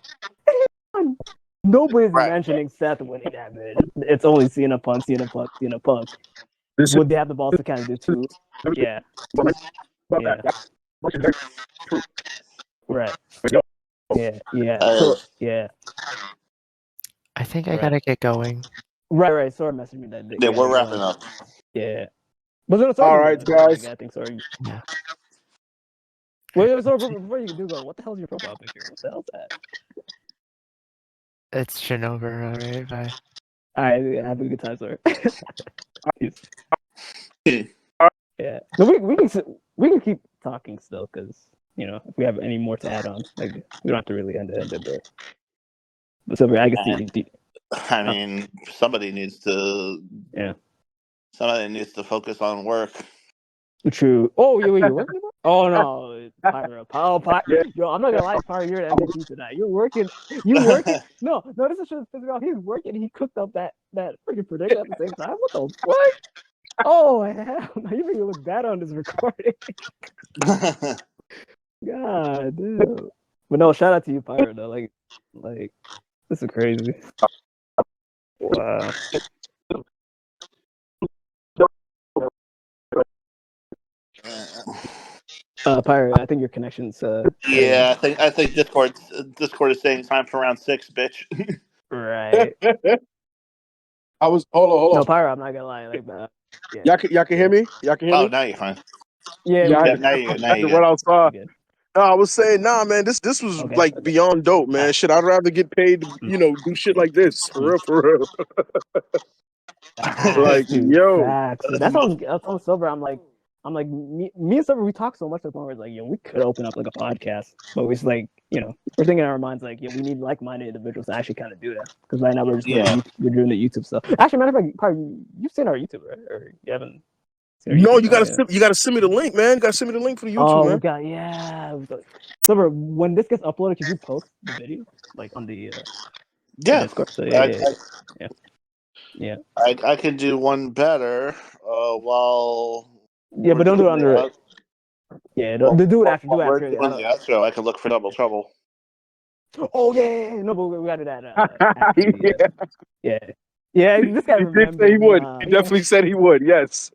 Nobody's mentioning Seth winning that bit. It's only CM Punk. Would they have the balls to kind of do two? Yeah. Right. Yeah. So yeah. I think I gotta get going. Right. Sora messaged me that. Yeah, we're wrapping up. Yeah. But all right, guys. I think sorry. Yeah. Wait, so before you do go, what the hell is your profile picture? What the hell's that? It's Shinover, alright, bye. Alright, have a good time, sir. Yeah. No, we can keep talking still, because if we have any more to add on, like we don't have to really end it. But Silver, I guess I mean, somebody needs to. Yeah. Somebody needs to focus on work. True. Oh, you're working? Oh no, Pyro. Yo, I'm not gonna lie, Pyro, you're an MVP tonight. You're working. No, this is just physical. He's working. He cooked up that freaking prediction at the same time. What the fuck? Oh hell, no, you make me look bad on this recording. God damn. But no, shout out to you, Pyro. Though, like this is crazy. Wow. Pyro, I think your connection's. Yeah, I think Discord is saying time for round 6, bitch. Right. I was hold on. No, Pyro, I'm not gonna lie. Like that. Yeah. Y'all can hear me? Y'all can hear me? Oh, now you're fine. Yeah. Now you went outside. No, I was saying, man, this was like beyond dope, man. Shit, I'd rather get paid to, do shit like this. For real. Like, yo. Facts. That's on Silver. I'm like, me and Silver, we talk so much to the point where it's like, we could open up like a podcast, but we're just like, we're thinking in our minds like, we need like-minded individuals to actually kind of do that. Because right now we're just we're doing the YouTube stuff. Actually, matter of fact, probably you've seen our YouTube, right? Or you haven't? No, you gotta send me the link, man. You gotta send me the link for the YouTube, man. Silver, when this gets uploaded, could you post the video like on the Discord? So I could do one better. While but don't do it under it. Yeah, do it after. Do it we're after. doing the outro. I could look for Double Trouble. Oh yeah, no, but we gotta do that. Yeah. This guy He did say he would. He definitely said he would. Yes.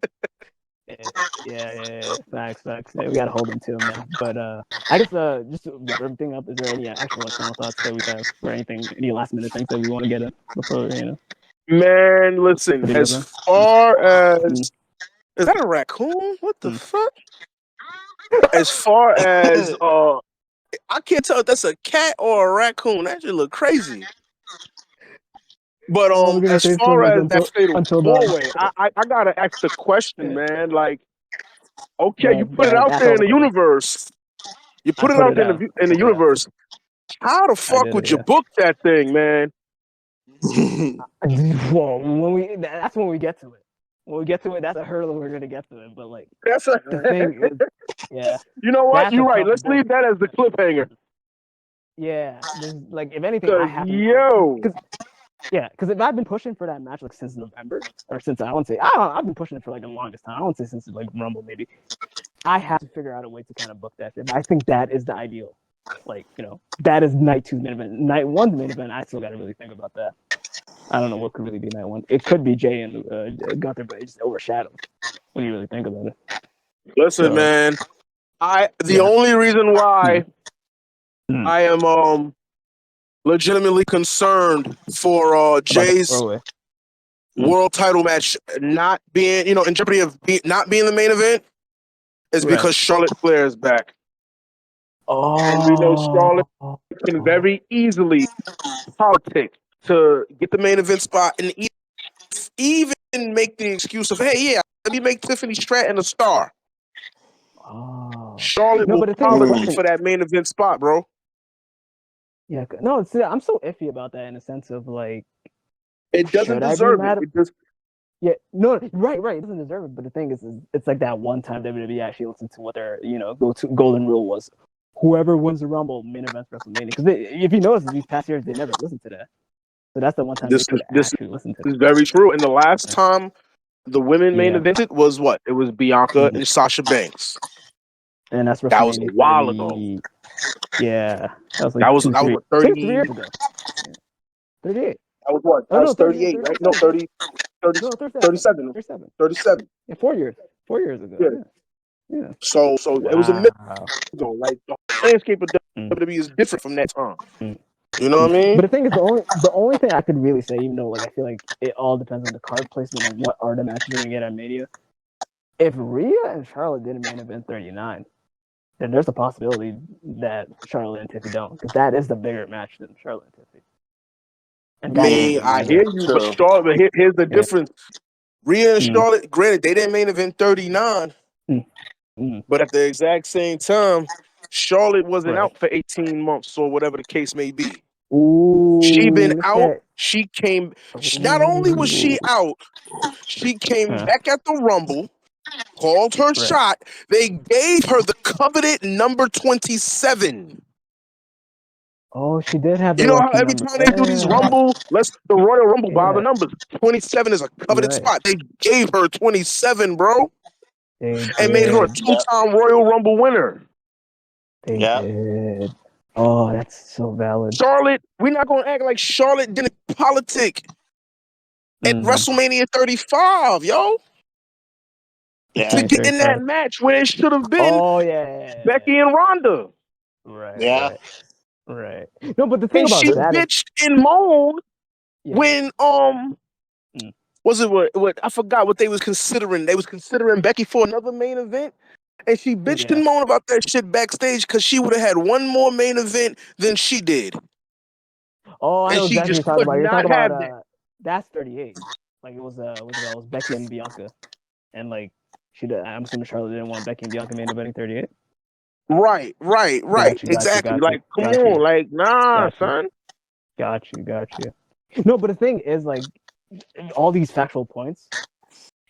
Yeah. Facts. Yeah, we gotta hold him to him now. But I guess just to wrap everything up, is there any actual final thoughts that we have, or anything, any last minute things that we want to get in before Man, listen. As far as is that a raccoon? What the fuck? As far as I can't tell if that's a cat or a raccoon. That should look crazy. But as far as that fatal four-way, I gotta ask the question, man. Like, okay, you put it out there in the universe. You put it out there in the universe. How the fuck would you book that thing, man? Well, that's when we get to it. When we get to it, that's a hurdle we're gonna get to it. But like, the thing is, yeah. You know what? You're right. Let's leave that as the cliffhanger. Yeah, like if anything, I have because if I've been pushing for that match like since November, or since I've been pushing it for like the longest time. I won't say since like Rumble maybe. I have to figure out a way to kind of book that shit. I think that is the ideal. Like, that is night 2's main event. Night 1's main event, I still got to really think about that. I don't know what could really be night 1. It could be Jay and Gunther, but it's overshadowed when you really think about it. Listen, man, the only reason why I am legitimately concerned for Jay's world title match not being, in jeopardy of not being the main event is because Charlotte Flair is back. And we know Charlotte can very easily politic to get the main event spot and even make the excuse of, hey, yeah, let me make Tiffany Stratton a star. Charlotte will politic for that main event spot, bro. Yeah, no, see, I'm so iffy about that in the sense of like, it doesn't deserve it. Yeah, no, right. It doesn't deserve it. But the thing is it's like that one time WWE actually listened to what their golden rule was. Whoever wins the Rumble, main event WrestleMania. Because if you notice, these past years they never listened to that. So that's the one time they could actually listen to it. This is very true. And the last time the women main evented was what? It was Bianca and Sasha Banks. And that was a while ago. Yeah, that was like 3 years ago. 38. That was what? That was 38, right? No, 30, 37. 37. Yeah, 4 years. 4 years ago. Yeah. So it was a minute ago. Like the landscape of WWE is different from that time. You know what I mean? But the thing is, the only thing I could really say, even though like I feel like it all depends on the card placement and what are the matches you're gonna get at Mania. If Rhea and Charlotte did a main event 39, then there's a possibility that Charlotte and Tiffy don't, because that is the bigger match than Charlotte and Tiffy. I hear you, but Charlotte. But here's the difference: Rhea and Charlotte, granted, they didn't main event 39, but at the exact same time, Charlotte wasn't out for 18 months or whatever the case may be. She been out. She came. Not only was she out, she came back at the Rumble, called her shot. They gave her the coveted number 27. Oh, she did have. You know how every time they do these Rumble, the Royal Rumble by the numbers. 27 is a coveted spot. They gave her 27, bro, and made her a 2-time Royal Rumble winner. They did. Oh, that's so valid. Charlotte, we're not gonna act like Charlotte didn't politic at WrestleMania 35, yo. To get in that match where it should have been. Oh yeah. Becky and Ronda. Right. No, but the thing about she that bitched and moaned when was it what I forgot what they was considering. They was considering Becky for another main event, and she bitched and moaned about that shit backstage because she would have had one more main event than she did. Oh, I know exactly what you're talking about. You're talking about that. That's 38. Like it was Becky and Bianca, and like I'm assuming Charlotte didn't want Becky and Bianca main eventing 38. Right. Exactly. Like, come on, like, nah, son. Got you. No, but the thing is, like, all these factual points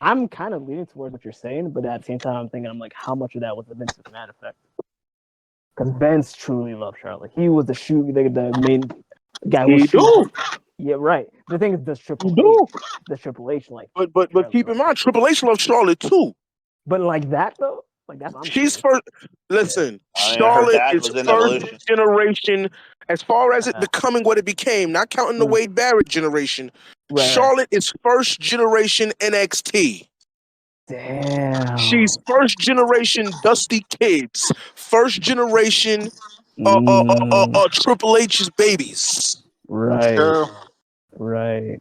I'm kind of leaning towards what you're saying, but at the same time, I'm thinking, I'm like, how much of that was the Vince McMahon effect? Because Vince truly loved Charlotte. He was the main guy who He do. Yeah, right. The thing is, does He Triple do. H, the Triple H, like, But keep in mind, Triple H loves Charlotte too. but like that though, like that's I'm She's curious. first. Listen, I mean, her Charlotte dad is was in first Evolution. generation. As far as it becoming what it became, not counting the Wade Barrett generation, Charlotte is first generation NXT. Damn. She's first generation Dusty Kids, first generation Triple H's babies. Right. True. Right.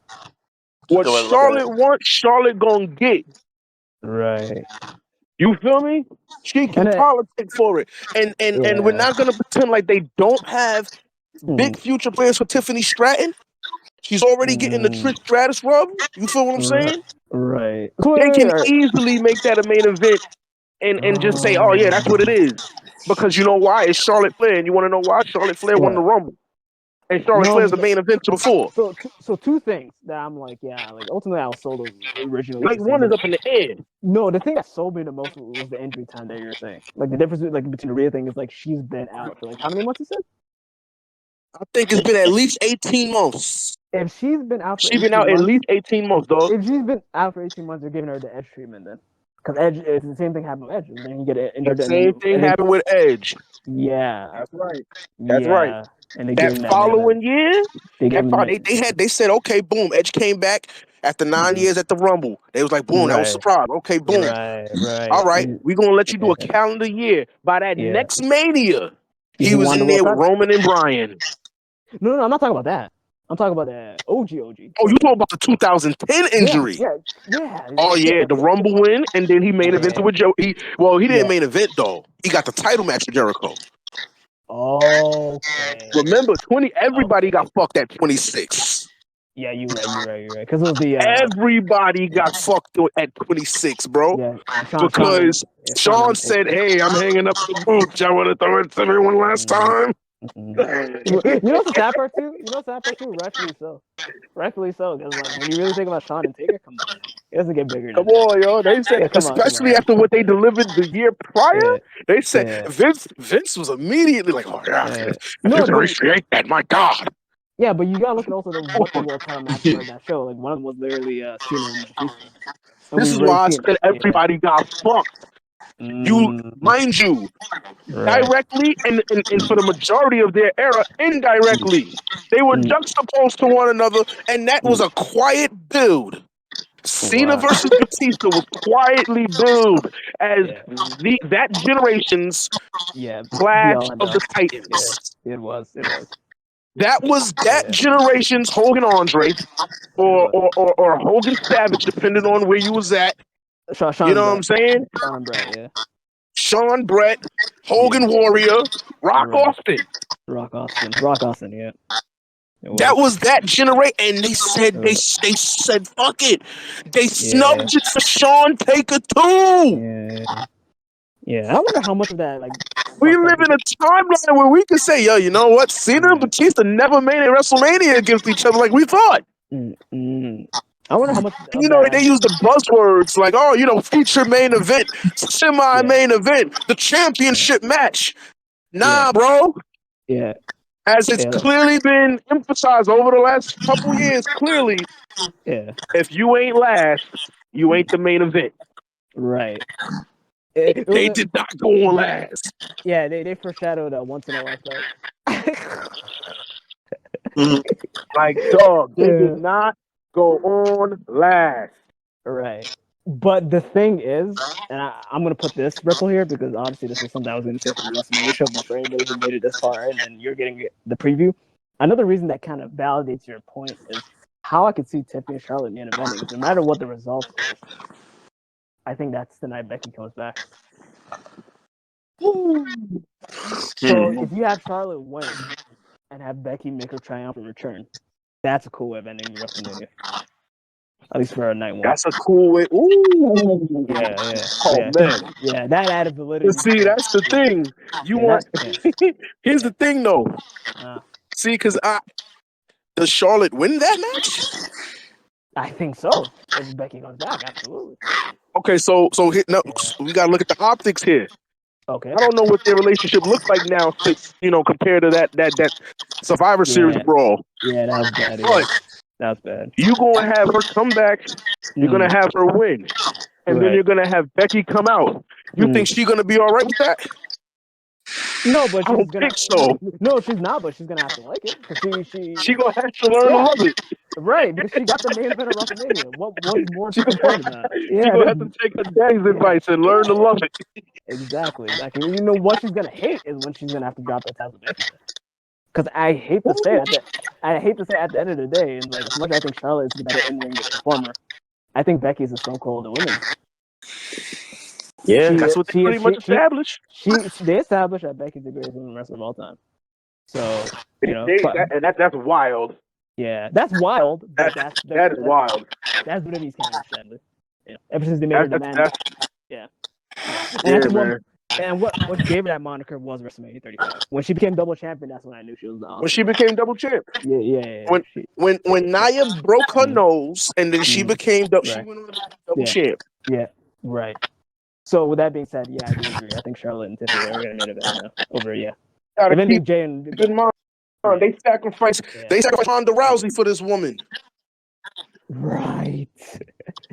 What Good way to look at Charlotte it. wants, Charlotte gonna get. Right. You feel me? She can politic for it, and we're not gonna pretend like they don't have big future plans for Tiffany Stratton. She's already getting the Trish Stratus rub. You feel what I'm saying? Right. They can easily make that a main event and just say, oh yeah, that's what it is. Because you know why? It's Charlotte Flair, and you want to know why? Charlotte Flair won the Rumble, and Charlotte Flair's the main event before. So two things that I'm like, yeah, like ultimately I was sold originally. Like one is up in the air. No, the thing that sold me the most was the injury time that you were saying. Like the difference between the Rhea thing is like she's been out for like how many months you said? I think it's been at least 18 months. If she's been out for she's been out months, at least 18 months, dog. If she's been out for 18 months, they're giving her the Edge treatment then. Because Edge, it's the same thing happened with Edge. And then you get injured. The same thing happened with Edge. Yeah. That's right. That's right. And they that following year, they said, okay, boom, Edge came back after 9 years at the Rumble. They was like, boom, that was a surprise. Okay, boom. Right. All right, we're gonna let you do a calendar year. By that next Mania, he was in there with Roman and Bryan. No, I'm not talking about that. I'm talking about the OG. Oh, you talking about the 2010 injury? Yeah. Oh yeah, the Rumble win, and then he main evented with Joe. He didn't main event though. He got the title match with Jericho. Okay. Remember, everybody got fucked at 26. Yeah, you're right. Because it was the everybody got fucked at 26, bro. Yeah, because Sean said, "Hey, I'm hanging up the boots. I want to throw it to everyone last time." You know what's the sad part too? Rightfully so. Because like when you really think about Sean and Taker, come on, it doesn't get bigger. Come on, yo. They said, especially after what they delivered the year prior, they said Vince was immediately like, "Oh yeah, I appreciate that. My God." Yeah, but you gotta look at also what the world title matches were that show. Like one of them was literally Cena and Batista. This is why I said everybody got fucked. Mind you, directly and for the majority of their era, indirectly. They were juxtaposed to one another, and that was a quiet build. Cena versus Batista was quietly billed as that generation's Clash of the Titans. It was. That was that generation's Hogan Andre or Hogan Savage, depending on where you was at. Sean you know what I'm saying? Sean Brett, yeah. Sean Brett, Hogan Warrior, Rock Austin, yeah. That was that generation, and they said they said fuck it. They snubbed it for Sean Taker too. Yeah, I wonder how much of that we live in a timeline where we can say, yo, you know what? Cena and Batista never made a WrestleMania against each other like we thought. I wonder how much. You know, they use the buzzwords like, oh, you know, feature main event, semi-main event, the championship match. Nah, bro. Yeah. As it's clearly been emphasized over the last couple years, clearly, if you ain't last, you ain't the main event. Right. They did not go on last. Yeah, they foreshadowed a once in a lifetime. Like, dog, they did not go on last. Right. But the thing is, and I'm going to put this ripple here because obviously this is something I was going to say for the WrestleMania show, but for anybody who made it this far and you're getting the preview, another reason that kind of validates your point is how I could see Tiffany and Charlotte main eventing. No matter what the result is, I think that's the night Becky comes back. So if you have Charlotte win and have Becky make her triumphant return, that's a cool way of ending WrestleMania. At least for a night one. That's a cool way. Ooh. Yeah. Oh, man. Yeah, that added validity. But see, that's the thing. You want... Here's the thing, though. See, because does Charlotte win that match? I think so. If Becky comes back, absolutely. Okay, so we gotta look at the optics here. Okay. I don't know what their relationship looks like now, since compared to that Survivor Series brawl. Yeah, that was bad. Yeah. But That was bad. you gonna have her come back. You're gonna have her win, and then you're gonna have Becky come out. You think she's gonna be all right with that? No, but I she's don't gonna. think so. No, she's not. But she's gonna have to like it because She gonna have to learn to love it. Right, because she got the main event of WrestleMania. What's more to She complain about? gonna have to take her daddy's advice and learn to love it. Exactly. You know what she's gonna hate is when she's gonna have to drop that title Becky. Because I hate to say it, at the end of the day, and like as much as I think Charlotte is a better in-ring performer, I think Becky's a Stone Cold of the women. Yeah, that's what they pretty much established. They established that Becky's the greatest women wrestler of all time. So that's wild. Yeah, that's wild. But that is wild. That's WWE's canon, sadly. Yeah, ever since they made her the man. Yeah. And what gave her that moniker was WrestleMania 35. When she became double champion, that's when I knew she was awesome. When she became double champ. Yeah. When Nia broke her nose and then she became she went on double champ. Yeah, right. So with that being said, yeah, I do agree. I think Charlotte and Tiffany are going to main event now. Over, yeah. Gotta keep Jay and good mind. They sacrificed Ronda Rousey for this woman. Right.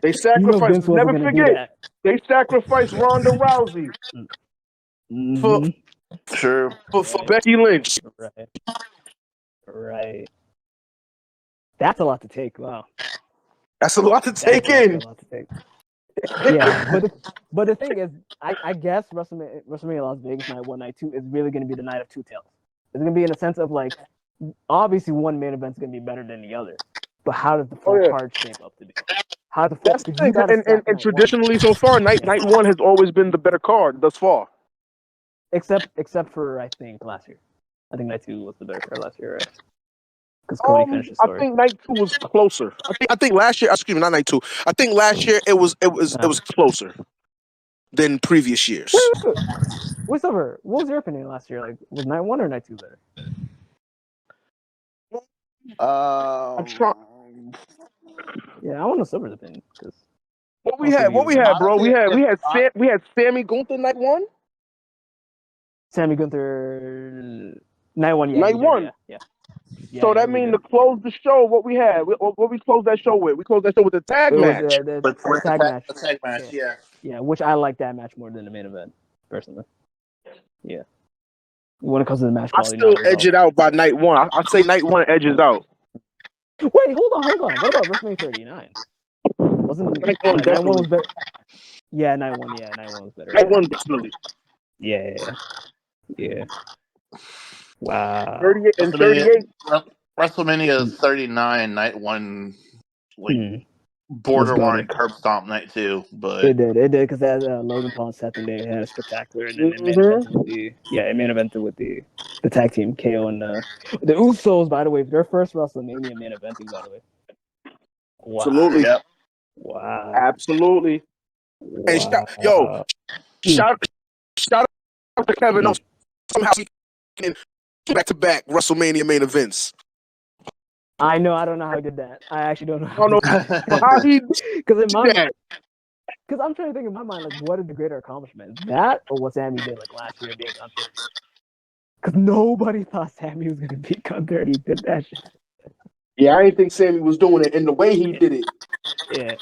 They sacrificed. Never forget. They sacrificed Ronda Rousey for Becky Lynch. Right. That's a lot to take. Wow. That's a lot to take in. Yeah, but the thing is, I guess WrestleMania Las Vegas night 1, night 2 is really going to be the night of two tails. It's going to be in a sense of like, obviously one main event is going to be better than the other, but how does the full card shape up to be? How the That's the thing, and traditionally so far, night 1 has always been the better card thus far. Except for I think last year. I think night 2 was the better card last year, right? Because Cody finished the story. I think night 2 was closer. I think last year, excuse me, not night 2. I think last year it was closer than previous years. Wait, Silver, what was your opinion last year? Like, was night 1 or night 2 better? I'm trying. Yeah, I want to know Silver's opinion. What we had, bro? We had Sammy Gunther night 1. Sammy Gunther night 1, yeah. Night 1. Yeah. So that means to close the show, what we had? What we closed that show with? We closed that show with the tag match. The tag match. The tag match, yeah. Yeah, which I like that match more than the main event, personally. Yeah. When it comes to the match quality, I still edge it out by night 1. I say night 1 edges out. Wait, hold on. What about WrestleMania 39? Wasn't night 1 was better? Yeah, night 1 was better. Night 1 definitely. Yeah. Wow. 38 and 38. WrestleMania 39 night 1, like borderline curb stomp night 2, but it did because that Logan Paul and Seth and they had a spectacular, and then main evented with the tag team KO and the Usos. By the way, their first WrestleMania main eventing. By the way, wow. Absolutely, yep. Wow, absolutely. Wow. And shout out to Kevin. Somehow he can back-to-back WrestleMania main events. I know. I don't know how he did that. I actually don't know. How he because I'm trying to think in my mind, like, what is the greater accomplishment? That or what Sammy did like last year being Gunther? Because nobody thought Sammy was going to beat Gunther, and he did that shit. Yeah, I didn't think Sammy was doing it, and the way he did it. Yeah,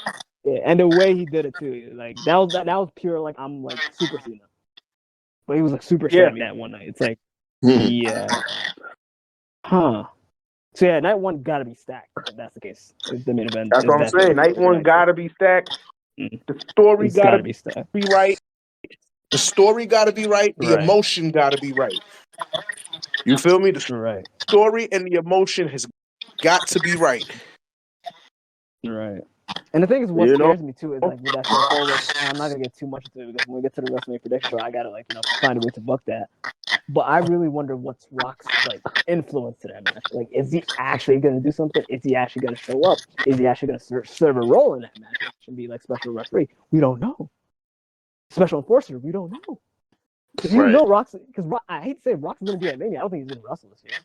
and the way he did it too. Like that was pure. Like I'm like Super Cena, but he was like Super Sammy that one night. It's like, So yeah, night 1 gotta be stacked. If that's the case. If the main event. That's what I'm saying. Night 1 gotta be stacked. The story gotta be right. The story gotta be right. The emotion gotta be right. You feel me? The story and the emotion has got to be right. Right. And the thing is, what scares me too is like with that show forward. I'm not gonna get too much into it because when we get to the WrestleMania prediction show, I gotta find a way to buck that. But I really wonder what's Rock's influence to that match. Like, is he actually gonna do something? Is he actually gonna show up? Is he actually gonna serve a role in that match and be like special referee? We don't know. Special enforcer? We don't know. Because you know Rock's. Because I hate to say Rock's gonna be at Mania. I don't think he's gonna wrestle this year.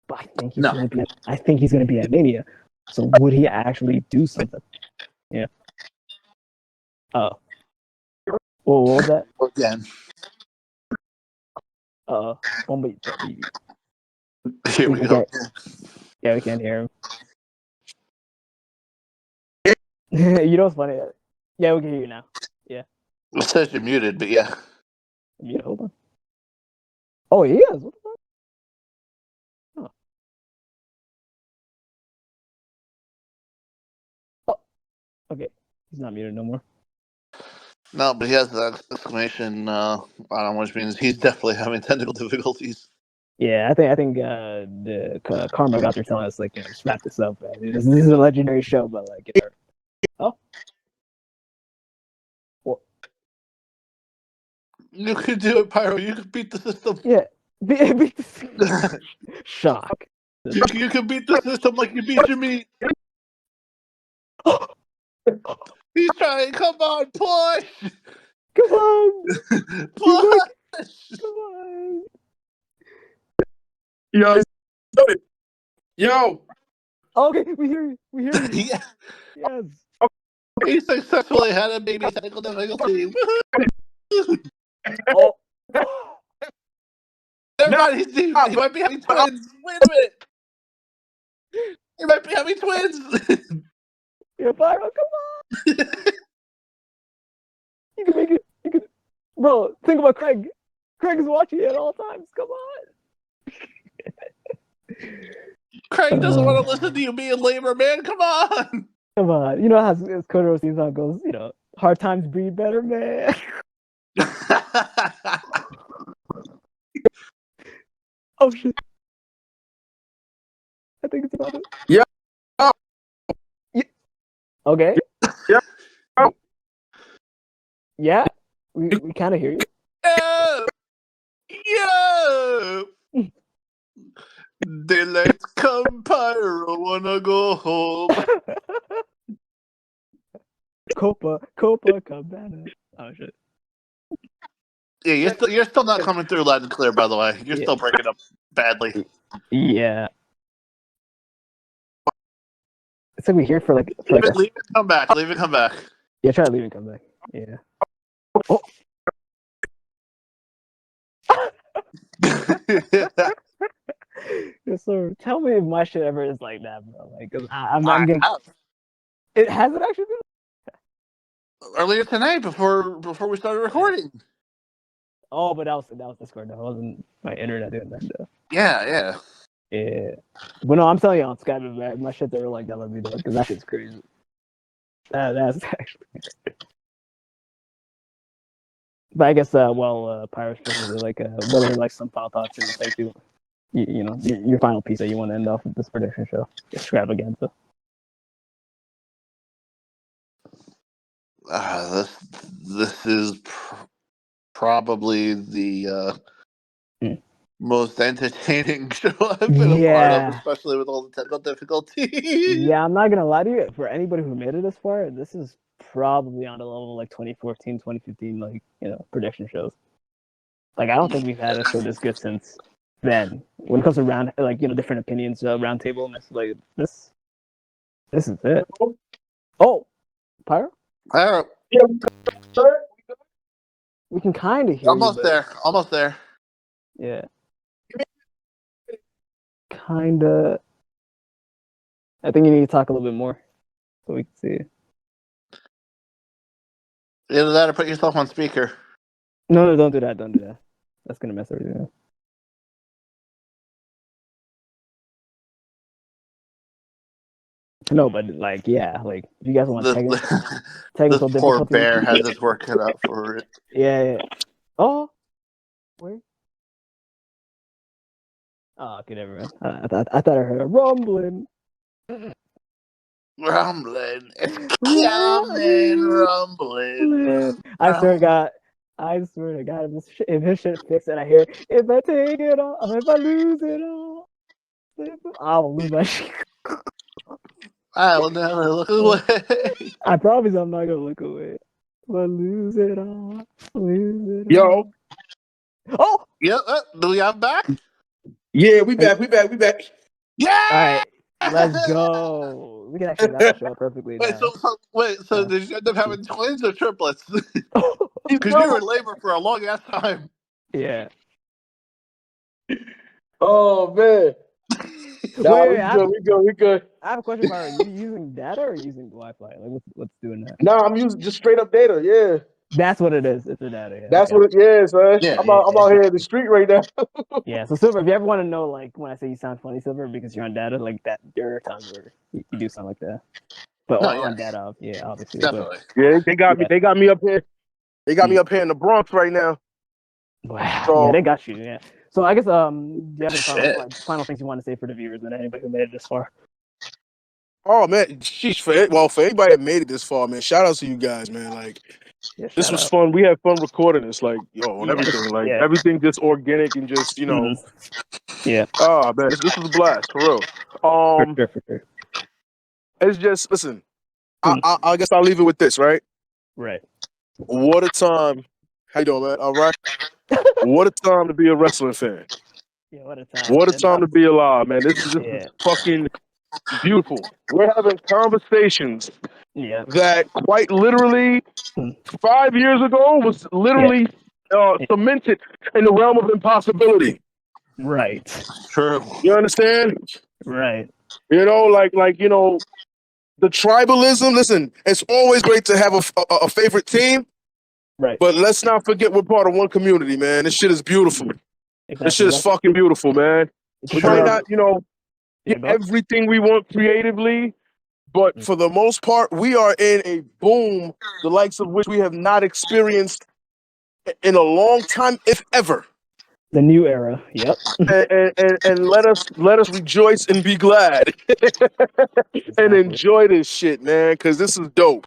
But I think he's gonna be. I think he's gonna be at Mania. So would he actually do something? Yeah. Oh. What was that? Again. One beat. Here we go. Yeah, we can't hear him. You know what's funny? Yeah, we can hear you now. Yeah. It says you're muted, but yeah. Yeah, hold on. Oh, he is. What the fuck? Oh. Okay. He's not muted no more. No, but he has the exclamation on, which means he's definitely having technical difficulties. Yeah, I think the Karma got there telling us like, just wrap this up. Man. This is a legendary show, but like, oh, well, you could do it, Pyro. You could beat the system. Yeah, beat the shock. You can beat the system like you beat your meat. He's trying. Come on, push. Come on, push. come on. Yo. Okay, we hear you. We hear you. Yeah. Yes. He successfully had a baby technical difficulty. Oh. Never mind, he might be having twins. Wait a minute. He might be having twins. Yeah, Pyro, come on. You can make it. You can, bro. Think about Craig. Craig is watching it at all times. Come on. Craig doesn't want to listen to you being labor, man. Come on. Come on. You know how Kotaro seems how it goes. You know, hard times breed better, man. Oh shit. I think it's about it. Yeah. Oh. Yeah. Okay. Yeah. Oh. Yeah. We kind of hear you. Yo. Daylight's come, Pyro, wanna go home. Copa, Cabana. Oh shit. Yeah, you're still not coming through loud and clear, by the way. You're still breaking up badly. Yeah. It's like we hear for like. Leave it, come back. Leave it, come back. Yeah, try to leave and come back. Yeah. Oh. Yes, sir. Tell me if my shit ever is like that, bro. Like, cause I'm getting. It has it actually been earlier tonight before we started recording. Oh, but that was Discord. That wasn't my internet doing that stuff. Yeah. Yeah. But no, I'm telling you on Skype, my shit's ever like that. Let me do it because that shit's crazy. That's actually. But I guess Pyro's probably like what are like some final thoughts and like you know your final piece that you want to end off with this prediction show extravaganza. This is probably the most entertaining show I've been a part of, especially with all the technical difficulties. Yeah, I'm not gonna lie to you. For anybody who made it this far, this is probably on the level of like 2014, 2015, like prediction shows. Like I don't think we've had a show this good since then. When it comes to round, like different opinions, round table, and it's like this is it. Oh, Pyro. We can kind of hear Almost there. Yeah. Kinda. I think you need to talk a little bit more so we can see. Either that or put yourself on speaker. No, don't do that. Don't do that. That's gonna mess everything up. No, but like, yeah, like if you guys want technical this poor difficulty, bear has his work cut out for it. Yeah. Oh, where? Oh, okay, never mind. I thought I heard a rumbling. Rumbling. It's coming, rumbling. I swear to God, if his shit fixed and I hear, if I take it all, if I lose it all, I'll lose my shit. I will never look away. I promise I'm not gonna look away. But lose it all. Yo. Oh! Yep, do we have back? Yeah, we back. Yeah! Alright. Let's go. We can actually wrap the show perfectly Wait, now. so did you end up having twins or triplets? You Because know? you were in labor for a long ass time. Yeah. Oh man. Nah, Wait, we good. I have a question, Pyro. Are you using data or using Wi-Fi? Like, what's doing that? Nah, I'm using just straight up data. Yeah, That's what it is. It's the data. Yeah, that's okay. what it is, man. Yeah. I'm out here in the street right now. Yeah. So Silver, if you ever want to know, like, when I say you sound funny, Silver, because you're on data, like that, there are times where you do sound like that. But No, on yeah, data, yeah, obviously. definitely. Yeah, they got me. Yeah. They got me up here. They got me up here in the Bronx right now. Wow. So Yeah, they got you. Yeah. So I guess do you have any Shit. final things you want to say for the viewers and anybody who made it this far? oh man, sheesh, for anybody that made it this far, man, shout out to you guys, man. Like Yeah, this shout was out. fun. We had fun recording this, like on Yeah, everything, like yeah. everything just organic and just Yeah. Oh man, this was a blast for real. For sure. It's just listen. Hmm. I guess I'll leave it with this, right? Right. What a time. How you doing, man? All right. What a time to be a wrestling fan. Yeah, what a time. What a And, time to be alive, man. This is yeah. fucking beautiful. We're having conversations Yeah. that quite literally Hmm. 5 years ago was literally cemented in the realm of impossibility. Right. True. You understand? Right. The tribalism. Listen, it's always great to have a favorite team, Right. but let's not forget we're part of one community, man. This shit is beautiful. Exactly. This shit is fucking beautiful, man. We might not, get everything we want creatively, but for the most part, we are in a boom, the likes of which we have not experienced in a long time, if ever. The new era. Yep. And let us rejoice and be glad and enjoy this shit, man, because this is dope.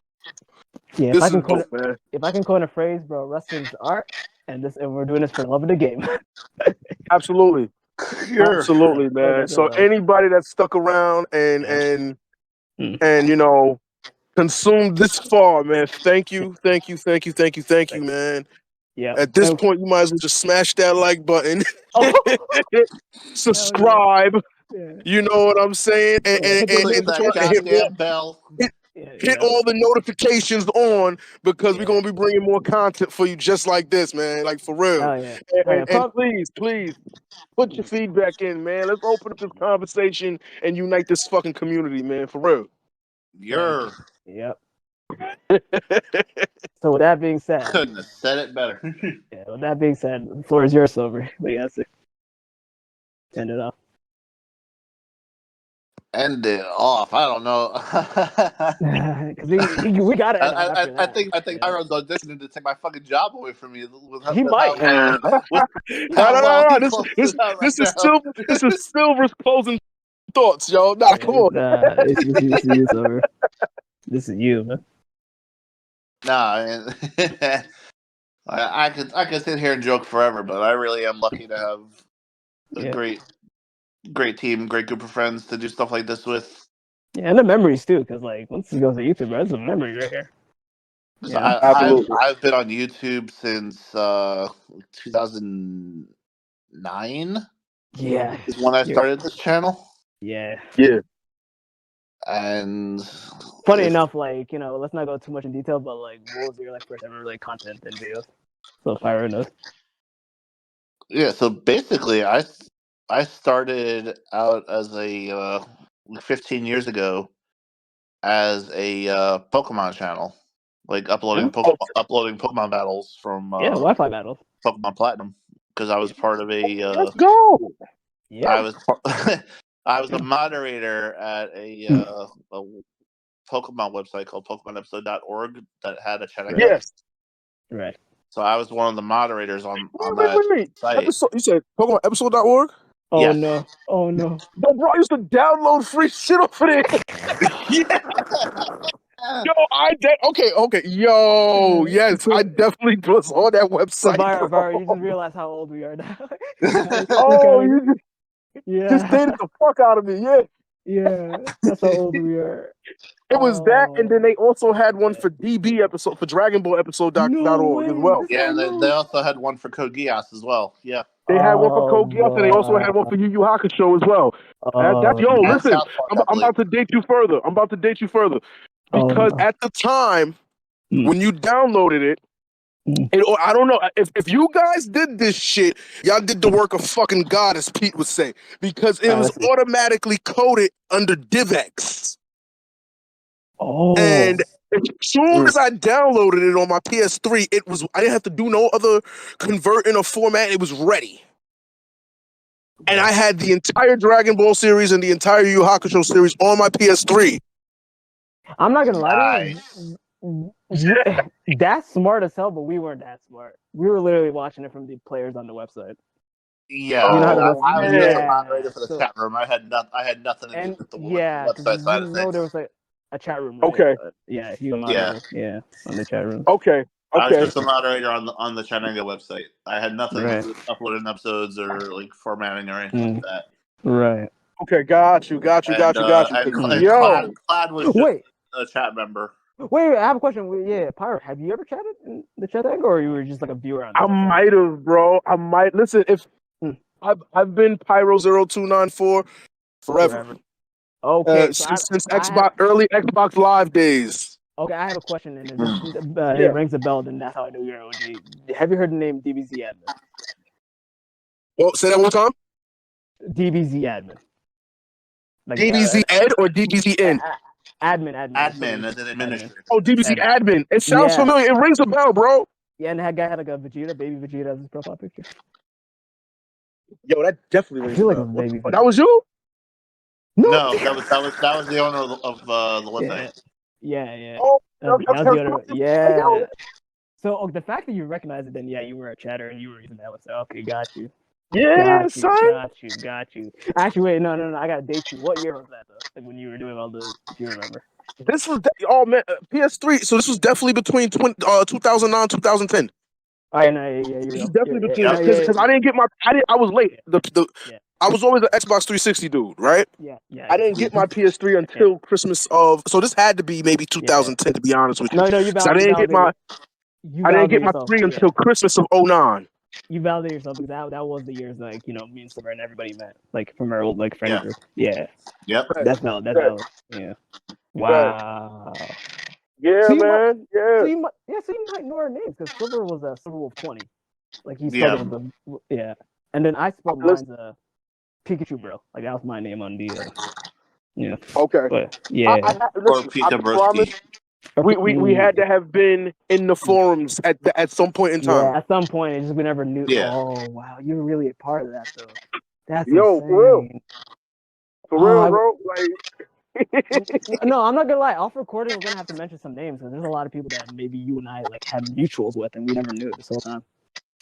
Yeah, This is dope, man. if I can coin a phrase, bro, wrestling's art, and we're doing this for the love of the game. Absolutely. Absolutely, man. So anybody that stuck around and consumed this far, man, thank you, man. Yeah. At this point, you might as well just smash that like button, subscribe. Yeah. You know what I'm saying? And Click that goddamn bell. Hit all the notifications on because we're gonna be bringing more content for you, just like this, man. Like for real. Oh, yeah. And please put your feedback in, man. Let's open up this conversation and unite this fucking community, man. For real. Yep. So with that being said, couldn't have said it better. Yeah. With that being said, the floor is yours, Silver. But yes, end it off. End it off. I don't know. Because we got to end off after that. I think Pyro's auditioning to take my fucking job away from me. He might. No. This is Silver's closing thoughts, y'all. Nah, come on. This is you, Silver. This is you, man. Nah, I could sit here and joke forever, but I really am lucky to have a great team, great group of friends to do stuff like this with. Yeah, and the memories too, because like once it goes to YouTube, that's a memory right here. Yeah, I've been on YouTube since 2009. Yeah, is when I started this channel. Yeah. And funny enough, like let's not go too much in detail, but like, what was your first ever content and videos? So Pyro knows. Yeah, so basically, I started out as a 15 years ago as a Pokemon channel, like uploading Pokemon battles from Wi-Fi battles, Pokemon Platinum, because I was part of a. Let's go. Yeah, I was a moderator at a Pokemon website called PokemonEpisode.org that had a chat. Yes. Right. So I was one of the moderators on that site. You said PokemonEpisode.org? Oh yes. no! Oh no! No, bro, I used to download free shit off of there. Yo, okay. Yo, yes, I definitely was on that website. Var, you just realize how old we are now. You just dated the fuck out of me, Yeah, that's how old we are. It was that, and then they also had one for DB for Dragon Ball Episode.org as well. Yeah, and they also had one for Code Geass as well. Yeah. They had one for Code Geass, and they also had one for Yu Yu Hakusho as well. That's And listen. South Park, I'm about to date you further. Because at the time when you downloaded it, I don't know if you guys did this shit. Y'all did the work of fucking God, as Pete would say, because it was automatically coded under DivX. And as soon as I downloaded it on my PS3, I didn't have to do no other converting or format. It was ready. And I had the entire Dragon Ball series and the entire Yu Yu Hakusho series on my PS3. I'm not gonna lie to you. That's smart as hell, but we weren't that smart. We were literally watching it from the players on the website. Yeah, You know how I was just a yeah. moderator for the chat room. I had nothing to do with the website side of things. There was like a chat room. Right? Okay. Yeah, he was a moderator. Yeah, on the chat room. Okay. I was just a moderator on the Chattanooga website. I had nothing to do with uploading episodes or like formatting or anything like that. Right. Okay, got you. And Clad was just a chat member. Wait, I have a question. Yeah, Pyro, have you ever chatted in the chat egg, or you were just like a viewer on? I might have, bro. I might listen. If I've been Pyro 0294 forever. Okay, since early Xbox Live days. Okay, I have a question, and it rings a bell. Then that's how I know you're OG. Have you heard the name DBZ admin? Well, say that one time. DBZ admin. Like, DBZ ed or DBZ in? Admin as an administrator. Oh, DBZ admin. It sounds familiar. It rings a bell, bro. Yeah, and that guy had like a baby Vegeta as his profile picture. Yo, that definitely rings a bell. Baby that was you? No, that was the owner of the website. Yeah. Oh, that was the owner. Yeah. So the fact that you recognize it, then you were a chatter and you were using that website. Okay, got you. Yeah, son. Got you. Actually, wait, no. I gotta date you. What year was that though? Like when you were doing all the, if you remember. This was PS3. So this was definitely between 2009 2010. Oh, yeah, you're definitely between because I didn't get I was late. I was always an Xbox 360 dude, right? Yeah. I didn't get my PS3 until Christmas of. So this had to be maybe 2010, to be honest with you. No, you I didn't get my 3 until Christmas of 09. You validate yourself because that was the years me and Sora and everybody met from our old friend group. Yeah. Yep. That's valid. Yeah. Wow. Yeah, so man. So you might know our names because Silver was a Silver Wolf 20. Like he spelled it with the and then I spelled mine's Pikachu bro. Like that was my name on the Okay. But yeah. I promise. We had to have been in the forums at some point in time. Yeah, at some point, it's just we never knew. Yeah. Oh wow, you were really a part of that though. That's insane. For real, bro. No, I'm not gonna lie. Off recording, we're gonna have to mention some names because there's a lot of people that maybe you and I have mutuals with, and we never knew it this whole time.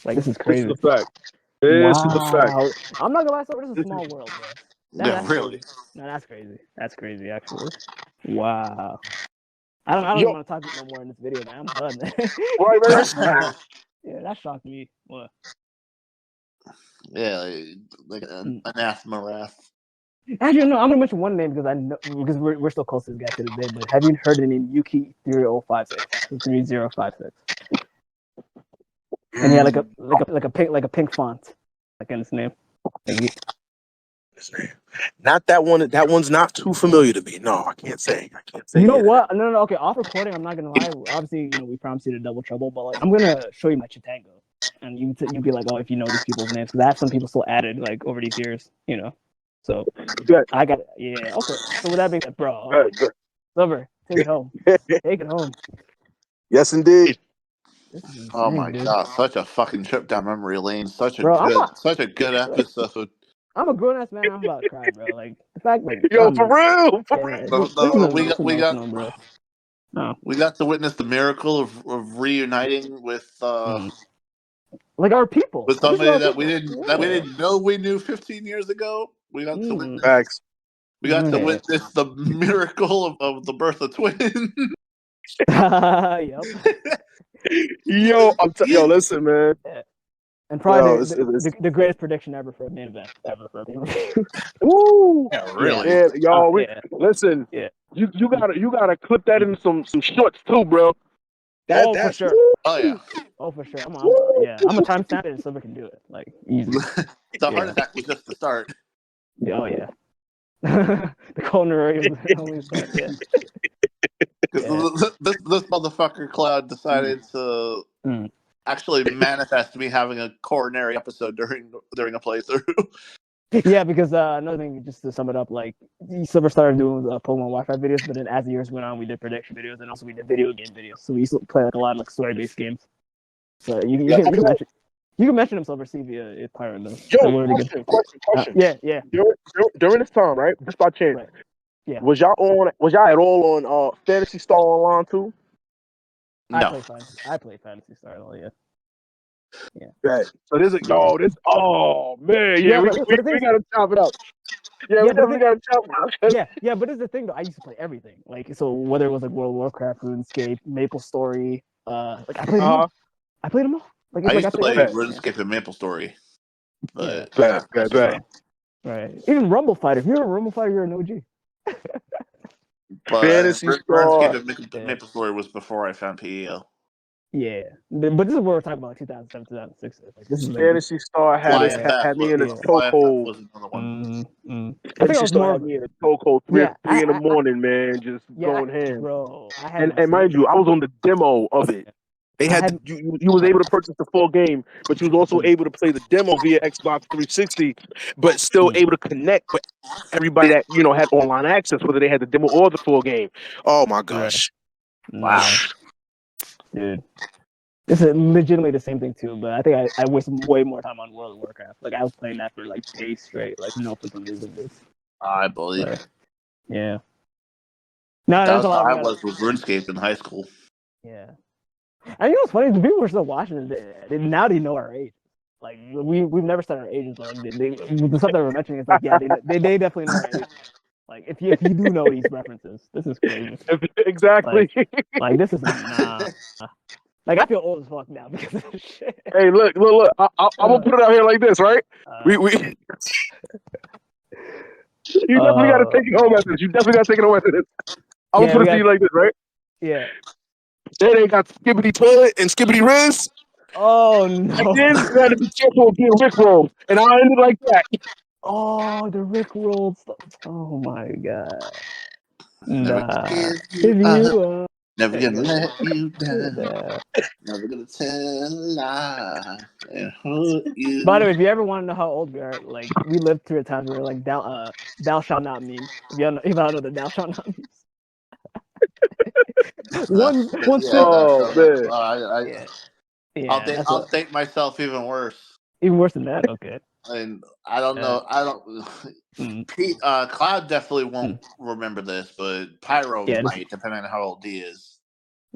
This is crazy. This is a fact. This is a fact. I'm not gonna lie, so this is a small world, bro. That's really. Crazy. No, that's crazy. That's crazy, actually. Wow. I don't want to talk no more in this video, man. I'm done. Right. Yeah, that shocked me. What? Yeah, like an anathema wrath. Actually, no, I'm gonna mention one name because I know we're still close to this guy to this day. But have you heard the name Yuki 3056? And he had like a pink font, like in his name. Not that one. That one's not too familiar to me. No, I can't say. You know what? No. Okay, off recording, I'm not gonna lie. Obviously, we promised you the double trouble, but I'm gonna show you my Chitango, and you'd be like, oh, if you know these people's names, because I have some people still added over these years, So I got okay. So with that being said, bro, Silver, take it home. Take it home. Yes, indeed. Insane, oh my god, such a fucking trip down memory lane. Such a good episode. I'm a grown ass man. I'm about to cry, bro. Like the fact, for real. We got to witness the miracle of reuniting with like our people, with somebody that we didn't know we knew 15 years ago. We got to witness. Facts. We got to witness the miracle of the birth of twins. Yep. Yo, listen, man. Yeah. And probably the greatest prediction ever for a main event ever for a pay-per-view. Woo! Yeah, really? Yeah, y'all. Listen. Yeah. You gotta clip that in some shorts too, bro. That's for sure. Oh yeah. Oh, for sure. I'm a timestamp it and Silver can do it. Like, easy. The heart attack was just the start. Oh, yeah. The culinary was only start, yeah. Because this motherfucker Cloud decided to actually manifest me having a coronary episode during a playthrough. Yeah, because another thing, just to sum it up, like Silver started doing Pokemon Wi-Fi videos, but then as the years went on, we did prediction videos and also we did video game videos. So we used to play like a lot of like story-based games. So you can mention him, Silver, see if Pyro knows. Yo, question. Yeah. During this time, right? Just by chance, Right. Yeah. was y'all at all on Fantasy Star Online too? No. I play Fantasy Star. Yeah. Right. So this is oh man, Yeah, we but gotta chop it up. Yeah, we definitely gotta chop it up. Yeah, but this is the thing though. I used to play everything. Like, so whether it was like World of Warcraft, RuneScape, Maple Story, like I played them all. I played them all. Like, I it's used to play RuneScape and Maple Story. But right. Even Rumble Fighter. If you're a Rumble Fighter, you're an OG. But Fantasy Star. RuneScape and Maple Story was before I found PEO. Yeah, but this is what we're talking about, like 2007, 2006. Like, this is like, Fantasy Star had me in a chokehold. Fantasy Star had me in a chokehold 3 in the morning, man, just going ham. Bro, and mind you, I was on the demo of it. They had you was able to purchase the full game, but you was also able to play the demo via Xbox 360, but still able to connect with everybody that had online access, whether they had the demo or the full game. Oh my gosh! Wow, dude, this is legitimately the same thing too. But I think I wasted way more time on World of Warcraft. Like, I was playing that for like days straight, like no freaking reason. I believe. Yeah. No, that's how I was with RuneScape in high school. Yeah. And you know what's funny? The people were still watching it. Now they know our age. Like, we've never said our ages, but like the stuff that we're mentioning is like, yeah, they definitely know our age. Like, if you do know these references, this is crazy. Exactly. Like this is nah. Like, I feel old as fuck now because of this shit. Hey, look! I'm gonna put it out here like this, right? We You definitely got to take it home after this. You definitely got to take it home after this. I'm gonna put it to you like this, right? Yeah. Then they got Skibbity Toilet and Skibbity Riz. Oh no! And then you got to be careful of being Rickrolled, and I ended like that. Oh, the Rickrolled stuff. Oh my god! Never gonna let you down. Never gonna tell a lie and hurt you. By the way, if you ever want to know how old we are, like, we lived through a time where like thou shalt not memes. If you know the thou shalt not memes. One I'll thank myself even worse. Even worse than that. Okay. And I don't know. I don't. Cloud definitely won't remember this, but Pyro might, depending on how old he is.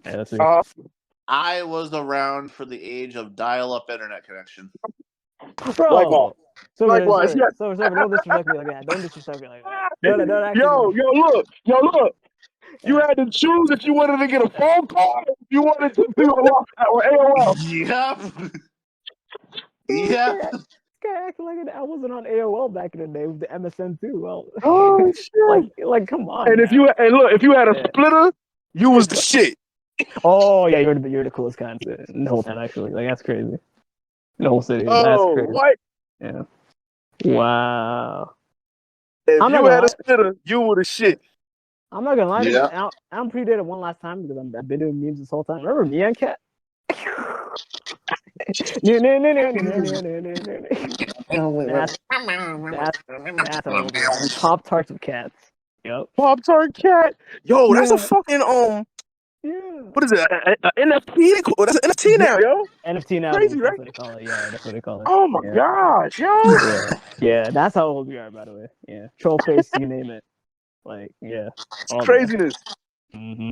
Yeah, that's I was around for the age of dial-up internet connection. Bro. Likewise. So don't disrespect me like that. Don't disrespect me like that. Don't actually. Yo, look. You had to choose if you wanted to get a phone call, or if you wanted to do a AOL. Yep. This guy acting like I wasn't on AOL back in the day with the MSN too. Well, oh shit! like come on. And if you had a splitter, you was the shit. Oh yeah, you're the coolest kind in the whole town, actually. Like, that's crazy. In the whole city. Oh, that's crazy. what? Yeah. Wow. If you had a splitter, you were the shit. I'm not gonna lie. Yeah. I'm predated one last time because I've been doing memes this whole time. Remember me and Cat? That's Pop Tarts with cats. Yep. Pop Tart cat. Yo, that's a fucking Yeah. What is it? NFT? That's an NFT now, yo. NFT now. Crazy, right? That's what they call it. Yeah, that's what they call it. Oh my gosh, yo. Yeah, that's how old we are, by the way. Yeah, troll face, you name it. Like, yeah, it's craziness. Mm-hmm.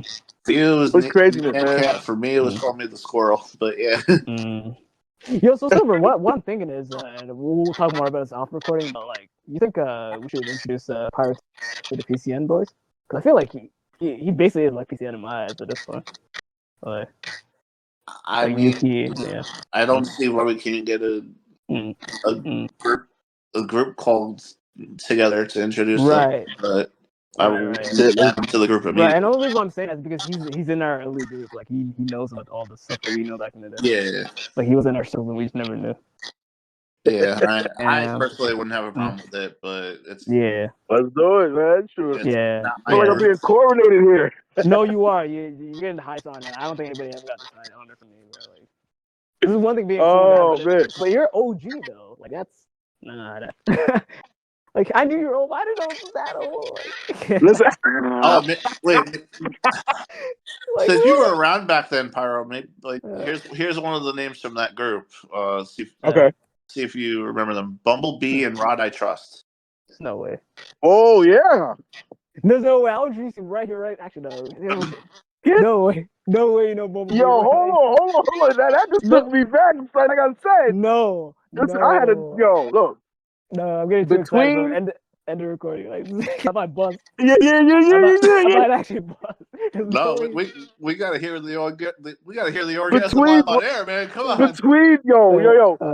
It was craziness, man. Cat. For me, it was called me the squirrel, but yeah. Yo, so Silver, what I'm thinking is, and we'll talk more about this off recording, but like, you think we should introduce Pyro to the PCN boys? Because I feel like he basically is like PCN in my eyes at this point. Like, I don't see why we can't get a group called together to introduce them. But I will add him to the group immediately. Right, and the only reason why I'm saying that is because he's in our elite group. Like he knows about all the stuff that we know back in the day. Yeah. Like he was in our circle, and we just never knew. Yeah, I personally wouldn't have a problem with it, but it's Let's do it, man. Sure. Yeah. I feel like I'm being coordinated here. No, you are. You're getting the heights on it. I don't think anybody ever got this high on it from me, bro. Like, this is one thing being cool, man. but you're OG though. Like that's that. Like I knew you were old. I didn't know it was that old. Like, Listen. Wait. like, since you were around back then, Pyro, maybe here's one of the names from that group. See if you remember them. Bumblebee and Rod I Trust. No way. Oh yeah. There's no way. I was reaching right here, right? Actually, no. No way. No way. No Bumblebee. Yo, hold on. That just took me back. Like I said. No. I had to. Yo, look. No, I'm getting too excited. Bro. End the recording. Like, I might buzz. Yeah. I might actually buzz. No, we gotta hear the orgasm live on air, man. Come on.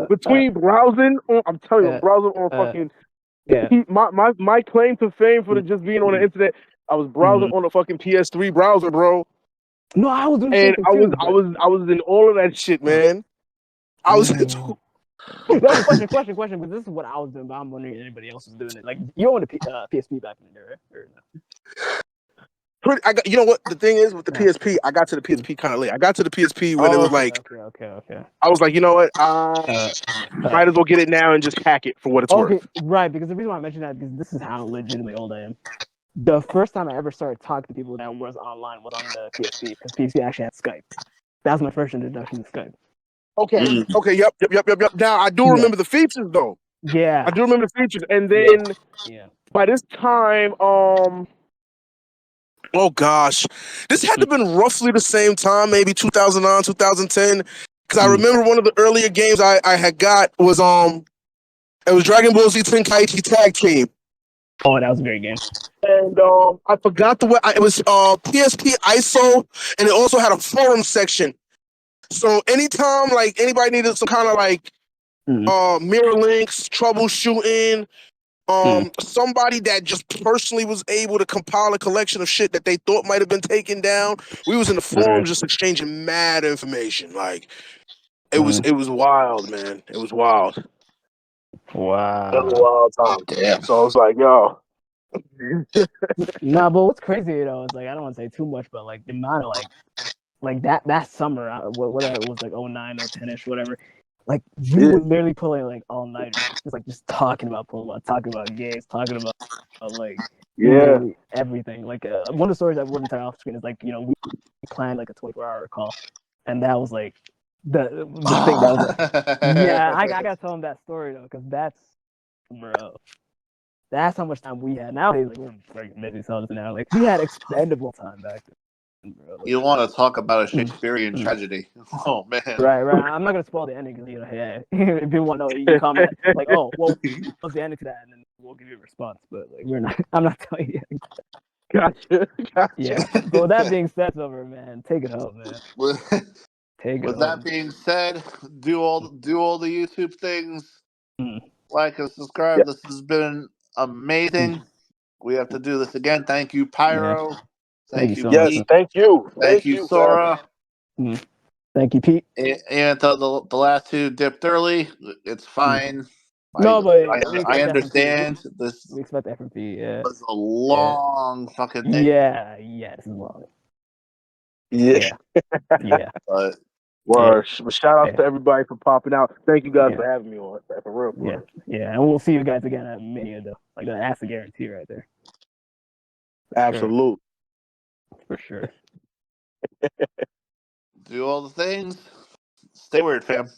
Between browsing, I'm telling you, browsing on fucking. My claim to fame for just being on the internet, I was browsing on the fucking PS3 browser, bro. No, I was doing and I was in all of that shit, man. I was. No, question. But this is what I was doing. But I'm wondering if anybody else was doing it. Like you owned a PSP back in the day, right? Or no? You know what the thing is with the PSP? I got to the PSP kind of late. I got to the PSP when it was like, okay. I was like, you know what? Might as well get it now and just hack it for what it's worth. Right. Because the reason why I mentioned that is because this is how legitimately old I am. The first time I ever started talking to people that was online was on the PSP because PSP actually had Skype. That was my first introduction to Skype. Okay. Yep. Now I do remember the features though. Yeah. I do remember the features, and then by this time, oh gosh, this had to have been roughly the same time, maybe 2009, 2010. Because I remember one of the earlier games I had got was it was Dragon Ball Z Tenkaichi Tag Team. Oh, that was a great game. And I forgot the way it was PSP ISO, and it also had a forum section. So anytime like anybody needed some kind of like mirror links, troubleshooting, somebody that just personally was able to compile a collection of shit that they thought might have been taken down, we was in the forums just exchanging mad information. Like it was wild, man. It was wild. Wow. It was a wild time. Damn. So I was like, yo. Nah, but what's crazy though is like I don't want to say too much, but like the amount of like that summer, whether it was like 09 or 10ish, whatever. Like we would literally play like all night, just talking about Pokemon, talking about games, talking about like everything. Like one of the stories I wouldn't tell off screen is like we planned like a 24-hour call, and that was like the thing that was like, I gotta tell him that story though, because that's how much time we had. Nowadays, like we're freaking busy selves now. Like we had expendable time back then, bro. Like, you want to talk about a Shakespearean tragedy? Oh man. Right. I'm not gonna spoil the ending because if you want to know, you can comment like, oh, well, what's the ending to that, and then we'll give you a response. But like, we're not. I'm not telling you. Gotcha. Yeah. But with that being said, over, man, take it home, man. With that being said, do all the YouTube things. Like and subscribe. This has been amazing. We have to do this again. Thank you, Pyro. Thank you, Pete. Yes, thank you. Thank you, Sora. Thank you, Pete. And the last two dipped early. It's fine. No, but I understand. We expect that from Pete. Yeah. It was a long fucking thing. Yeah, this is long. Yeah. But shout out to everybody for popping out. Thank you guys for having me on. For real. Yeah, and we'll see you guys again at Mania though. Like that's a guarantee right there. Absolute. For sure. Do all the things. Stay weird, fam.